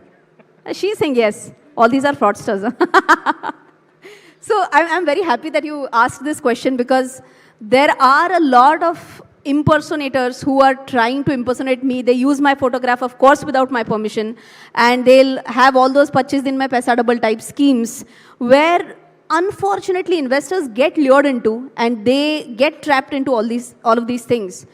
She's saying yes. All these are fraudsters. So I'm very happy that you asked this question, because there are a lot of impersonators who are trying to impersonate me. They use my photograph, of course, without my permission, and they'll have all those purchase in my paisa double type schemes where unfortunately investors get lured into and they get trapped into all of these things.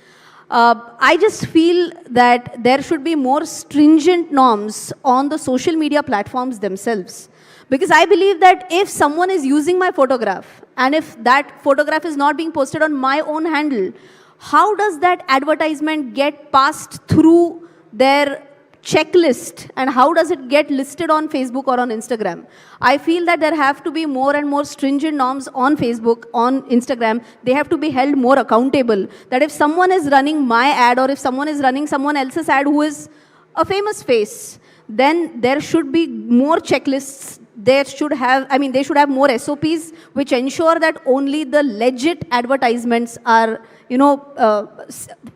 I just feel that there should be more stringent norms on the social media platforms themselves. Because I believe that if someone is using my photograph, and if that photograph is not being posted on my own handle, how does that advertisement get passed through their checklist, and how does it get listed on Facebook or on Instagram? I feel that there have to be more and more stringent norms on Facebook, on Instagram. They have to be held more accountable. That if someone is running my ad, or if someone is running someone else's ad who is a famous face, then there should be more checklists. They should have more SOPs which ensure that only the legit advertisements are,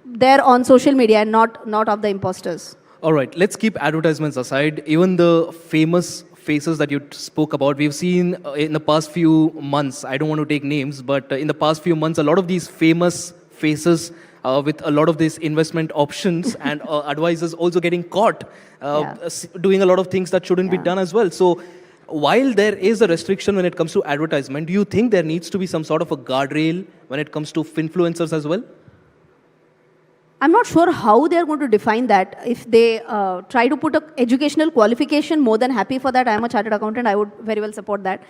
there on social media and not of the imposters. All right, let's keep advertisements aside. Even the famous faces that you spoke about, we've seen in the past few months, I don't want to take names, but in the past few months, a lot of these famous faces with a lot of these investment options and advisors also getting caught doing a lot of things that shouldn't be done as well. So while there is a restriction when it comes to advertisement, do you think there needs to be some sort of a guardrail when it comes to influencers as well? I'm not sure how they're going to define that. If they try to put an educational qualification, more than happy for that. I'm a chartered accountant. I would very well support that.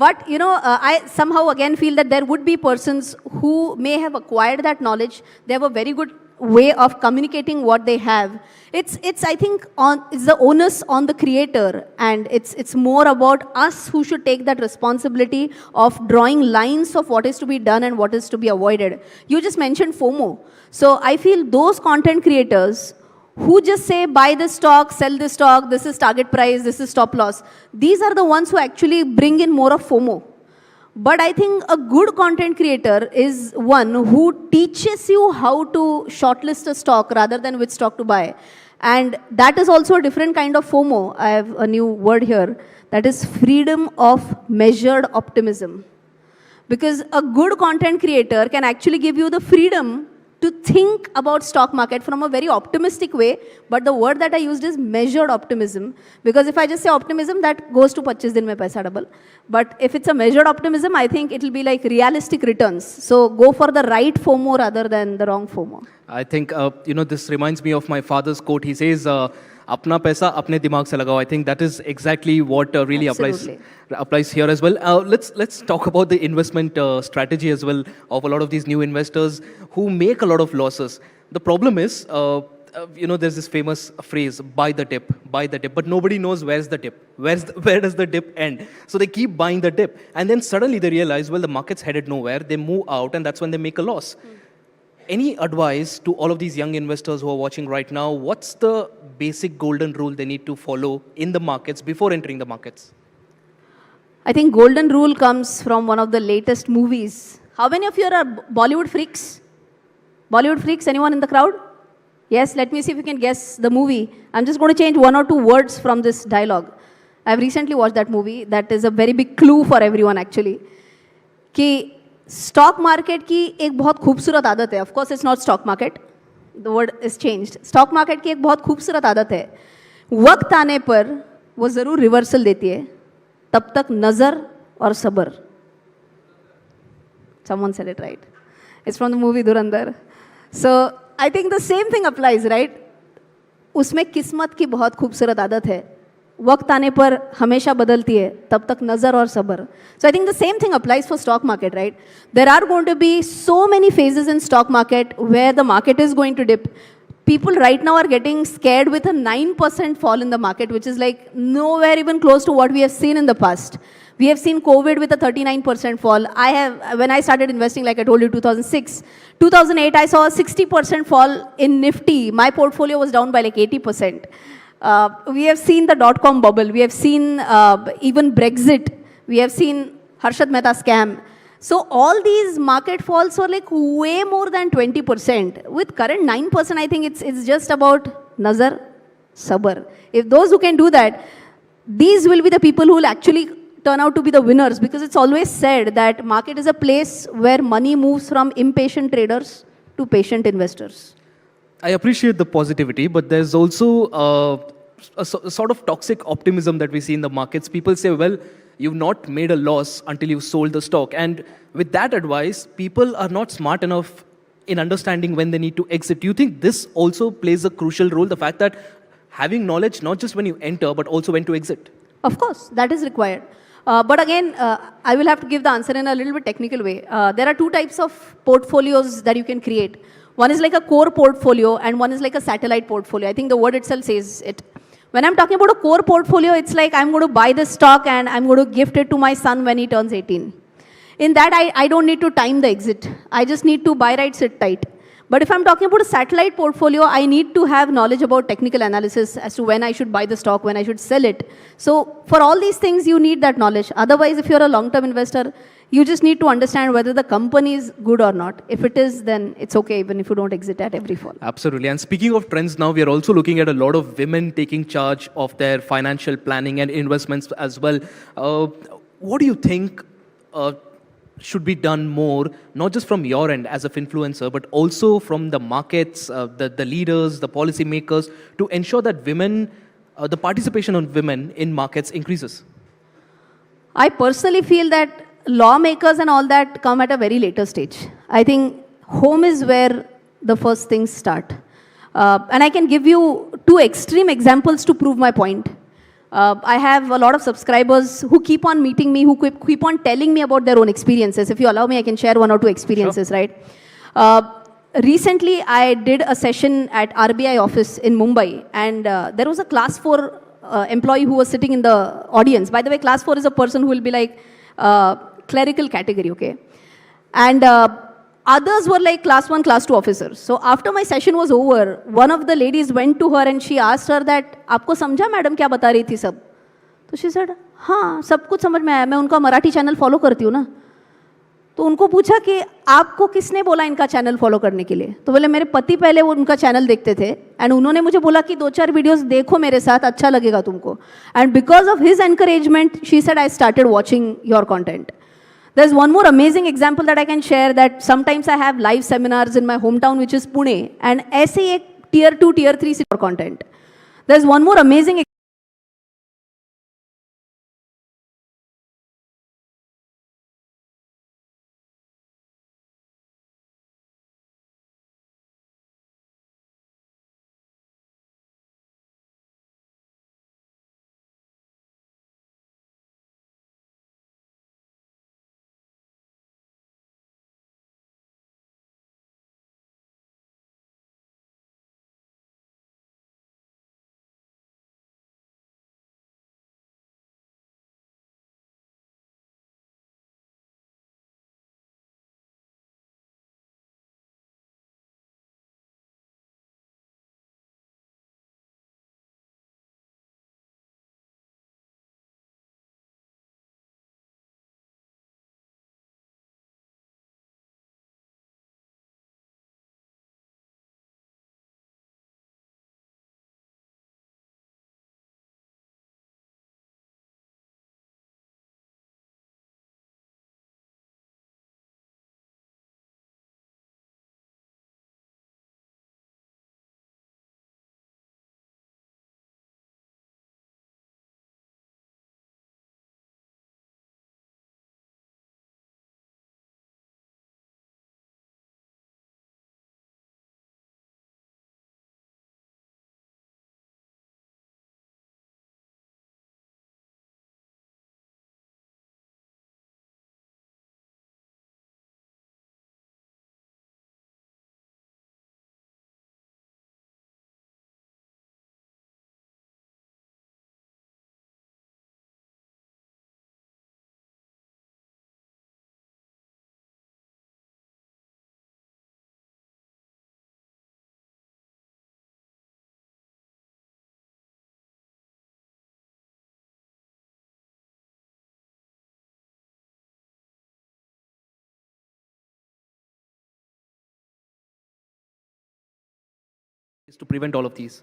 But, you know, I somehow again feel that there would be persons who may have acquired that knowledge. They have a very good way of communicating what they have. It's I think, it's the onus on the creator, and it's more about us who should take that responsibility of drawing lines of what is to be done and what is to be avoided. You just mentioned FOMO. So I feel those content creators who just say, buy this stock, sell this stock, this is target price, this is stop loss, these are the ones who actually bring in more of FOMO. But I think a good content creator is one who teaches you how to shortlist a stock rather than which stock to buy. And that is also a different kind of FOMO. I have a new word here. That is freedom of measured optimism. Because a good content creator can actually give you the freedom to think about stock market from a very optimistic way, but the word that I used is measured optimism, because if I just say optimism, that goes to 25 din mein paisa double. But if it's a measured optimism, I think it will be like realistic returns. So go for the right FOMO rather than the wrong FOMO. I think, you know, this reminds me of my father's quote. He says, apna paisa apne dimag se lagao. I think that is exactly what really applies here as well. Let's talk about the investment strategy as well of a lot of these new investors who make a lot of losses. The problem is, you know, there's this famous phrase, buy the dip, but nobody knows where's the dip. Where does the dip end? So they keep buying the dip, and then suddenly they realize, well, the market's headed nowhere. They move out, and that's when they make a loss. Any advice to all of these young investors who are watching right now? What's the basic golden rule they need to follow in the markets before entering the markets? I think golden rule comes from one of the latest movies. How many of you are Bollywood freaks? Bollywood freaks, anyone in the crowd? Yes, let me see if you can guess the movie. I'm just going to change 1 or 2 words from this dialogue. I've recently watched that movie. That is a very big clue for everyone actually. कि stock market की एक बहुत खूबसूरत आदत है. Of course, it's not stock market. The word is changed. Stock market की एक बहुत खूबसूरत आदत है. वक्त आने पर वो ज़रूर रिवर्सल देती है. तब तक नज़र और सब्र. Someone said it right. It's from the movie Dhurandhar. So I think the same thing applies, right? उसमें किस्मत की बहुत खूबसूरत आदत है. वक्त आने पर हमेशा बदलती है, तब तक नज़र और सब्र. So I think the same thing applies for stock market, right? There are going to be so many phases in stock market where the market is going to dip. People right now are getting scared with a 9% fall in the market, which is like nowhere even close to what we have seen in the past. We have seen COVID with a 39% fall. When I started investing, like I told you, 2006, 2008, I saw a 60% fall in Nifty. My portfolio was down by like 80%. We have seen the dot-com bubble. We have seen even Brexit. We have seen Harshad Mehta scam. So all these market falls were like way more than 20%. With current 9%, I think it's just about nazar, sabr. If those who can do that, these will be the people who will actually turn out to be the winners, because it's always said that market is a place where money moves from impatient traders to patient investors. I appreciate the positivity, but there's also a sort of toxic optimism that we see in the markets. People say, well, you've not made a loss until you've sold the stock. And with that advice, people are not smart enough in understanding when they need to exit. Do you think this also plays a crucial role, the fact that having knowledge, not just when you enter, but also when to exit? Of course, that is required. But again, I will have to give the answer in a little bit technical way. There are 2 types of portfolios that you can create. One is like a core portfolio and one is like a satellite portfolio. I think the word itself says it. When I'm talking about a core portfolio, it's like I'm going to buy this stock and I'm going to gift it to my son when he turns 18. In that, I don't need to time the exit. I just need to buy right, sit tight. But if I'm talking about a satellite portfolio, I need to have knowledge about technical analysis as to when I should buy the stock, when I should sell it. So for all these things, you need that knowledge. Otherwise, if you're a long-term investor, you just need to understand whether the company is good or not. If it is, then it's okay, even if you don't exit at every fall. Absolutely. And speaking of trends now, we are also looking at a lot of women taking charge of their financial planning and investments as well. What do you think should be done more, not just from your end as an influencer, but also from the markets, the leaders, the policymakers, to ensure that women, the participation of women in markets increases? I personally feel that lawmakers and all that come at a very later stage. I think home is where the first things start. And I can give you two extreme examples to prove my point. I have a lot of subscribers who keep on meeting me, who keep on telling me about their own experiences. If you allow me, I can share one or two experiences, Sure. right? Recently, I did a session at RBI office in Mumbai, and there was a class 4 employee who was sitting in the audience. By the way, class 4 is a person who will be like clerical category, okay? And others were like class 1, class 2 officers. So after my session was over, one of the ladies went to her and she asked her that, "आपको समझा madam क्या बता रही थी सब?" तो she said, "हाँ, सब कुछ समझ में आया, मैं उनका मराठी चैनल फॉलो करती हूँ ना." तो उनको पूछा कि आपको किसने बोला इनका चैनल फॉलो करने के लिए? तो बोले मेरे पति पहले वो उनका चैनल देखते थे एंड उन्होंने मुझे बोला कि 2-4 वीडियोस देखो मेरे साथ, अच्छा लगेगा तुमको. And because of his encouragement she said I started watching your content. There's one more amazing example that I can share, that sometimes I have live seminars in my hometown, which is Pune, and ऐसे ही एक tier 2, tier 3 city content. There's one more amazing to prevent all of these?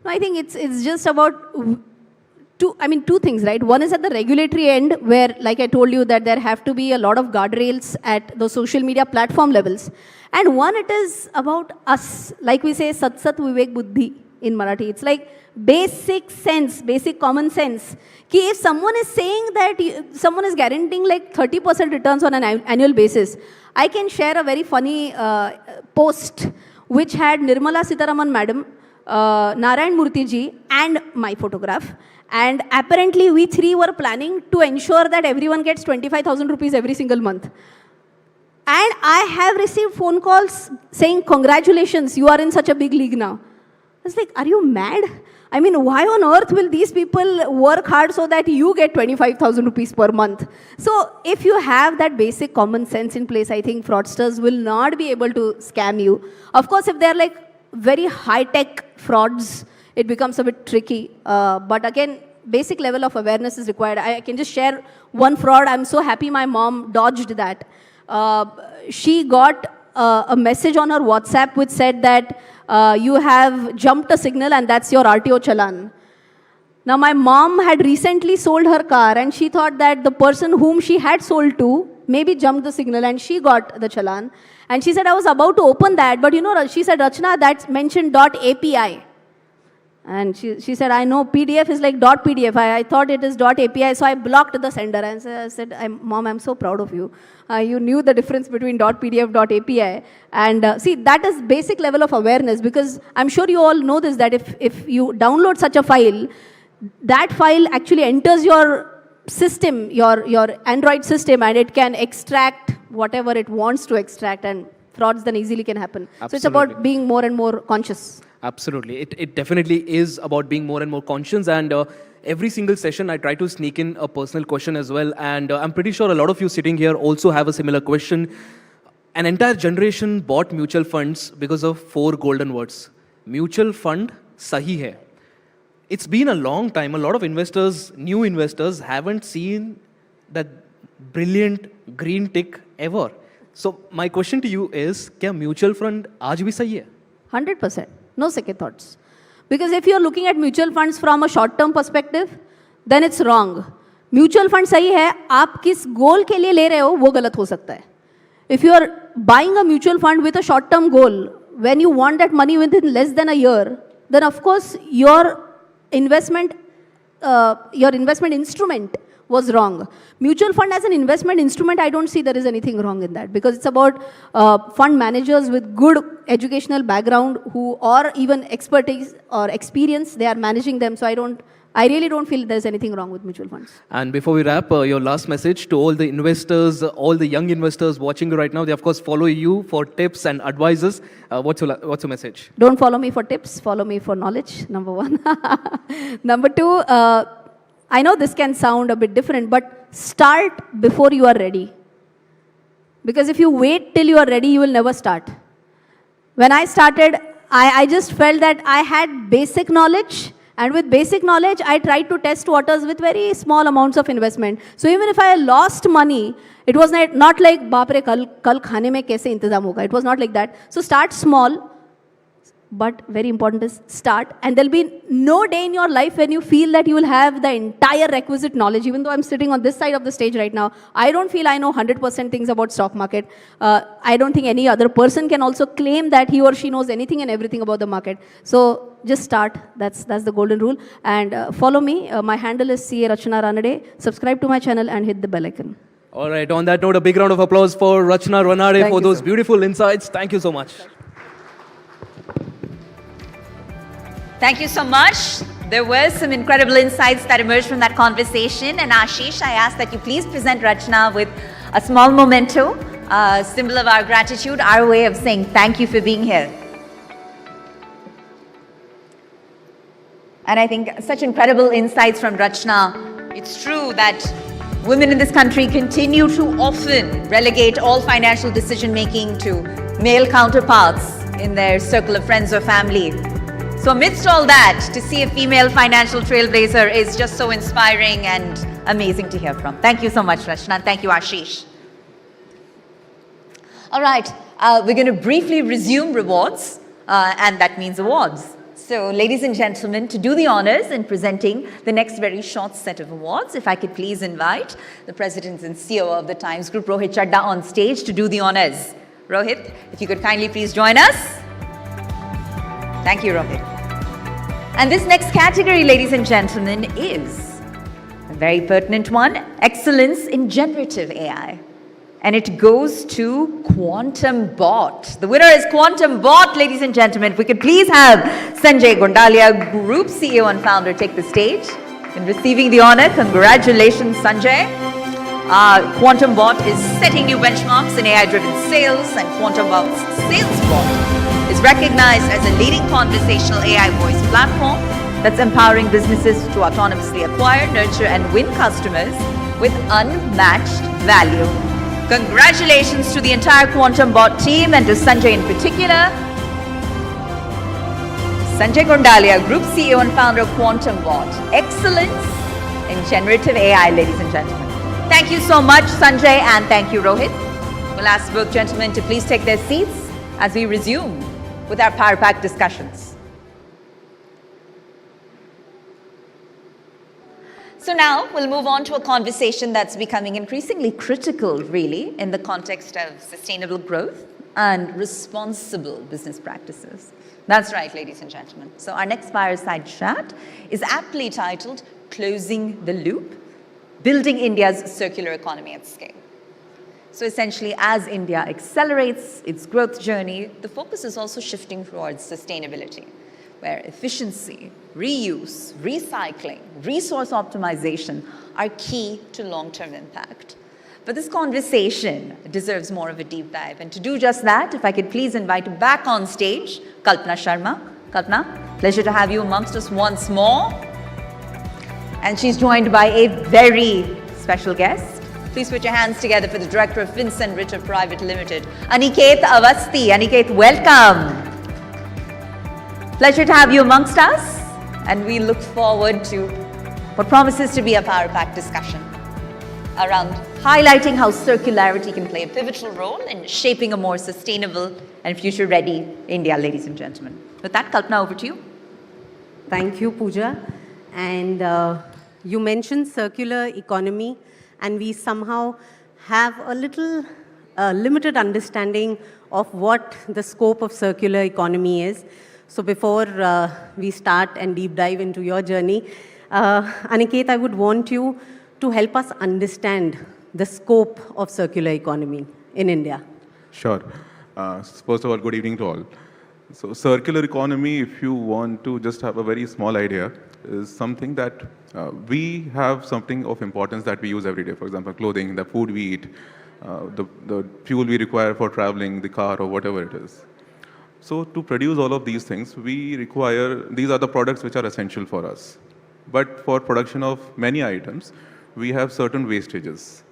No, I think it's just about two things, right? One is at the regulatory end, where, like I told you, that there have to be a lot of guardrails at the social media platform levels. And one, it is about us. Like we say, Sat Sat Vivek Buddhi in Marathi. It's like basic sense, basic common sense. Ki if someone is saying that someone is guaranteeing like 30% returns on an annual basis, I can share a very funny post which had Nirmala Sitharaman madam, Narayan Murthy ji, and my photograph. And apparently we three were planning to ensure that everyone gets 25,000 rupees every single month. And I have received phone calls saying, "Congratulations, you are in such a big league now." I was like, are you mad? I mean, why on earth will these people work hard so that you get 25,000 rupees per month? So if you have that basic common sense in place, I think fraudsters will not be able to scam you. Of course, if they're like very high-tech frauds, it becomes a bit tricky. But again, basic level of awareness is required. I can just share one fraud. I'm so happy my mom dodged that. She got a message on her WhatsApp which said that you have jumped a signal and that's your RTO challan. Now, my mom had recently sold her car and she thought that the person whom she had sold to maybe jumped the signal and she got the challan. And she said, I was about to open that, but you know, she said, Rachna, that's mentioned .api. And she said, I know PDF is like .pdf. I thought it is .api, so I blocked the sender. And I said, Mom, I'm so proud of you. You knew the difference between .pdf, .api. And see, that is basic level of awareness, because I'm sure you all know this, that if you download such a file, that file actually enters your system, your Android system, and it can extract whatever it wants to extract, and frauds then easily can happen. Absolutely. So it's about being more and more conscious. Absolutely. It definitely is about being more and more conscious, and every single session I try to sneak in a personal question as well, and I'm pretty sure a lot of you sitting here also have a similar question. An entire generation bought mutual funds because of 4 golden words. Mutual fund sahi hai. It's been a long time. A lot of investors, new investors, haven't seen that brilliant green tick ever. So my question to you is, kya mutual fund aaj bhi sahi hai? 100%. No second thoughts. Because if you're looking at mutual funds from a short-term perspective, then it's wrong. Mutual fund sahi hai, aap kis goal ke liye le rahe ho, wo galat ho sakta hai. If you're buying a mutual fund with a short-term goal, when you want that money within less than a year, then of course your investment instrument was wrong. Mutual fund as an investment instrument, I don't see there is anything wrong in that, because it's about fund managers with good educational background who, or even expertise or experience, they are managing them. So I really don't feel there's anything wrong with mutual funds. And before we wrap, your last message to all the investors, all the young investors watching right now, they of course follow you for tips and advices. What's your message? Don't follow me for tips, follow me for knowledge, number 1. Number 2, I know this can sound a bit different, but start before you are ready. Because if you wait till you are ready, you will never start. When I started, I just felt that I had basic knowledge, and with basic knowledge, I tried to test waters with very small amounts of investment. So even if I lost money, it was not like, baap re, kal khane mein kaise intezam hoga. It was not like that. So start small. But very important is start, and there'll be no day in your life when you feel that you will have the entire requisite knowledge. Even though I'm sitting on this side of the stage right now, I don't feel I know 100% things about stock market. I don't think any other person can also claim that he or she knows anything and everything about the market. So just start. That's the golden rule. And follow me. My handle is CA Rachna Ranade. Subscribe to my channel and hit the bell icon. All right. On that note, a big round of applause for Rachna Ranade for those beautiful insights. Thank you so much. Thank you so much. There were some incredible insights that emerged from that conversation. And Ashish, I ask that you please present Rachna with a small memento, a symbol of our gratitude, our way of saying thank you for being here. And I think such incredible insights from Rachna. It's true that women in this country continue to often relegate all financial decision-making to male counterparts in their circle of friends or family. So amidst all that, to see a female financial trailblazer is just so inspiring and amazing to hear from. Thank you so much, Rachna, and thank you, Ashish. All right, we're going to briefly resume rewards, and that means awards. So, ladies and gentlemen, to do the honors in presenting the next very short set of awards, if I could please invite the President and CEO of the Times Group, Rohit Chadda, on stage to do the honors. Rohit, if you could kindly please join us. Thank you, Rohit. And this next category, ladies and gentlemen, is a very pertinent one, excellence in generative AI. And it goes to Quantum Bot. The winner is Quantum Bot, ladies and gentlemen. If we could please have Sanjay Gondalia, Group CEO and founder, take the stage in receiving the honor. Congratulations, Sanjay. Quantum Bot is setting new benchmarks in AI-driven sales, and Quantum Bot's Sales Bot is recognized as a leading conversational AI voice platform that's empowering businesses to autonomously acquire, nurture, and win customers with unmatched value. Congratulations to the entire Quantum Bot team and to Sanjay in particular. Sanjay Gondalia, Group CEO and founder of Quantum Bot. Excellence in generative AI, ladies and gentlemen. Thank you so much, Sanjay, and thank you, Rohit. We'll ask both gentlemen to please take their seats as we resume with our Power Pack discussions. So now we'll move on to a conversation that's becoming increasingly critical, really, in the context of sustainable growth and responsible business practices. That's right, ladies and gentlemen. So our next fireside chat is aptly titled Closing the Loop, Building India's Circular Economy at Scale. So essentially, as India accelerates its growth journey, the focus is also shifting towards sustainability, where efficiency, reuse, recycling, resource optimization are key to long-term impact. But this conversation deserves more of a deep dive. And to do just that, if I could please invite back on stage, Kalpana Sharma. Kalpana, pleasure to have you amongst us once more. And she's joined by a very special guest. Please put your hands together for the Director of Vincent Ritter Private Limited, Aniket Awasthi. Aniket, welcome. Pleasure to have you amongst us. And we look forward to what promises to be a power-packed discussion around highlighting how circularity can play a pivotal role in shaping a more sustainable and future-ready India, ladies and gentlemen. With that, Kalpana, over to you. Thank you, Pooja. And you mentioned circular economy, and we somehow have a little limited understanding of what the scope of circular economy is. So before we start and deep dive into your journey, Aniket, I would want you to help us understand the scope of circular economy in India. Sure. First of all, good evening to all. So circular economy, if you want to just have a very small idea, is something that we have something of importance that we use every day. For example, clothing, the food we eat, the fuel we require for traveling, the car or whatever it is. So to produce all of these things, we require, these are the products which are essential for us. But for production of many items, we have certain wastages.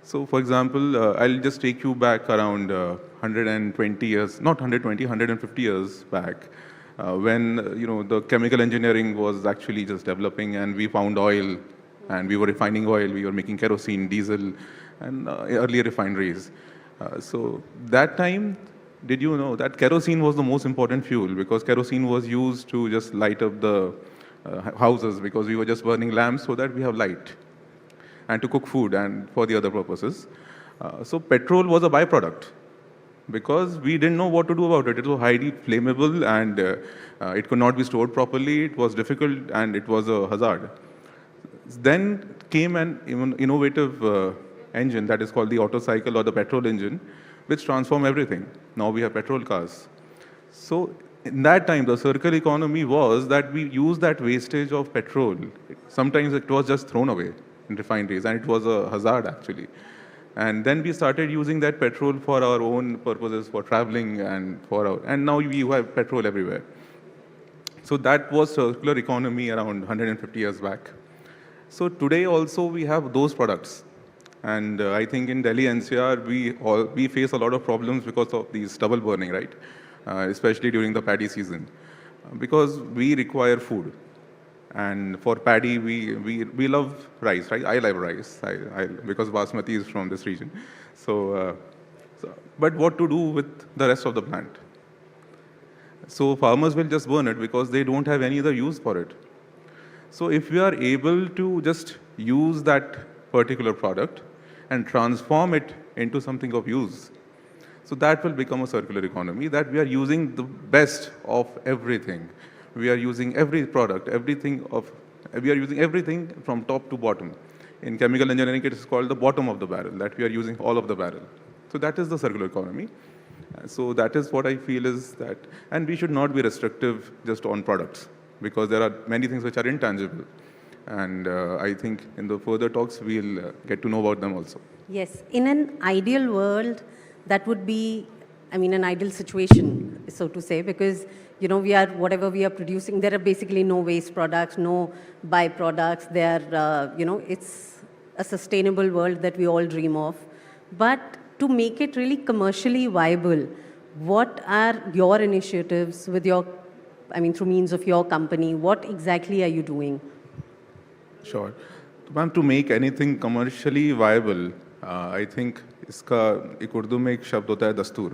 So for example, I'll just take you back around 120 years, not 120, 150 years back, when the chemical engineering was actually just developing, and we found oil, and we were refining oil, we were making kerosene, diesel, and earlier refineries. So that time, did you know that kerosene was the most important fuel, because kerosene was used to just light up the houses, because we were just burning lamps so that we have light, and to cook food and for the other purposes. So petrol was a byproduct, because we didn't know what to do about it. It was highly flammable, and it could not be stored properly. It was difficult, and it was a hazard. Then came an innovative engine that is called the Otto cycle, or the petrol engine, which transformed everything. Now we have petrol cars. So in that time, the circular economy was that we used that wastage of petrol. Sometimes it was just thrown away in refineries, and it was a hazard actually. And then we started using that petrol for our own purposes, for traveling and now we have petrol everywhere. So that was circular economy around 150 years back. So today also we have those products. And I think in Delhi NCR, we face a lot of problems because of the stubble burning, right? Especially during the paddy season, because we require food. And for paddy, we love rice, right? I love rice, because basmati is from this region. But what to do with the rest of the plant? So farmers will just burn it because they don't have any other use for it. So if we are able to just use that particular product and transform it into something of use, so that will become a circular economy, that we are using the best of everything. We are using every product, we are using everything from top to bottom. In chemical engineering, it is called the bottom of the barrel, that we are using all of the barrel. So that is the circular economy. So that is what I feel is that, and we should not be restrictive just on products, because there are many things which are intangible. And I think in the further talks, we'll get to know about them also. Yes, in an ideal world, that would be, an ideal situation, so to say, because whatever we are producing, there are basically no waste products, no byproducts. It's a sustainable world that we all dream of. But to make it really commercially viable, what are your initiatives with through means of your company? What exactly are you doing? Sure. Ma'am, to make anything commercially viable, I think इसका एक उर्दू में एक शब्द होता है दस्तूर.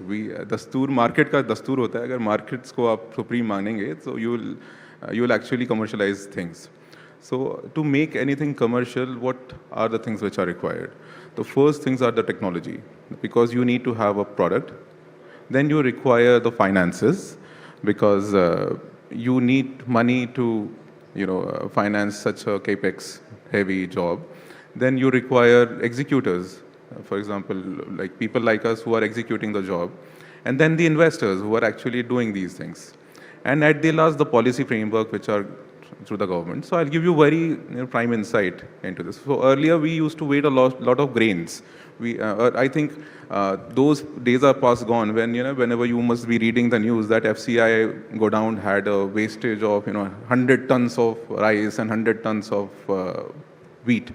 दस्तूर market का दस्तूर होता है. अगर मार्केट्स को आप सुप्रीम मानेंगे, तो you will actually commercialize things. So to make anything commercial, what are the things which are required? The first things are the technology, because you need to have a product. Then you require the finances, because you need money to finance such a capex heavy job. Then you require executors, for example, like people like us who are executing the job. And then the investors who are actually doing these things. And at the last, the policy framework, which are through the government. So I'll give you very prime insight into this. So earlier, we used to wait a lot of grains. I think those days are past gone when, whenever you must be reading the news that FCI go down had a wastage of, 100 tons of rice and 100 tons of wheat.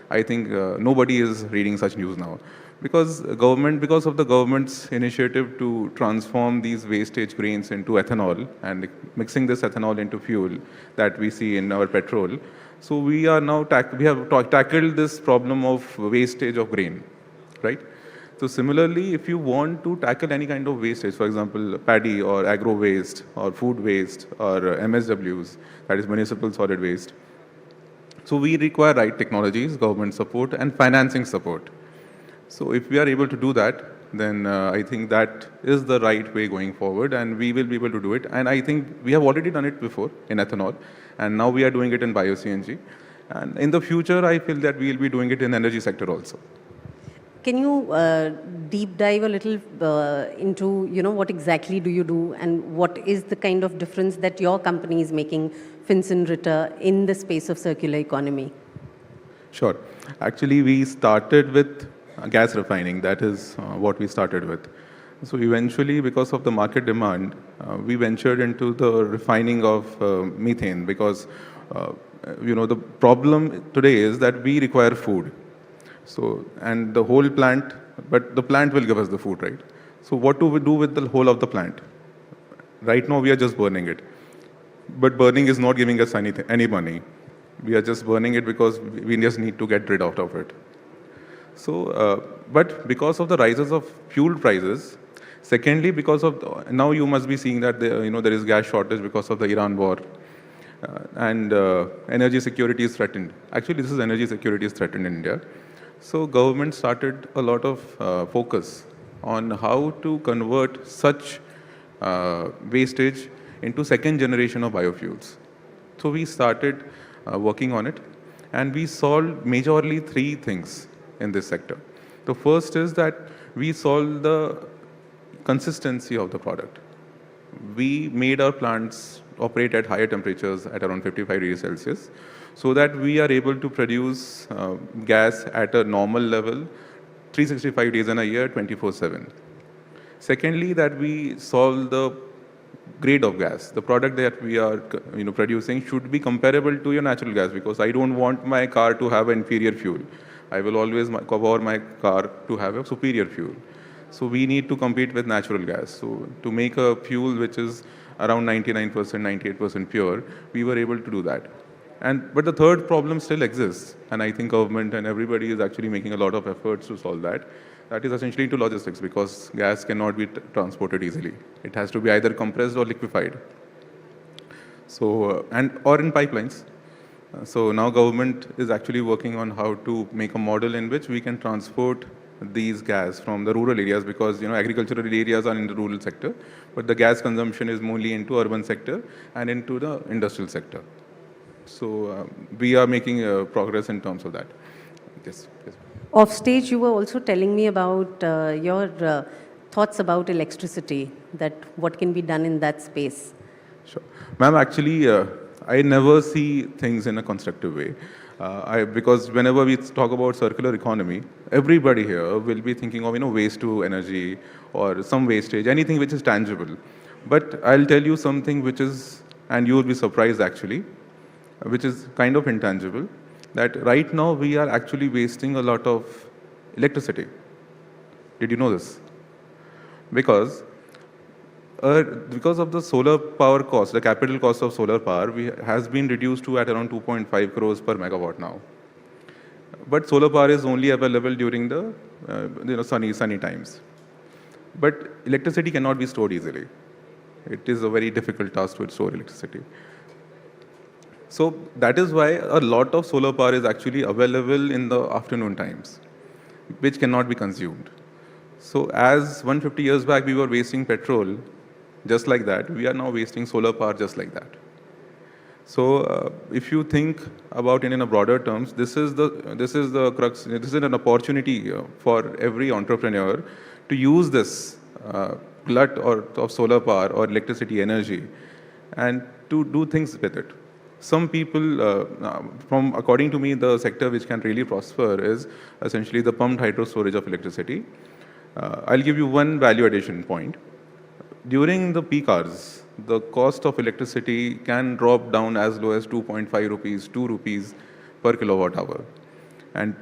I think nobody is reading such news now. Because of the government's initiative to transform these wastage grains into ethanol and mixing this ethanol into fuel that we see in our petrol. So we are now tackled this problem of wastage of grain, right? So similarly, if you want to tackle any kind of wastage, for example, paddy or agro waste or food waste or MSWs, that is municipal solid waste. So we require right technologies, government support and financing support. So if we are able to do that, then I think that is the right way going forward, and we will be able to do it. And I think we have already done it before in ethanol, and now we are doing it in bio-CNG. And in the future, I feel that we will be doing it in energy sector also. Can you deep dive a little into, what exactly do you do and what is the kind of difference that your company is making, Finson Ritter, in the space of circular economy? Sure. Actually, we started with gas refining. That is what we started with. So eventually, because of the market demand, we ventured into the refining of methane because, the problem today is that we require food. So, and the whole plant, but the plant will give us the food, right? So what do we do with the whole of the plant? Right now, we are just burning it. But burning is not giving us any money. We are just burning it because we just need to get rid of it. So, but because of the rises of fuel prices, secondly, because of, now you must be seeing that there is gas shortage because of the Iran war. And energy security is threatened. Actually, this is energy security is threatened in India. So government started a lot of focus on how to convert such wastage into second generation of biofuels. So we started working on it, and we solved majorly three things in this sector. The first is that we solved the consistency of the product. We made our plants operate at higher temperatures at around 55 degrees Celsius so that we are able to produce gas at a normal level 365 days in a year, 24/7. Secondly, that we solve the grade of gas. The product that we are producing should be comparable to your natural gas, because I don't want my car to have an inferior fuel. I will always cover my car to have a superior fuel. So we need to compete with natural gas. So to make a fuel which is around 99%, 98% pure, we were able to do that. But the third problem still exists, and I think government and everybody is actually making a lot of efforts to solve that. That is essentially into logistics, because gas cannot be transported easily. It has to be either compressed or liquefied. So, or in pipelines. So now government is actually working on how to make a model in which we can transport these gas from the rural areas, because agricultural areas are in the rural sector, but the gas consumption is mainly into urban sector and into the industrial sector. So we are making progress in terms of that. Yes. Yes. Off stage, you were also telling me about your thoughts about electricity, that what can be done in that space. Sure. Ma'am, actually, I never see things in a constructive way. Because whenever we talk about circular economy, everybody here will be thinking of waste to energy or some wastage, anything which is tangible. But I'll tell you something which is, and you will be surprised actually, which is kind of intangible, that right now we are actually wasting a lot of electricity. Did you know this? Because of the solar power cost, the capital cost of solar power has been reduced to at around 2.5 crores per megawatt now. But solar power is only available during the sunny times. But electricity cannot be stored easily. It is a very difficult task to store electricity. So that is why a lot of solar power is actually available in the afternoon times, which cannot be consumed. So as 150 years back we were wasting petrol just like that, we are now wasting solar power just like that. So if you think about it in a broader terms, this is the crux, this is an opportunity for every entrepreneur to use this glut of solar power or electricity energy and to do things with it. Some people, according to me, the sector which can really prosper is essentially the pumped hydro storage of electricity. I'll give you one value addition point. During the peak hours, the cost of electricity can drop down as low as 2.5 rupees, 2 rupees per kilowatt hour. And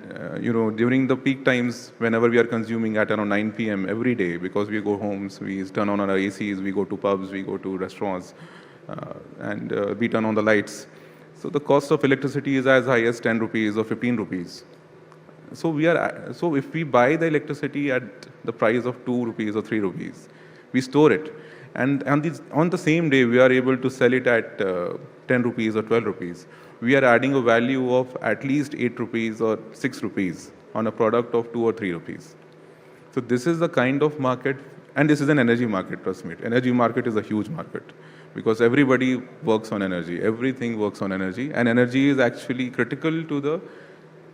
during the peak times, whenever we are consuming at around 9 p.m. every day, because we go homes, we turn on our ACs, we go to pubs, we go to restaurants, and we turn on the lights. So the cost of electricity is as high as 10 rupees or 15 rupees. So if we buy the electricity at the price of 2 rupees or 3 rupees, we store it. And on the same day, we are able to sell it at 10 rupees or 12 rupees. We are adding a value of at least 8 rupees or 6 rupees on a product of 2 or 3 rupees. So this is the kind of market, and this is an energy market, trust me. Energy market is a huge market because everybody works on energy. Everything works on energy, and energy is actually critical to the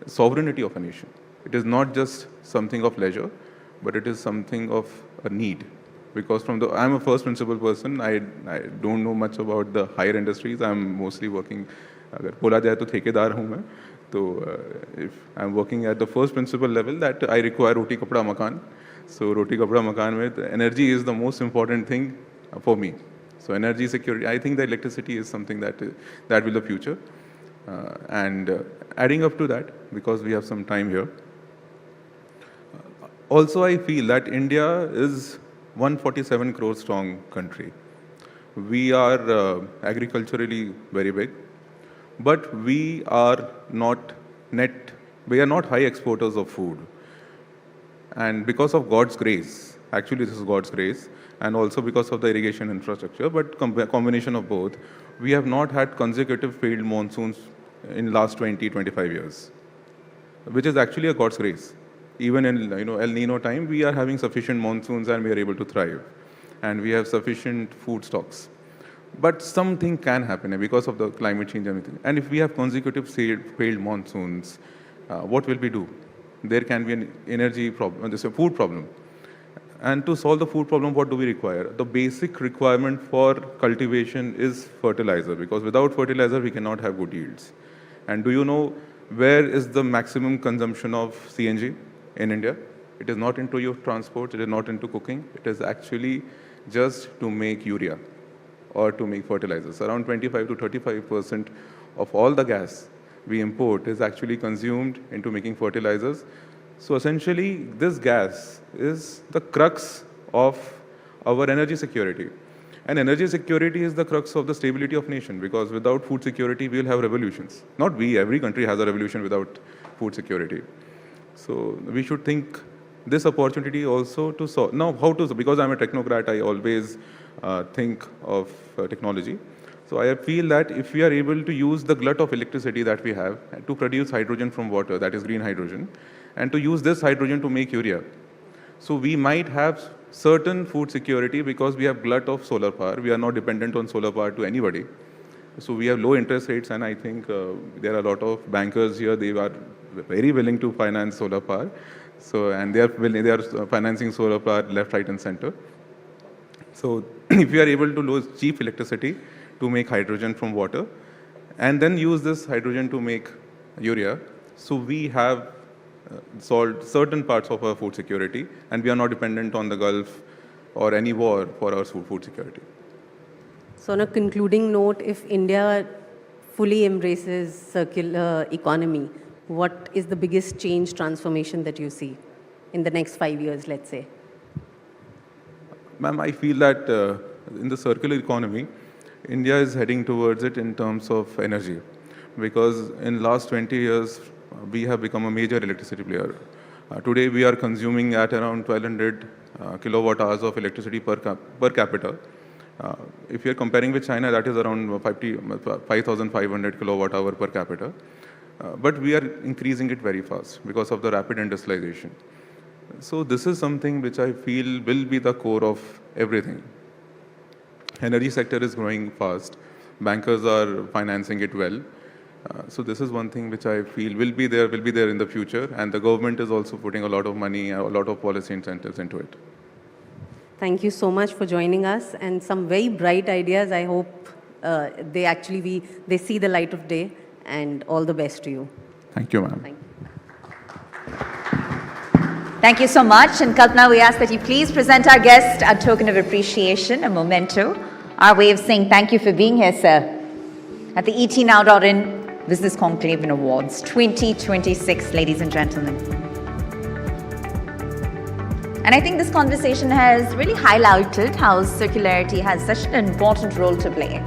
sovereignty of a nation. It is not just something of leisure, but it is something of a need. Because I'm a first principle person, I don't know much about the higher industries. I'm mostly working, अगर बोला जाए तो ठेकेदार हूँ मैं, तो if I'm working at the first principle level that I require roti kapda makan. So roti kapda makan में energy is the most important thing for me. So energy security, I think the electricity is something that will be the future. And adding up to that, because we have some time here, also I feel that India is 147 crore strong country. We are agriculturally very big, but we are not high exporters of food. And because of God's grace, actually this is God's grace, and also because of the irrigation infrastructure, but combination of both, we have not had consecutive failed monsoons in last 20-25 years, which is actually a God's grace. Even in El Nino time, we are having sufficient monsoons and we are able to thrive. And we have sufficient food stocks. But something can happen because of the climate change and everything. And if we have consecutive failed monsoons, what will we do? There can be an energy problem, there's a food problem. And to solve the food problem, what do we require? The basic requirement for cultivation is fertilizer, because without fertilizer, we cannot have good yields. And do you know where is the maximum consumption of CNG in India? It is not into your transport, it is not into cooking, it is actually just to make urea or to make fertilizers. Around 25 to 35% of all the gas we import is actually consumed into making fertilizers. So essentially, this gas is the crux of our energy security. And energy security is the crux of the stability of nation, because without food security, we will have revolutions. Not we, every country has a revolution without food security. So we should think this opportunity also to solve. Now, how to, because I'm a technocrat, I always think of technology. So I feel that if we are able to use the glut of electricity that we have to produce hydrogen from water, that is green hydrogen, and to use this hydrogen to make urea, so we might have certain food security because we have glut of solar power. We are not dependent on solar power to anybody. So we have low interest rates, and I think there are a lot of bankers here. They are very willing to finance solar power. So, and they are financing solar power left, right, and center. So if we are able to use cheap electricity to make hydrogen from water, and then use this hydrogen to make urea, so we have solved certain parts of our food security, and we are not dependent on the Gulf or any war for our food security. So on a concluding note, if India fully embraces circular economy, what is the biggest change, transformation that you see in the next 5 years, let's say? Ma'am, I feel that in the circular economy, India is heading towards it in terms of energy, because in last 20 years, we have become a major electricity player. Today, we are consuming at around 1200 kilowatt hours of electricity per capita, If you're comparing with China, that is around 5,500 kilowatt hour per capita. But we are increasing it very fast because of the rapid industrialization. So this is something which I feel will be the core of everything. Energy sector is growing fast. Bankers are financing it well. So this is one thing which I feel will be there in the future. And the government is also putting a lot of money, a lot of policy incentives into it. Thank you so much for joining us, and some very bright ideas. I hope they see the light of day, and all the best to you. Thank you, ma'am. Thank you so much. And Kalpana, we ask that you please present our guest a token of appreciation, a memento, our way of saying thank you for being here, sir, at the ETNow.in Business Conclave Awards 2026, ladies and gentlemen. And I think this conversation has really highlighted how circularity has such an important role to play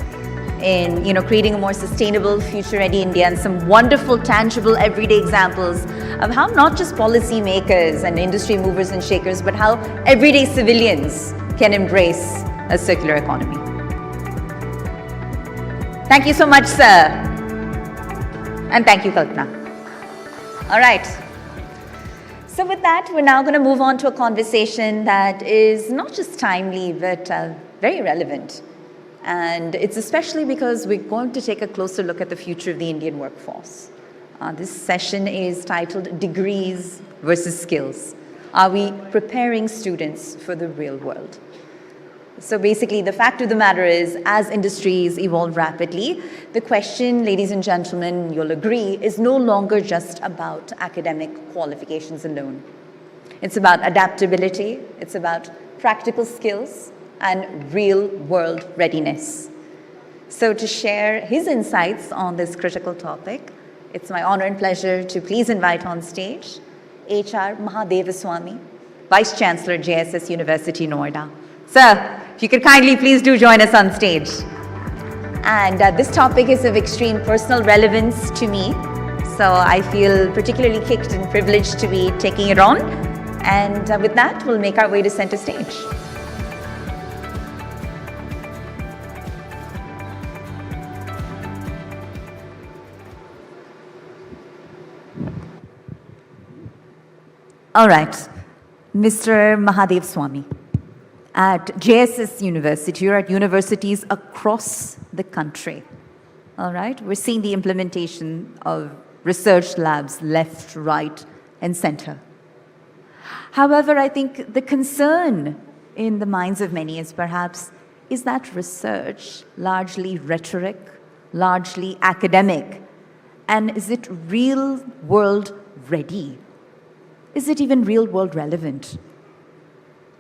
in creating a more sustainable, future-ready India, and some wonderful, tangible, everyday examples of how not just policymakers and industry movers and shakers, but how everyday civilians can embrace a circular economy. Thank you so much, sir. And thank you, Kalpana. All right. So with that, we're now going to move on to a conversation that is not just timely, but very relevant. And it's especially because we're going to take a closer look at the future of the Indian workforce. This session is titled Degrees versus Skills. Are we preparing students for the real world? So basically, the fact of the matter is, as industries evolve rapidly, the question, ladies and gentlemen, you'll agree, is no longer just about academic qualifications alone. It's about adaptability, it's about practical skills, and real-world readiness. So to share his insights on this critical topic, it's my honor and pleasure to please invite on stage H.R. Mahadevaswamy, Vice Chancellor, JSS University, Noida. Sir, if you could kindly please do join us on stage. And this topic is of extreme personal relevance to me, so I feel particularly kicked and privileged to be taking it on. And with that, we'll make our way to center stage. All right, Mr. Mahadevaswamy, at JSS University, you're at universities across the country. All right, we're seeing the implementation of research labs left, right, and center. However, I think the concern in the minds of many is perhaps, is that research largely rhetoric, largely academic, and is it real world ready? Is it even real world relevant?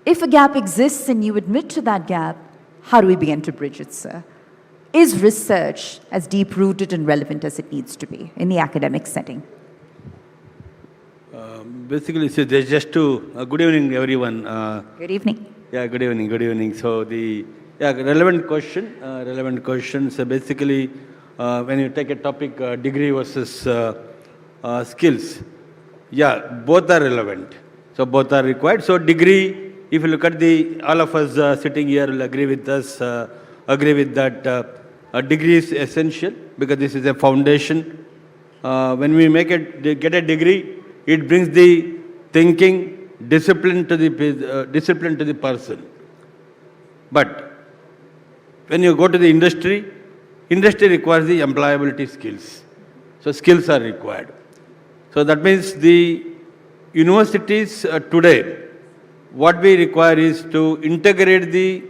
If a gap exists and you admit to that gap, how do we begin to bridge it, sir? Is research as deep-rooted and relevant as it needs to be in the academic setting? Basically, so there's just good evening, everyone. Good evening. Yeah, good evening, good evening. So relevant question. So basically, when you take a topic, degree versus skills, yeah, both are relevant. So both are required. So degree, if you look at all of us sitting here will agree with us, agree with that a degree is essential because this is a foundation. When we get a degree, it brings the thinking, discipline to the person. But when you go to the industry requires the employability skills. So skills are required. So that means the universities today, what we require is to integrate the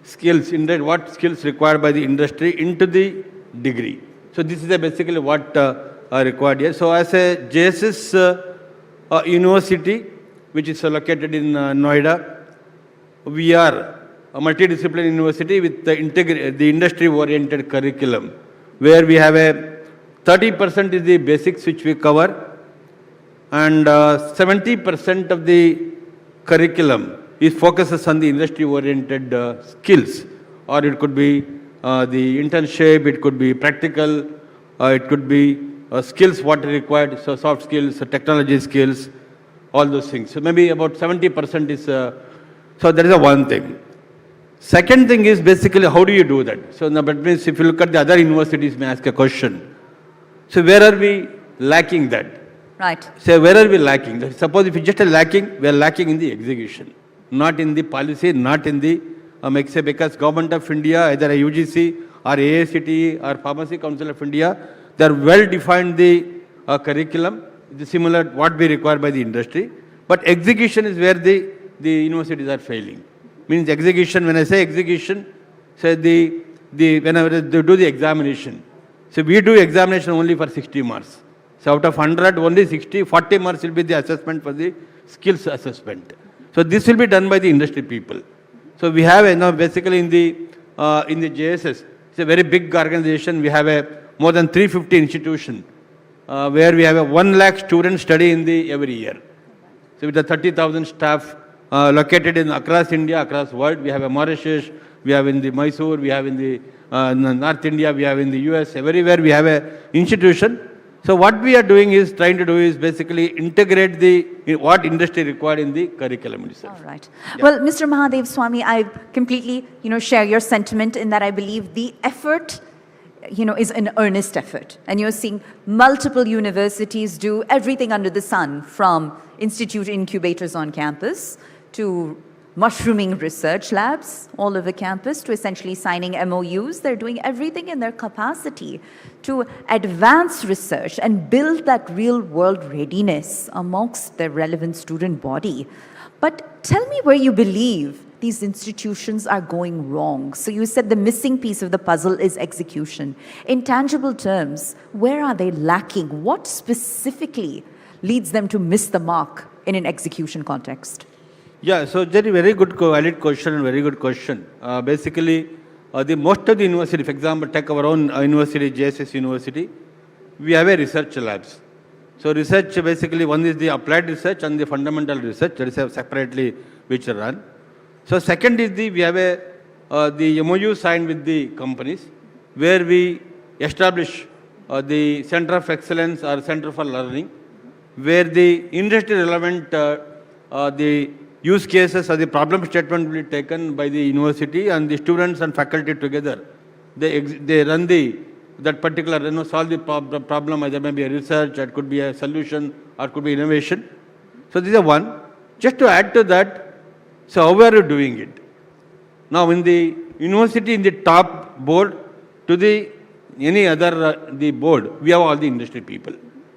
skills, what skills required by the industry into the degree. So this is basically what are required here. So as a JSS university, which is located in Noida, we are a multidisciplinary university with the industry-oriented curriculum, where we have 30% is the basics which we cover, and 70% of the curriculum focuses on the industry-oriented skills, or it could be the internship, it could be practical, it could be skills what are required, so soft skills, technology skills, all those things. So maybe about 70% is, so that is one thing. Second thing is basically how do you do that? So now that means if you look at the other universities, may ask a question. So where are we lacking that? Right. So where are we lacking? Suppose if we just are lacking, we are lacking in the execution, not in the policy, not in the because Government of India, either a UGC or AICTE or Pharmacy Council of India, they are well defined the curriculum, similar what we require by the industry. But execution is where the universities are failing. Means execution, when I say execution, say whenever they do the examination. So we do examination only for 60 marks. So out of 100, only 40 marks will be the assessment for the skills assessment. So this will be done by the industry people. So we have basically in the JSS, it's a very big organization. We have more than 350 institutions where we have 1 lakh students study in every year. So with the 30,000 staff located across India, across world, we have a Mauritius, we have in the Mysore, we have in the North India, we have in the US, everywhere we have a institution. So what we are doing is trying to do is basically integrate what industry required in the curriculum itself. All right. Yeah. Well, Mr. Mahadev Swami, I completely, share your sentiment in that I believe the effort, is an earnest effort. And you're seeing multiple universities do everything under the sun, from institute incubators on campus to mushrooming research labs all over campus to essentially signing MOUs. They're doing everything in their capacity to advance research and build that real-world readiness amongst their relevant student body. But tell me where you believe these institutions are going wrong. So you said the missing piece of the puzzle is execution. In tangible terms, where are they lacking? What specifically leads them to miss the mark in an execution context? Yeah, so Jerry, very good, valid question and very good question. Basically, most of the university, for example, take our own university, JSS University, we have a research labs. So research, basically, one is the applied research and the fundamental research, that is separately which are run. So second is we have the MOU signed with the companies, where we establish the Center of Excellence or Center for Learning, where the industry relevant, the use cases or the problem statement will be taken by the university, and the students and faculty together. They run that particular, solve the problem, either maybe a research, it could be a solution, or it could be innovation. So this is one. Just to add to that, so how are you doing it? Now in the university, in the top board, to any other the board, we have all the industry people.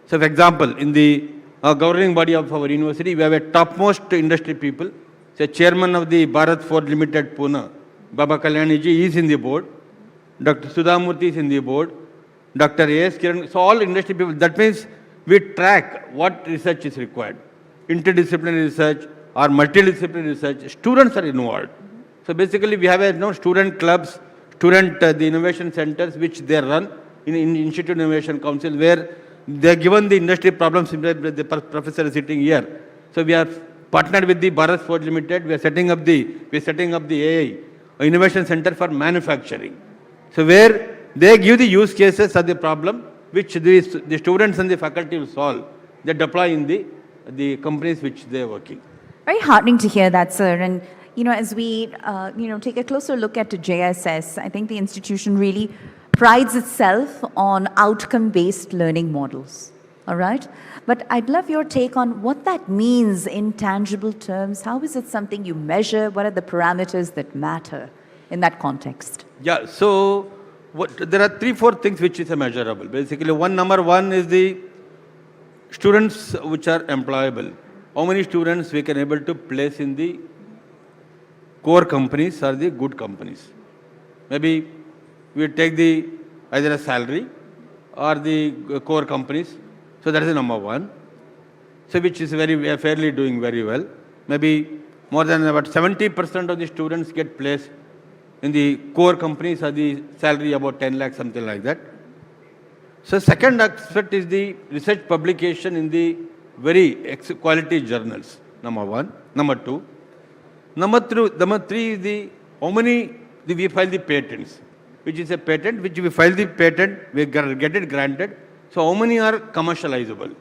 So for example, in the governing body of our university, we have a topmost industry people. So chairman of the Bharat Ford Limited Pune, Baba Kalyaniji is in the board. Dr. Sudhamurthy is in the board. Dr. A.S. Kiran, so all industry people. That means we track what research is required. Interdisciplinary research or multidisciplinary research, students are involved. So basically we have student clubs, the innovation centers which they run in Institute Innovation Council, where they are given the industry problems. The professor is sitting here. So we are partnered with the Bharat Ford Limited. We are setting up the AI Innovation Center for Manufacturing. So where they give the use cases of the problem which the students and the faculty will solve. They deploy in the companies which they are working. Very heartening to hear that, sir. And as we take a closer look at JSS, I think the institution really prides itself on outcome-based learning models, all right? But I'd love your take on what that means in tangible terms. How is it something you measure? What are the parameters that matter in that context? Yeah, so there are 3-4 things which is measurable. Basically, number one is the students which are employable. How many students we can able to place in the core companies or the good companies? Maybe we take either a salary or the core companies. So that is the number one. So which is fairly doing very well. Maybe more than about 70% of the students get placed in the core companies or the salary about 10 lakhs, something like that. So second aspect is the research publication in the very quality journals, number one. Number two. Number three is how many we file the patents, which is a patent, which we file the patent, we get it granted. So how many are commercializable?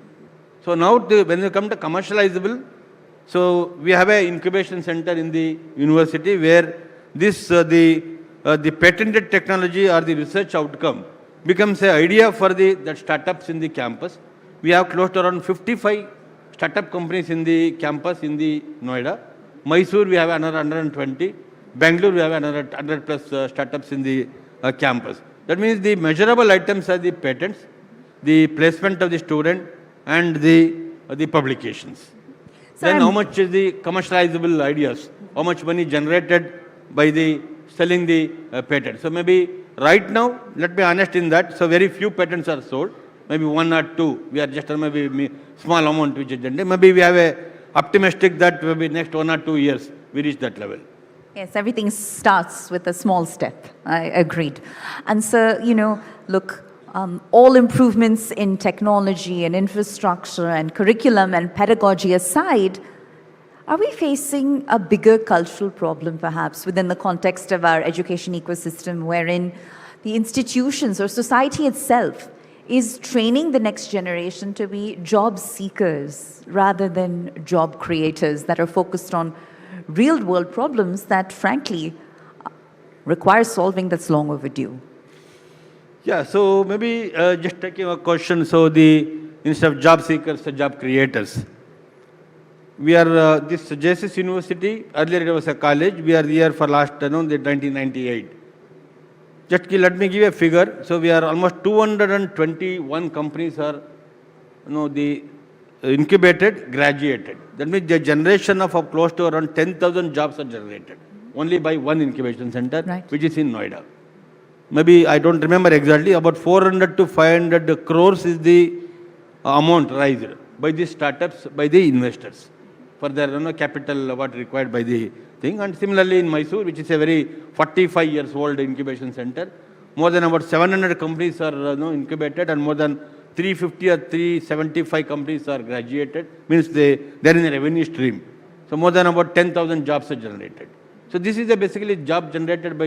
So now when you come to commercializable, so we have an incubation center in the university where the patented technology or the research outcome becomes an idea for that startups in the campus. We have close to around 55 startup companies in the campus in the Noida. Mysore, we have another 120. Bangalore, we have another 100 plus startups in the campus. That means the measurable items are the patents, the placement of the student, and the publications. Then how much is the commercializable ideas? How much money generated by the selling the patent? So maybe right now, let me be honest in that, so very few patents are sold. Maybe one or two. We are just maybe small amount which is generated. Maybe we have a optimistic that maybe next 1 or 2 years we reach that level. Yes, everything starts with a small step. I agreed. And so, look, all improvements in technology and infrastructure and curriculum and pedagogy aside, are we facing a bigger cultural problem perhaps within the context of our education ecosystem wherein the institutions or society itself is training the next generation to be job seekers rather than job creators that are focused on real world problems that frankly require solving that's long overdue? Yeah, so maybe just taking a question, so instead of job seekers, job creators. We are, this JSS University, earlier it was a college, we are here for last, the 1998. Just let me give a figure. So we are almost 221 companies are, the incubated, graduated. That means the generation of close to around 10,000 jobs are generated, only by one incubation center, which is in Noida. Maybe, I don't remember exactly, about 400 to 500 crores is the amount raised by the startups, by the investors, for their capital what required by the thing. And similarly in Mysore, which is a very 45 years old incubation center, more than about 700 companies are incubated and more than 350 or 375 companies are graduated, means they're in a revenue stream. So more than about 10,000 jobs are generated. So this is basically job generated by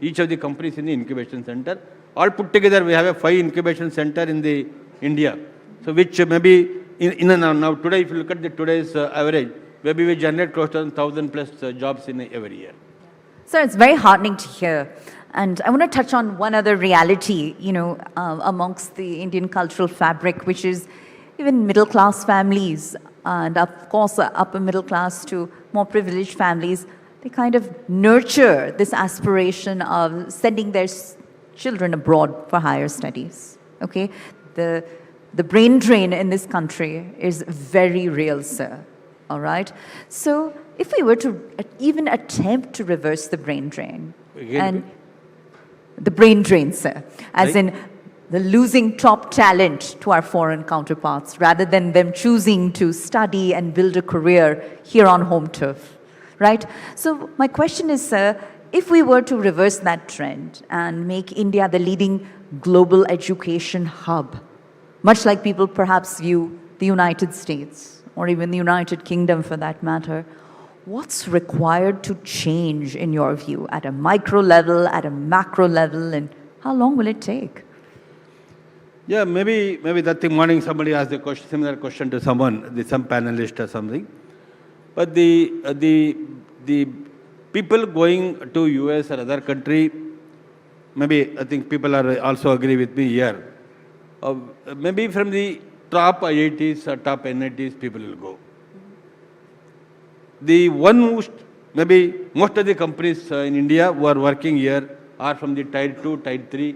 each of the companies in the incubation center. All put together, we have a 5 incubation center in the India. So which maybe now today, if you look at today's average, maybe we generate close to 1,000 plus jobs in every year. So it's very heartening to hear. And I want to touch on one other reality, amongst the Indian cultural fabric, which is even middle class families and of course upper middle class to more privileged families. They kind of nurture this aspiration of sending their children abroad for higher studies. Okay, the brain drain in this country is very real, sir. All right. So if we were to even attempt to reverse the brain drain, the brain drain, sir, as in the losing top talent to our foreign counterparts, rather than them choosing to study and build a career here on home turf. Right? So my question is, sir, if we were to reverse that trend and make India the leading global education hub, much like people perhaps view the United States or even the United Kingdom for that matter, what's required to change in your view at a micro level, at a macro level, and how long will it take? Yeah, maybe that morning somebody asked a question, similar question to someone, some panelist or something. But the people going to US or other country, maybe I think people are also agree with me here. Maybe from the top IITs or top NITs, people will go. The one who, maybe most of the companies in India who are working here are from the Tier 2, Tier 3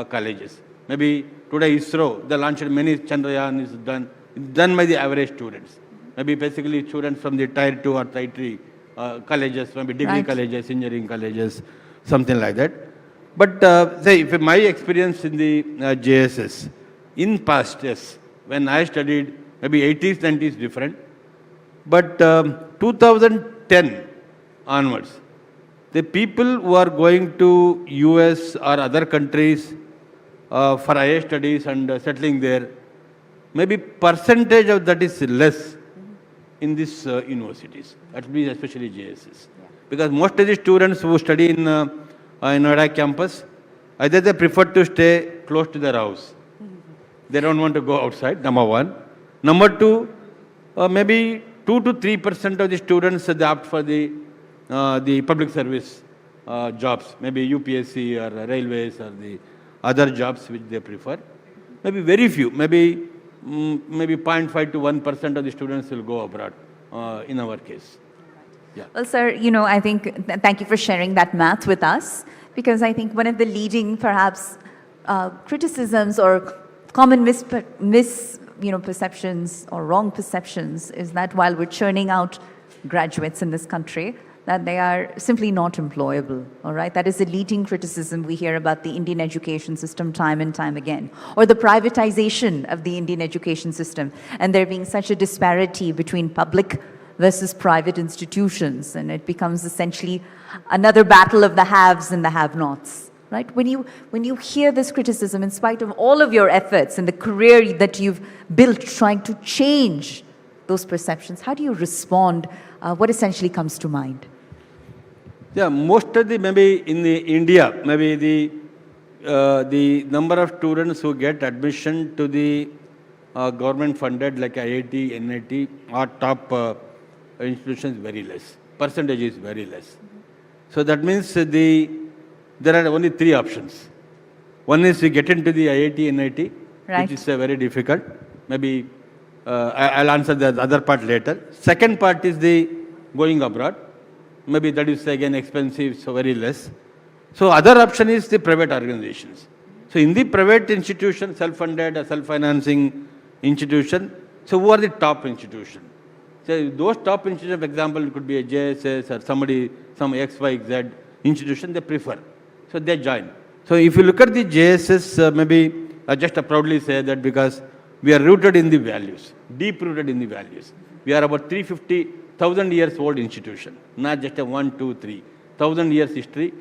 colleges. Maybe today ISRO, they launched many Chandrayaan is done by the average students. Maybe basically students from the Tier 2 or Tier 3 colleges, maybe degree colleges, engineering colleges, something like that. But say, if my experience in the JSS, in past, yes, when I studied, maybe 80s, 90s different. But 2010 onwards, the people who are going to US or other countries for higher studies and settling there, maybe percentage of that is less in these universities, at least especially JSS. Because most of the students who study in Noida campus, either they prefer to stay close to their house. They don't want to go outside, number one. Number two, maybe 2 to 3% of the students they opt for the public service jobs, maybe UPSC or railways or the other jobs which they prefer. Maybe very few, maybe 0.5 to 1% of the students will go abroad in our case. Yeah. Well, sir, I think, thank you for sharing that math with us, because I think one of the leading, perhaps, criticisms or common perceptions or wrong perceptions is that while we're churning out graduates in this country, that they are simply not employable, all right? That is a leading criticism we hear about the Indian education system time and time again, or the privatization of the Indian education system, and there being such a disparity between public versus private institutions, and it becomes essentially another battle of the haves and the have-nots, right? When you hear this criticism, in spite of all of your efforts and the career that you've built trying to change those perceptions, how do you respond? What essentially comes to mind? Yeah, most of maybe in India, maybe the number of students who get admission to the government funded like IIT, NIT or top institutions is very less. Percentage is very less. So that means there are only three options. One is to get into the IIT, NIT, right, which is very difficult. Maybe I'll answer the other part later. Second part is the going abroad. Maybe that is again expensive, so very less. So other option is the private organizations. So in the private institution, self-funded or self-financing institution, so who are the top institutions? So those top institutions, for example, it could be a JSS or somebody, some XYZ institution they prefer. So they join. So if you look at the JSS, maybe I just proudly say that because we are rooted in the values, deep rooted in the values. We are about 350,000 years old institution, not just a 1, 2, 3, 1,000 years history.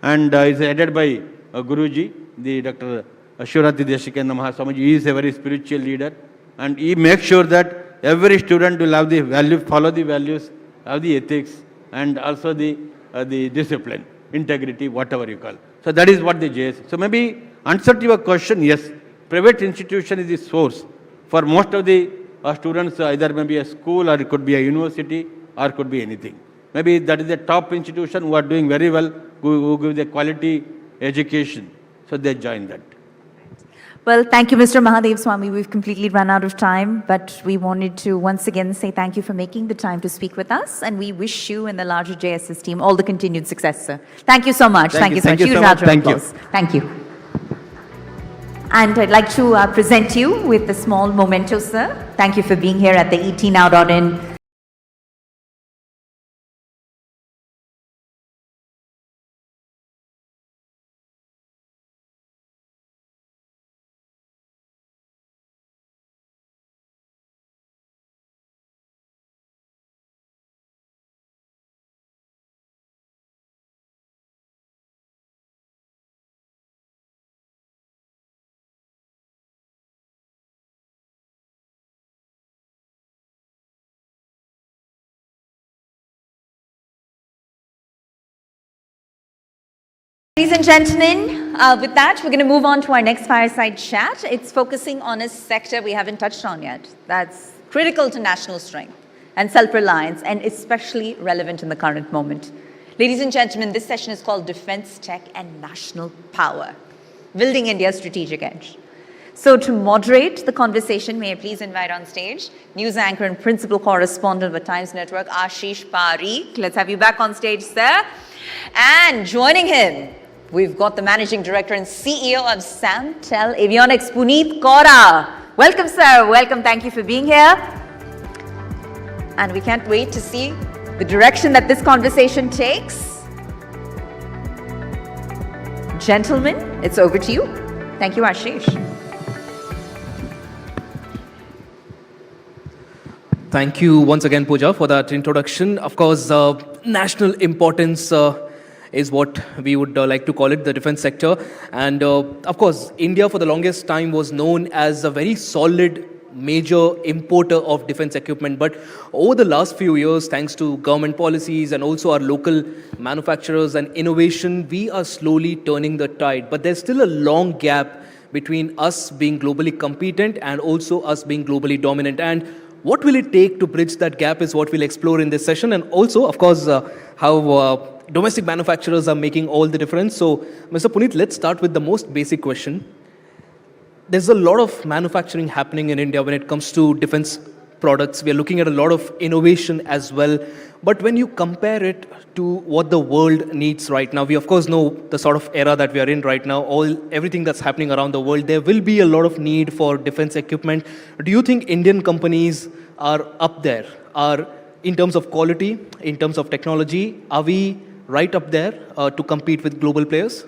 And it's headed by Guruji, the Dr. Ashurati Deshikanda Mahaswamiji. He is a very spiritual leader, and he makes sure that every student will have the value, follow the values, have the ethics, and also the discipline, integrity, whatever you call. So that is what the JS. So maybe answer to your question, yes, private institution is the source for most of the students, either maybe a school or it could be a university or it could be anything. Maybe that is the top institution who are doing very well, who give the quality education. So they join that. Well, thank you, Mr. Mahadev Swami. We've completely run out of time, but we wanted to once again say thank you for making the time to speak with us, and we wish you and the larger JSS team all the continued success, sir. Thank you so much. Thank you so much. Huge round of applause. Thank you. And I'd like to present you with a small memento, sir. Thank you for being here at the ETNow.in Ladies and gentlemen, with that, we're going to move on to our next fireside chat. It's focusing on a sector we haven't touched on yet. That's critical to national strength and self-reliance, and especially relevant in the current moment. Ladies and gentlemen, this session is called Defense, Tech and National Power, Building India's Strategic Edge. So to moderate the conversation, may I please invite on stage news anchor and principal correspondent of the Times Network, Ashish Parikh. Let's have you back on stage, sir. And joining him, we've got the Managing Director and CEO of Samtel Avionics, Puneet Kaura. Welcome, sir. Welcome. Thank you for being here. And we can't wait to see the direction that this conversation takes. Gentlemen, it's over to you. Thank you, Ashish. Thank you once again, Pooja, for that introduction. Of course, national importance is what we would like to call it, the defense sector. And of course, India for the longest time was known as a very solid major importer of defense equipment. But over the last few years, thanks to government policies and also our local manufacturers and innovation, we are slowly turning the tide. But there's still a long gap between us being globally competent and also us being globally dominant. And what will it take to bridge that gap is what we'll explore in this session. And also, of course, how domestic manufacturers are making all the difference. So, Mr. Puneet, let's start with the most basic question. There's a lot of manufacturing happening in India when it comes to defense products. We are looking at a lot of innovation as well. But when you compare it to what the world needs right now, we of course know the sort of era that we are in right now, everything that's happening around the world, there will be a lot of need for defense equipment. Do you think Indian companies are up there? Are in terms of quality, in terms of technology, are we right up there to compete with global players?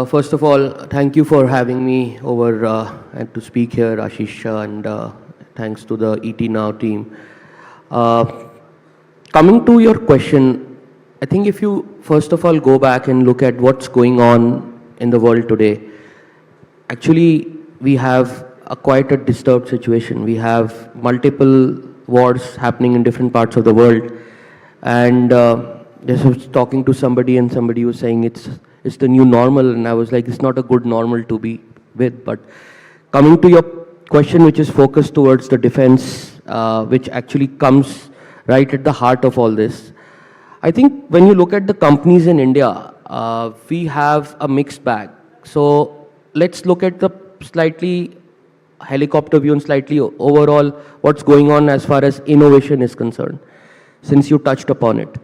First of all, thank you for having me over and to speak here, Ashish, and thanks to the ET Now team. Coming to your question, I think if you first of all go back and look at what's going on in the world today, actually we have quite a disturbed situation. We have multiple wars happening in different parts of the world, and just was talking to somebody and somebody was saying it's the new normal, and I was like, it's not a good normal to be with. But coming to your question, which is focused towards the defense, which actually comes right at the heart of all this, I think when you look at the companies in India, we have a mixed bag. So let's look at the slightly helicopter view and slightly overall what's going on as far as innovation is concerned, since you touched upon it.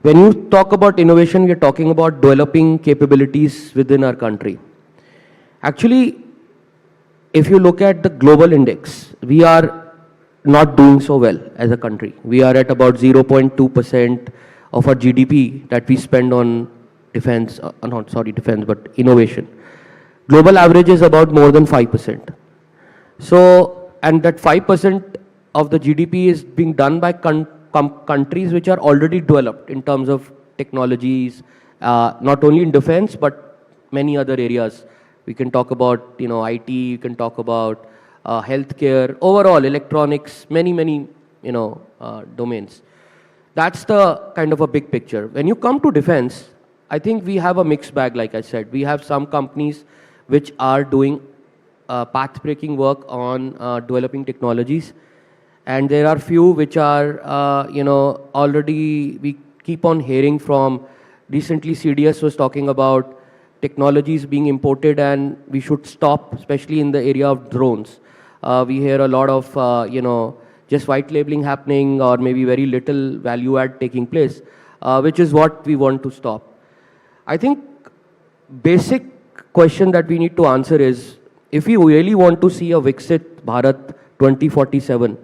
When you talk about innovation, we're talking about developing capabilities within our country. Actually, if you look at the global index, we are not doing so well as a country. We are at about 0.2% of our GDP that we spend on defense, not sorry, defense, but innovation. Global average is about more than 5%. So, and that 5% of the GDP is being done by countries which are already developed in terms of technologies, not only in defense, but many other areas. We can talk about, IT, we can talk about healthcare, overall electronics, many, domains. That's the kind of a big picture. When you come to defense, I think we have a mixed bag, like I said. We have some companies which are doing path-breaking work on developing technologies. And there are few which are, already we keep on hearing from, recently CDS was talking about technologies being imported and we should stop, especially in the area of drones. We hear a lot of, just white labeling happening or maybe very little value add taking place, which is what we want to stop. I think basic question that we need to answer is, if we really want to see a Viksit Bharat 2047,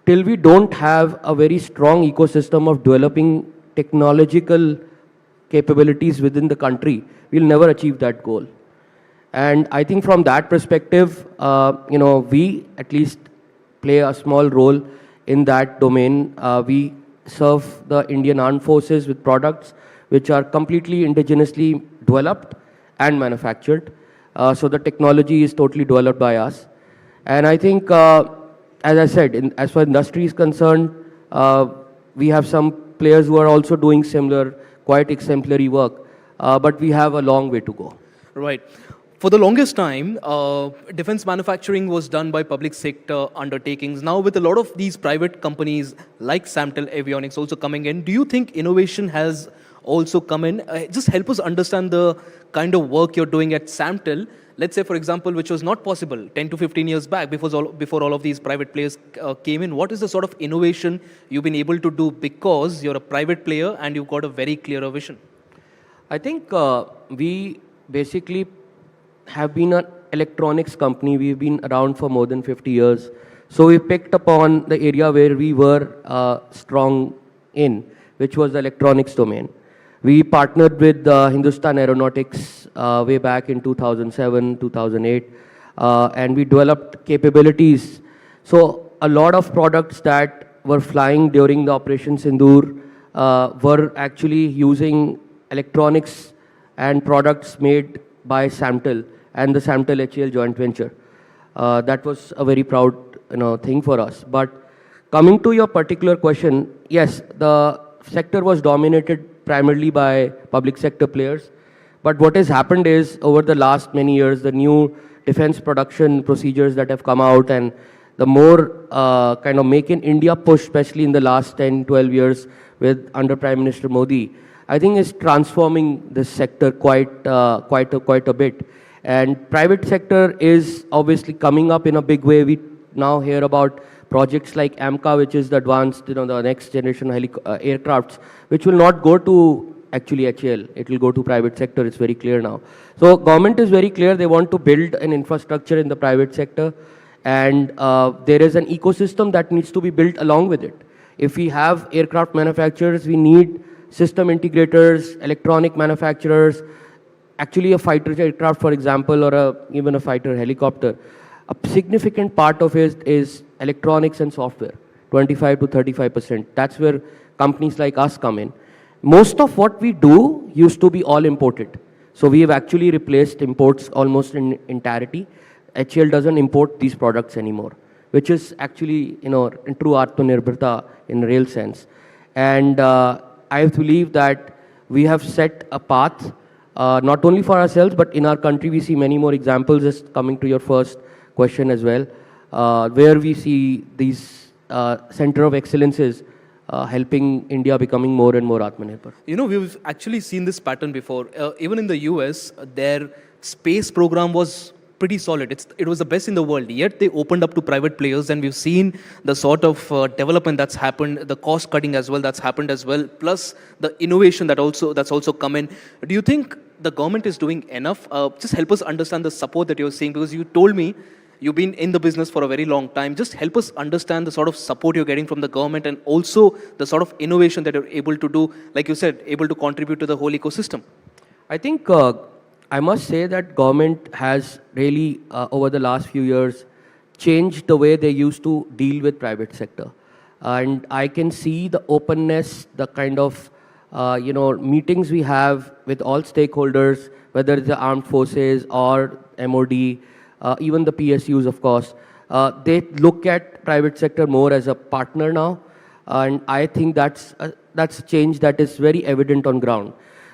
till we don't have a very strong ecosystem of developing technological capabilities within the country, we'll never achieve that goal. And I think from that perspective, we at least play a small role in that domain. We serve the Indian Armed Forces with products which are completely indigenously developed and manufactured. So the technology is totally developed by us. And I think, as I said, as far as industry is concerned, we have some players who are also doing similar, quite exemplary work, but we have a long way to go. Right. For the longest time, defense manufacturing was done by public sector undertakings. Now with a lot of these private companies like Samtel, Avionics also coming in, do you think innovation has also come in? Just help us understand the kind of work you're doing at Samtel. Let's say, for example, which was not possible 10 to 15 years back before all of these private players came in. What is the sort of innovation you've been able to do because you're a private player and you've got a very clear vision? I think we basically have been an electronics company. We've been around for more than 50 years. So we picked upon the area where we were strong in, which was the electronics domain. We partnered with Hindustan Aeronautics way back in 2007, 2008, and we developed capabilities. So a lot of products that were flying during the Operation Sindoor were actually using electronics and products made by Samtel and the Samtel HAL joint venture. That was a very proud thing for us. But coming to your particular question, yes, the sector was dominated primarily by public sector players. But what has happened is, over the last many years, the new defense production procedures that have come out and the more kind of Make in India push, especially in the last 10, 12 years, with under Prime Minister Modi, I think is transforming this sector quite a bit. And private sector is obviously coming up in a big way. We now hear about projects like AMCA, which is the advanced, the next generation aircrafts, which will not go to actually HAL. It will go to private sector. It's very clear now. So government is very clear. They want to build an infrastructure in the private sector, and there is an ecosystem that needs to be built along with it. If we have aircraft manufacturers, we need system integrators, electronic manufacturers. Actually, a fighter aircraft, for example, or even a fighter helicopter, a significant part of it is electronics and software, 25 to 35%. That's where companies like us come in. Most of what we do used to be all imported. So we have actually replaced imports almost in entirety. HCL doesn't import these products anymore, which is actually, in true Atmanirbharta in real sense. And I believe that we have set a path, not only for ourselves, but in our country. We see many more examples, just coming to your first question as well, where we see these center of excellences helping India becoming more and more Atmanirbhar. We've actually seen this pattern before. Even in the US, their space program was pretty solid. It was the best in the world. Yet they opened up to private players, and we've seen the sort of development that's happened, the cost cutting as well that's happened as well, plus the innovation that's also come in. Do you think the government is doing enough? Just help us understand the support that you're seeing, because you told me you've been in the business for a very long time. Just help us understand the sort of support you're getting from the government, and also the sort of innovation that you're able to do, like you said, able to contribute to the whole ecosystem. I think I must say that government has really, over the last few years, changed the way they used to deal with private sector. And I can see the openness, the kind of meetings we have with all stakeholders, whether it's the armed forces or MOD, even the PSUs, of course. They look at private sector more as a partner now. And I think that's a change that is very evident on ground.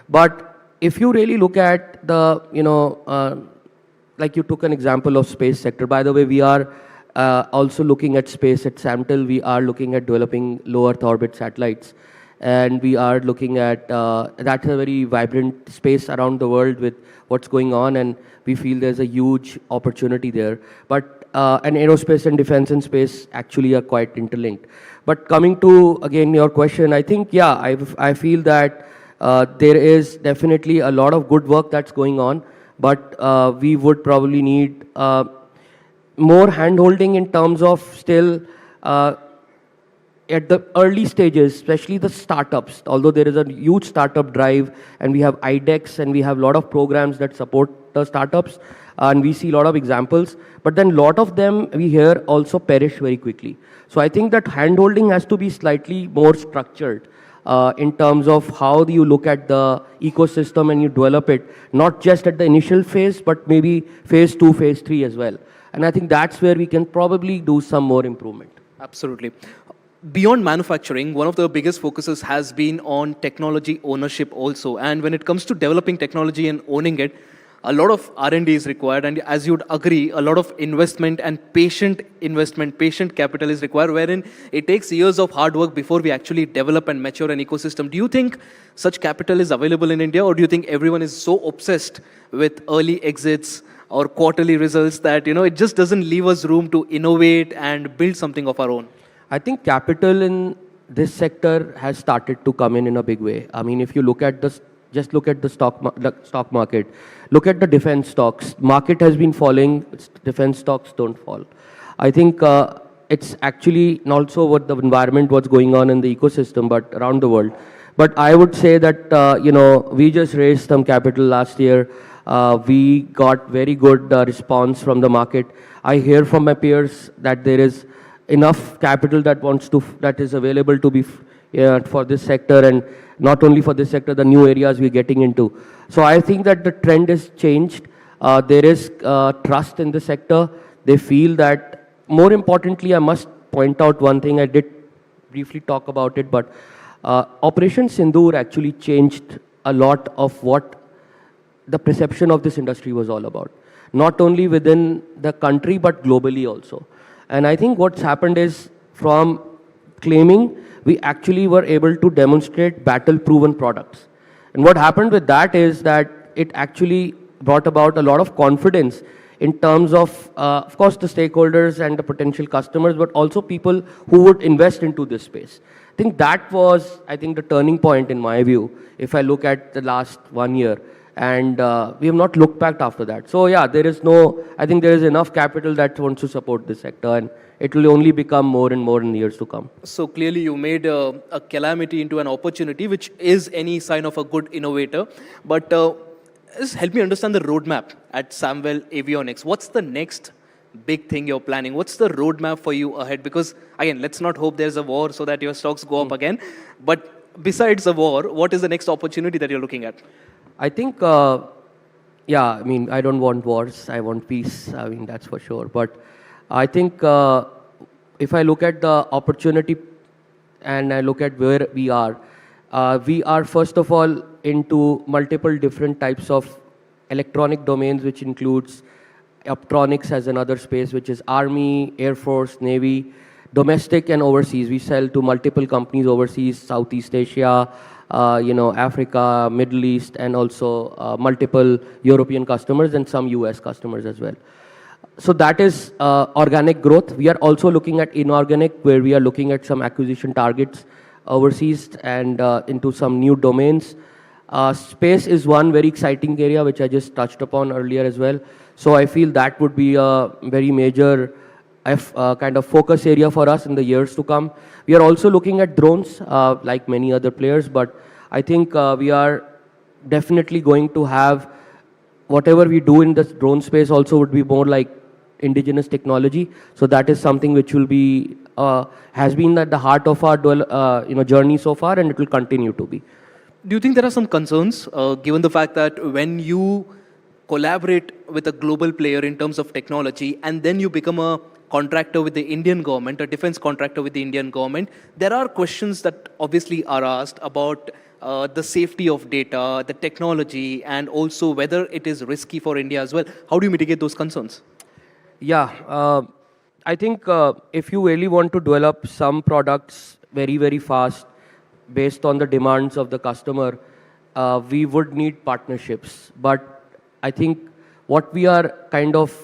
But if you really look at the, like you took an example of space sector. By the way, we are also looking at space at Samtel. We are looking at developing low Earth orbit satellites. And we are looking at, that's a very vibrant space around the world with what's going on. And we feel there's a huge opportunity there. But and aerospace and defense and space actually are quite interlinked. But coming to, again, your question, I think, yeah, I feel that there is definitely a lot of good work that's going on, but we would probably need more hand-holding in terms of still at the early stages, especially the startups. Although there is a huge startup drive, and we have IDEX, and we have a lot of programs that support the startups, and we see a lot of examples, but then a lot of them we hear also perish very quickly. So I think that hand-holding has to be slightly more structured. In terms of how do you look at the ecosystem and you develop it, not just at the initial phase, but maybe phase 2, phase 3 as well. And I think that's where we can probably do some more improvement. Absolutely. Beyond manufacturing, one of the biggest focuses has been on technology ownership also. And when it comes to developing technology and owning it, a lot of R&D is required, and as you'd agree, a lot of investment, patient capital is required, wherein it takes years of hard work before we actually develop and mature an ecosystem. Do you think such capital is available in India, or do you think everyone is so obsessed with early exits or quarterly results that, it just doesn't leave us room to innovate and build something of our own? I think capital in this sector has started to come in a big way. I mean, if you look at just look at the stock market. Look at the defense stocks. Market has been falling. Defense stocks don't fall. I think it's actually not so what the environment, what's going on in the ecosystem, but around the world. But I would say that, we just raised some capital last year. We got very good response from the market. I hear from my peers that there is enough capital that is available to be for this sector, and not only for this sector, the new areas we're getting into. So I think that the trend has changed. There is trust in the sector. They feel that, more importantly, I must point out one thing. I did briefly talk about it, but Operation Sindoor actually changed a lot of what the perception of this industry was all about. Not only within the country, but globally also. And I think what's happened is, from claiming, we actually were able to demonstrate battle-proven products. And what happened with that is that it actually brought about a lot of confidence in terms of course, the stakeholders and the potential customers, but also people who would invest into this space. I think that was, the turning point in my view, if I look at the last 1 year. And we have not looked back after that. So yeah, there is enough capital that wants to support this sector, and it will only become more and more in the years to come. So clearly you made a calamity into an opportunity, which is any sign of a good innovator. But just help me understand the roadmap at Samtel Avionics. What's the next big thing you're planning? What's the roadmap for you ahead? Because again, let's not hope there's a war so that your stocks go up again. But besides the war, what is the next opportunity that you're looking at? I think, I don't want wars. I want peace. That's for sure. But I think if I look at the opportunity and I look at where we are first of all into multiple different types of electronic domains, which includes optronics as another space, which is Army, Air Force, Navy, domestic and overseas. We sell to multiple companies overseas, Southeast Asia, Africa, Middle East, and also multiple European customers and some US customers as well. So that is organic growth. We are also looking at inorganic, where we are looking at some acquisition targets overseas and into some new domains. Space is one very exciting area, which I just touched upon earlier as well. So I feel that would be a very major kind of focus area for us in the years to come. We are also looking at drones, like many other players, but I think we are definitely going to have whatever we do in the drone space also would be more like indigenous technology. So that is something which will be has been at the heart of our journey so far, and it will continue to be. Do you think there are some concerns, given the fact that when you collaborate with a global player in terms of technology, and then you become a contractor with the Indian government, a defense contractor with the Indian government, there are questions that obviously are asked about the safety of data, the technology, and also whether it is risky for India as well. How do you mitigate those concerns? Yeah, I think if you really want to develop some products very, very fast based on the demands of the customer, we would need partnerships. But I think what we are kind of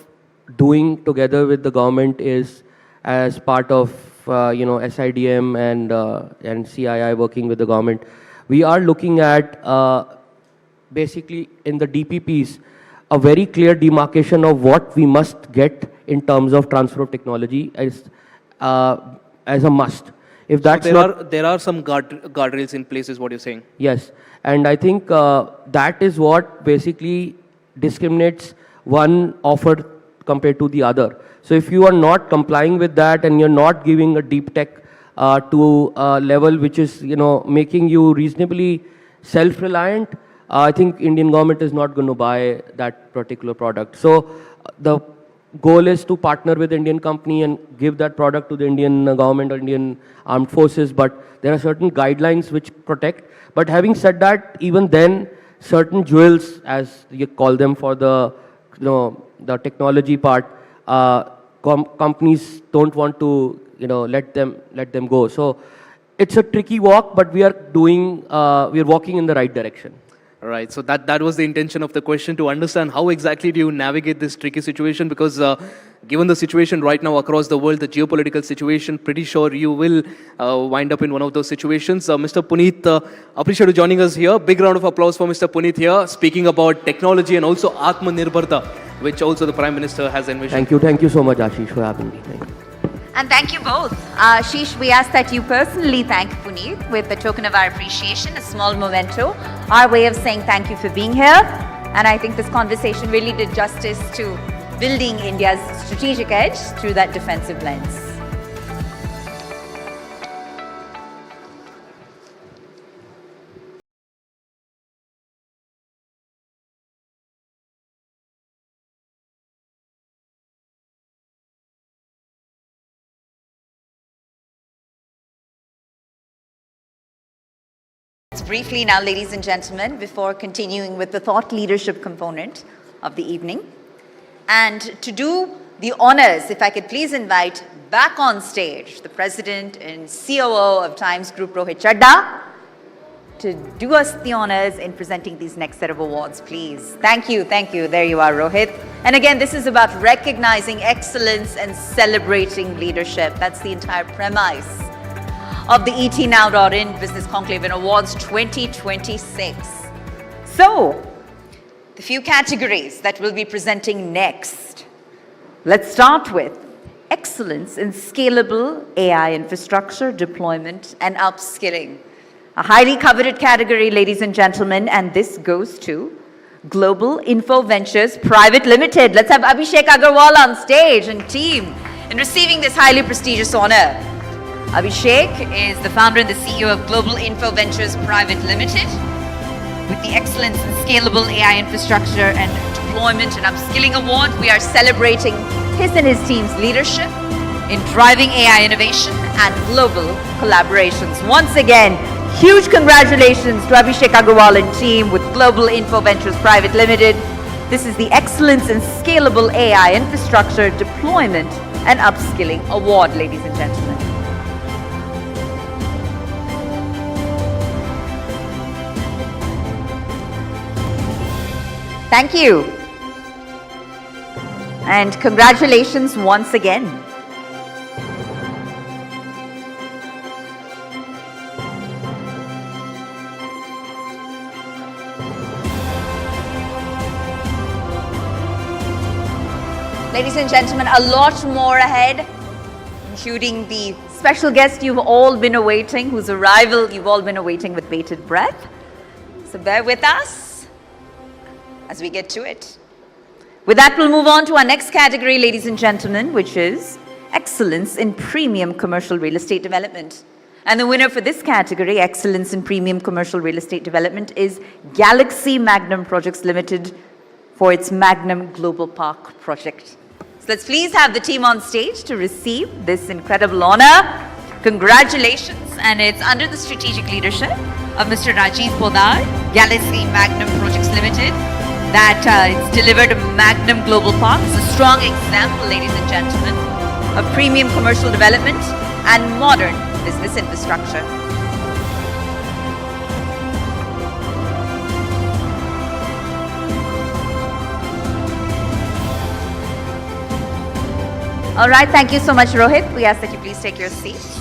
doing together with the government is, as part of SIDM and CII working with the government, we are looking at basically in the DPPs a very clear demarcation of what we must get in terms of transfer of technology as a must. If that's so there are some guardrails in place, is what you're saying? Yes, and I think that is what basically discriminates one offer compared to the other. So if you are not complying with that and you're not giving a deep tech to a level which is making you reasonably self-reliant, I think Indian government is not going to buy that particular product. So the goal is to partner with Indian company and give that product to the Indian government or Indian armed forces, but there are certain guidelines which protect. But having said that, even then, certain jewels, as you call them, for the technology part, companies don't want to let them go. So it's a tricky walk, but we are walking in the right direction. All right, so that was the intention of the question, to understand how exactly do you navigate this tricky situation, because given the situation right now across the world, the geopolitical situation, pretty sure you will wind up in one of those situations. Mr. Puneet, appreciate you joining us here. Big round of applause for Mr. Puneet here, speaking about technology and also Atmanirbharta, which also the Prime Minister has envisioned. Thank you so much, Ashish, for having me. Thank you. And thank you both. Ashish, we ask that you personally thank Puneet with a token of our appreciation, a small memento, our way of saying thank you for being here. And I think this conversation really did justice to building India's strategic edge through that defensive lens. Briefly now, ladies and gentlemen, before continuing with the thought leadership component of the evening. And to do the honors, if I could please invite back on stage the President and COO of Times Group, Rohit Chadda, to do us the honors in presenting these next set of awards, please. Thank you, thank you. There you are, Rohit. And again, this is about recognizing excellence and celebrating leadership. That's the entire premise of the ETNow.in Business Conclave Awards 2026. So, the few categories that we'll be presenting next. Let's start with excellence in scalable AI infrastructure, deployment, and upskilling. A highly coveted category, ladies and gentlemen, and this goes to Global Info Ventures Private Limited. Let's have Abhishek Agarwal on stage and team in receiving this highly prestigious honor. Abhishek is the founder and the CEO of Global Info Ventures Private Limited. With the Excellence in Scalable AI Infrastructure and Deployment and Upskilling Award, we are celebrating his and his team's leadership in driving AI innovation and global collaborations. Once again, huge congratulations to Abhishek Agarwal and team with Global Info Ventures Private Limited. This is the Excellence in Scalable AI Infrastructure, Deployment and Upskilling Award, ladies and gentlemen. Thank you. And congratulations once again. Ladies and gentlemen, a lot more ahead, including the special guest you've all been awaiting, whose arrival you've all been awaiting with bated breath. So bear with us as we get to it. With that, we'll move on to our next category, ladies and gentlemen, which is Excellence in Premium Commercial Real Estate Development. And the winner for this category, Excellence in Premium Commercial Real Estate Development, is Galaxy Magnum Projects Limited for its Magnum Global Park project. So let's please have the team on stage to receive this incredible honor. Congratulations, and it's under the strategic leadership of Mr. Rajiv Podar, Galaxy Magnum Projects Limited, that it's delivered a Magnum Global Park. It's a strong example, ladies and gentlemen, of premium commercial development and modern business infrastructure. All right, thank you so much, Rohit. We ask that you please take your seats.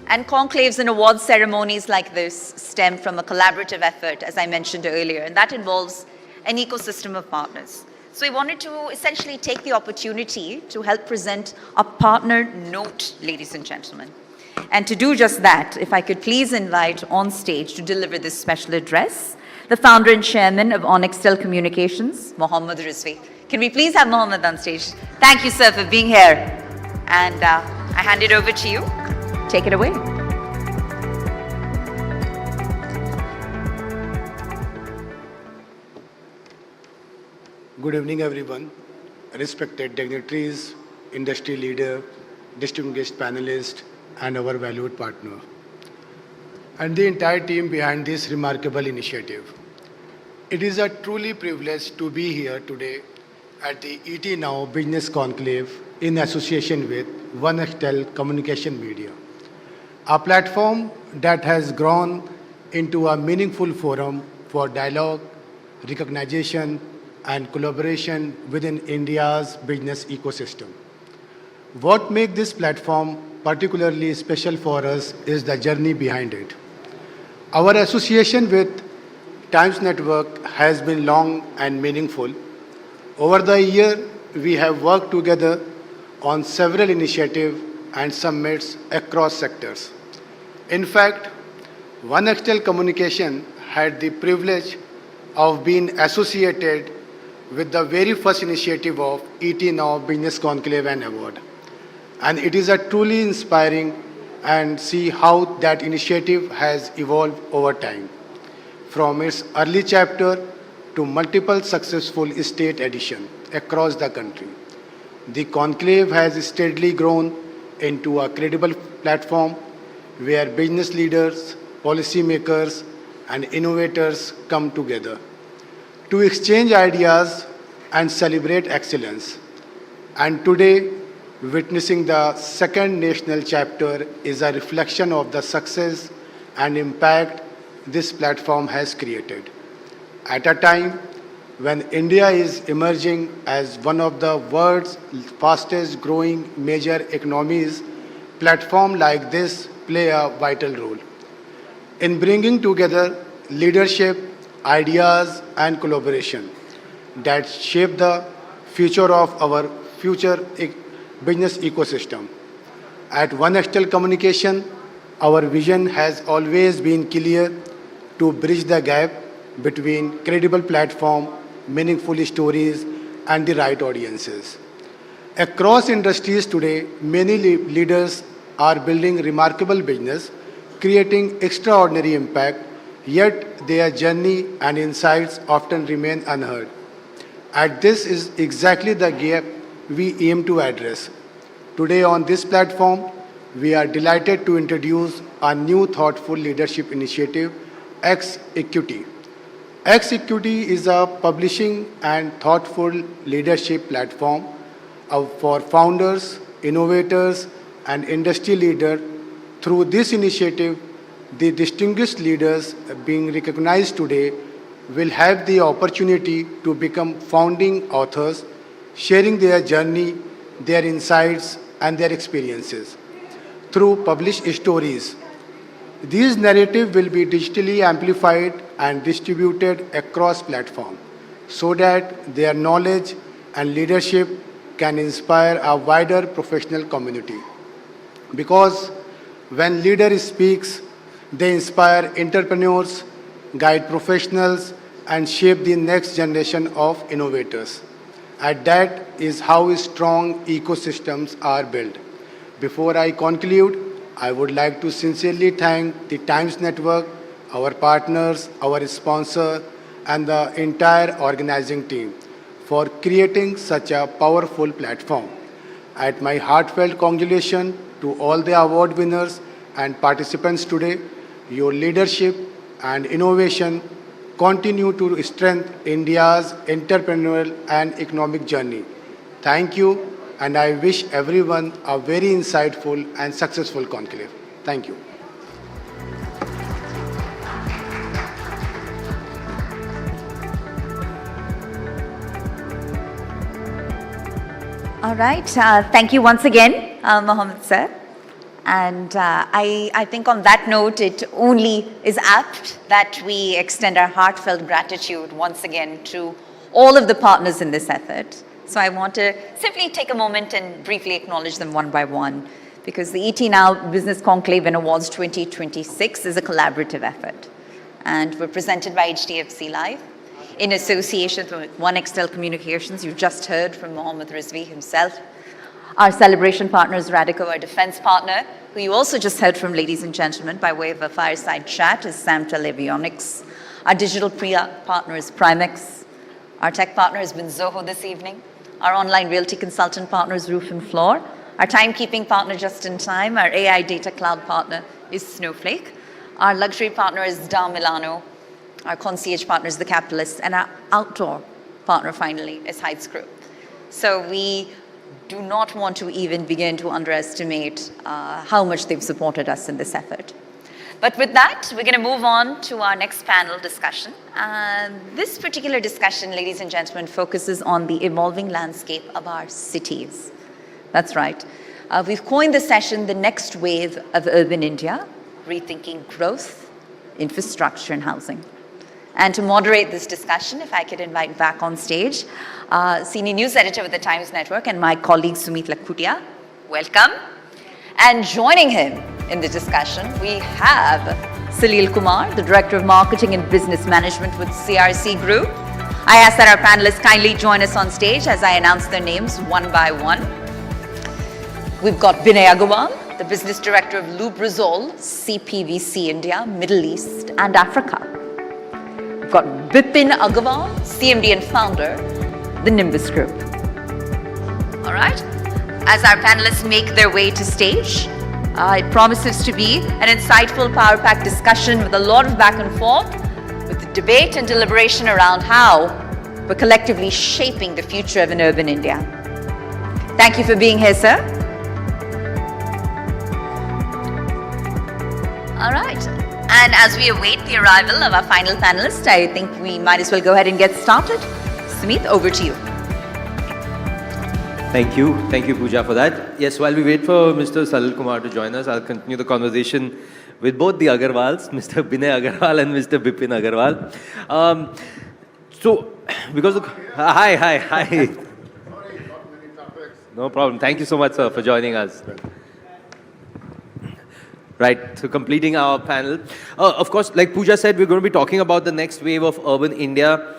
And conclaves and awards ceremonies like this stem from a collaborative effort, as I mentioned earlier, and that involves an ecosystem of partners. So we wanted to essentially take the opportunity to help present a partner note, ladies and gentlemen. And to do just that, if I could please invite on stage to deliver this special address, the founder and chairman of Onextel Communications, Mohammad Rizvi. Can we please have Mohammad on stage? Thank you, sir, for being here. And I hand it over to you. Take it away. Good evening, everyone. Respected dignitaries, industry leader, distinguished panelists, and our valued partner, and the entire team behind this remarkable initiative. It is a truly privilege to be here today at the ET Now Business Conclave in association with Onextel Communication Media, a platform that has grown into a meaningful forum for dialogue, recognition, and collaboration within India's business ecosystem. What makes this platform particularly special for us is the journey behind it. Our association with Times Network has been long and meaningful. Over the year, we have worked together on several initiatives and summits across sectors. In fact, Onextel Communication had the privilege of being associated with the very first initiative of ET Now Business Conclave Award. And it is a truly inspiring and see how that initiative has evolved over time, from its early chapter to multiple successful state editions across the country. The conclave has steadily grown into a credible platform where business leaders, policymakers, and innovators come together to exchange ideas, and celebrate excellence. And today, witnessing the second national chapter is a reflection of the success and impact this platform has created. At a time when India is emerging as one of the world's fastest growing major economies, platforms like this play a vital role in bringing together leadership, ideas, and collaboration that shape the future of our future business ecosystem. At Onextel Communication, our vision has always been clear to bridge the gap between credible platform, meaningful stories, and the right audiences. Across industries today, many leaders are building remarkable business, creating extraordinary impact, yet their journey and insights often remain unheard. And this is exactly the gap we aim to address. Today on this platform, we are delighted to introduce a new thoughtful leadership initiative, X-Equity. X-Equity is a publishing and thoughtful leadership platform for founders, innovators, and industry leaders. Through this initiative, the distinguished leaders being recognized today will have the opportunity to become founding authors, sharing their journey, their insights, and their experiences. Through published stories, these narratives will be digitally amplified and distributed across platforms so that their knowledge and leadership can inspire a wider professional community. Because when leaders speaks, they inspire entrepreneurs, guide professionals, and shape the next generation of innovators. And that is how strong ecosystems are built. Before I conclude, I would like to sincerely thank the Times Network, our partners, our sponsor, and the entire organizing team for creating such a powerful platform. At my heartfelt congratulations to all the award winners and participants today, your leadership and innovation continue to strengthen India's entrepreneurial and economic journey. Thank you, and I wish everyone a very insightful and successful conclave. Thank you. All right. Thank you once again, Mohammed sir. And I think on that note, it only is apt that we extend our heartfelt gratitude once again to all of the partners in this effort. So I want to simply take a moment and briefly acknowledge them one by one, because the ET Now Business Conclave Awards 2026 is a collaborative effort. And we're presented by HDFC Live in association with Onextel Communications. You just heard from Mohammed Rizvi himself. Our celebration partner is Radico, our defense partner, who you also just heard from, ladies and gentlemen, by way of a fireside chat, is Samtel Avionics. Our digital partner is Primex. Our tech partner has been Zoho this evening. Our online realty consultant partner is Roof and Floor. Our timekeeping partner, Just in Time. Our AI data cloud partner is Snowflake. Our luxury partner is Milano. Our concierge partner is The Capitalist. And our outdoor partner, finally, is Heights Group. So we do not want to even begin to underestimate how much they've supported us in this effort. But with that, we're going to move on to our next panel discussion. This particular discussion, ladies and gentlemen, focuses on the evolving landscape of our cities. That's right. We've coined the session the next wave of urban India, rethinking growth, infrastructure, and housing. And to moderate this discussion, if I could invite back on stage, Senior News Editor with the Times Network and my colleague Sumit Lakhutia. Welcome. And joining him in the discussion, we have Salil Kumar, the Director of Marketing and Business Management with CRC Group. I ask that our panelists kindly join us on stage as I announce their names one by one. We've got Vinay Agarwal, the Business Director of Lubrizol, CPVC India, Middle East and Africa. We've got Bipin Agarwal, CMD and founder, the Nimbus Group. All right. As our panelists make their way to stage, it promises to be an insightful, power-packed discussion with a lot of back and forth, with debate and deliberation around how for collectively shaping the future of an urban India. Thank you for being here, sir. All right. And as we await the arrival of our final panelist, I think we might as well go ahead and get started. Sumit, over to you. Thank you, Pooja, for that. Yes, while we wait for Mr. Salil Kumar to join us, I'll continue the conversation with both the Agarwals, Mr. Binay Agarwal and Mr. Bipin Agarwal. Hi. No problem. Thank you so much, sir, for joining us. Right, so completing our panel. Of course, like Pooja said, we're going to be talking about the next wave of urban India,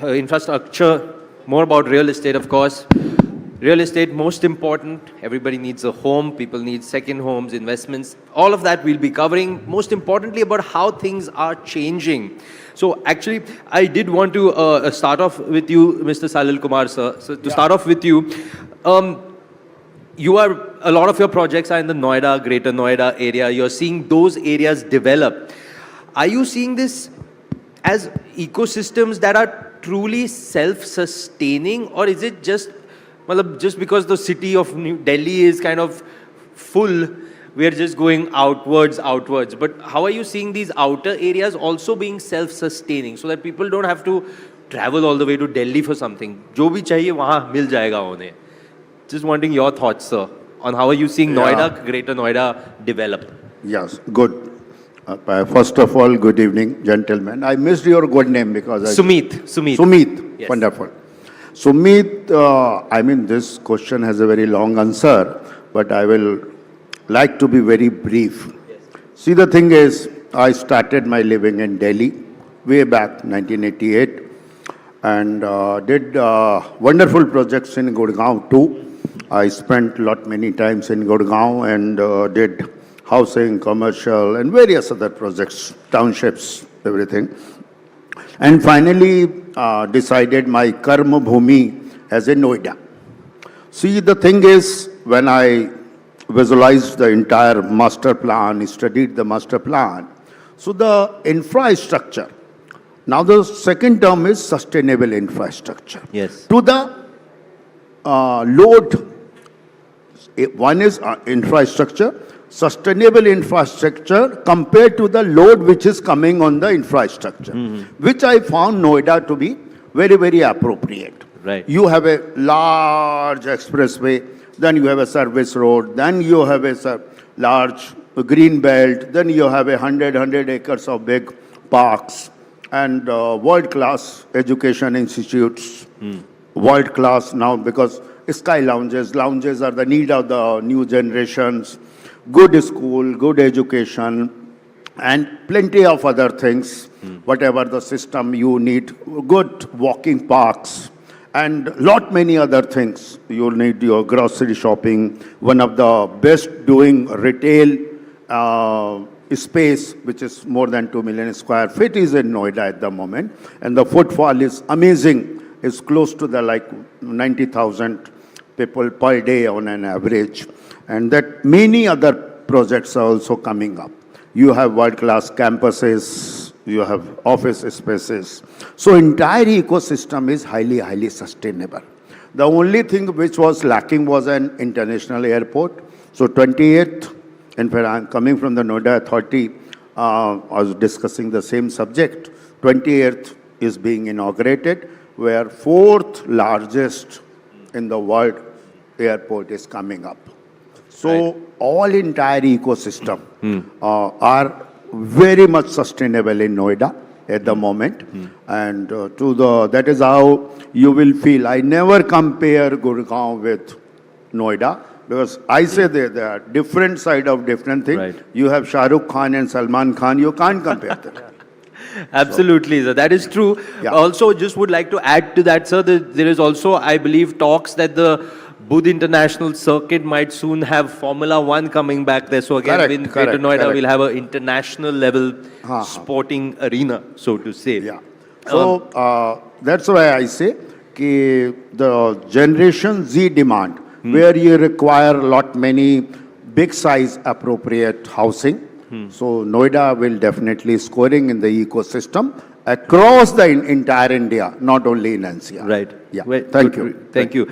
infrastructure, more about real estate, of course. Real estate, most important. Everybody needs a home. People need second homes, investments. All of that we'll be covering. Most importantly, about how things are changing. So actually, I did want to start off with you, Mr. Salil Kumar, sir. So to start off with you, a lot of your projects are in the Noida, Greater Noida area. You're seeing those areas develop. Are you seeing this as ecosystems that are truly self-sustaining, or is it just because the city of New Delhi is kind of full, we are just going outwards? But how are you seeing these outer areas also being self-sustaining so that people don't have to travel all the way to Delhi for something? Jo bhi chahiye, wahan mil jayega unhe. Just wanting your thoughts, sir, on how are you seeing Noida, Greater Noida develop? Yes, good. First of all, good evening, gentlemen. I missed your good name because Sumit. Yes. Wonderful. Sumit, I mean, this question has a very long answer, but I will like to be very brief. Yes. See, the thing is, I started my living in Delhi way back, 1988, and did wonderful projects in Gurgaon too. I spent many times in Gurgaon and did housing, commercial, and various other projects, townships, everything. And finally decided my karma bhumi as a Noida. See, the thing is, when I visualized the entire master plan, studied the master plan, so the infrastructure, now the second term is sustainable infrastructure. Yes. To the load, one is infrastructure, sustainable infrastructure compared to the load which is coming on the infrastructure, which I found Noida to be very, very appropriate. Right. You have a large expressway, then you have a service road, then you have a large green belt, then you have 100 acres of big parks and world-class education institutes, world-class now because sky lounges are the need of the new generations, good school, good education, and plenty of other things, whatever the system you need, good walking parks, and many other things. You need your grocery shopping, one of the best doing retail space, which is more than 2 million square feet is in Noida at the moment, and the footfall is amazing. It's close to the 90,000 people per day on an average, and that many other projects are also coming up. You have world-class campuses, you have office spaces. So entire ecosystem is highly, highly sustainable. The only thing which was lacking was an international airport. So 28th, in fact, I'm coming from the Noida Authority, I was discussing the same subject. 28th is being inaugurated, where 4th largest in the world airport is coming up. So all entire ecosystem are very much sustainable in Noida at the moment. And that is how you will feel. I never compare Gurgaon with Noida because I say they are different side of different things. Right. You have Shah Rukh Khan and Salman Khan, you can't compare them. Absolutely, sir. That is true. Yeah. Also, just would like to add to that, sir, there is also, I believe, talks that the Budh International Circuit might soon have Formula 1 coming back there. So again, in Greater Noida, we'll have an international level sporting arena, so to say. Yeah. So that's why I say the Generation Z demand, where you require many big size appropriate housing. So Noida will definitely scoring in the ecosystem, across the entire India, not only in NCR. Right. Yeah. Well, Thank you. Thank you.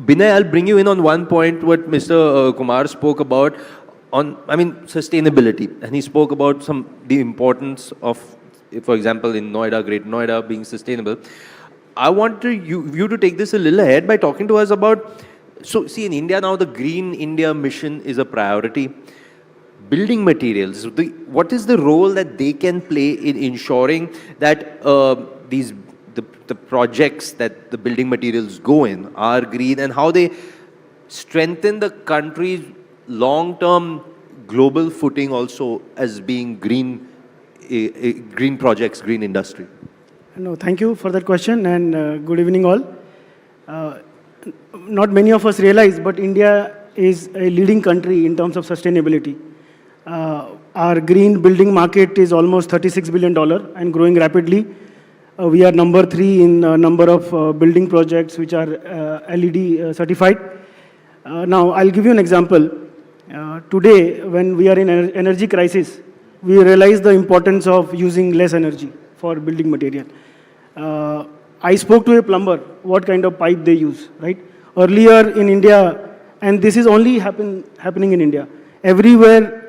Binay, I'll bring you in on one point what Mr. Kumar spoke about on, sustainability. And he spoke about the importance of, for example, in Noida, Great Noida, being sustainable. I want you to take this a little ahead by talking to us about, so see, in India now, the Green India mission is a priority. Building materials, what is the role that they can play in ensuring that the projects that the building materials go in are green, and how they strengthen the country's long-term global footing also as being green projects, green industry? No, thank you for that question, and good evening all. Not many of us realize, but India is a leading country in terms of sustainability. Our green building market is almost $36 billion and growing rapidly. We are number 3 in number of building projects which are LED certified. Now, I'll give you an example. Today, when we are in an energy crisis, we realize the importance of using less energy for building material. I spoke to a plumber, what kind of pipe they use, right? Earlier in India, and this is only happening in India, everywhere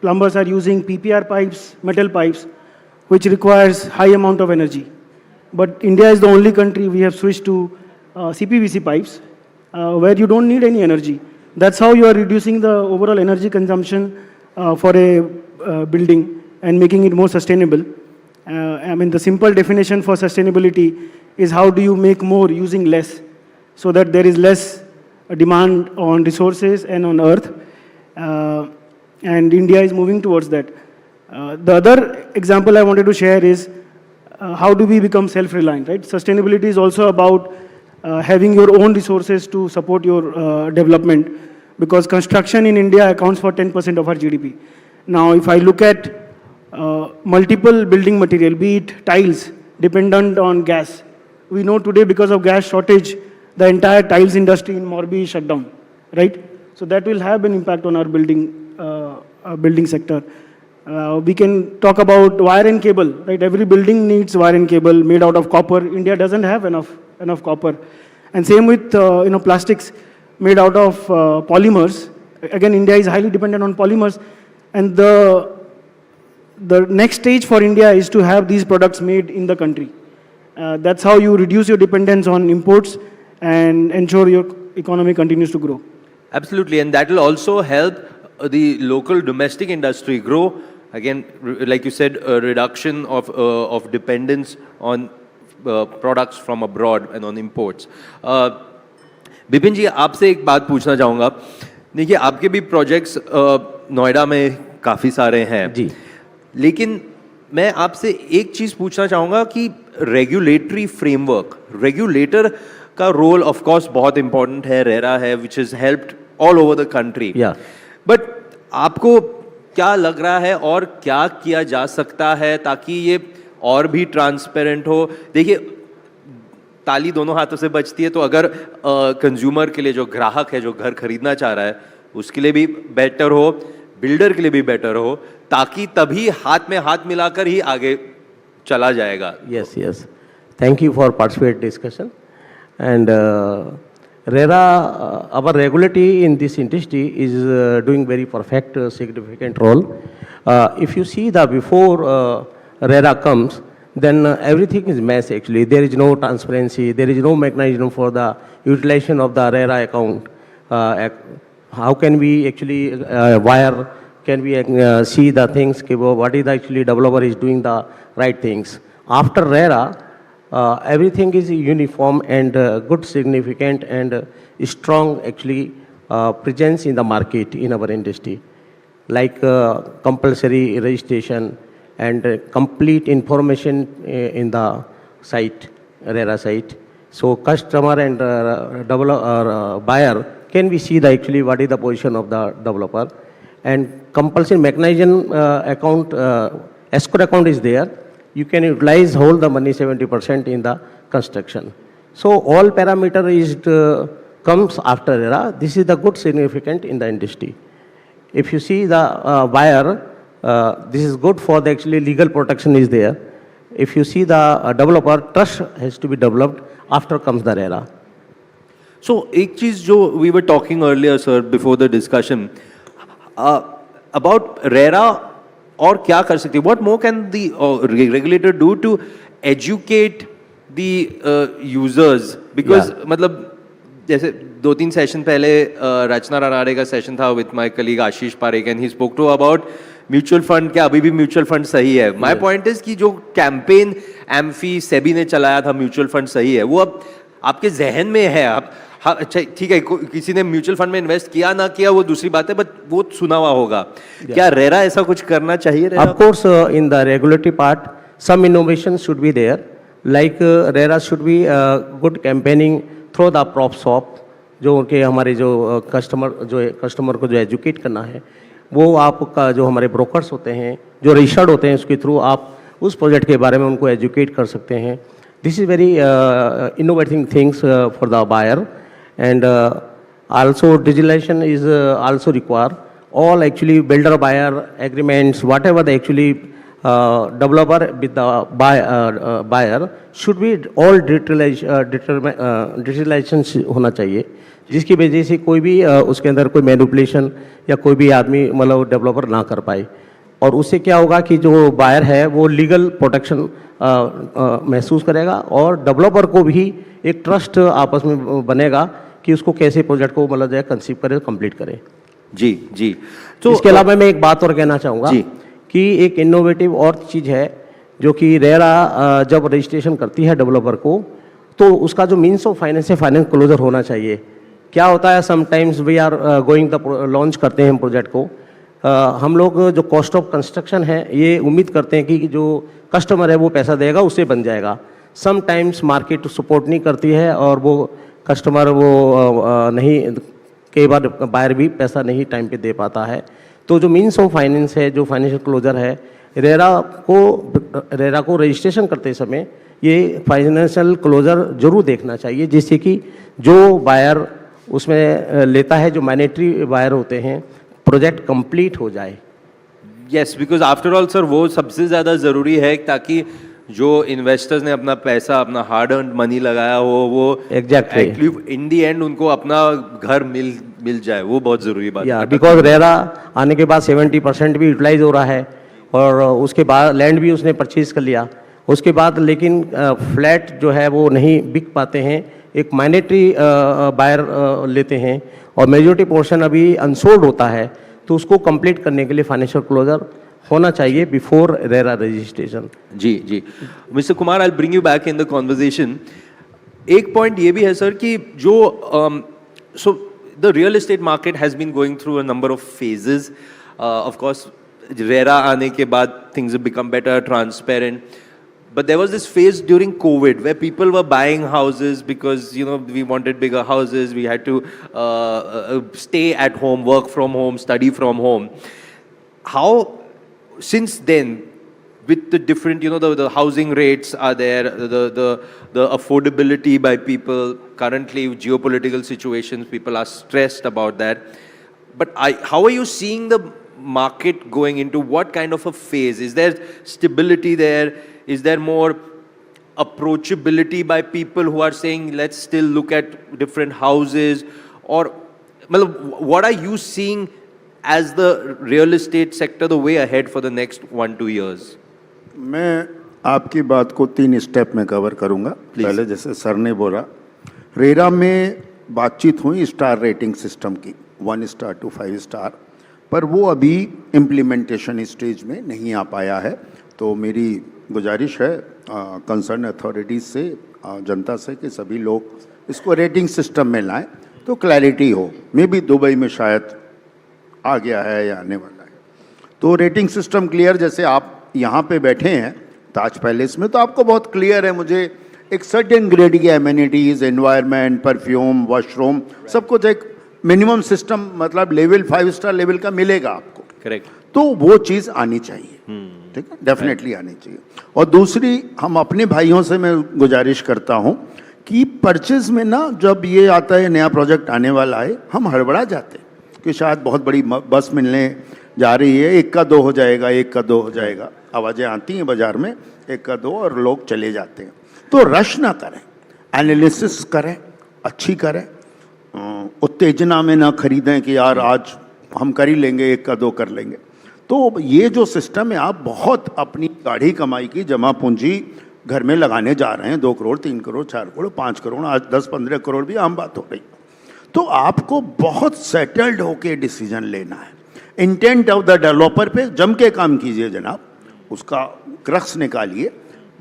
plumbers are using PPR pipes, metal pipes, which requires high amount of energy. But India is the only country we have switched to CPVC pipes, where you don't need any energy. That's how you are reducing the overall energy consumption for a building and making it more sustainable. The simple definition for sustainability is how do you make more using less, so that there is less demand on resources and on earth. And India is moving towards that. The other example I wanted to share is how do we become self-reliant, right? Sustainability is also about having your own resources to support your development, because construction in India accounts for 10% of our GDP. Now, if I look at multiple building material, be it tiles, dependent on gas. We know today because of gas shortage, the entire tiles industry in Morbi is shut down, right? So that will have an impact on our building sector. We can talk about wire and cable, right? Every building needs wire and cable made out of copper. India doesn't have enough copper. And same with plastics made out of polymers. Again, India is highly dependent on polymers. And the next stage for India is to have these products made in the country. That's how you reduce your dependence on imports and ensure your economy continues to grow. Absolutely, and that will also help the local domestic industry grow. Again, like you said, a reduction of dependence on products from abroad and on imports. Bipin ji, आपसे एक बात पूछना चाहूँगा. देखिए, आपके भी projects Noida में काफ़ी सारे हैं जी, लेकिन मैं आपसे एक चीज़ पूछना चाहूँगा कि रेगुलेटरी फ्रेमवर्क, रेगुलेटर का रोल ऑफ कोर्स बहुत इंपॉर्टेंट है, रेरा है, which is helped all over the country. But आपको क्या लग रहा है और क्या किया जा सकता है ताकि ये और भी ट्रांसपेरेंट हो? देखिए, ताली दोनों हाथों से बजती है, तो अगर कंज्यूमर के लिए, जो ग्राहक है, जो घर खरीदना चाह रहा है, उसके लिए भी बेटर हो, बिल्डर के लिए भी बेटर हो, ताकि तभी हाथ में हाथ मिलाकर ही आगे चला जाएगा. Yes, yes. Thank you for participate discussion. And RERA, our regulatory in this industry is doing very perfect, significant role. If you see the before RERA comes, then everything is mess actually. There is no transparency, there is no mechanism for the utilization of the RERA account. How can we actually wire, can we see the things, what is actually developer is doing the right things. After RERA, everything is uniform and good, significant and strong actually presence in the market in our industry. Like compulsory registration and complete information in the site, RERA site. So customer and buyer, can we see the actually what is the position of the developer. And compulsory mechanism account, escrow account is there. You can utilize whole the money 70% in the construction. So all parameter is comes after RERA. This is the good significant in the industry. If you see the buyer, this is good for the actually legal protection is there. if you see the developer, trust has to be developed, after comes the RERA. So, एक चीज जो we were talking earlier, sir, before the discussion, about RERA और क्या कर सकती है? What more can the regulator do to educate the users? Because मतलब जैसे 2-3 सेशन पहले रचना राणाडे का सेशन था with my colleague Ashish Parekh and he spoke to about mutual fund, क्या अभी भी म्यूचुअल फंड सही है? माय पॉइंट इज कि जो कैंपेन एम्फी सेबी ने चलाया था म्यूचुअल फंड सही है, वो अब आपके जहन में है। आप अच्छा ठीक है, किसी ने म्यूचुअल फंड में इन्वेस्ट किया ना किया वो दूसरी बात है, बट वो सुना हुआ होगा। क्या रेरा ऐसा कुछ करना चाहिए? Of course in the regulatory part some innovation should be there, like RERA should be good campaigning through the prop shop, जो उनके हमारे जो कस्टमर को जो एजुकेट करना है, वो आपका जो हमारे ब्रोकर्स होते हैं जो रजिस्टर्ड होते हैं उसके थ्रू आप उस प्रोजेक्ट के बारे में उनको एजुकेट कर सकते हैं। This is very innovating things for the buyer and also digitalisation is also require all actually builder buyer agreements, whatever the actually developer with the buyer should be all digitalization होना चाहिए, जिसकी वजह से कोई भी उसके अंदर कोई मैनिपुलेशन या कोई भी आदमी मतलब डेवलपर ना कर पाए। और उससे क्या होगा कि जो बायर है वो लीगल प्रोटेक्शन महसूस करेगा और डेवलपर को भी एक ट्रस्ट आपस में बनेगा कि उसको कैसे प्रोजेक्ट को मतलब जो है कंसीव करे, कंप्लीट करे। जी जी। तो इसके अलावा मैं एक बात और कहना चाहूँगा कि एक इनोवेटिव और चीज़ है जो कि रेरा जब रजिस्ट्रेशन करती है डेवलपर को, तो उसका जो मीन्स ऑफ फाइनेंस है, फाइनेंस क्लोजर होना चाहिए। क्या होता है, sometimes we are going the launch करते हैं हम प्रोजेक्ट को, हम लोग जो कॉस्ट ऑफ कंस्ट्रक्शन है ये उम्मीद करते हैं कि जो कस्टमर है वो पैसा देगा उससे बन जाएगा। समटाइम्स मार्केट सपोर्ट नहीं करती है और वो कस्टमर वो नहीं, कई बार बायर भी पैसा नहीं टाइम पे दे पाता है। तो जो मीन्स ऑफ फाइनेंस है, जो फाइनेंशियल क्लोजर है, रेरा को रजिस्ट्रेशन करते समय ये फाइनेंशियल क्लोजर जरूर देखना चाहिए, जिससे कि जो बायर उसमें लेता है, जो मैनेटरी बायर होते हैं, प्रोजेक्ट कंप्लीट हो जाए। Yes, because after all sir वो सबसे ज़्यादा ज़रूरी है, ताकि जो इन्वेस्टर्स ने अपना पैसा, अपना हार्ड अर्न मनी लगाया हो, वो एग्जैक्टली इन दी एंड उनको अपना घर मिल जाए, वो बहुत ज़रूरी बात है। बिकॉज रेरा आने के बाद 70% भी यूटिलाइज हो रहा है और उसके बाद लैंड भी उसने परचेज कर लिया, उसके बाद लेकिन फ्लैट जो है वो नहीं बिक पाते हैं, एक माइनॉरिटी बायर लेते हैं और मेजॉरिटी पोर्शन अभी अनसोल्ड होता है। तो उसको कंप्लीट करने के लिए फाइनेंशियल क्लोजर होना चाहिए बिफोर रेरा रजिस्ट्रेशन। जी जी। Mister Kumar, I will bring you back in the conversation. एक पॉइंट ये भी है सर कि जो so the real estate market has been going through a number of phases. Of course RERA आने के बाद things have become better, transparent, but there was this phase during COVID where people were buying houses because, you know, we wanted bigger houses, we had to stay at home, work from home, study from home. How, since then, with the different, you know, the housing rates are there, the affordability by people, currently geopolitical situations, people are stressed about that. But how are you seeing the market going into what kind of a phase? Is there stability there? Is there more approachability by people who are saying, let's still look at different houses? Or what are you seeing as the real estate sector, the way ahead for the next 1-2 years? मैं आपकी बात को 3 step में cover करूंगा। पहले जैसे sir ने बोला, रेरा में बातचीत हुई स्टार रेटिंग सिस्टम की 1 स्टार to 5 स्टार, पर वो अभी इम्प्लीमेंटेशन स्टेज में नहीं आ पाया है। तो मेरी गुजारिश है कंसर्न अथॉरिटीज़ से, जनता से, कि सभी लोग इसको रेटिंग सिस्टम में लाएं तो क्लैरिटी हो। मे बी दुबई में शायद आ गया है या आने वाला है। तो रेटिंग सिस्टम क्लियर, जैसे आप यहाँ पे बैठे हैं ताज पैलेस में, तो आपको बहुत क्लियर है, मुझे एक सर्टेन ग्रेड की एमिनिटीज़, एनवायरनमेंट, परफ्यूम, वॉशरूम, सब कुछ एक मिनिमम सिस्टम, मतलब लेवल 5 स्टार लेवल का मिलेगा आपको। करेक्ट। तो वो चीज़ आनी चाहिए, ठीक है, डेफिनेटली आनी चाहिए। और दूसरी, हम अपने भाइयों से मैं गुजारिश करता हूँ कि परचेज में ना, जब ये आता है नया प्रोजेक्ट आने वाला है, हम हड़बड़ा जाते हैं कि शायद बहुत बड़ी बस मिलने जा रही है, 1 का 2 हो जाएगा, 1 का 2 हो जाएगा। आवाज़ें आती हैं बाजार में, एक का दो, और लोग चले जाते हैं। तो रश ना करें, एनालिसिस करें, अच्छी करें, उत्तेजना में ना खरीदें कि यार आज हम कर ही लेंगे, एक का दो कर लेंगे। तो ये जो सिस्टम है, आप बहुत अपनी गाढ़ी कमाई की जमा पूंजी घर में लगाने जा रहे हैं, 2 करोड़, 3 करोड़, 4 करोड़, 5 करोड़, आज 10-15 करोड़ भी आम बात हो रही। तो आपको बहुत सेटल्ड होके डिसीजन लेना है। इंटेंट ऑफ द डेवलपर पे जम के काम कीजिए जनाब, उसका क्रक्स निकालिए।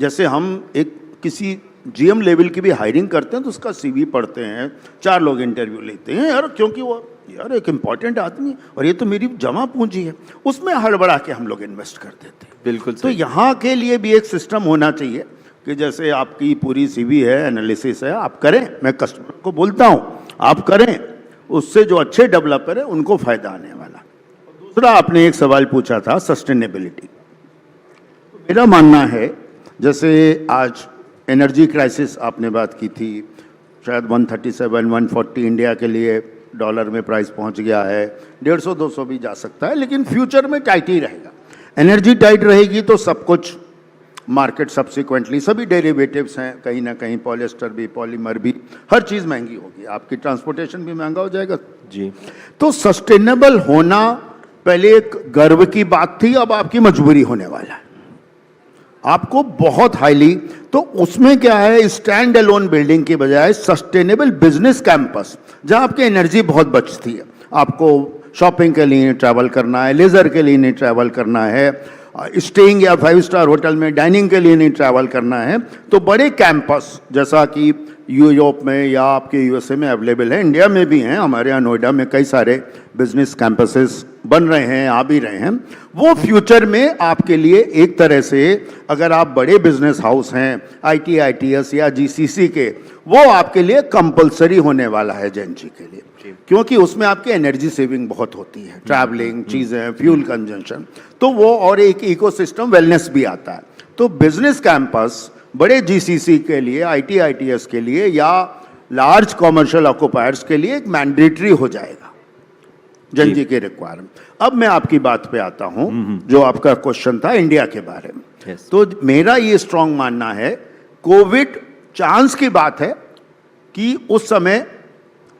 जैसे हम एक किसी जीएम लेवल की भी हायरिंग करते हैं तो उसका सीवी पढ़ते हैं, 4 लोग इंटरव्यू लेते हैं यार, क्योंकि वो यार एक इम्पॉर्टेंट आदमी और ये तो मेरी जमा पूंजी है, उसमें हड़बड़ा के हम लोग इन्वेस्ट कर देते हैं। बिल्कुल। तो यहाँ के लिए भी एक सिस्टम होना चाहिए कि जैसे आपकी पूरी सीवी है, एनालिसिस है, आप करें, मैं कस्टमर को बोलता हूँ आप करें, उससे जो अच्छे डेवलपर है उनको फायदा आने वाला। दूसरा आपने एक सवाल पूछा था सस्टेनेबिलिटी। मेरा मानना है जैसे आज एनर्जी क्राइसिस आपने बात की थी, शायद 137-140 इंडिया के लिए डॉलर में प्राइस पहुंच गया है, 150-200 भी जा सकता है, लेकिन फ्यूचर में टाइट ही रहेगा। एनर्जी टाइट रहेगी तो सब कुछ मार्केट सब्सिक्वेंटली, सभी डेरिवेटिव्स हैं, कहीं ना कहीं पॉलिएस्टर भी, पॉलीमर भी, हर चीज़ महंगी होगी, आपकी ट्रांसपोर्टेशन भी महंगा हो जाएगा जी। तो सस्टेनेबल होना पहले एक गर्व की बात थी, अब आपकी मजबूरी होने वाला है, आपको बहुत हाईली। तो उसमें क्या है, स्टैंड अलोन बिल्डिंग की बजाय सस्टेनेबल बिजनेस कैंपस, जहां आपकी एनर्जी बहुत बचती है, आपको शॉपिंग के लिए ट्रैवल करना है, लेजर के लिए नहीं ट्रैवल करना है, स्टेइंग या 5 स्टार होटल में डाइनिंग के लिए नहीं ट्रैवल करना है, तो बड़े कैंपस जैसा कि यूरोप में या आपके यूएसए में अवेलेबल है, इंडिया में भी हैं, हमारे यहाँ नोएडा में कई सारे बिजनेस कैंपसेस बन रहे हैं, आ भी रहे हैं। वो फ्यूचर में आपके लिए एक तरह से, अगर आप बड़े बिजनेस हाउस हैं, आईटी, आईटीएस या जीसीसी के, वो आपके लिए कंपलसरी होने वाला है जेनजी के लिए, क्योंकि उसमें आपकी एनर्जी सेविंग बहुत होती है, ट्रैवलिंग, चीज़ें, फ्यूल कंजम्पशन, तो वो और एक इकोसिस्टम वेलनेस भी आता है। तो बिजनेस कैंपस बड़े जीसीसी के लिए, आईटी, आईटीएस के लिए या लार्ज कॉमर्शियल ऑक्युपायर्स के लिए एक मैंडेटरी हो जाएगा जनजी के रिक्वायरमेंट। अब मैं आपकी बात पे आता हूं, जो आपका क्वेश्चन था इंडिया के बारे में। तो मेरा ये स्ट्रांग मानना है, कोविड चांस की बात है कि उस समय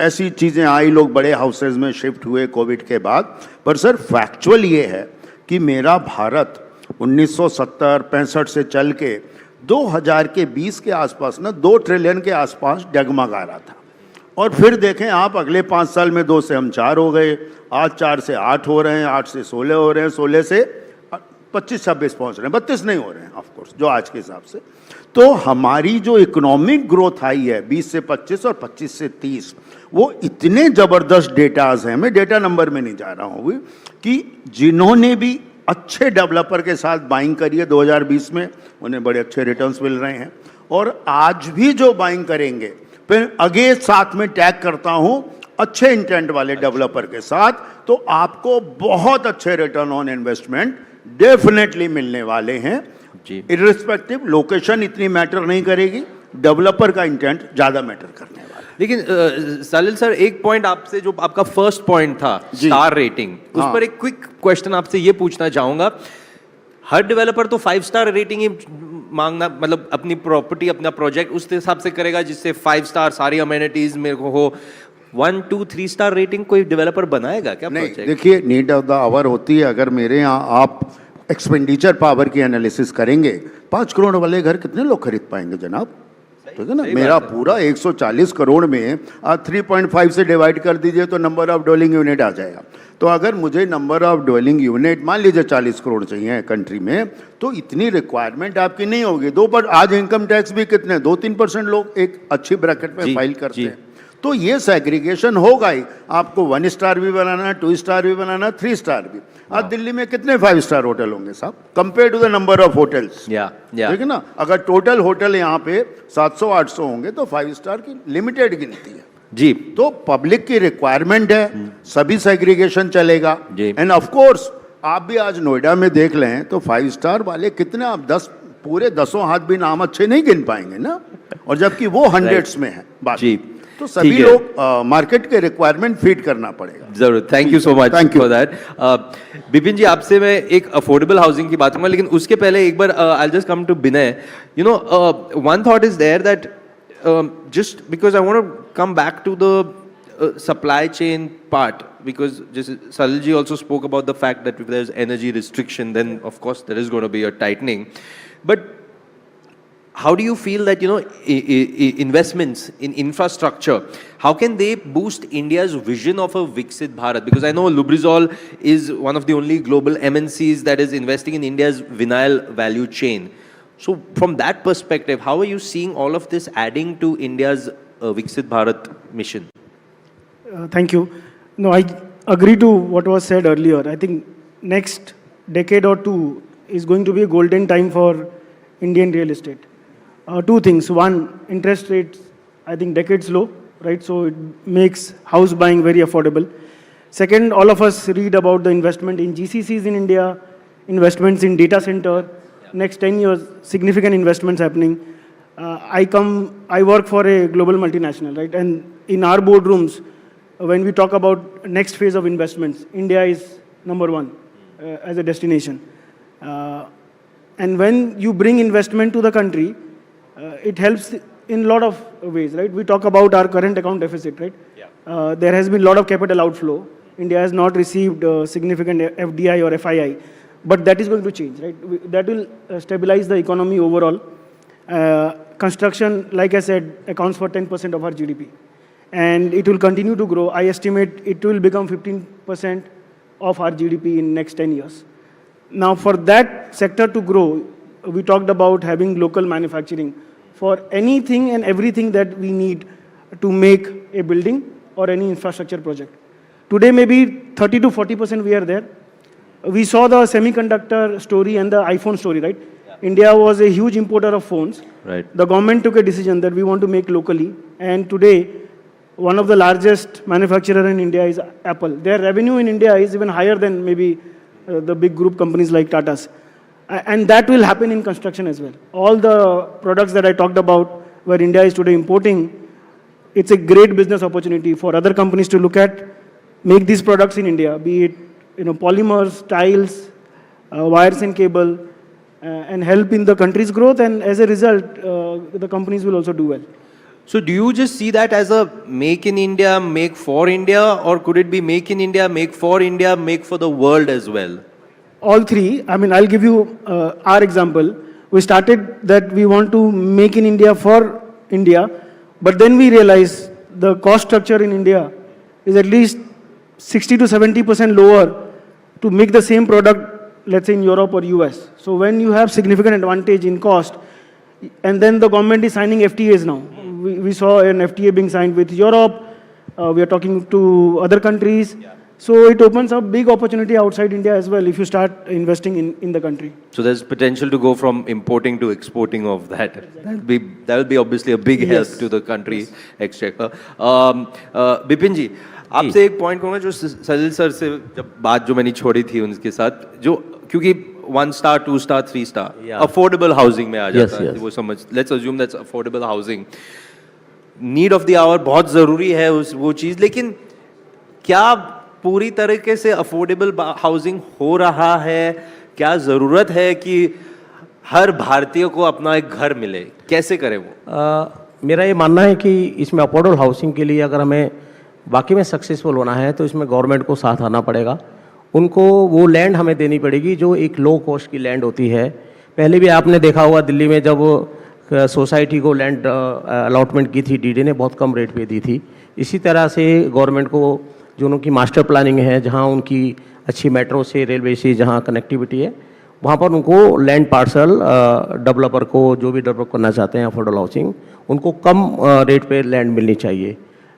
ऐसी चीजें आई, लोग बड़े हाउसेज में शिफ्ट हुए कोविड के बाद, पर सर फैक्चुअल ये है कि मेरा भारत 1970-65 से चल के 2000 के 20 के आसपास ना 2 ट्रिलियन के आसपास डगमगा रहा था, और फिर देखें आप अगले 5 साल में 2 से हम 4 हो गए, आज 4 से 8 हो रहे हैं, 8 से 16 हो रहे हैं, 16 से 25-26 पहुंच रहे हैं, 32 नहीं हो रहे हैं ऑफकोर्स जो आज के हिसाब से। तो हमारी जो इकोनॉमिक ग्रोथ आई है 20 से 25 और 25 से 30, वो इतने जबरदस्त डेटाज हैं, मैं डेटा नंबर में नहीं जा रहा हूँ, कि जिन्होंने भी अच्छे डेवलपर के साथ बाइंग करी है 2020 में, उन्हें बड़े अच्छे रिटर्न्स मिल रहे हैं, और आज भी जो बाइंग करेंगे, फिर आगे साथ में टैग करता हूं अच्छे इंटेंट वाले डेवलपर के साथ, तो आपको बहुत अच्छे रिटर्न ऑन इन्वेस्टमेंट डेफिनेटली मिलने वाले हैं जी। इर्रिस्पेक्टिव लोकेशन इतनी मैटर नहीं करेगी, डेवलपर का इंटेंट ज्यादा मैटर करने वाला है। लेकिन सलिल सर, एक पॉइंट आपसे, जो आपका फर्स्ट पॉइंट था स्टार रेटिंग, उस पर एक क्विक क्वेश्चन आपसे ये पूछना चाहूंगा। हर डेवलपर तो 5 स्टार रेटिंग ही मांगना, मतलब अपनी प्रॉपर्टी, अपना प्रोजेक्ट उस हिसाब से करेगा जिससे 5 स्टार सारी अमेनिटीज मेरे को हो। 1, 2, 3 स्टार रेटिंग कोई डेवलपर बनाएगा क्या प्रोजेक्ट? देखिए, नीड ऑफ द आवर होती है। अगर मेरे यहाँ आप एक्सपेंडिचर पावर की एनालिसिस करेंगे, 5 करोड़ वाले घर कितने लोग खरीद पाएंगे जनाब? ठीक है ना, मेरा पूरा 140 करोड़ में आप 3.5 से डिवाइड कर दीजिए तो नंबर ऑफ डवेलिंग यूनिट आ जाएगा। तो अगर मुझे नंबर ऑफ डवेलिंग यूनिट मान लीजिए 40 करोड़ चाहिए कंट्री में, तो इतनी रिक्वायरमेंट आपकी नहीं होगी। पर आज इनकम टैक्स भी कितने 2-3% लोग एक अच्छी ब्रैकेट में फाइल करते हैं, तो ये सेग्रीगेशन होगा ही। आपको 1 स्टार भी बनाना, 2 स्टार भी बनाना, 3 स्टार भी। आज दिल्ली में कितने 5 स्टार होटल होंगे साहब, compare to the number of hotels? ठीक है ना, अगर टोटल होटल यहाँ पे 700-800 होंगे तो 5 स्टार की लिमिटेड गिनती है जी। तो पब्लिक की रिक्वायरमेंट है, सभी सेग्रीगेशन चलेगा। एंड ऑफ कोर्स आप भी आज नोएडा में देख लें तो 5 स्टार वाले कितने, आप 10 पूरे 10 हाथ भी नाम अच्छे नहीं गिन पाएंगे ना, और जबकि वो हंड्रेड्स में है बात जी। तो सभी लोग मार्केट के रिक्वायरमेंट फीड करना पड़ेगा। जरूर, thank you so much for that. Bipin ji, आपसे मैं एक अफोर्डेबल हाउसिंग की बात करूंगा, लेकिन उसके पहले एक बार I just come to Vinay. You know, one thought is there that just because I want to come back to the supply chain part, because just Salilji also spoke about the fact that if there's energy restriction, then of course there is going to be a tightening. But how do you feel that, you know, investments in infrastructure, how can they boost India's vision of a Viksit Bharat? Because I know Lubrizol is one of the only global MNCs that is investing in India's vinyl value chain. So from that perspective, how are you seeing all of this adding to India's Viksit Bharat mission? Thank you. No, I agree to what was said earlier. I think next decade or two is going to be a golden time for Indian real estate. Two things. One, interest rates, I think decades low, right? So it makes house buying very affordable. Second, all of us read about the investment in GCCs in India, investments in data center. Next 10 years, significant investments happening. I work for a global multinational, right? And in our boardrooms, when we talk about next phase of investments, India is number one as a destination. And when you bring investment to the country, it helps in a lot of ways, right? We talk about our current account deficit, right? There has been a lot of capital outflow. India has not received significant FDI or FII. But that is going to change, right? That will stabilize the economy overall. Construction, like I said, accounts for 10% of our GDP. And it will continue to grow. I estimate it will become 15% of our GDP in next 10 years. Now, for that sector to grow, we talked about having local manufacturing for anything and everything that we need to make a building or any infrastructure project. Today, maybe 30 to 40% we are there. We saw the semiconductor story and the iPhone story, right? India was a huge importer of phones. Right. The government took a decision that we want to make locally. And today, one of the largest manufacturer in India is Apple. Their revenue in India is even higher than maybe the big group companies like Tata's. And that will happen in construction as well. All the products that I talked about, where India is today importing, it's a great business opportunity for other companies to look at, make these products in India, be it polymers, tiles, wires and cable, and help in the country's growth. And as a result, the companies will also do well. So do you just see that as a make in India, make for India, or could it be make in India, make for India, make for the world as well? All three. I mean, I'll give you our example. We started that we want to make in India for India, but then we realized the cost structure in India is at least 60 to 70% lower to make the same product, let's say in Europe or US. So when you have significant advantage in cost, and then the government is signing FTAs now. We saw an FTA being signed with Europe. We are talking to other countries. So it opens up big opportunity outside India as well if you start investing in the country. So there's potential to go from importing to exporting of that. That will be obviously a big help to the country exchequer. Bipin ji, आपसे एक point कहूँगा जो Salil sir से जब बात जो मैंने छोड़ी थी उनके साथ, जो क्योंकि 1 star 2 star 3 star affordable housing में आ जाता है, वो समझ, let's assume that's affordable housing, need of the hour बहुत ज़रूरी है वो चीज़, लेकिन क्या पूरी तरीके से अफोर्डेबल हाउसिंग हो रहा है? क्या ज़रूरत है कि हर भारतीय को अपना एक घर मिले? कैसे करें वो? मेरा ये मानना है कि इसमें अफोर्डेबल हाउसिंग के लिए अगर हमें बाकी में सक्सेसफुल होना है तो इसमें गवर्नमेंट को साथ आना पड़ेगा। उनको वो लैंड हमें देनी पड़ेगी जो एक लो कॉस्ट की लैंड होती है। पहले भी आपने देखा होगा दिल्ली में जब सोसाइटी को लैंड अलॉटमेंट की थी, डीडी ने बहुत कम रेट पे दी थी। इसी तरह से गवर्नमेंट को जो उनकी मास्टर प्लानिंग है, जहाँ उनकी अच्छी मेट्रो से रेलवे से जहाँ कनेक्टिविटी है, वहाँ पर उनको लैंड पार्सल डेवलपर को, जो भी डेवलप करना चाहते हैं अफोर्डेबल हाउसिंग, उनको कम रेट पे लैंड मिलनी चाहिए।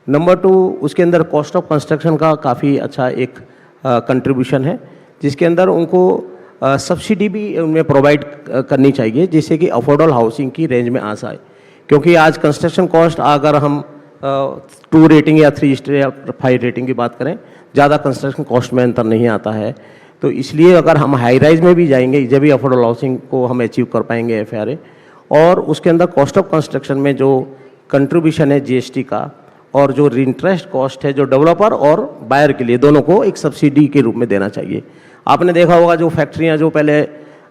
नंबर 2, उसके अंदर कॉस्ट ऑफ कंस्ट्रक्शन का काफ़ी अच्छा एक कंट्रीब्यूशन है, जिसके अंदर उनको सब्सिडी भी उनमें प्रोवाइड करनी चाहिए, जिससे कि अफोर्डेबल हाउसिंग की रेंज में आ जाए। क्योंकि आज कंस्ट्रक्शन कॉस्ट अगर हम 2 रेटिंग या 3 स्टार या 5 रेटिंग की बात करें, ज़्यादा कंस्ट्रक्शन कॉस्ट में अंतर नहीं आता है। तो इसलिए अगर हम हाई राइज में भी जाएंगे, जब भी अफोर्डेबल हाउसिंग को हम अचीव कर पाएंगे FRA, और उसके अंदर कॉस्ट ऑफ कंस्ट्रक्शन में जो कंट्रीब्यूशन है GST का और जो इंटरेस्ट कॉस्ट है जो डेवलपर और बायर के लिए दोनों को एक सब्सिडी के रूप में देना चाहिए। आपने देखा होगा जो फैक्ट्रियां जो पहले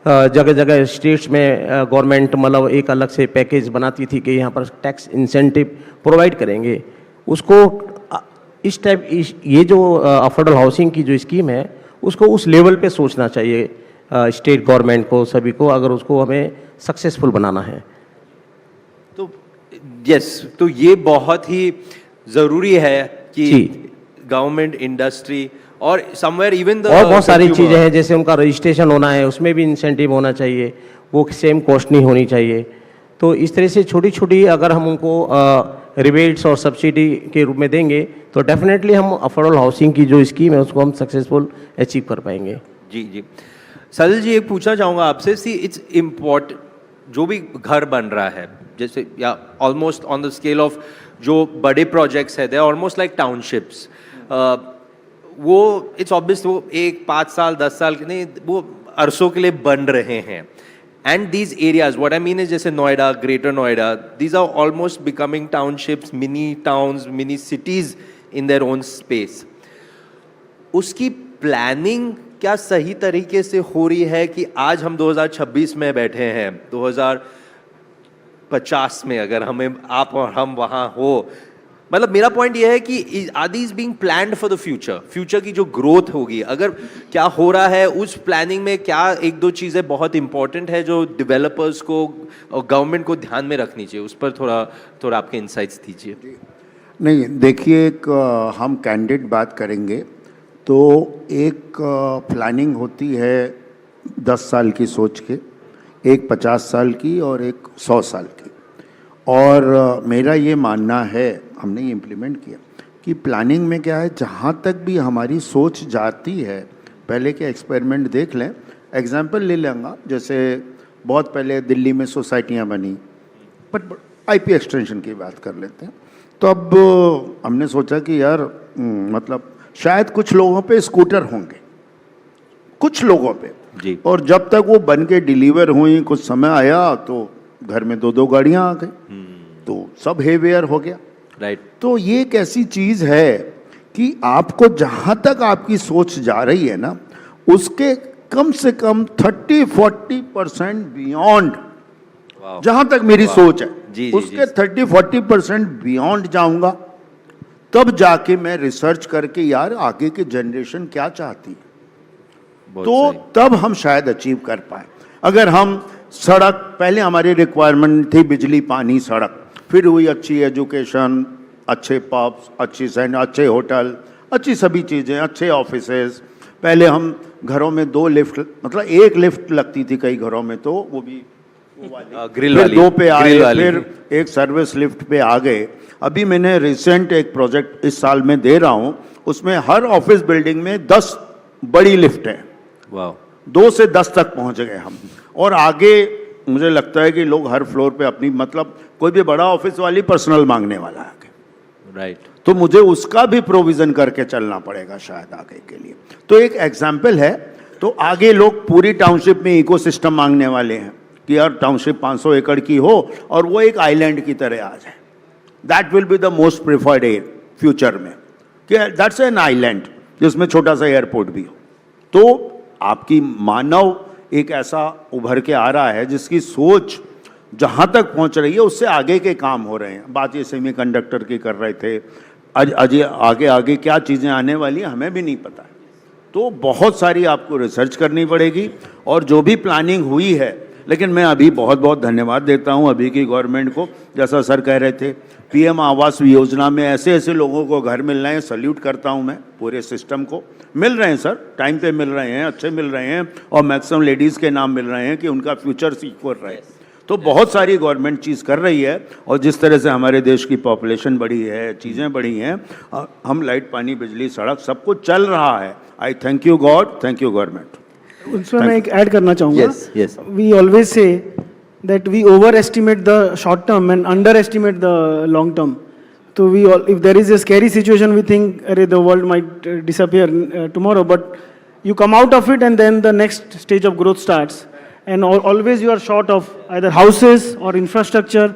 जगह जगह स्टेट्स में गवर्नमेंट मतलब एक अलग से पैकेज बनाती थी कि यहाँ पर टैक्स इंसेंटिव प्रोवाइड करेंगे, उसको इस टाइप ये जो अफोर्डेबल हाउसिंग की जो स्कीम है उसको उस लेवल पे सोचना चाहिए स्टेट गवर्नमेंट को, सभी को, अगर उसको हमें सक्सेसफुल बनाना है। तो यस, तो ये बहुत ही ज़रूरी है कि गवर्नमेंट, इंडस्ट्री और समवेयर इवन और बहुत सारी चीज़ें हैं, जैसे उनका रजिस्ट्रेशन होना है उसमें भी इंसेंटिव होना चाहिए, वो सेम कॉस्ट नहीं होनी चाहिए। तो इस तरह से छोटी छोटी अगर हम उनको रिबेट्स और सब्सिडी के रूप में देंगे तो डेफिनेटली हम अफोर्डेबल हाउसिंग की जो स्कीम है उसको हम सक्सेसफुल अचीव कर पाएंगे। जी जी, सजल जी एक पूछना चाहूँगा आपसे, सी इट्स इम्पॉर्टेंट, जो भी घर बन रहा है जैसे या almost on the scale of जो बड़े प्रोजेक्ट्स है they are almost like townships, वो इट्स ऑब्वियस वो 1, 5 साल 10 साल के नहीं, वो अरसों के लिए बन रहे हैं। And these areas, what I mean is जैसे Noida, greater Noida, these are almost becoming townships, mini towns, mini cities in their own space. उसकी प्लानिंग क्या सही तरीके से हो रही है कि आज हम 2026 में बैठे हैं, 2050 में अगर हमें आप और हम वहाँ हो, मतलब मेरा पॉइंट ये है कि are these being planned for the future, future की जो ग्रोथ होगी अगर क्या हो रहा है उस प्लानिंग में, क्या 1-2 चीज़ें बहुत इंपॉर्टेंट है जो डेवलपर्स को और गवर्नमेंट को ध्यान में रखनी चाहिए, उस पर थोड़ा आपके इंसाइट्स दीजिए। नहीं देखिए, एक हम कैंडिडेट बात करेंगे तो एक प्लानिंग होती है 10 साल की सोच के, एक 50 साल की और एक 100 साल की। और मेरा ये मानना है, हमने ये इम्प्लीमेंट किया कि प्लानिंग में क्या है, जहाँ तक भी हमारी सोच जाती है, पहले के एक्सपेरिमेंट देख लें, एग्जाम्पल ले लेंगा, जैसे बहुत पहले दिल्ली में सोसाइटियाँ बनी, बट आईपी एक्सटेंशन की बात कर लेते हैं, तो अब हमने सोचा कि यार मतलब शायद कुछ लोगों पे स्कूटर होंगे, कुछ लोगों पे जी, और जब तक वो बन के डिलीवर हुई, कुछ समय आया तो घर में 2-2 गाड़ियां आ गई, तो सब हेवियर हो गया। राइट। तो ये एक ऐसी चीज है कि आपको जहां तक आपकी सोच जा रही है ना, उसके कम से कम 30-40% बियॉन्ड, जहां तक मेरी सोच है जी, उसके 30-40% बियॉन्ड जाऊंगा, तब जाके मैं रिसर्च करके यार आगे की जनरेशन क्या चाहती है, तो तब हम शायद अचीव कर पाए। अगर हम सड़क, पहले हमारी रिक्वायरमेंट थी बिजली, पानी, सड़क, फिर हुई अच्छी एजुकेशन, अच्छे पब्स, अच्छी सैंड, अच्छे होटल, अच्छी सभी चीज़ें, अच्छे ऑफिसेज। पहले हम घरों में 2 लिफ्ट, मतलब 1 लिफ्ट लगती थी कई घरों में, तो वो भी ग्रिल फिर वाली, 2 पे आए, वाली। फिर एक सर्विस लिफ्ट पे आ गए। अभी मैंने रिसेंट एक प्रोजेक्ट इस साल में दे रहा हूँ, उसमें हर ऑफिस बिल्डिंग में 10 बड़ी लिफ्ट है, 2 से 10 तक पहुँच गए हम। और आगे मुझे लगता है कि लोग हर फ्लोर पे अपनी, मतलब कोई भी बड़ा ऑफिस वाली पर्सनल मांगने वाला है आगे, राइट, तो मुझे उसका भी प्रोविजन करके चलना पड़ेगा शायद आगे के लिए। तो एक एग्जाम्पल है, तो आगे लोग पूरी टाउनशिप में इकोसिस्टम मांगने वाले हैं कि यार टाउनशिप 500 एकड़ की हो और वो एक आइलैंड की तरह आ जाए। That will be the most preferred air future में, कि दैट्स एन आइलैंड जिसमें छोटा सा एयरपोर्ट भी हो। तो आपकी मानव एक ऐसा उभर के आ रहा है जिसकी सोच जहाँ तक पहुँच रही है उससे आगे के काम हो रहे हैं। बात ये सेमीकंडक्टर की कर रहे थे, आज आगे आगे क्या चीज़ें आने वाली हैं हमें भी नहीं पता है। तो बहुत सारी आपको रिसर्च करनी पड़ेगी, और जो भी प्लानिंग हुई है, लेकिन मैं अभी बहुत बहुत धन्यवाद देता हूँ अभी की गवर्नमेंट को। जैसा सर कह रहे थे, पीएम आवास योजना में ऐसे ऐसे लोगों को घर मिल रहे हैं, सल्यूट करता हूँ मैं पूरे सिस्टम को। मिल रहे हैं सर, टाइम पे मिल रहे हैं, अच्छे मिल रहे हैं, और मैक्सिमम लेडीज़ के नाम मिल रहे हैं कि उनका फ्यूचर सिक्योर रहे। तो बहुत सारी गवर्नमेंट चीज़ कर रही है, और जिस तरह से हमारे देश की पॉपुलेशन बढ़ी है, चीज़ें बढ़ी हैं, हम लाइट, पानी, बिजली, सड़क सब कुछ चल रहा है। I thank you God, thank you government. उसमें मैं एक ऐड करना चाहूँगा। yes. We always say that we overestimate the short term and underestimate the long term. So if there is a scary situation, we think the world might disappear tomorrow, but you come out of it and then the next stage of growth starts. And always you are short of either houses or infrastructure.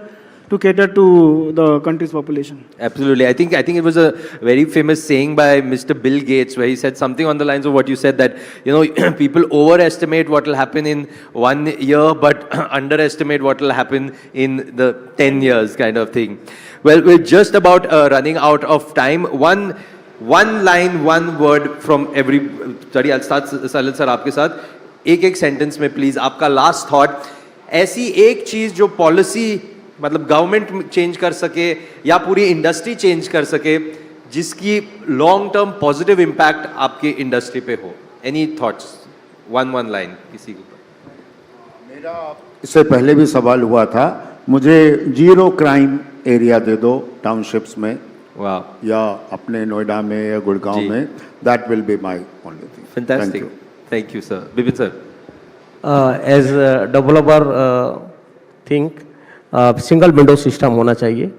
to cater to the country's population. Absolutely. I think it was a very famous saying by Mr. Bill Gates where he said something on the lines of what you said, that, you know, people overestimate what will happen in 1 year but underestimate what will happen in the 10 years kind of thing. Well, we're just about running out of time. One line, one word from every... Sorry, I'll start, Salil sir, आपके साथ. एक sentence में please, आपका last thought. ऐसी एक चीज जो policy, मतलब गवर्नमेंट चेंज कर सके या पूरी इंडस्ट्री चेंज कर सके, जिसकी लॉन्ग टर्म पॉजिटिव इम्पैक्ट आपके इंडस्ट्री पे हो. Any thoughts? वन लाइन किसी के ऊपर. मेरा इससे पहले भी सवाल हुआ था, मुझे 0 क्राइम एरिया दे दो टाउनशिप्स में. वाह. या अपने नोएडा में या गुड़गांव में. That will be my only thing. Fantastic. Thank you sir. Vipin sir. As developer think single window system होना चाहिए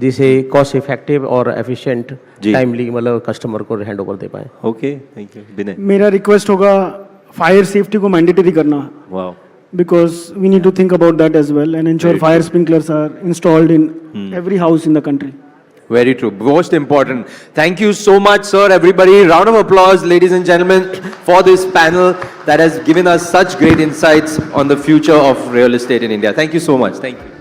जिसे कॉस्ट इफेक्टिव और एफिशिएंट टाइमली मतलब कस्टमर को हैंड ओवर दे पाए. Okay, thank you. विनय. मेरा रिक्वेस्ट होगा फायर सेफ्टी को मैंडेटरी करना. Wow. Because we need to think about that as well and ensure fire sprinklers are installed in every house in the country. Very true. Most important. Thank you so much, sir. Everybody, round of applause, ladies and gentlemen, for this panel that has given us such great insights on the future of real estate in India. Thank you so much. Thank you.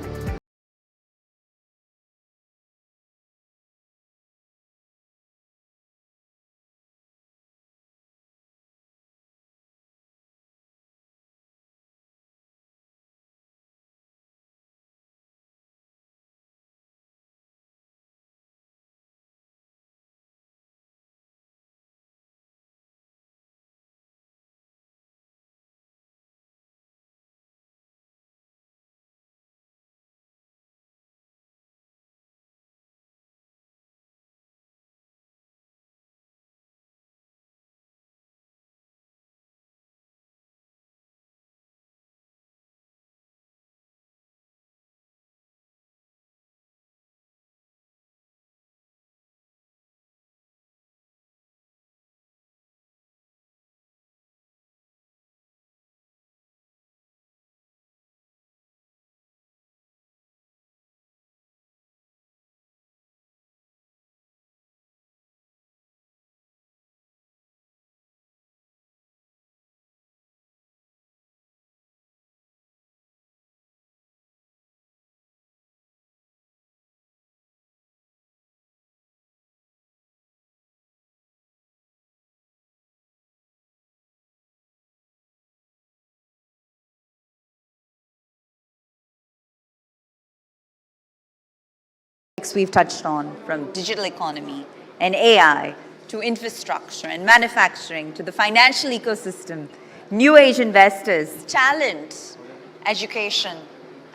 We've touched on, from digital economy and AI to infrastructure and manufacturing to the financial ecosystem, new age investors, talent, education,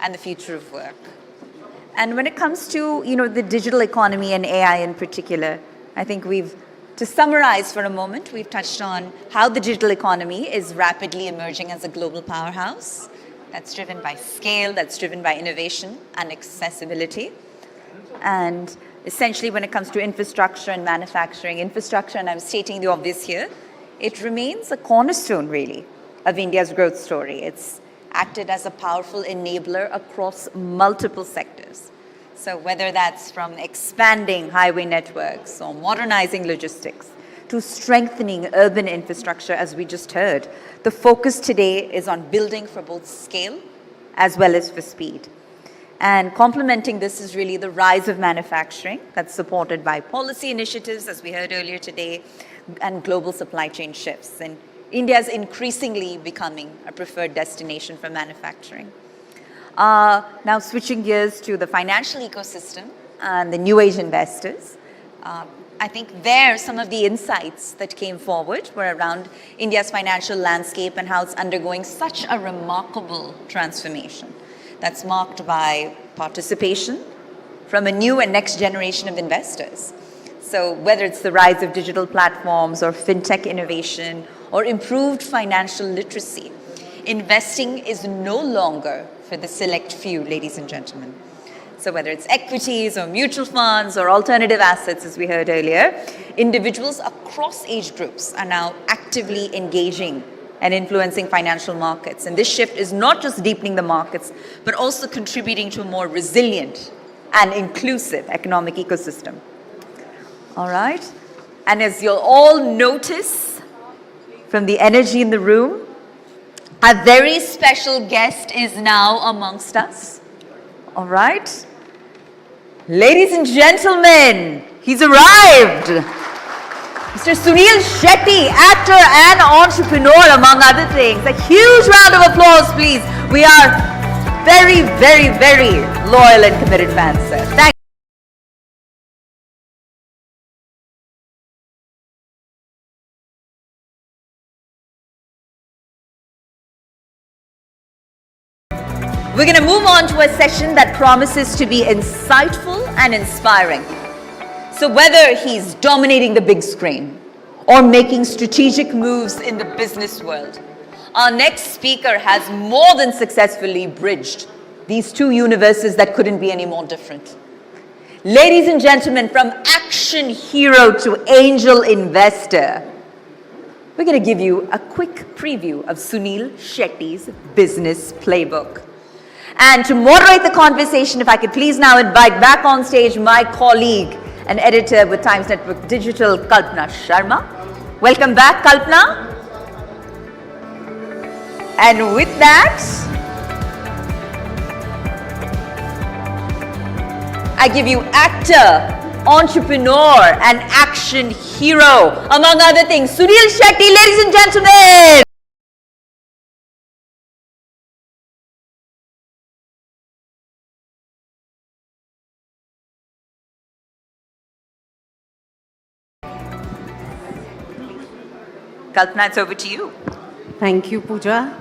and the future of work. And when it comes to, the digital economy and AI in particular, I think to summarize for a moment, we've touched on how the digital economy is rapidly emerging as a global powerhouse that's driven by scale, that's driven by innovation and accessibility. And essentially, when it comes to infrastructure and manufacturing, infrastructure, and I'm stating the obvious here, it remains a cornerstone, really, of India's growth story. It's acted as a powerful enabler across multiple sectors. So whether that's from expanding highway networks or modernizing logistics to strengthening urban infrastructure, as we just heard, the focus today is on building for both scale as well as for speed. And complementing this is really the rise of manufacturing that's supported by policy initiatives, as we heard earlier today, and global supply chain shifts. And India is increasingly becoming a preferred destination for manufacturing. Now switching gears to the financial ecosystem and the new age investors. I think there some of the insights that came forward were around India's financial landscape and how it's undergoing such a remarkable transformation that's marked by participation from a new and next generation of investors. So whether it's the rise of digital platforms or fintech innovation or improved financial literacy, investing is no longer for the select few, ladies and gentlemen. So whether it's equities or mutual funds or alternative assets, as we heard earlier, individuals across age groups are now actively engaging and influencing financial markets. And this shift is not just deepening the markets, but also contributing to a more resilient and inclusive economic ecosystem. All right? And as you'll all notice from the energy in the room, a very special guest is now amongst us. All right? Ladies and gentlemen, he's arrived. Mr. Sunil Shetty, actor and entrepreneur, among other things. A huge round of applause, please. We are very, very, very loyal and committed fans, sir. Thank We're going to move on to a session that promises to be insightful and inspiring. So whether he's dominating the big screen or making strategic moves in the business world, our next speaker has more than successfully bridged these two universes that couldn't be any more different. Ladies and gentlemen, from action hero to angel investor, we're going to give you a quick preview of Sunil Shetty's business playbook. And to moderate the conversation, if I could please now invite back on stage my colleague and editor with Times Network Digital, Kalpana Sharma. Welcome back, Kalpana. And with that, I give you actor, entrepreneur, and action hero, among other things, Sunil Shetty, ladies and gentlemen. Kalpana, it's over to you. Thank you, Pooja.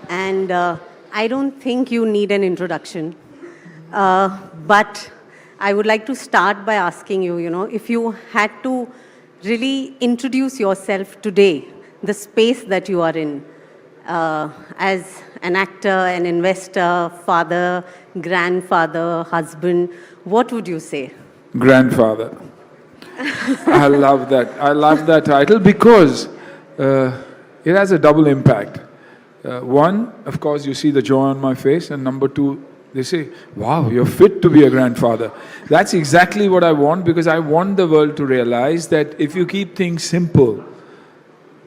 And I don't think you need an introduction. But I would like to start by asking you, if you had to really introduce yourself today, the space that you are in, as an actor, an investor, father, grandfather, husband, what would you say? Grandfather. I love that. I love that title because it has a double impact. One, of course, you see the joy on my face, and number two, they say, wow, you're fit to be a grandfather. That's exactly what I want, because I want the world to realize that if you keep things simple,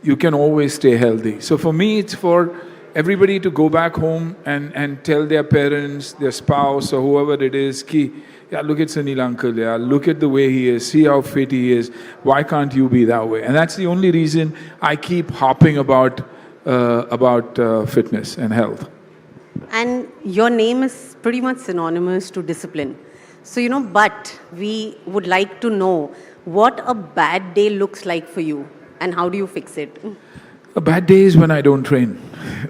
you can always stay healthy. So for me, it's for everybody to go back home and tell their parents, their spouse, or whoever it is, ki, yeah, look at Sunil uncle, yeah, look at the way he is, see how fit he is, why can't you be that way? And that's the only reason I keep harping about fitness and health. And your name is pretty much synonymous to discipline. So, but we would like to know what a bad day looks like for you and how do you fix it? A bad day is when I don't train,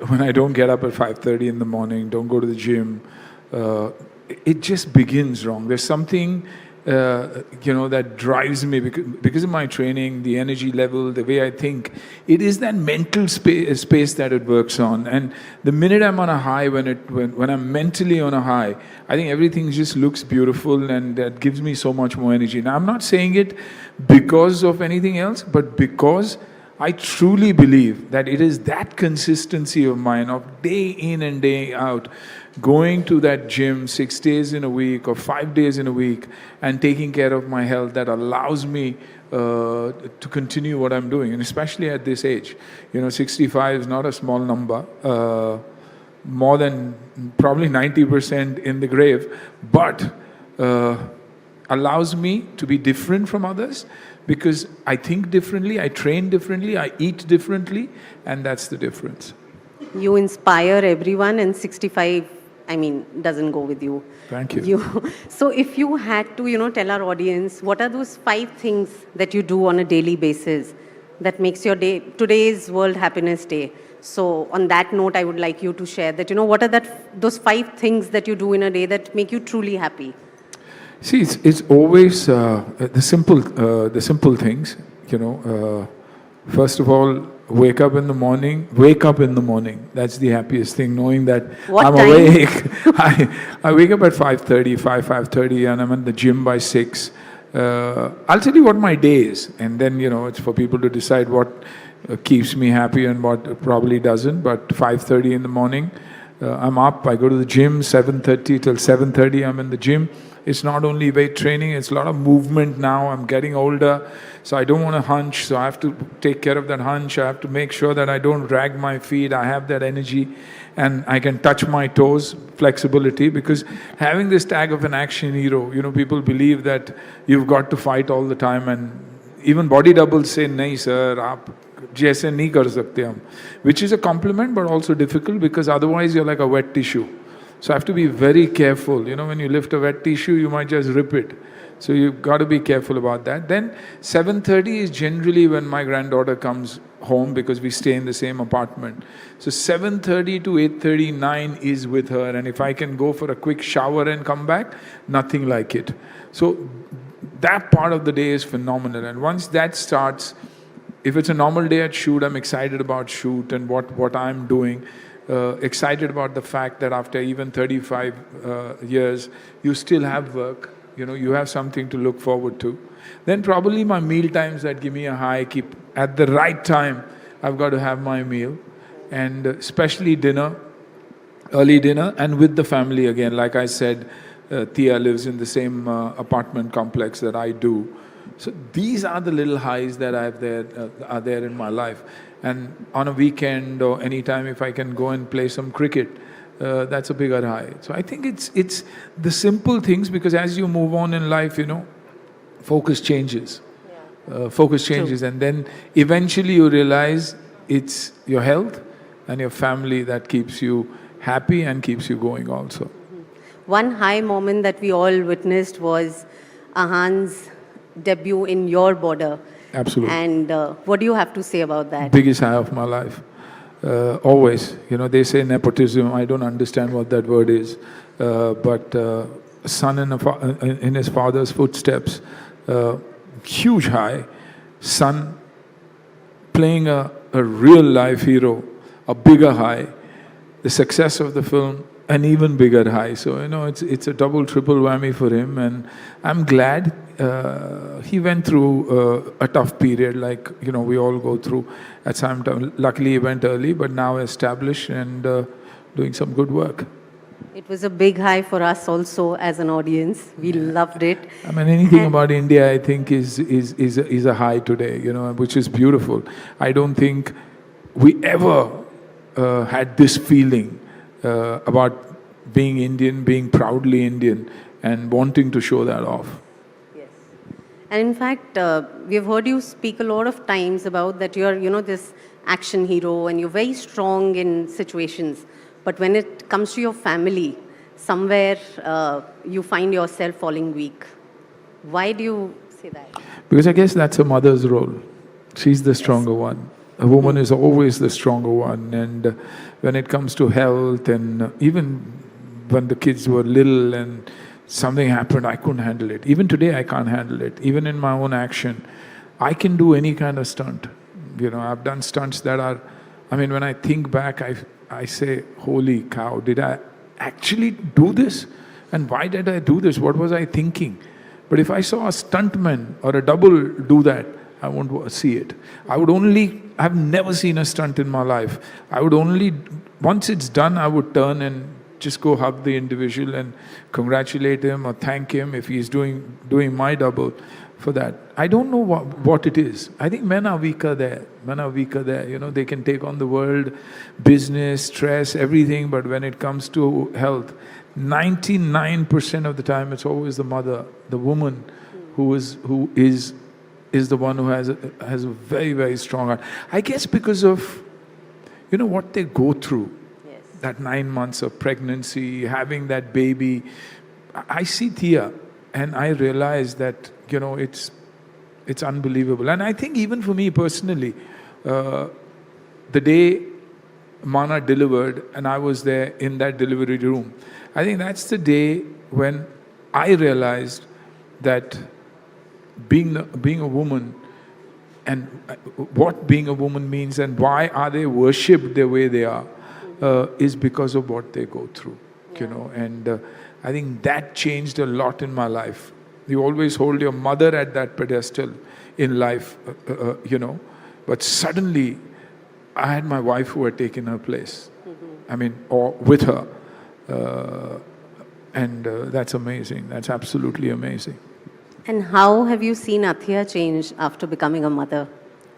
when I don't get up at 5:30 in the morning, don't go to the gym. It just begins wrong. There's something, that drives me because of my training, the energy level, the way I think. It is that mental space that it works on. And the minute I'm on a high, when I'm mentally on a high, I think everything just looks beautiful, and that gives me so much more energy. Now, I'm not saying it because of anything else, but because I truly believe that it is that consistency of mine, of day in and day out, going to that gym 6 days in a week or 5 days in a week and taking care of my health, that allows me to continue what I'm doing, and especially at this age. 65 is not a small number, more than probably 90% in the grave, but allows me to be different from others, because I think differently, I train differently, I eat differently, and that's the difference. You inspire everyone, and 65, doesn't go with you. Thank you. So if you had to, tell our audience, what are those 5 things that you do on a daily basis that makes your day, today's World Happiness Day? So on that note, I would like you to share that, what are those 5 things that you do in a day that make you truly happy? See, it's always the simple things, First of all, wake up in the morning. That's the happiest thing, knowing that I'm awake. I wake up at 5:30, and I'm at the gym by 6. I'll tell you what my day is, and then, it's for people to decide what keeps me happy and what probably doesn't. But 5:30 in the morning, I'm up, I go to the gym, 7:30 till 7:30 I'm in the gym. It's not only weight training, it's a lot of movement now. I'm getting older, so I don't want to hunch, so I have to take care of that hunch. I have to make sure that I don't drag my feet, I have that energy, and I can touch my toes, flexibility, because having this tag of an action hero, people believe that you've got to fight all the time, and even body doubles say, nahi sir, aap jaise nahi kar sakte hum, which is a compliment but also difficult because otherwise you're like a wet tissue. So I have to be very careful. When you lift a wet tissue, you might just rip it. So you've got to be careful about that. Then 7:30 is generally when my granddaughter comes home because we stay in the same apartment. So 7:30 to 8:30, 9 is with her. And if I can go for a quick shower and come back, nothing like it. So that part of the day is phenomenal. And once that starts, if it's a normal day at shoot, I'm excited about shoot and what I'm doing. Excited about the fact that after even 35 years, you still have work, you have something to look forward to. Then probably my meal times that give me a high, keep at the right time, I've got to have my meal. And especially dinner, early dinner, and with the family again. Like I said, Tia lives in the same apartment complex that I do. So these are the little highs that are there in my life. And on a weekend or any time if I can go and play some cricket, that's a bigger high. So I think it's the simple things, because as you move on in life, focus changes. Focus changes. And then eventually you realize it's your health and your family that keeps you happy and keeps you going also. One high moment that we all witnessed was Ahan's debut in your border. Absolutely. And what do you have to say about that? Biggest high of my life. Always. They say nepotism. I don't understand what that word is. But son in his father's footsteps. Huge high. Son playing a real life hero. A bigger high. The success of the film, an even bigger high. So, it's a double, triple whammy for him. And I'm glad he went through a tough period like, we all go through at some time. Luckily, he went early, but now established and doing some good work. It was a big high for us also as an audience. We loved it. I mean, anything about India, I think, is a high today, which is beautiful. I don't think we ever had this feeling about being Indian, being proudly Indian, and wanting to show that off. Yes. And in fact, we have heard you speak a lot of times about that you're, this action hero and you're very strong in situations. But when it comes to your family, somewhere you find yourself falling weak. Why do you say that? Because I guess that's a mother's role. She's the stronger one. A woman is always the stronger one. And when it comes to health, and even when the kids were little and something happened, I couldn't handle it. Even today, I can't handle it. Even in my own action, I can do any kind of stunt. I've done stunts that are, when I think back, I say, holy cow, did I actually do this? And why did I do this? What was I thinking? But if I saw a stuntman or a double do that, I won't see it. I've never seen a stunt in my life. Once it's done, I would turn and just go hug the individual and congratulate him or thank him if he's doing my double for that. I don't know what it is. I think men are weaker there. They can take on the world, business, stress, everything, but when it comes to health, 99% of the time it's always the mother, the woman who is the one who has a very, very strong heart. I guess because of, what they go through. Yes. That 9 months of pregnancy, having that baby. I see Tia and I realize that, it's unbelievable. And I think even for me personally, the day Mana delivered and I was there in that delivery room, I think that's the day when I realized that being a woman and what being a woman means and why are they worshipped the way they are is because of what they go through, and I think that changed a lot in my life. You always hold your mother at that pedestal in life, But suddenly, I had my wife who had taken her place. I mean, or with her. And that's amazing. That's absolutely amazing. And how have you seen Athia change after becoming a mother?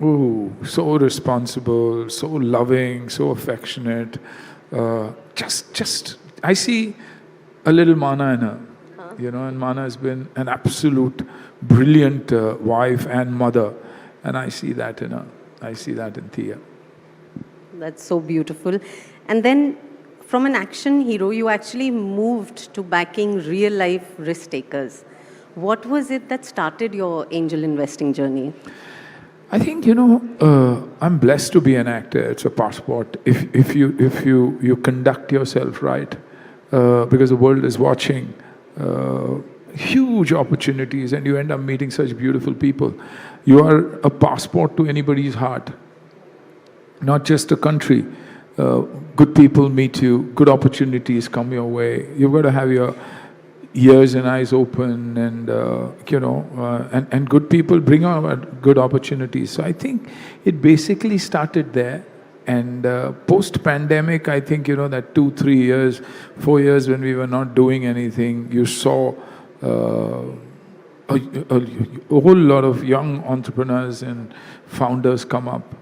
Ooh, so responsible, so loving, so affectionate. I see a little mana in her, and Mana has been an absolute brilliant wife and mother, and I see that in her. I see that in Thea. That's so beautiful. And then from an action hero, you actually moved to backing real-life risk takers. What was it that started your angel investing journey? I think, I'm blessed to be an actor. It's a passport. If you conduct yourself right, because the world is watching, huge opportunities, and you end up meeting such beautiful people. You are a passport to anybody's heart, not just a country. Good people meet you, good opportunities come your way. You've got to have your ears and eyes open, and and good people bring out good opportunities. So I think it basically started there. And post-pandemic, I think, that 2, 3 years, 4 years when we were not doing anything, you saw a whole lot of young entrepreneurs and founders come up.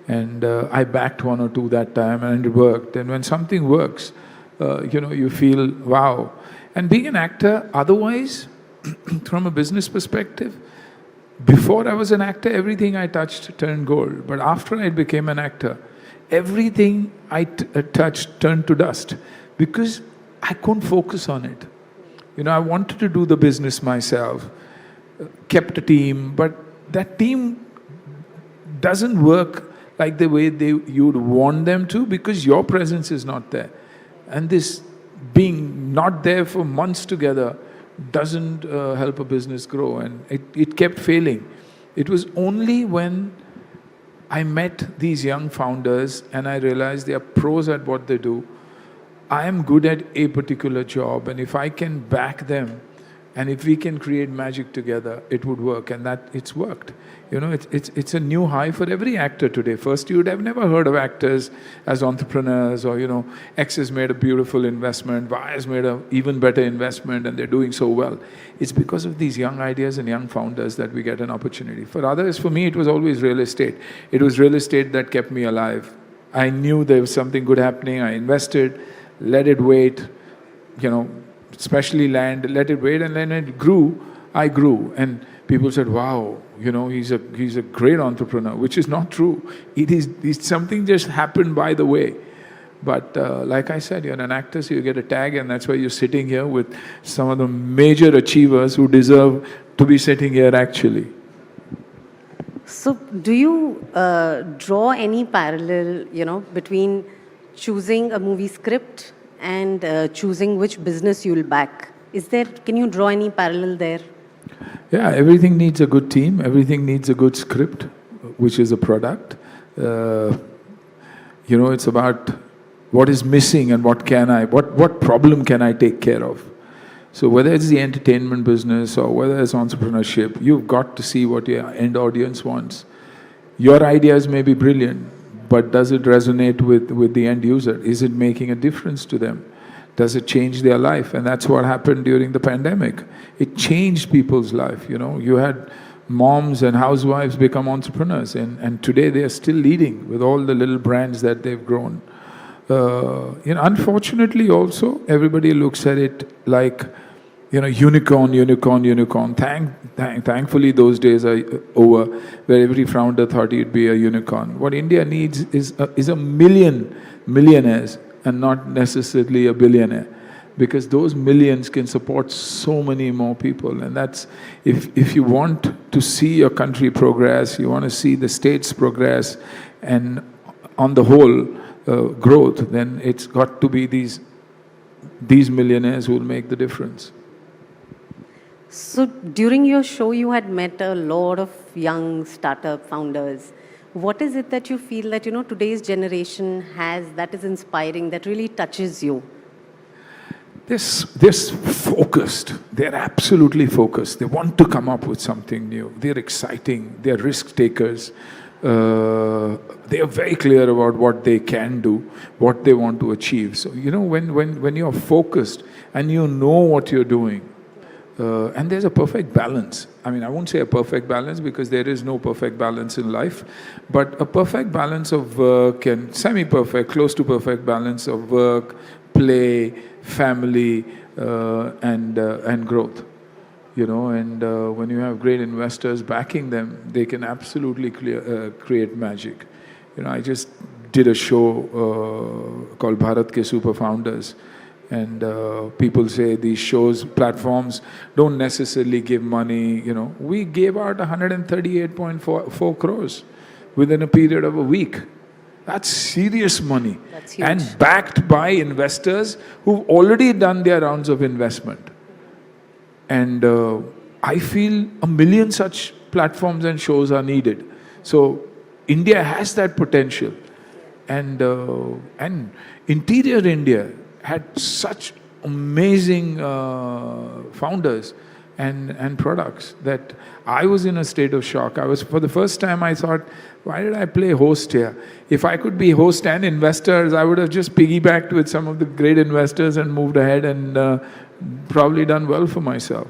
And I backed 1 or 2 that time, and it worked. And when something works, you feel, wow. And being an actor, otherwise, from a business perspective, before I was an actor, everything I touched turned gold. But after I became an actor, everything I touched turned to dust because I couldn't focus on it. I wanted to do the business myself, kept a team, but that team doesn't work like the way you'd want them to because your presence is not there. And this being not there for months together doesn't help a business grow, and it kept failing. It was only when I met these young founders and I realized they are pros at what they do. I am good at a particular job, and if I can back them and if we can create magic together, it would work, and that it's worked. It's a new high for every actor today. First, you would have never heard of actors as entrepreneurs, or X has made a beautiful investment, Y has made an even better investment, and they're doing so well. It's because of these young ideas and young founders that we get an opportunity. For others, for me, it was always real estate. It was real estate that kept me alive. I knew there was something good happening. I invested, let it wait, especially land, let it wait, and then it grew. I grew, and people said, wow, he's a great entrepreneur, which is not true. It's something just happened by the way. But like I said, you're an actor, so you get a tag, and that's why you're sitting here with some of the major achievers who deserve to be sitting here actually. So do you draw any parallel, between choosing a movie script and choosing which business you'll back? Can you draw any parallel there? Yeah, everything needs a good team. Everything needs a good script, which is a product. It's about what is missing and what problem can I take care of. So whether it's the entertainment business or whether it's entrepreneurship, you've got to see what your end audience wants. Your ideas may be brilliant, but does it resonate with the end user? Is it making a difference to them? Does it change their life? And that's what happened during the pandemic. It changed people's life. You had moms and housewives become entrepreneurs, and today they are still leading with all the little brands that they've grown. Unfortunately also, everybody looks at it like, unicorn. Thankfully, those days are over, where every founder thought he'd be a unicorn. What India needs is a million millionaires, and not necessarily a billionaire, because those millions can support so many more people. And that's, if you want to see your country progress, you want to see the states progress, and on the whole growth, then it's got to be these millionaires who will make the difference. So during your show, you had met a lot of young startup founders. What is it that you feel that, today's generation has that is inspiring, that really touches you? They're focused. They're absolutely focused. They want to come up with something new. They're exciting. They're risk takers. They are very clear about what they can do, what they want to achieve. So, when you're focused and you know what you're doing, and there's a perfect balance. I mean, I won't say a perfect balance because there is no perfect balance in life, but a perfect balance of work and semi-perfect, close to perfect balance of work, play, family, and growth. And when you have great investors backing them, they can absolutely create magic. I just did a show called Bharat Ke Super Founders, and people say these shows, platforms don't necessarily give money. We gave out 138.4 crores within a period of a week. That's serious money. That's huge. And backed by investors who've already done their rounds of investment. And I feel 1 million such platforms and shows are needed. So India has that potential. And interior India had such amazing founders and products that I was in a state of shock. For the first time, I thought, why did I play host here? If I could be host and investors, I would have just piggybacked with some of the great investors and moved ahead and probably done well for myself.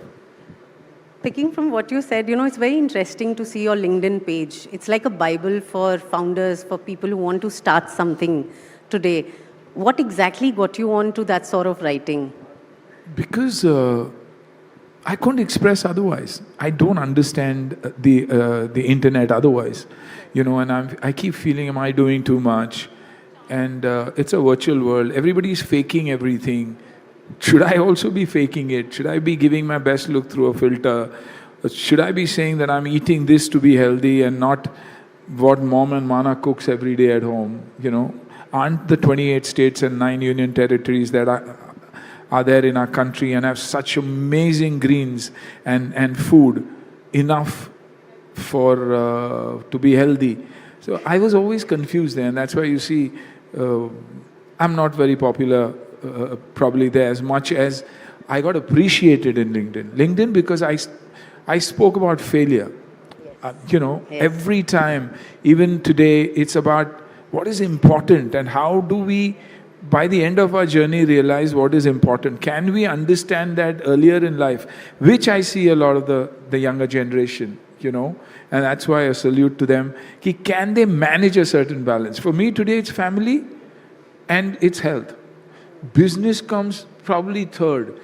Picking from what you said, it's very interesting to see your LinkedIn page. It's like a Bible for founders, for people who want to start something today. What exactly got you on to that sort of writing? Because I couldn't express otherwise. I don't understand the internet otherwise. And I keep feeling, am I doing too much? And it's a virtual world. Everybody's faking everything. Should I also be faking it? Should I be giving my best look through a filter? Should I be saying that I'm eating this to be healthy and not what mom and mana cooks every day at home? Aren't the 28 states and 9 union territories that are there in our country and have such amazing greens and food enough for to be healthy? So I was always confused there, and that's why you see I'm not very popular probably there as much as I got appreciated in LinkedIn. LinkedIn because I spoke about failure. Every time, even today, it's about what is important and how do we, by the end of our journey, realize what is important. Can we understand that earlier in life, which I see a lot of the younger generation, and that's why I salute to them. Can they manage a certain balance? For me today, it's family and it's health. Business comes probably third,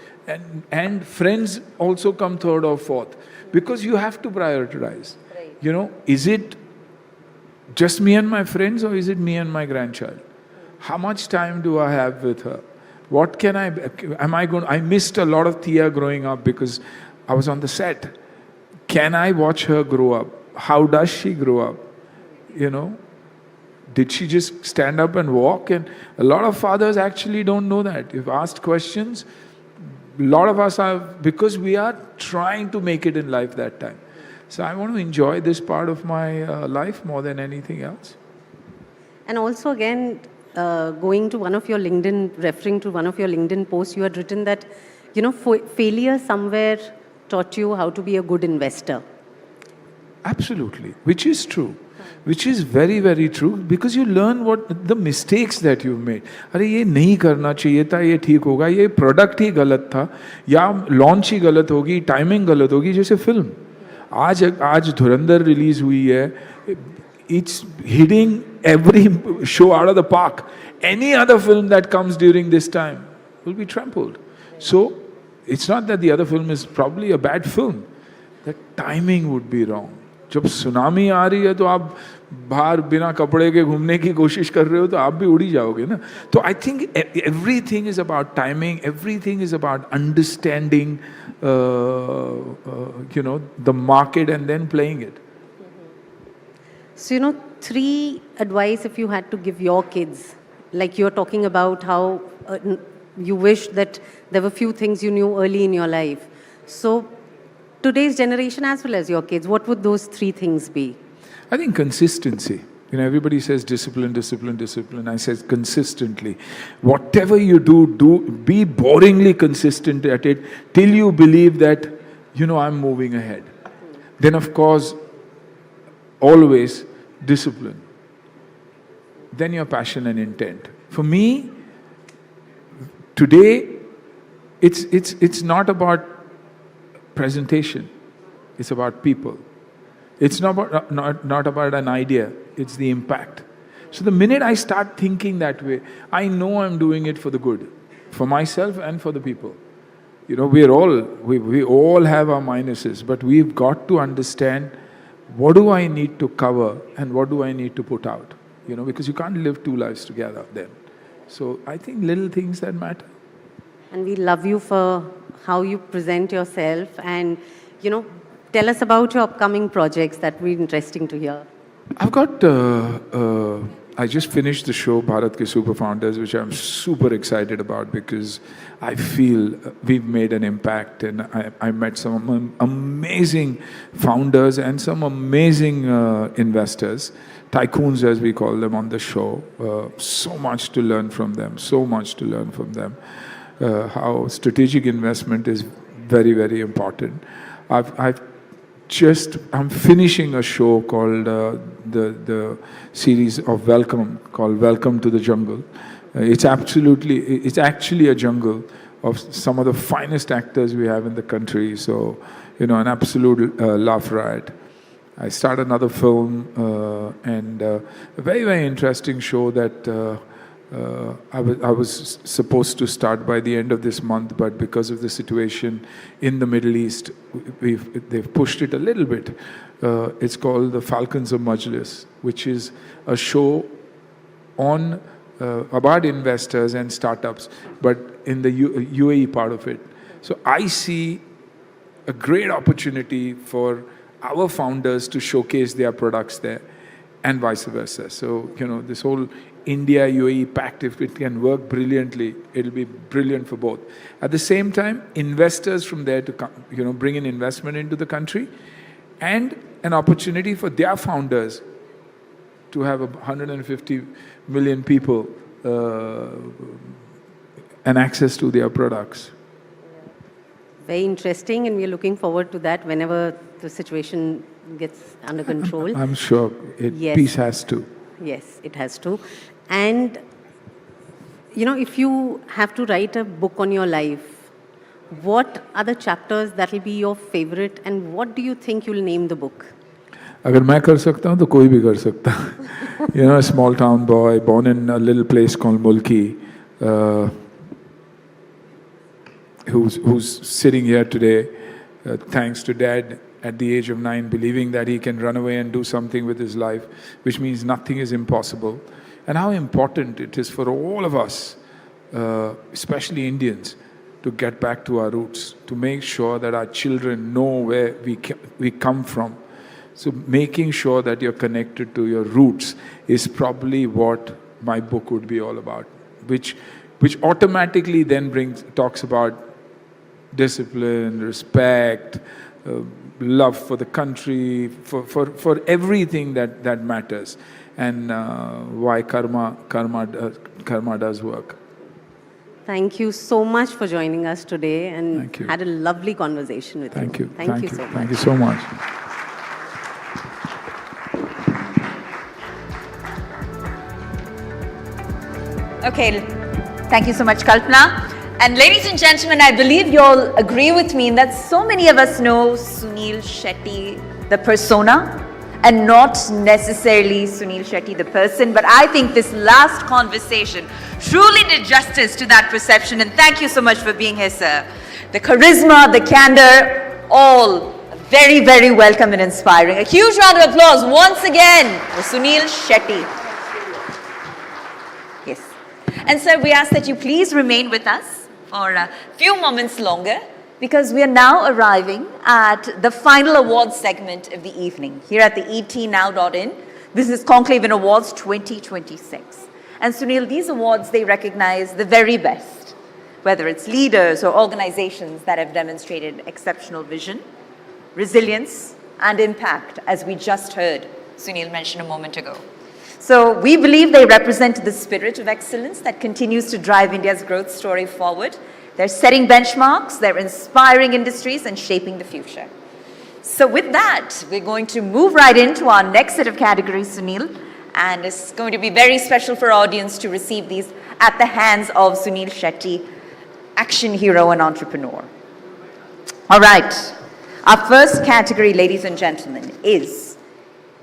and friends also come third or fourth, because you have to prioritize. Right. Is it just me and my friends, or is it me and my grandchild? How much time do I have with her? What can I missed a lot of Tia growing up because I was on the set. Can I watch her grow up? How does she grow up? Did she just stand up and walk? And a lot of fathers actually don't know that. If asked questions, a lot of us are, because we are trying to make it in life that time. So I want to enjoy this part of my life more than anything else. And also again, referring to one of your LinkedIn posts, you had written that, failure somewhere taught you how to be a good investor. Absolutely, which is true. Which is very, very true, because you learn what the mistakes that you've made. अरे ये नहीं करना चाहिए था, ये ठीक होगा, ये product ही गलत था, या launch ही गलत होगी, timing गलत होगी, जैसे film. आज धुरंधर release हुई है, it's hitting every show out of the park. Any other film that comes during this time will be trampled. So it's not that the other film is probably a bad film. The timing would be wrong. जब tsunami आ रही है तो आप बाहर बिना कपड़े के घूमने की कोशिश कर रहे हो तो आप भी उड़ी जाओगे ना. तो I think everything is about timing, everything is about understanding the market and then playing it. So 3 advice if you had to give your kids, like you're talking about how you wish that there were few things you knew early in your life. So today's generation as well as your kids, what would those 3 things be? I think consistency. Everybody says discipline, discipline, discipline. I say consistently. Whatever you do, be boringly consistent at it till you believe that, I'm moving ahead. Then of course, always discipline, then your passion and intent. For me, today, it's not about presentation, it's about people. It's not about an idea, it's the impact. So the minute I start thinking that way, I know I'm doing it for the good, for myself and for the people. You know, we all have our minuses, but we've got to understand what do I need to cover and what do I need to put out. You know, because you can't live two lives together then. So I think little things that matter. And we love you for how you present yourself and, you know, tell us about your upcoming projects. That would be interesting to hear. I've got, I just finished the show Bharat Ke Super Founders, which I'm super excited about because I feel we've made an impact, and I met some amazing founders and some amazing investors, tycoons as we call them on the show. So much to learn from them, so much to learn from them. How strategic investment is very, very important. I'm finishing a show called the series of Welcome, called Welcome to the Jungle. It's actually a jungle of some of the finest actors we have in the country. So, you know, an absolute laugh riot. I start another film and a very, very interesting show that I was supposed to start by the end of this month, but because of the situation in the Middle East, they've pushed it a little bit. It's called The Falcons of Majlis, which is a show on about investors and startups, but in the UAE part of it. So I see a great opportunity for our founders to showcase their products there, and vice versa. So, you know, this whole India-UAE pact, if it can work brilliantly, it'll be brilliant for both. At the same time, investors from there to come, you know, bring in investment into the country, and an opportunity for their founders to have 150 million people and access to their products. Very interesting, and we're looking forward to that whenever the situation gets under control. I'm sure peace has to. Yes, it has to. And, you know, if you have to write a book on your life, what are the chapters that will be your favorite, and what do you think you'll name the book? अगर मैं कर सकता हूँ तो कोई भी कर सकता है. You know, a small town boy born in a little place called Mulki, who's sitting here today, thanks to Dad at the age of 9, believing that he can run away and do something with his life, which means nothing is impossible. And how important it is for all of us, especially Indians, to get back to our roots, to make sure that our children know where we come from. So making sure that you're connected to your roots is probably what my book would be all about, which automatically then talks about discipline, respect, love for the country, for everything that matters, and why karma does work. Thank you so much for joining us today, and Thank you. had a lovely conversation with you. Thank you. Thank you so much. Thank you so much. Okay, thank you so much, Kalpana. And ladies and gentlemen, I believe you all agree with me that so many of us know Sunil Shetty, the persona, and not necessarily Sunil Shetty, the person. But I think this last conversation truly did justice to that perception. And thank you so much for being here, sir. The charisma, the candor, all very, very welcome and inspiring. A huge round of applause once again for Sunil Shetty. Yes. And sir, we ask that you please remain with us for a few moments longer, because we are now arriving at the final awards segment of the evening here at the etnow.in Business Conclave Awards 2026. And Sunil, these awards, they recognize the very best, whether it's leaders or organizations that have demonstrated exceptional vision, resilience, and impact, as we just heard Sunil mention a moment ago. So we believe they represent the spirit of excellence that continues to drive India's growth story forward. They're setting benchmarks, they're inspiring industries and shaping the future. So with that, we're going to move right into our next set of categories, Sunil. And it's going to be very special for our audience to receive these at the hands of Sunil Shetty, action hero and entrepreneur. All right. Our first category, ladies and gentlemen, is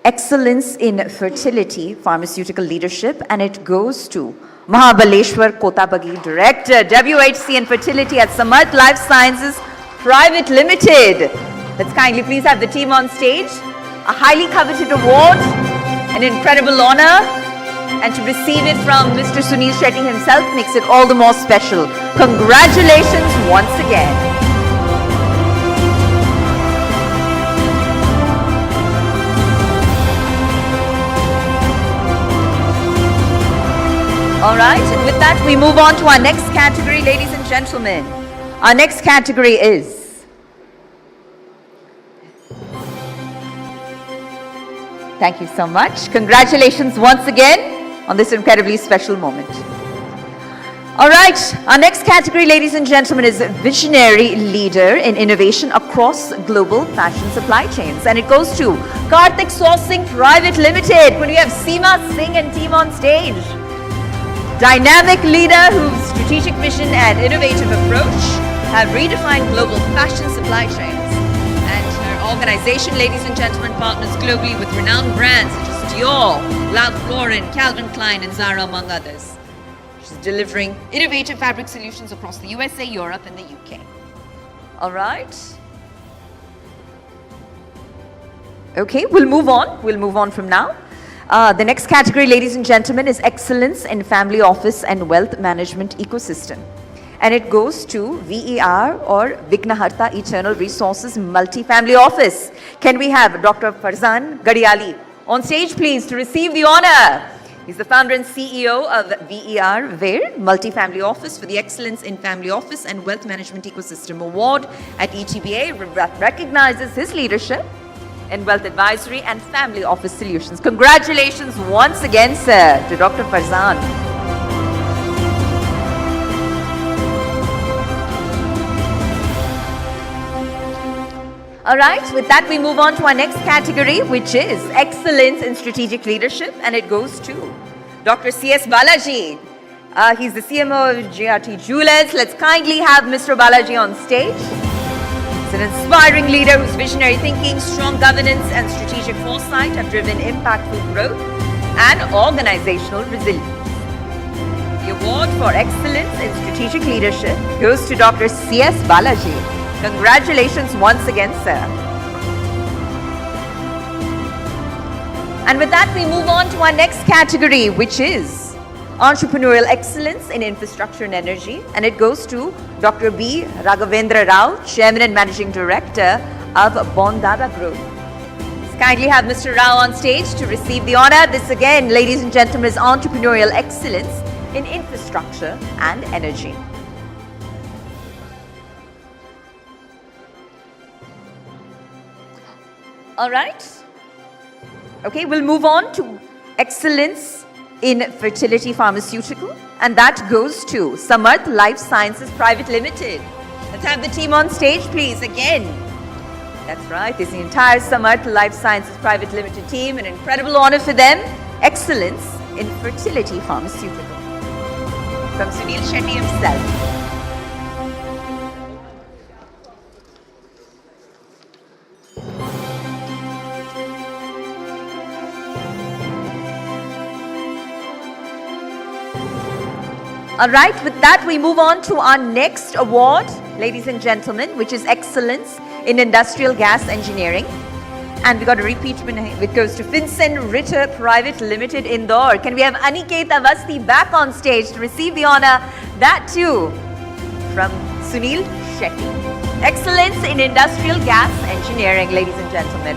Excellence in Fertility, Pharmaceutical Leadership, and it goes to Mahabaleshwar Kotabagi, Director, WHC and Fertility at Samarth Life Sciences Private Limited. Let's kindly please have the team on stage. A highly coveted award, an incredible honor, and to receive it from Mr. Sunil Shetty himself makes it all the more special. Congratulations once again. All right, and with that, we move on to our next category, ladies and gentlemen. Our next category is thank you so much. Congratulations once again on this incredibly special moment. All right, our next category, ladies and gentlemen, is Visionary Leader in Innovation Across Global Fashion Supply Chains. And it goes to Karthik Sourcing Private Limited. When we have Seema Singh and team on stage. Dynamic leader whose strategic vision and innovative approach have redefined global fashion supply chains. And her organization, ladies and gentlemen, partners globally with renowned brands such as Dior, Ralph Lauren, Calvin Klein, and Zara, among others. She's delivering innovative fabric solutions across the USA, Europe, and the UK. All right. Okay, we'll move on. We'll move on from now. The next category, ladies and gentlemen, is Excellence in Family Office and Wealth Management Ecosystem. And it goes to VER or Vignaharta Eternal Resources Multi-Family Office. Can we have Dr. Farzan Gadiali on stage, please, to receive the honor? He's the founder and CEO of VER Multi-Family Office for the Excellence in Family Office and Wealth Management Ecosystem Award at ETBA, recognizes his leadership in wealth advisory and family office solutions. Congratulations once again, sir, to Dr. Farzan. All right, with that we move on to our next category, which is Excellence in Strategic Leadership, and it goes to Dr. C.S. Balaji. He's the CMO of GRT Jewelers. Let's kindly have Mr. Balaji on stage. An inspiring leader whose visionary thinking, strong governance, and strategic foresight have driven impactful growth and organizational resilience. The award for excellence in strategic leadership goes to Dr. C.S. Balaji. Congratulations once again, sir. And with that, we move on to our next category, which is Entrepreneurial Excellence in Infrastructure and Energy, and it goes to Dr. B. Raghavendra Rao, Chairman and Managing Director of Bondada Group. Let's kindly have Mr. Rao on stage to receive the honor. This again, ladies and gentlemen, is Entrepreneurial Excellence in Infrastructure and Energy. All right. Okay, we'll move on to Excellence in Fertility Pharmaceutical, and that goes to Samarth Life Sciences Private Limited. Let's have the team on stage, please, again. That's right, there's the entire Samarth Life Sciences Private Limited team, an incredible honor for them. Excellence in Fertility Pharmaceutical. From Sunil Shetty himself. All right, with that, we move on to our next award, ladies and gentlemen, which is Excellence in Industrial Gas Engineering. And we got a repeat winner. It goes to Finsen Ritter Private Limited, Indore. Can we have Aniket Avasti back on stage to receive the honor? That too, from Sunil Shetty. Excellence in Industrial Gas Engineering, ladies and gentlemen.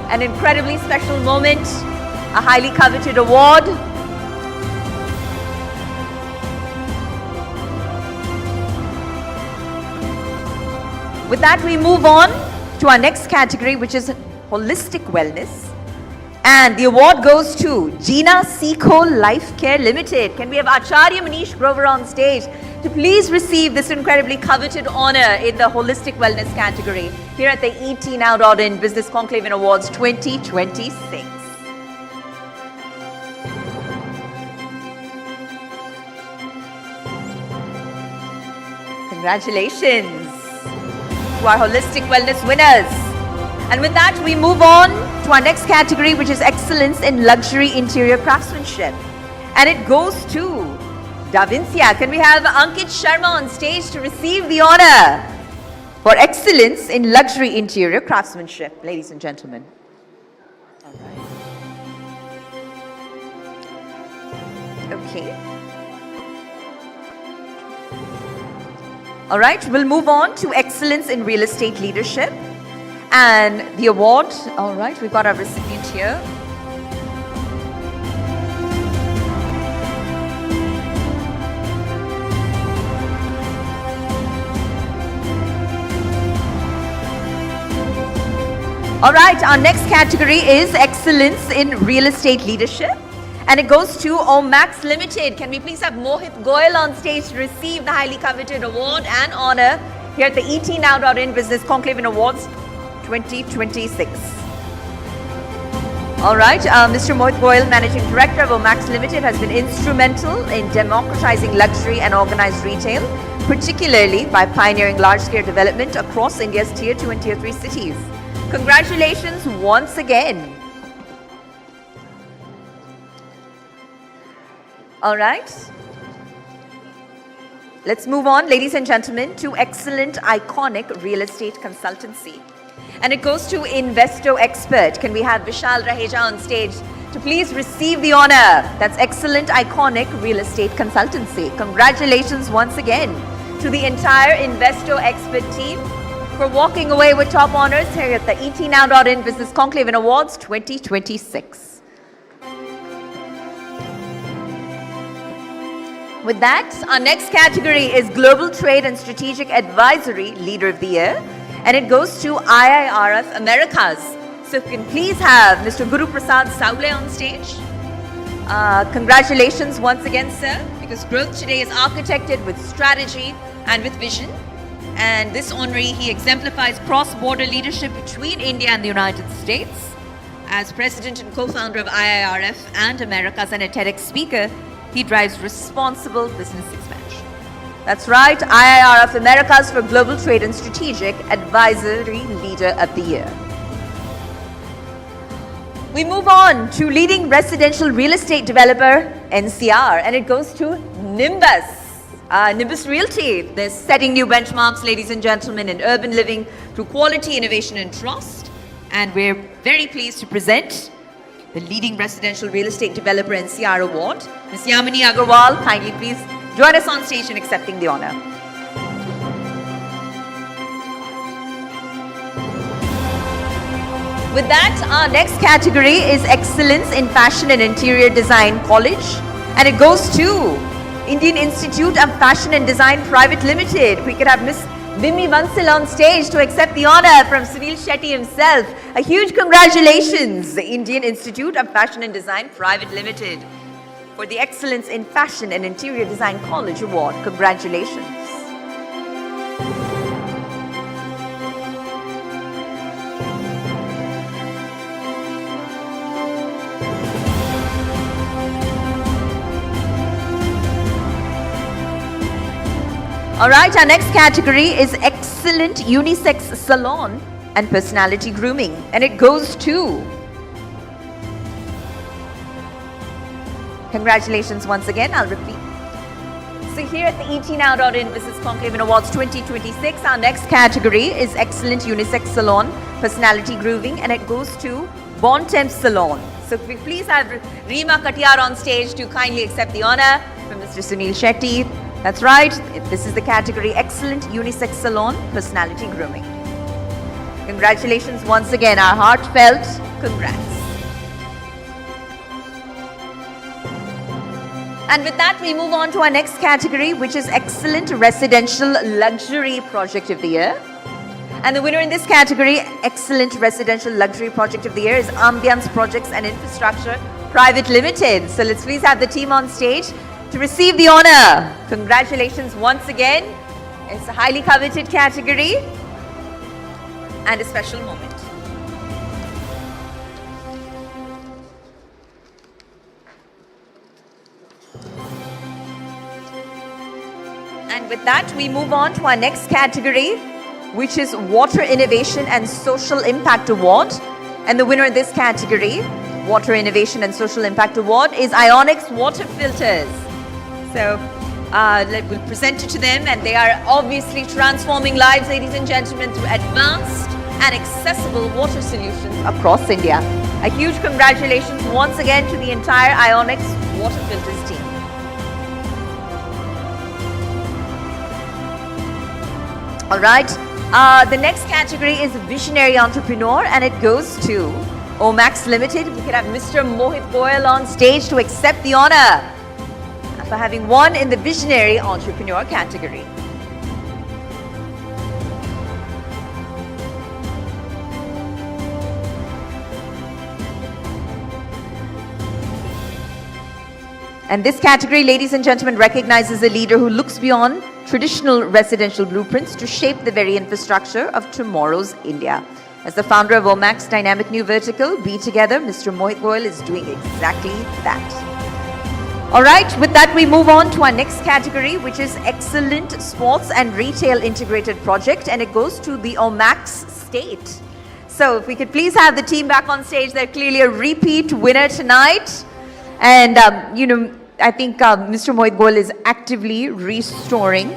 An incredibly special moment, a highly coveted award. With that, we move on to our next category, which is Holistic Wellness. And the award goes to Gina Seco Life Care Limited. Can we have Acharya Manish Grover on stage to please receive this incredibly coveted honor in the holistic wellness category here at the ETNow.in Business Conclave Awards 2026. Congratulations to our holistic wellness winners. And with that, we move on to our next category, which is excellence in luxury interior craftsmanship. And it goes to Davincia. Can we have Ankit Sharma on stage to receive the honor for excellence in luxury interior craftsmanship, ladies and gentlemen? All right. Okay. All right, we'll move on to excellence in real estate leadership. And the award, all right, we've got our recipient here. All right, our next category is excellence in real estate leadership. And it goes to Omax Limited. Can we please have Mohit Goyal on stage to receive the highly coveted award and honor here at the ETNow.in Business Conclave Awards 2026. All right, Mr. Mohit Goyal, Managing Director of Omax Limited, has been instrumental in democratizing luxury and organized retail, particularly by pioneering large-scale development across India's Tier 2 and Tier 3 cities. Congratulations once again. All right. Let's move on, ladies and gentlemen, to excellent, iconic real estate consultancy. And it goes to Investo Expert. Can we have Vishal Raheja on stage to please receive the honor? That's excellent, iconic real estate consultancy. Congratulations once again to the entire Investo Expert team for walking away with top honors here at the ETNow.in Business Conclave Awards 2026. With that, our next category is Global Trade and Strategic Advisory Leader of the Year, and it goes to IIRF Americas. So if you can please have Mr. Guru Prasad Saule on stage. Congratulations once again, sir, because growth today is architected with strategy and with vision. And this honoree, he exemplifies cross-border leadership between India and the United States. As president and co-founder of IIRF and Americas and a TEDx speaker, he drives responsible business expansion. That's right, IIRF Americas for Global Trade and Strategic Advisory Leader of the Year. We move on to leading residential real estate developer, NCR, and it goes to Nimbus. Nimbus Realty, they're setting new benchmarks, ladies and gentlemen, in urban living through quality, innovation, and trust. And we're very pleased to present the leading residential real estate developer NCR award. Ms. Yamini Agarwal, kindly please join us on stage in accepting the honor. With that, our next category is Excellence in Fashion and Interior Design College, and it goes to Indian Institute of Fashion and Design Private Limited. We could have Ms. Vimmi Vansal on stage to accept the honor from Sunil Shetty himself. A huge congratulations, the Indian Institute of Fashion and Design Private Limited, for the Excellence in Fashion and Interior Design College Award. Congratulations. All right, our next category is Excellent Unisex Salon and Personality Grooming, and it goes to... Congratulations once again, I'll repeat. So here at the ETNow.in Business Conclave Awards 2026, our next category is Excellent Unisex Salon, Personality Grooming, and it goes to Bon Temps Salon. So if we please have Reema Katiyar on stage to kindly accept the honor from Mr. Sunil Shetty. That's right, this is the category Excellent Unisex Salon, Personality Grooming. Congratulations once again, our heartfelt congrats. And with that, we move on to our next category, which is Excellent Residential Luxury Project of the Year. And the winner in this category, Excellent Residential Luxury Project of the Year, is Ambience Projects and Infrastructure Private Limited. So let's please have the team on stage to receive the honor. Congratulations once again. It's a highly coveted category and a special moment. And with that, we move on to our next category, which is Water Innovation and Social Impact Award. And the winner in this category, Water Innovation and Social Impact Award, is Avionics Water Filters. So we'll present it to them, and they are obviously transforming lives, ladies and gentlemen, through advanced and accessible water solutions across India. A huge congratulations once again to the entire Avionics Water Filters team. All right, the next category is Visionary Entrepreneur, and it goes to Omax Limited. We could have Mr. Mohit Goyal on stage to accept the honor for having won in the Visionary Entrepreneur category. And this category, ladies and gentlemen, recognizes a leader who looks beyond traditional residential blueprints to shape the very infrastructure of tomorrow's India. As the founder of Omax Dynamic New Vertical, Be Together, Mr. Mohit Goyal is doing exactly that. All right, with that, we move on to our next category, which is Excellent Sports and Retail Integrated Project, and it goes to the Omax State. So if we could please have the team back on stage. They're clearly a repeat winner tonight. And, I think Mr. Mohit Goyal is actively restoring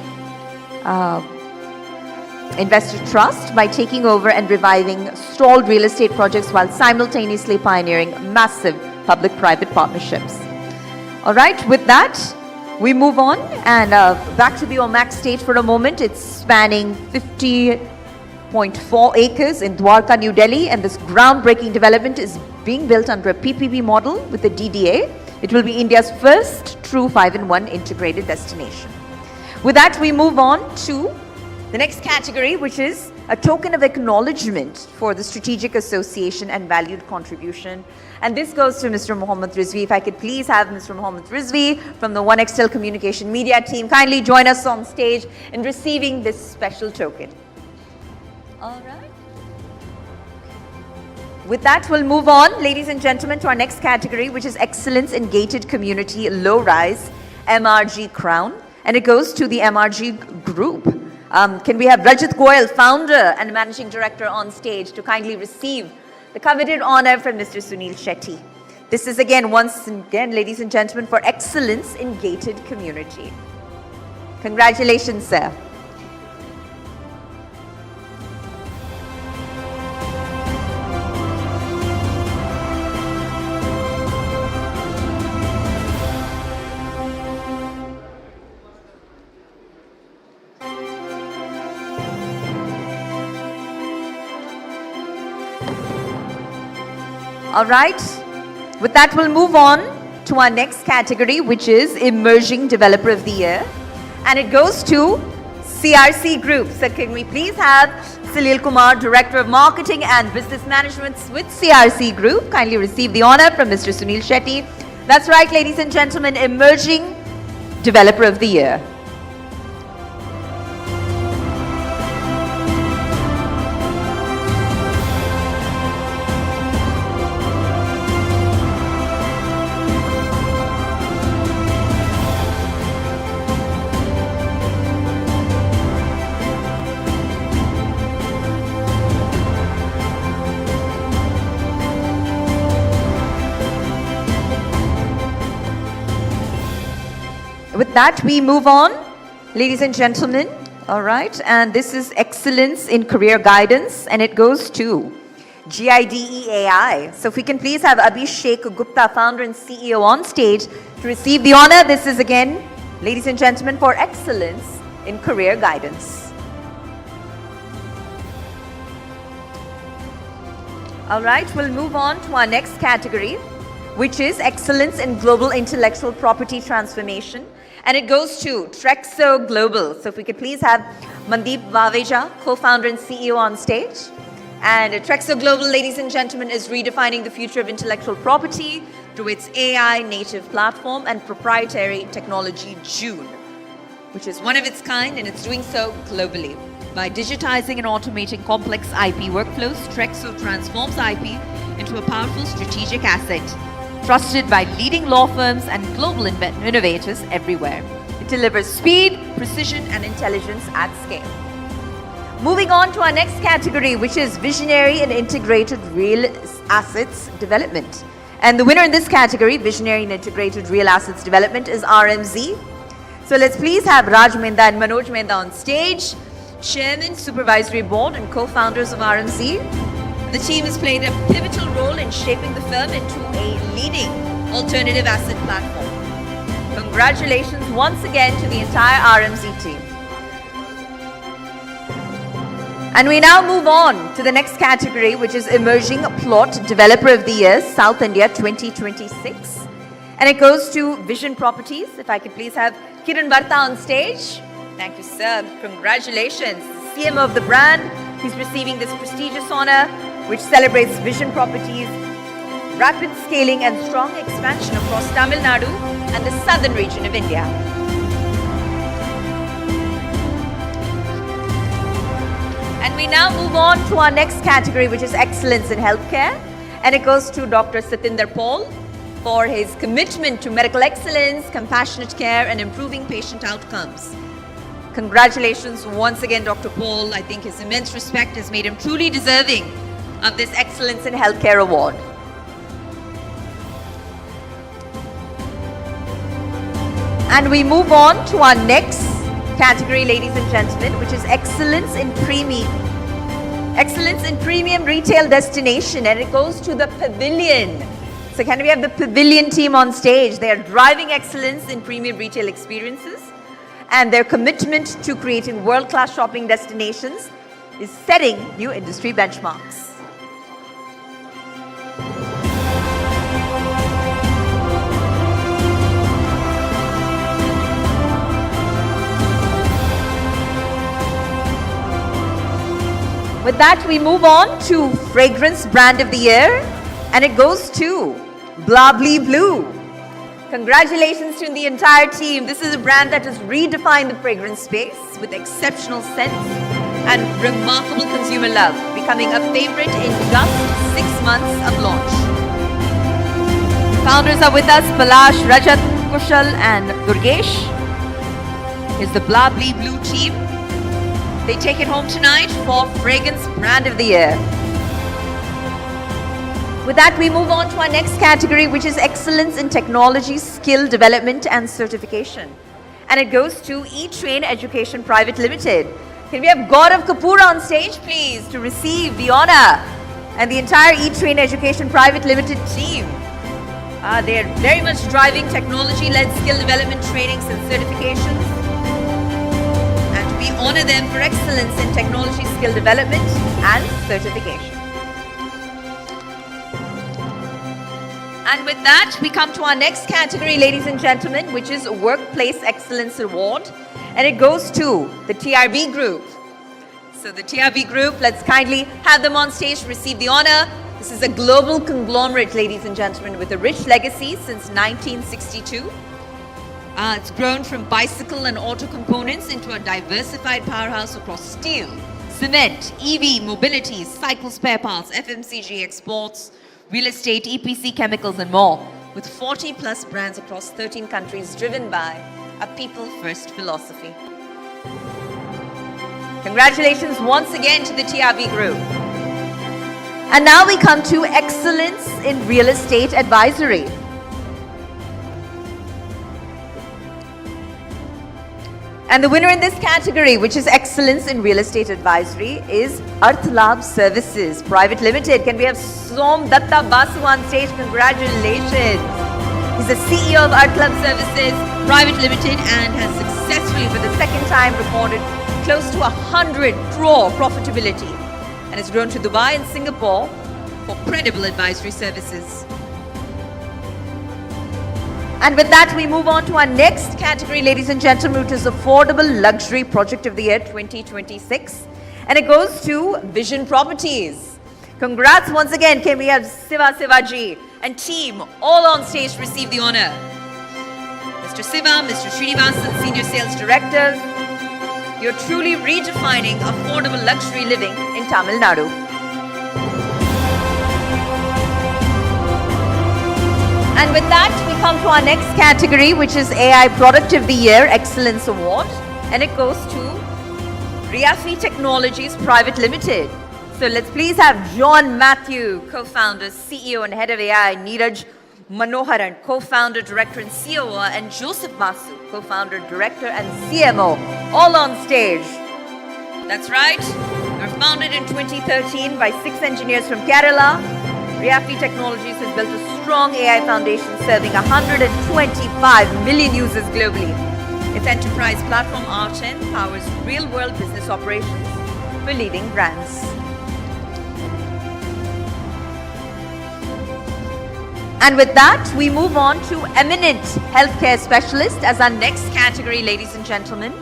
investor trust by taking over and reviving stalled real estate projects while simultaneously pioneering massive public-private partnerships. All right, with that, we move on and back to the Omax stage for a moment. It's spanning 50.4 acres in Dwarka, New Delhi, and this groundbreaking development is being built under a PPP model with the DDA. It will be India's first true 5-in-1 integrated destination. With that, we move on to the next category, which is a token of acknowledgement for the strategic association and valued contribution. And this goes to Mr. Mohammed Rizvi. If I could please have Mr. Mohammed Rizvi from the Onextel Communication Media team kindly join us on stage in receiving this special token. All right. With that, we'll move on, ladies and gentlemen, to our next category, which is Excellence in Gated Community Low-Rise, MRG Crown. And it goes to the MRG Group. Can we have Rajat Goyal, founder and managing director, on stage to kindly receive the coveted honor from Mr. Sunil Shetty. This is once again, ladies and gentlemen, for Excellence in Gated Community. Congratulations, sir. All right, with that, we'll move on to our next category, which is Emerging Developer of the Year. And it goes to CRC Group. So can we please have Salil Kumar, Director of Marketing and Business Management with CRC Group, kindly receive the honor from Mr. Sunil Shetty. That's right, ladies and gentlemen, Emerging Developer of the Year. With that, we move on, ladies and gentlemen. All right, and this is Excellence in Career Guidance, and it goes to GIDEAI. So if we can please have Abhishek Gupta, founder and CEO, on stage to receive the honor. This is again, ladies and gentlemen, for Excellence in Career Guidance. All right, we'll move on to our next category, which is Excellence in Global Intellectual Property Transformation. And it goes to Trexo Global. So if we could please have Mandeep Vaveja, co-founder and CEO, on stage. And Trexo Global, ladies and gentlemen, is redefining the future of intellectual property through its AI native platform and proprietary technology, June, which is one of its kind, and it's doing so globally. By digitizing and automating complex IP workflows, Trexo transforms IP into a powerful strategic asset, trusted by leading law firms and global innovators everywhere. It delivers speed, precision, and intelligence at scale. Moving on to our next category, which is Visionary and Integrated Real Assets Development. And the winner in this category, Visionary and Integrated Real Assets Development, is RMZ. So let's please have Raj Mehta and Manoj Mehta on stage, Chairman, Supervisory Board, and co-founders of RMZ. The team has played a pivotal role in shaping the firm into a leading alternative asset platform. Congratulations once again to the entire RMZ team. And we now move on to the next category, which is Emerging Plot Developer of the Year, South India 2026. And it goes to Vision Properties. If I could please have Kiran Barta on stage. Thank you, sir. Congratulations. CMO of the brand. He's receiving this prestigious honor, which celebrates Vision Properties' rapid scaling and strong expansion across Tamil Nadu and the southern region of India. And we now move on to our next category, which is Excellence in Healthcare. And it goes to Dr. Satinder Paul for his commitment to medical excellence, compassionate care, and improving patient outcomes. Congratulations once again, Dr. Paul. I think his immense respect has made him truly deserving of this Excellence in Healthcare Award. And we move on to our next category, ladies and gentlemen, which is Excellence in Premium Retail Destination, and it goes to the Pavilion. So can we have the Pavilion team on stage? They are driving excellence in premium retail experiences, and their commitment to creating world-class shopping destinations is setting new industry benchmarks. With that, we move on to Fragrance Brand of the Year, and it goes to Blably Blue. Congratulations to the entire team. This is a brand that has redefined the fragrance space with exceptional scents and remarkable consumer love, becoming a favorite in just 6 months of launch. Founders are with us, Palash, Rajat, Kushal, and Durgesh. Is the Blably Blue team. They take it home tonight for Fragrance Brand of the Year. With that, we move on to our next category, which is Excellence in Technology, Skill Development and Certification. And it goes to eTrain Education Private Limited. Can we have Gaurav Kapoor on stage, please, to receive the honor, and the entire eTrain Education Private Limited team. They are very much driving technology-led skill development trainings and certifications. We honor them for excellence in technology skill development and certification. And with that, we come to our next category, ladies and gentlemen, which is Workplace Excellence Award. And it goes to the TRB Group. So the TRB Group, let's kindly have them on stage to receive the honor. This is a global conglomerate, ladies and gentlemen, with a rich legacy since 1962. It's grown from bicycle and auto components into a diversified powerhouse across steel, cement, EV, mobility, cycle spare parts, FMCG exports, real estate, EPC, chemicals, and more, with 40 plus brands across 13 countries, driven by a people-first philosophy. Congratulations once again to the TRB Group. And now we come to Excellence in Real Estate Advisory. And the winner in this category, which is Excellence in Real Estate Advisory, is Arthlab Services Private Limited. Can we have Som Datta Basu on stage? Congratulations. He's the CEO of Arthlab Services Private Limited and has successfully, for the second time, recorded close to 100 crore profitability, and has grown to Dubai and Singapore for credible advisory services. And with that, we move on to our next category, ladies and gentlemen, which is Affordable Luxury Project of the Year 2026. And it goes to Vision Properties. Congrats once again, can we have Sivaji and team all on stage to receive the honor. Mr. Siva, Mr. Srinivasan, Senior Sales Director, you're truly redefining affordable luxury living in Tamil Nadu. And with that, we come to our next category, which is AI Product of the Year Excellence Award. And it goes to Realty Technologies Private Limited. So let's please have John Matthew, co-founder, CEO and head of AI, Neeraj Manoharan, co-founder, director and COO, and Joseph Basu, co-founder, director and CMO, all on stage. That's right. We're founded in 2013 by 6 engineers from Kerala. Realty Technologies has built a strong AI foundation serving 125 million users globally. Its enterprise platform R10 powers real-world business operations for leading brands. And with that, we move on to Eminent Healthcare Specialist as our next category, ladies and gentlemen.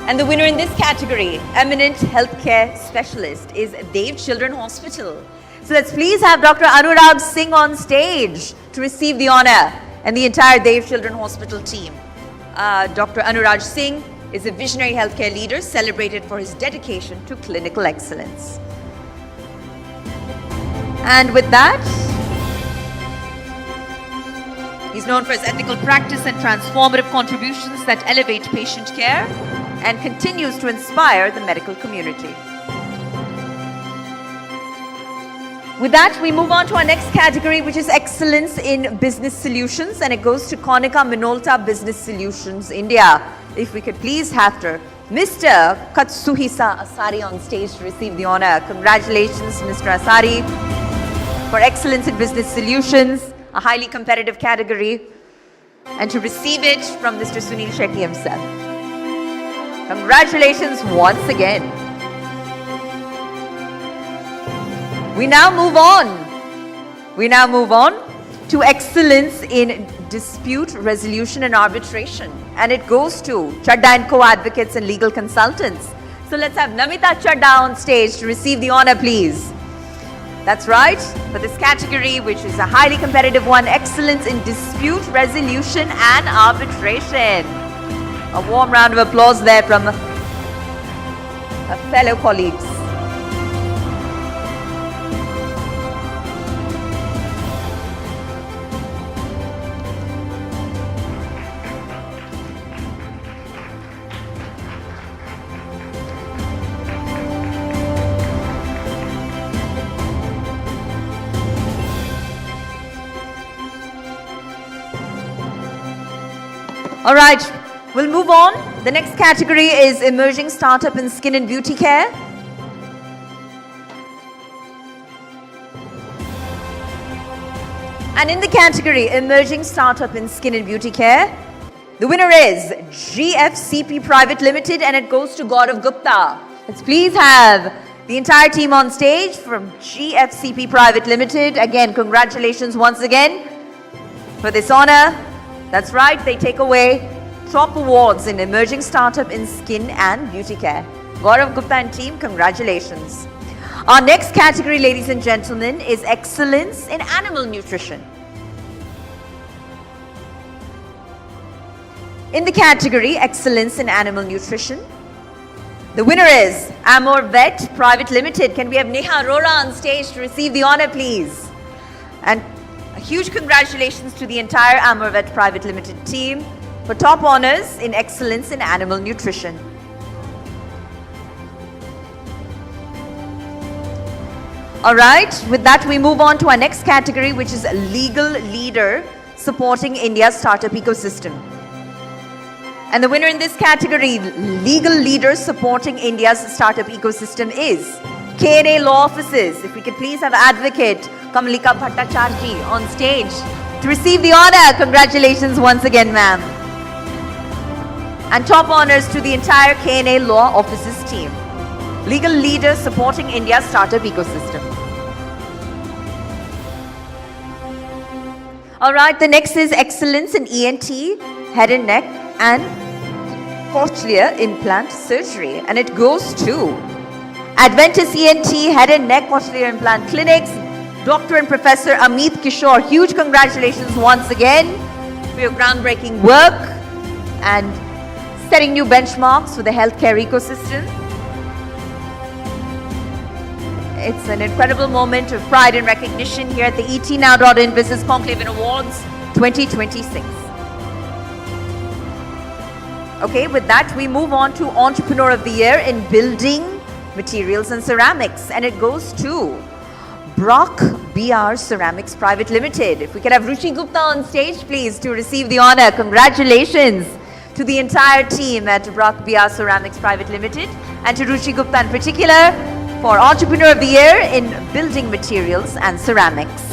And the winner in this category, Eminent Healthcare Specialist, is Dev Children Hospital. So let's please have Dr. Anurag Singh on stage to receive the honor and the entire Dev Children Hospital team. Dr. Anurag Singh is a visionary healthcare leader celebrated for his dedication to clinical excellence. And with that, he's known for his ethical practice and transformative contributions that elevate patient care and continues to inspire the medical community. With that, we move on to our next category, which is Excellence in Business Solutions, and it goes to Konica Minolta Business Solutions India. If we could please have Mr. Katsuhisa Asari on stage to receive the honor. Congratulations, Mr. Asari, for Excellence in Business Solutions, a highly competitive category, and to receive it from Mr. Sunil Shetty himself. Congratulations once again. We now move on to Excellence in Dispute Resolution and Arbitration, and it goes to Chadda & Co. Advocates and Legal Consultants. So let's have Namita Chadda on stage to receive the honor, please. That's right, for this category, which is a highly competitive one, Excellence in Dispute Resolution and Arbitration. A warm round of applause there from her fellow colleagues. All right, we'll move on. The next category is Emerging Startup in Skin and Beauty Care. And in the category Emerging Startup in Skin and Beauty Care, the winner is GFCP Private Limited, and it goes to Gaurav Gupta. Let's please have the entire team on stage from GFCP Private Limited. Again, congratulations once again for this honor. That's right, they take away top awards in Emerging Startup in Skin and Beauty Care. Gaurav Gupta and team, congratulations. Our next category, ladies and gentlemen, is Excellence in Animal Nutrition. In the category Excellence in Animal Nutrition, the winner is Amor Vet Private Limited. Can we have Neha Arora on stage to receive the honor, please? And a huge congratulations to the entire Amor Vet Private Limited team for top honors in Excellence in Animal Nutrition. All right, with that we move on to our next category, which is Legal Leader Supporting India's Startup Ecosystem. And the winner in this category, Legal Leader Supporting India's Startup Ecosystem, is K&A Law Offices. If we could please have Advocate Kamalika Bhattacharjee on stage to receive the honor. Congratulations once again, ma'am. And top honors to the entire K&A Law Offices team. Legal Leader Supporting India's Startup Ecosystem. All right, the next is excellence in ENT, head and neck, and cochlear implant surgery. And it goes to Adventist ENT, head and neck cochlear implant clinics, Dr. and Professor Amit Kishore. Huge congratulations once again for your groundbreaking work and setting new benchmarks for the healthcare ecosystem. It's an incredible moment of pride and recognition here at the ETNow.in Business Conclave Awards 2026. Okay, with that, we move on to Entrepreneur of the Year in Building Materials and Ceramics, and it goes to Brock BR Ceramics Private Limited. If we could have Ruchi Gupta on stage, please, to receive the honor. Congratulations to the entire team at Brock BR Ceramics Private Limited, and to Ruchi Gupta in particular for Entrepreneur of the Year in Building Materials and Ceramics.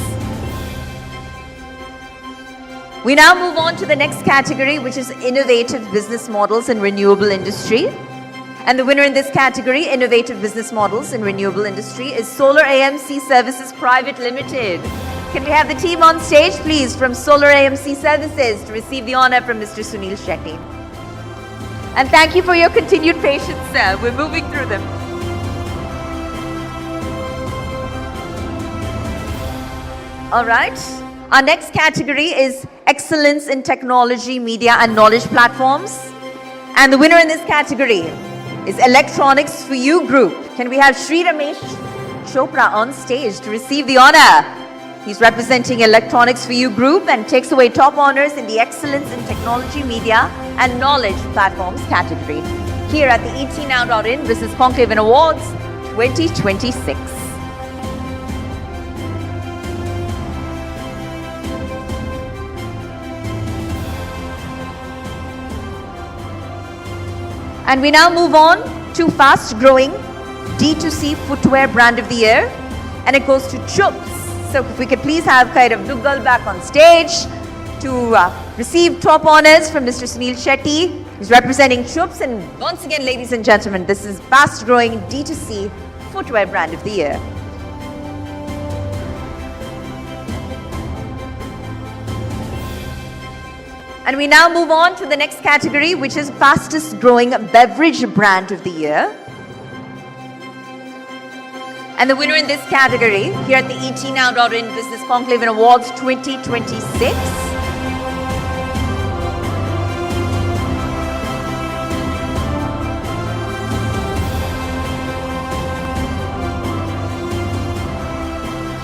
We now move on to the next category, which is Innovative Business Models in Renewable Industry. And the winner in this category, Innovative Business Models in Renewable Industry, is Solar AMC Services Private Limited. Can we have the team on stage, please, from Solar AMC Services to receive the honor from Mr. Sunil Shetty. And thank you for your continued patience, sir. We're moving through them. All right. Our next category is Excellence in Technology, Media and Knowledge Platforms. And the winner in this category is Electronics for You Group. Can we have Sri Ramesh Chopra on stage to receive the honor? He's representing Electronics for You Group and takes away top honors in the Excellence in Technology, Media and Knowledge Platforms category here at the ETNow.in Business Conclave Awards 2026. And we now move on to fast-growing D2C footwear brand of the year, and it goes to Chups. So if we could please have kind of Duggal back on stage to receive top honors from Mr. Sunil Shetty, who's representing Chups. And once again, ladies and gentlemen, this is fast-growing D2C footwear brand of the year. And we now move on to the next category, which is fastest growing beverage brand of the year. And the winner in this category here at the ETNow.in Business Conclave Awards 2026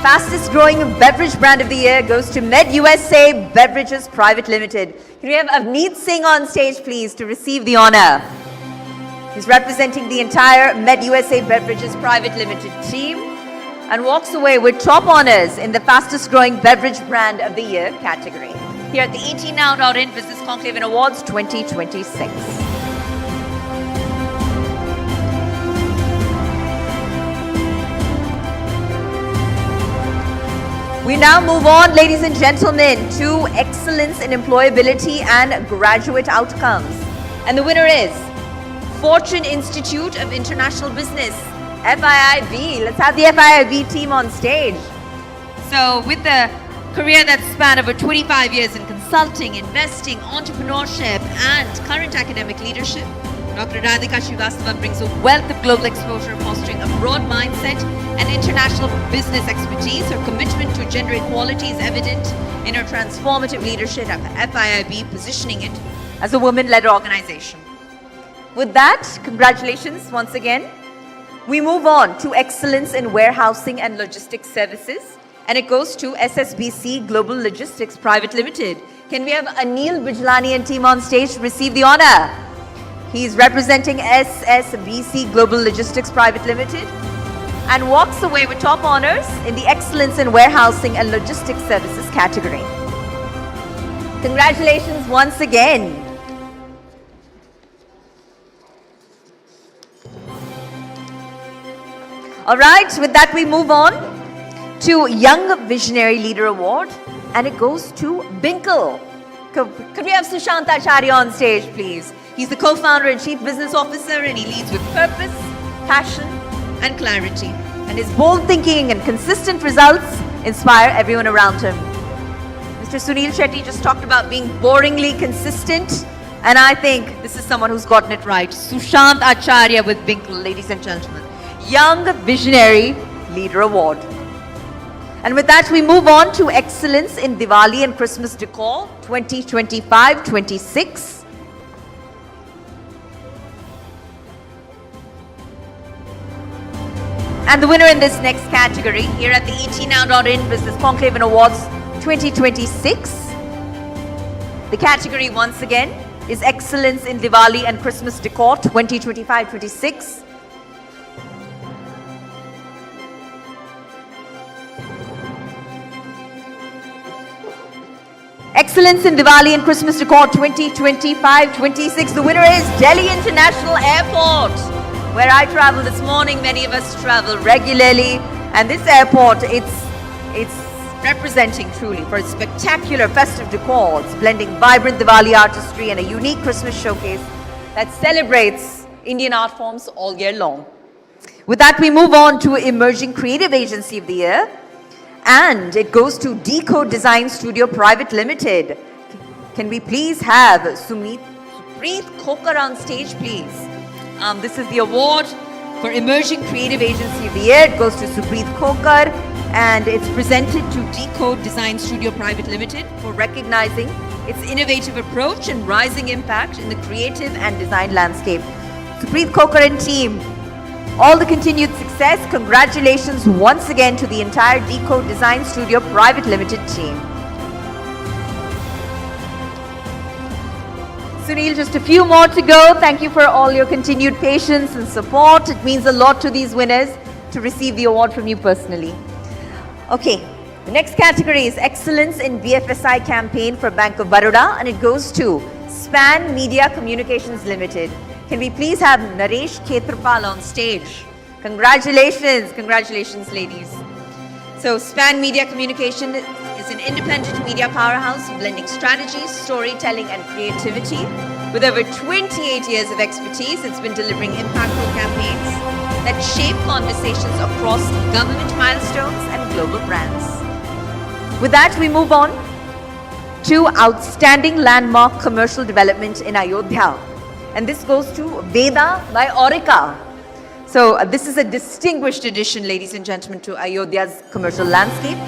fastest growing beverage brand of the year goes to Med USA Beverages Private Limited. Can we have Avneet Singh on stage, please, to receive the honor? He's representing the entire Med USA Beverages Private Limited team and walks away with top honors in the fastest growing beverage brand of the year category here at the ETNow.in Business Conclave Awards 2026. We now move on, ladies and gentlemen, to excellence in employability and graduate outcomes. And the winner is Fortune Institute of International Business, FIIB. Let's have the FIIB team on stage. So with a career that spanned over 25 years in consulting, investing, entrepreneurship, and current academic leadership, Dr. Radico brings a wealth of global exposure, fostering a broad mindset and international business expertise. Her commitment to gender equality is evident in her transformative leadership at FIIB, positioning it as a women-led organization. With that, congratulations once again. We move on to excellence in warehousing and logistics services, and it goes to SSBC Global Logistics Private Limited. Can we have Anil Bijlani and team on stage to receive the honor? He's representing SSBC Global Logistics Private Limited and walks away with top honors in the Excellence in Warehousing and Logistics Services category. Congratulations once again. All right, with that we move on to Young Visionary Leader Award, and it goes to Binkle. Could we have Sushant Acharya on stage, please? He's the co-founder and chief business officer, and he leads with purpose, passion, and clarity. And his bold thinking and consistent results inspire everyone around him. Mr. Sunil Shetty just talked about being boringly consistent, and I think this is someone who's gotten it right. Sushant Acharya with Binkle, ladies and gentlemen. Young Visionary Leader Award. And with that, we move on to Excellence in Diwali and Christmas Decor 2025-26. And the winner in this next category here at the ETNow.in Business Conclave Awards 2026. The category once again is Excellence in Diwali and Christmas Decor 2025-26. Excellence in Diwali and Christmas Decor 2025-26. The winner is Delhi International Airport, where I travel this morning. Many of us travel regularly, and this airport, it's representing truly for its spectacular festive decor. It's blending vibrant Diwali artistry and a unique Christmas showcase that celebrates Indian art forms all year long. With that, we move on to Emerging Creative Agency of the Year, and it goes to Decode Design Studio Private Limited. Can we please have Supreet Khokar on stage, please? This is the award for Emerging Creative Agency of the Year. It goes to Supreet Khokar, and it's presented to Decode Design Studio Private Limited for recognizing its innovative approach and rising impact in the creative and design landscape. Supreet Khokar and team, all the continued success. Congratulations once again to the entire Decode Design Studio Private Limited team. Sunil, just a few more to go. Thank you for all your continued patience and support. It means a lot to these winners to receive the award from you personally. Okay, the next category is Excellence in BFSI Campaign for Bank of Baroda, and it goes to Span Media Communications Limited. Can we please have Naresh Khetrapal on stage? Congratulations, congratulations ladies. So Span Media Communication is an independent media powerhouse blending strategy, storytelling and creativity. With over 28 years of expertise, it's been delivering impactful campaigns that shape conversations across government milestones and global brands. With that, we move on to Outstanding Landmark Commercial Development in Ayodhya. And this goes to Veda by Aurica. So this is a distinguished addition, ladies and gentlemen, to Ayodhya's commercial landscape.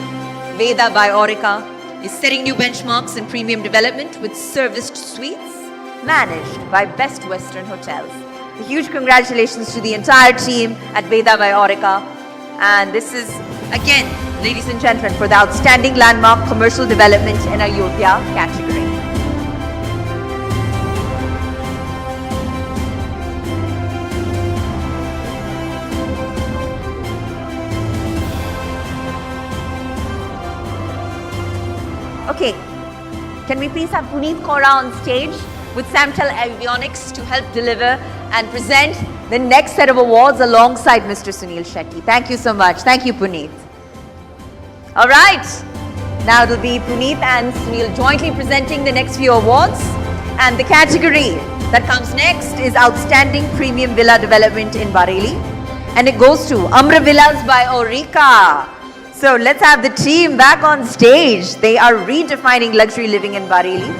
Veda by Aurica is setting new benchmarks in premium development with serviced suites managed by Best Western Hotels. A huge congratulations to the entire team at Veda by Aurica. And this is, again, ladies and gentlemen, for the Outstanding Landmark Commercial Development in Ayodhya category. Okay, can we please have Puneet Kora on stage with Samtel Avionics to help deliver and present the next set of awards alongside Mr. Sunil Shetty. Thank you so much. Thank you, Puneet. All right, now it'll be Puneet and Sunil jointly presenting the next few awards. And the category that comes next is Outstanding Premium Villa Development in Bareilly. And it goes to Amra Villas by Aurica. So let's have the team back on stage. They are redefining luxury living in Bareilly.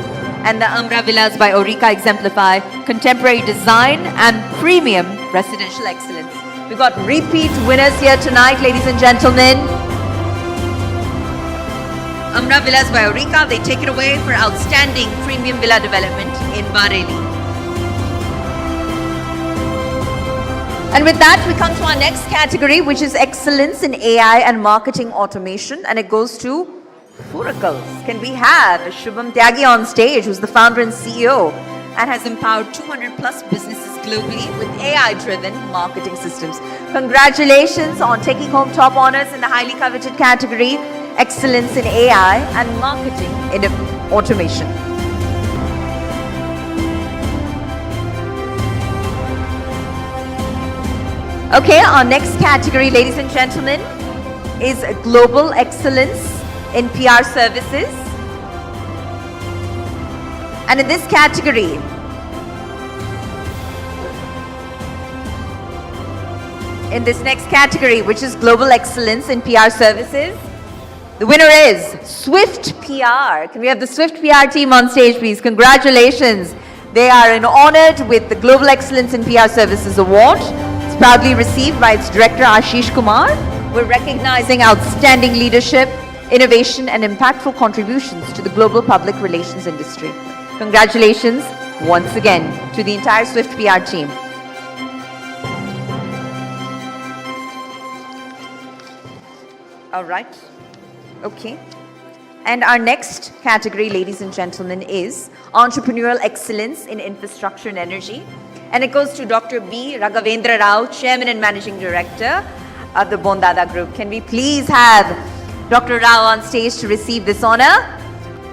And the Amra Villas by Aurica exemplify contemporary design and premium residential excellence. We've got repeat winners here tonight, ladies and gentlemen. Amra Villas by Aurica, they take it away for Outstanding Premium Villa Development in Bareilly. And with that, we come to our next category, which is Excellence in AI and Marketing Automation, and it goes to Furacles. Can we have Shubham Tyagi on stage, who's the founder and CEO and has empowered 200 plus businesses globally with AI-driven marketing systems. Congratulations on taking home top honors in the highly coveted category, Excellence in AI and Marketing in Automation. Okay, our next category, ladies and gentlemen, is Global Excellence in PR Services. And in this category, in this next category, which is Global Excellence in PR Services, The winner is Swift PR. Can we have the Swift PR team on stage, please? Congratulations. They are honored with the Global Excellence in PR Services Award. It's proudly received by its director, Ashish Kumar. We're recognizing outstanding leadership, innovation, and impactful contributions to the global public relations industry. Congratulations once again to the entire Swift PR team. All right. Okay. And our next category, ladies and gentlemen, is Entrepreneurial Excellence in Infrastructure and Energy. And it goes to Dr. B. Raghavendra Rao, Chairman and Managing Director of the Bondada Group. Can we please have Dr. Rao on stage to receive this honor?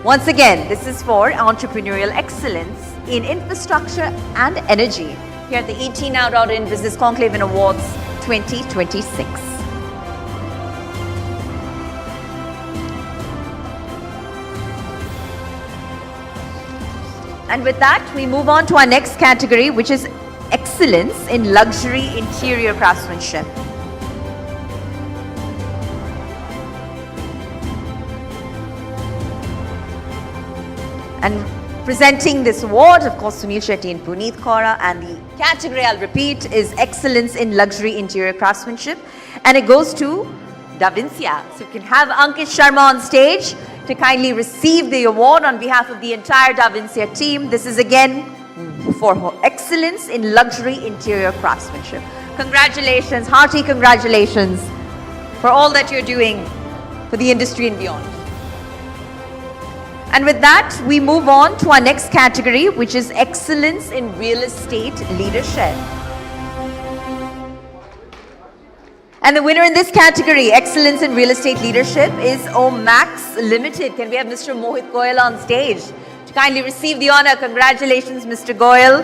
Once again, this is for Entrepreneurial Excellence in Infrastructure and Energy here at the ET-Now.in Business Conclave Awards 2026. And with that, we move on to our next category, which is Excellence in Luxury Interior Craftsmanship. And presenting this award, of course, Sunil Shetty and Puneet Kaura, and the category, I'll repeat, is Excellence in Luxury Interior Craftsmanship, and it goes to Davincia. So you can have Ankit Sharma on stage to kindly receive the award on behalf of the entire Davincia team. This is again for Excellence in Luxury Interior Craftsmanship. Congratulations, hearty congratulations for all that you're doing for the industry and beyond. And with that, we move on to our next category, which is Excellence in Real Estate Leadership. And the winner in this category, Excellence in Real Estate Leadership, is Omax Limited. Can we have Mr. Mohit Goyal on stage to kindly receive the honor? Congratulations, Mr. Goyal.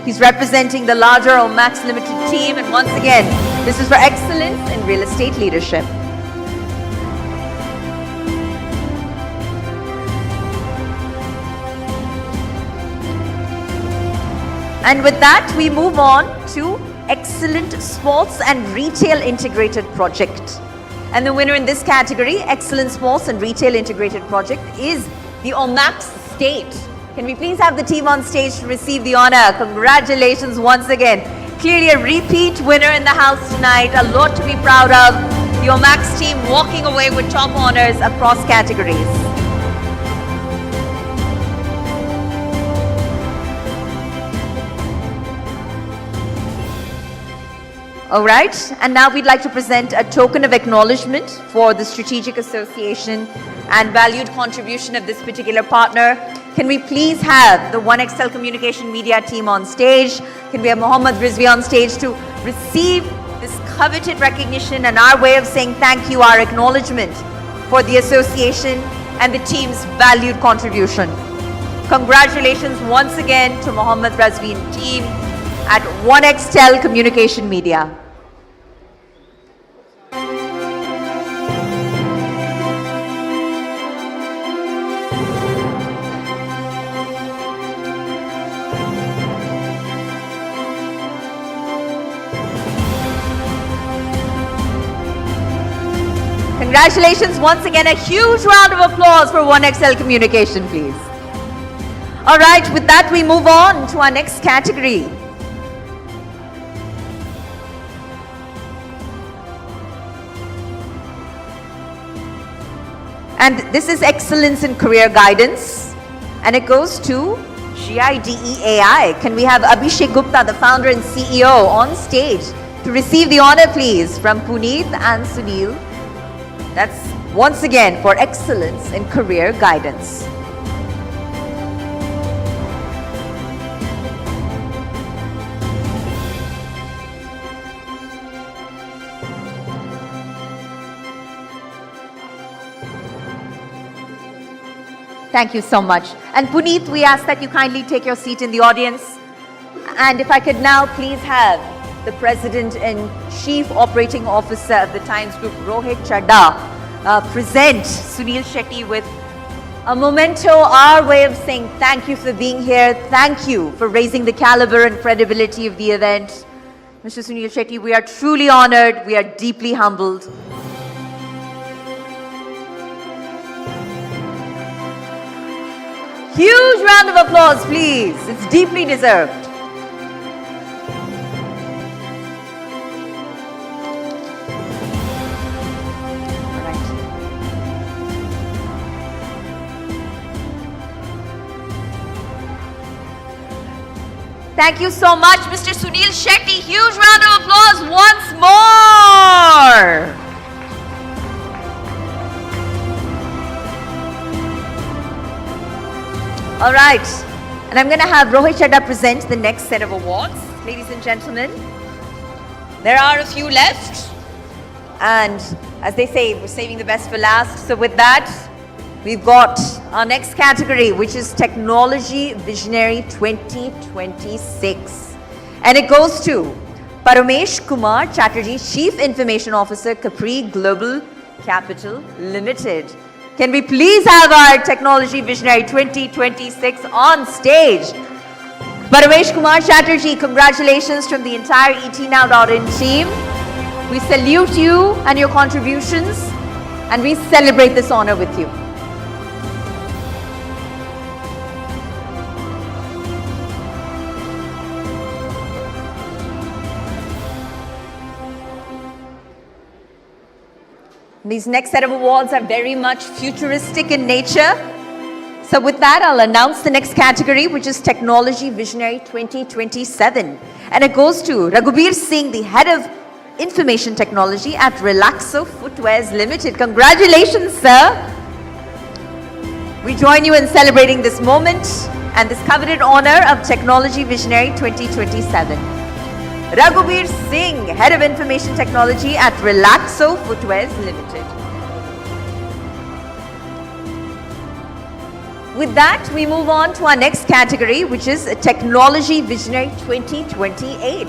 He's representing the larger Omax Limited team. And once again, this is for Excellence in Real Estate Leadership. And with that, we move on to Excellent Sports and Retail Integrated Project. And the winner in this category, Excellent Sports and Retail Integrated Project, is the Omax State. Can we please have the team on stage to receive the honor? Congratulations once again. Clearly a repeat winner in the house tonight. A lot to be proud of. The Omax team walking away with top honors across categories. All right, and now we'd like to present a token of acknowledgement for the strategic association and valued contribution of this particular partner. Can we please have the Onextel Communication Media team on stage? Can we have Mohammad Rizvi on stage to receive this coveted recognition and our way of saying thank you, our acknowledgement for the association and the team's valued contribution. Congratulations once again to Mohammad Rizvi and team at Onextel Communication Media. Congratulations once again. A huge round of applause for Onextel Communication, please. All right, with that, we move on to our next category. And this is Excellence in Career Guidance, and it goes to GIDEAI. Can we have Abhishek Gupta, the founder and CEO, on stage to receive the honor, please, from Puneet and Sunil? That's once again for Excellence in Career Guidance. Thank you so much. And Puneet, we ask that you kindly take your seat in the audience. And if I could now please have the President and Chief Operating Officer of the Times Group, Rohit Chadha, present Sunil Shetty with a memento, our way of saying thank you for being here. Thank you for raising the caliber and credibility of the event. Mr. Sunil Shetty, we are truly honored. We are deeply humbled. Huge round of applause, please. It's deeply deserved. Thank you so much, Mr. Sunil Shetty. Huge round of applause once more. All right. And I'm going to have Rohit Chadha present the next set of awards. Ladies and gentlemen, there are a few left. And as they say, we're saving the best for last. So with that, we've got our next category, which is Technology Visionary 2026. And it goes to Paramesh Kumar Chatterjee, Chief Information Officer, Capri Global Capital Limited. Can we please have our Technology Visionary 2026 on stage? Paramesh Kumar Chatterjee, congratulations from the entire ETNow.in team. We salute you and your contributions, and we celebrate this honor with you. These next set of awards are very much futuristic in nature. So with that, I'll announce the next category, which is Technology Visionary 2027. And it goes to Raghubir Singh, the Head of Information Technology at Relaxo Footwears Limited. Congratulations, sir. We join you in celebrating this moment and this coveted honor of Technology Visionary 2027. Raghubir Singh, Head of Information Technology at Relaxo Footwears Limited. With that, we move on to our next category, which is Technology Visionary 2028.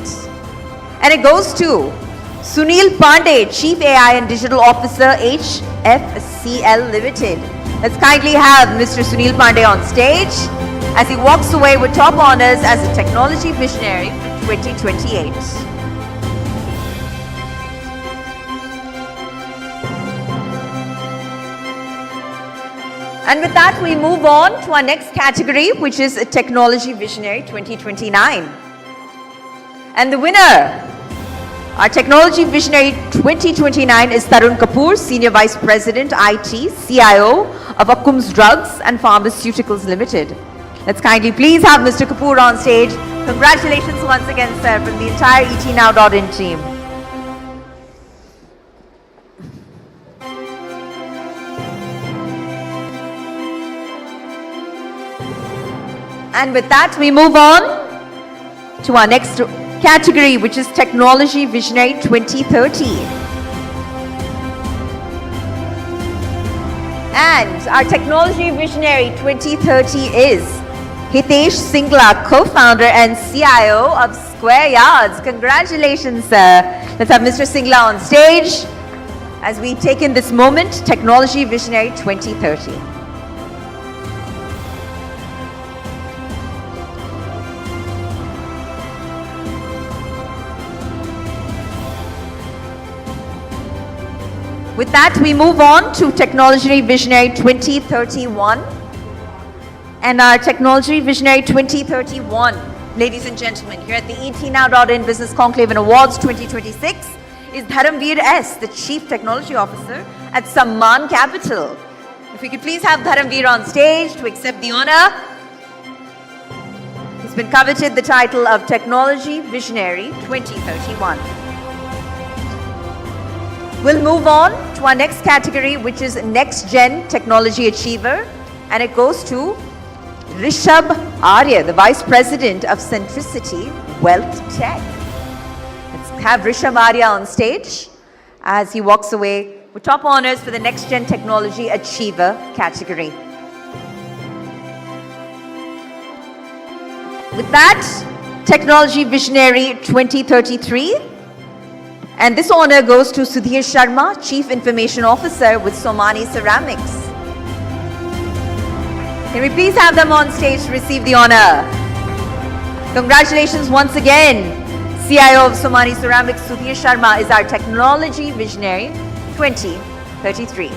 And it goes to Sunil Pandey, Chief AI and Digital Officer, HFCL Limited. Let's kindly have Mr. Sunil Pandey on stage as he walks away with top honors as a Technology Visionary 2028. And with that, we move on to our next category, which is a Technology Visionary 2029. And the winner, our Technology Visionary 2029 is Tarun Kapoor, Senior Vice President, IT, CIO of Akums Drugs and Pharmaceuticals Limited. Let's kindly please have Mr. Kapoor on stage. Congratulations once again, sir, from the entire ETNow.in team. And with that, we move on to our next category, which is Technology Visionary 2030. And our Technology Visionary 2030 is Hitesh Singla, co-founder and CIO of Square Yards. Congratulations, sir. Let's have Mr. Singla on stage as we take in this moment, Technology Visionary 2030. With that, we move on to Technology Visionary 2031. And our Technology Visionary 2031, ladies and gentlemen, here at the ETNow.in Business Conclave Awards 2026 is Dharamveer S., the Chief Technology Officer at Samman Capital. If we could please have Dharamveer on stage to accept the honor. He's been coveted the title of Technology Visionary 2031. We'll move on to our next category, which is Next Gen Technology Achiever, and it goes to Rishabh Arya, the Vice President of Centricity Wealth Tech. Let's have Rishabh Arya on stage as he walks away with top honors for the Next Gen Technology Achiever category. With that, Technology Visionary 2033. And this honor goes to Sudhir Sharma, Chief Information Officer with Somani Ceramics. Can we please have them on stage to receive the honor? Congratulations once again. CIO of Somani Ceramics, Sudhir Sharma, is our Technology Visionary 2033.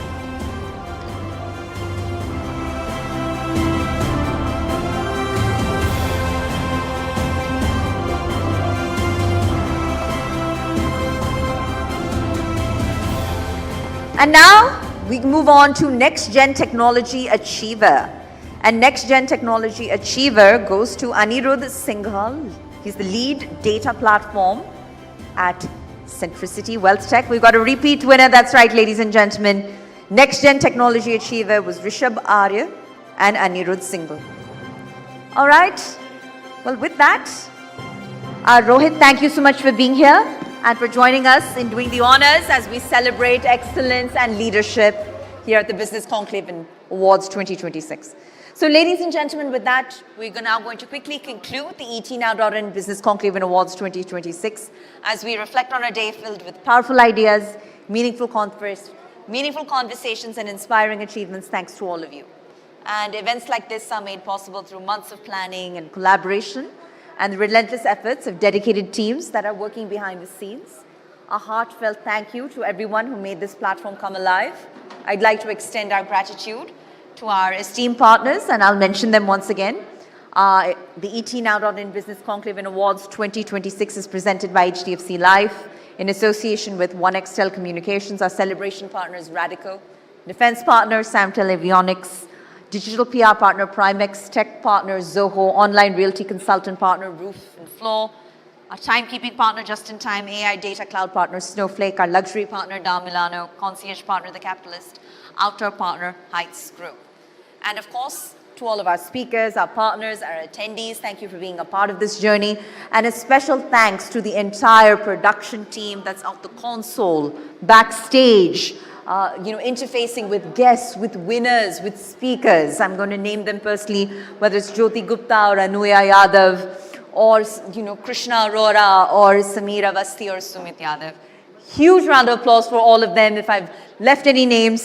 And now we move on to Next Gen Technology Achiever. And Next Gen Technology Achiever goes to Anirudh Singhal. He's the lead data platform at Centricity Wealth Tech. We've got a repeat winner. That's right, ladies and gentlemen. Next Gen Technology Achiever was Rishabh Arya and Anirudh Singhal. All right. Well, with that, Rohit, thank you so much for being here and for joining us in doing the honors as we celebrate excellence and leadership here at the Business Conclave Awards 2026. So ladies and gentlemen, with that, we're now going to quickly conclude the ET Now.in Business Conclave Awards 2026 as we reflect on a day filled with powerful ideas, meaningful conversations and inspiring achievements thanks to all of you. And events like this are made possible through months of planning and collaboration and the relentless efforts of dedicated teams that are working behind the scenes. A heartfelt thank you to everyone who made this platform come alive. I'd like to extend our gratitude to our esteemed partners, and I'll mention them once again. The ET Now.in Business Conclave Awards 2026 is presented by HDFC Life in association with Onextel Communications. Our celebration partners Radico, defense partner Samtel Avionics, digital PR partner Primex, tech partner Zoho, online realty consultant partner Roof and Floor, our timekeeping partner Just in Time, AI data cloud partner Snowflake, our luxury partner Milano, concierge partner The Capitalist, outdoor partner Heights Group. And of course, to all of our speakers, our partners, our attendees, thank you for being a part of this journey. And a special thanks to the entire production team that's at the console, backstage, interfacing with guests, with winners, with speakers. I'm going to name them personally, whether it's Jyoti Gupta or Anuya Yadav, or Krishna Arora, or Samir Avasti or Sumit Yadav. Huge round of applause for all of them. If I've left any names,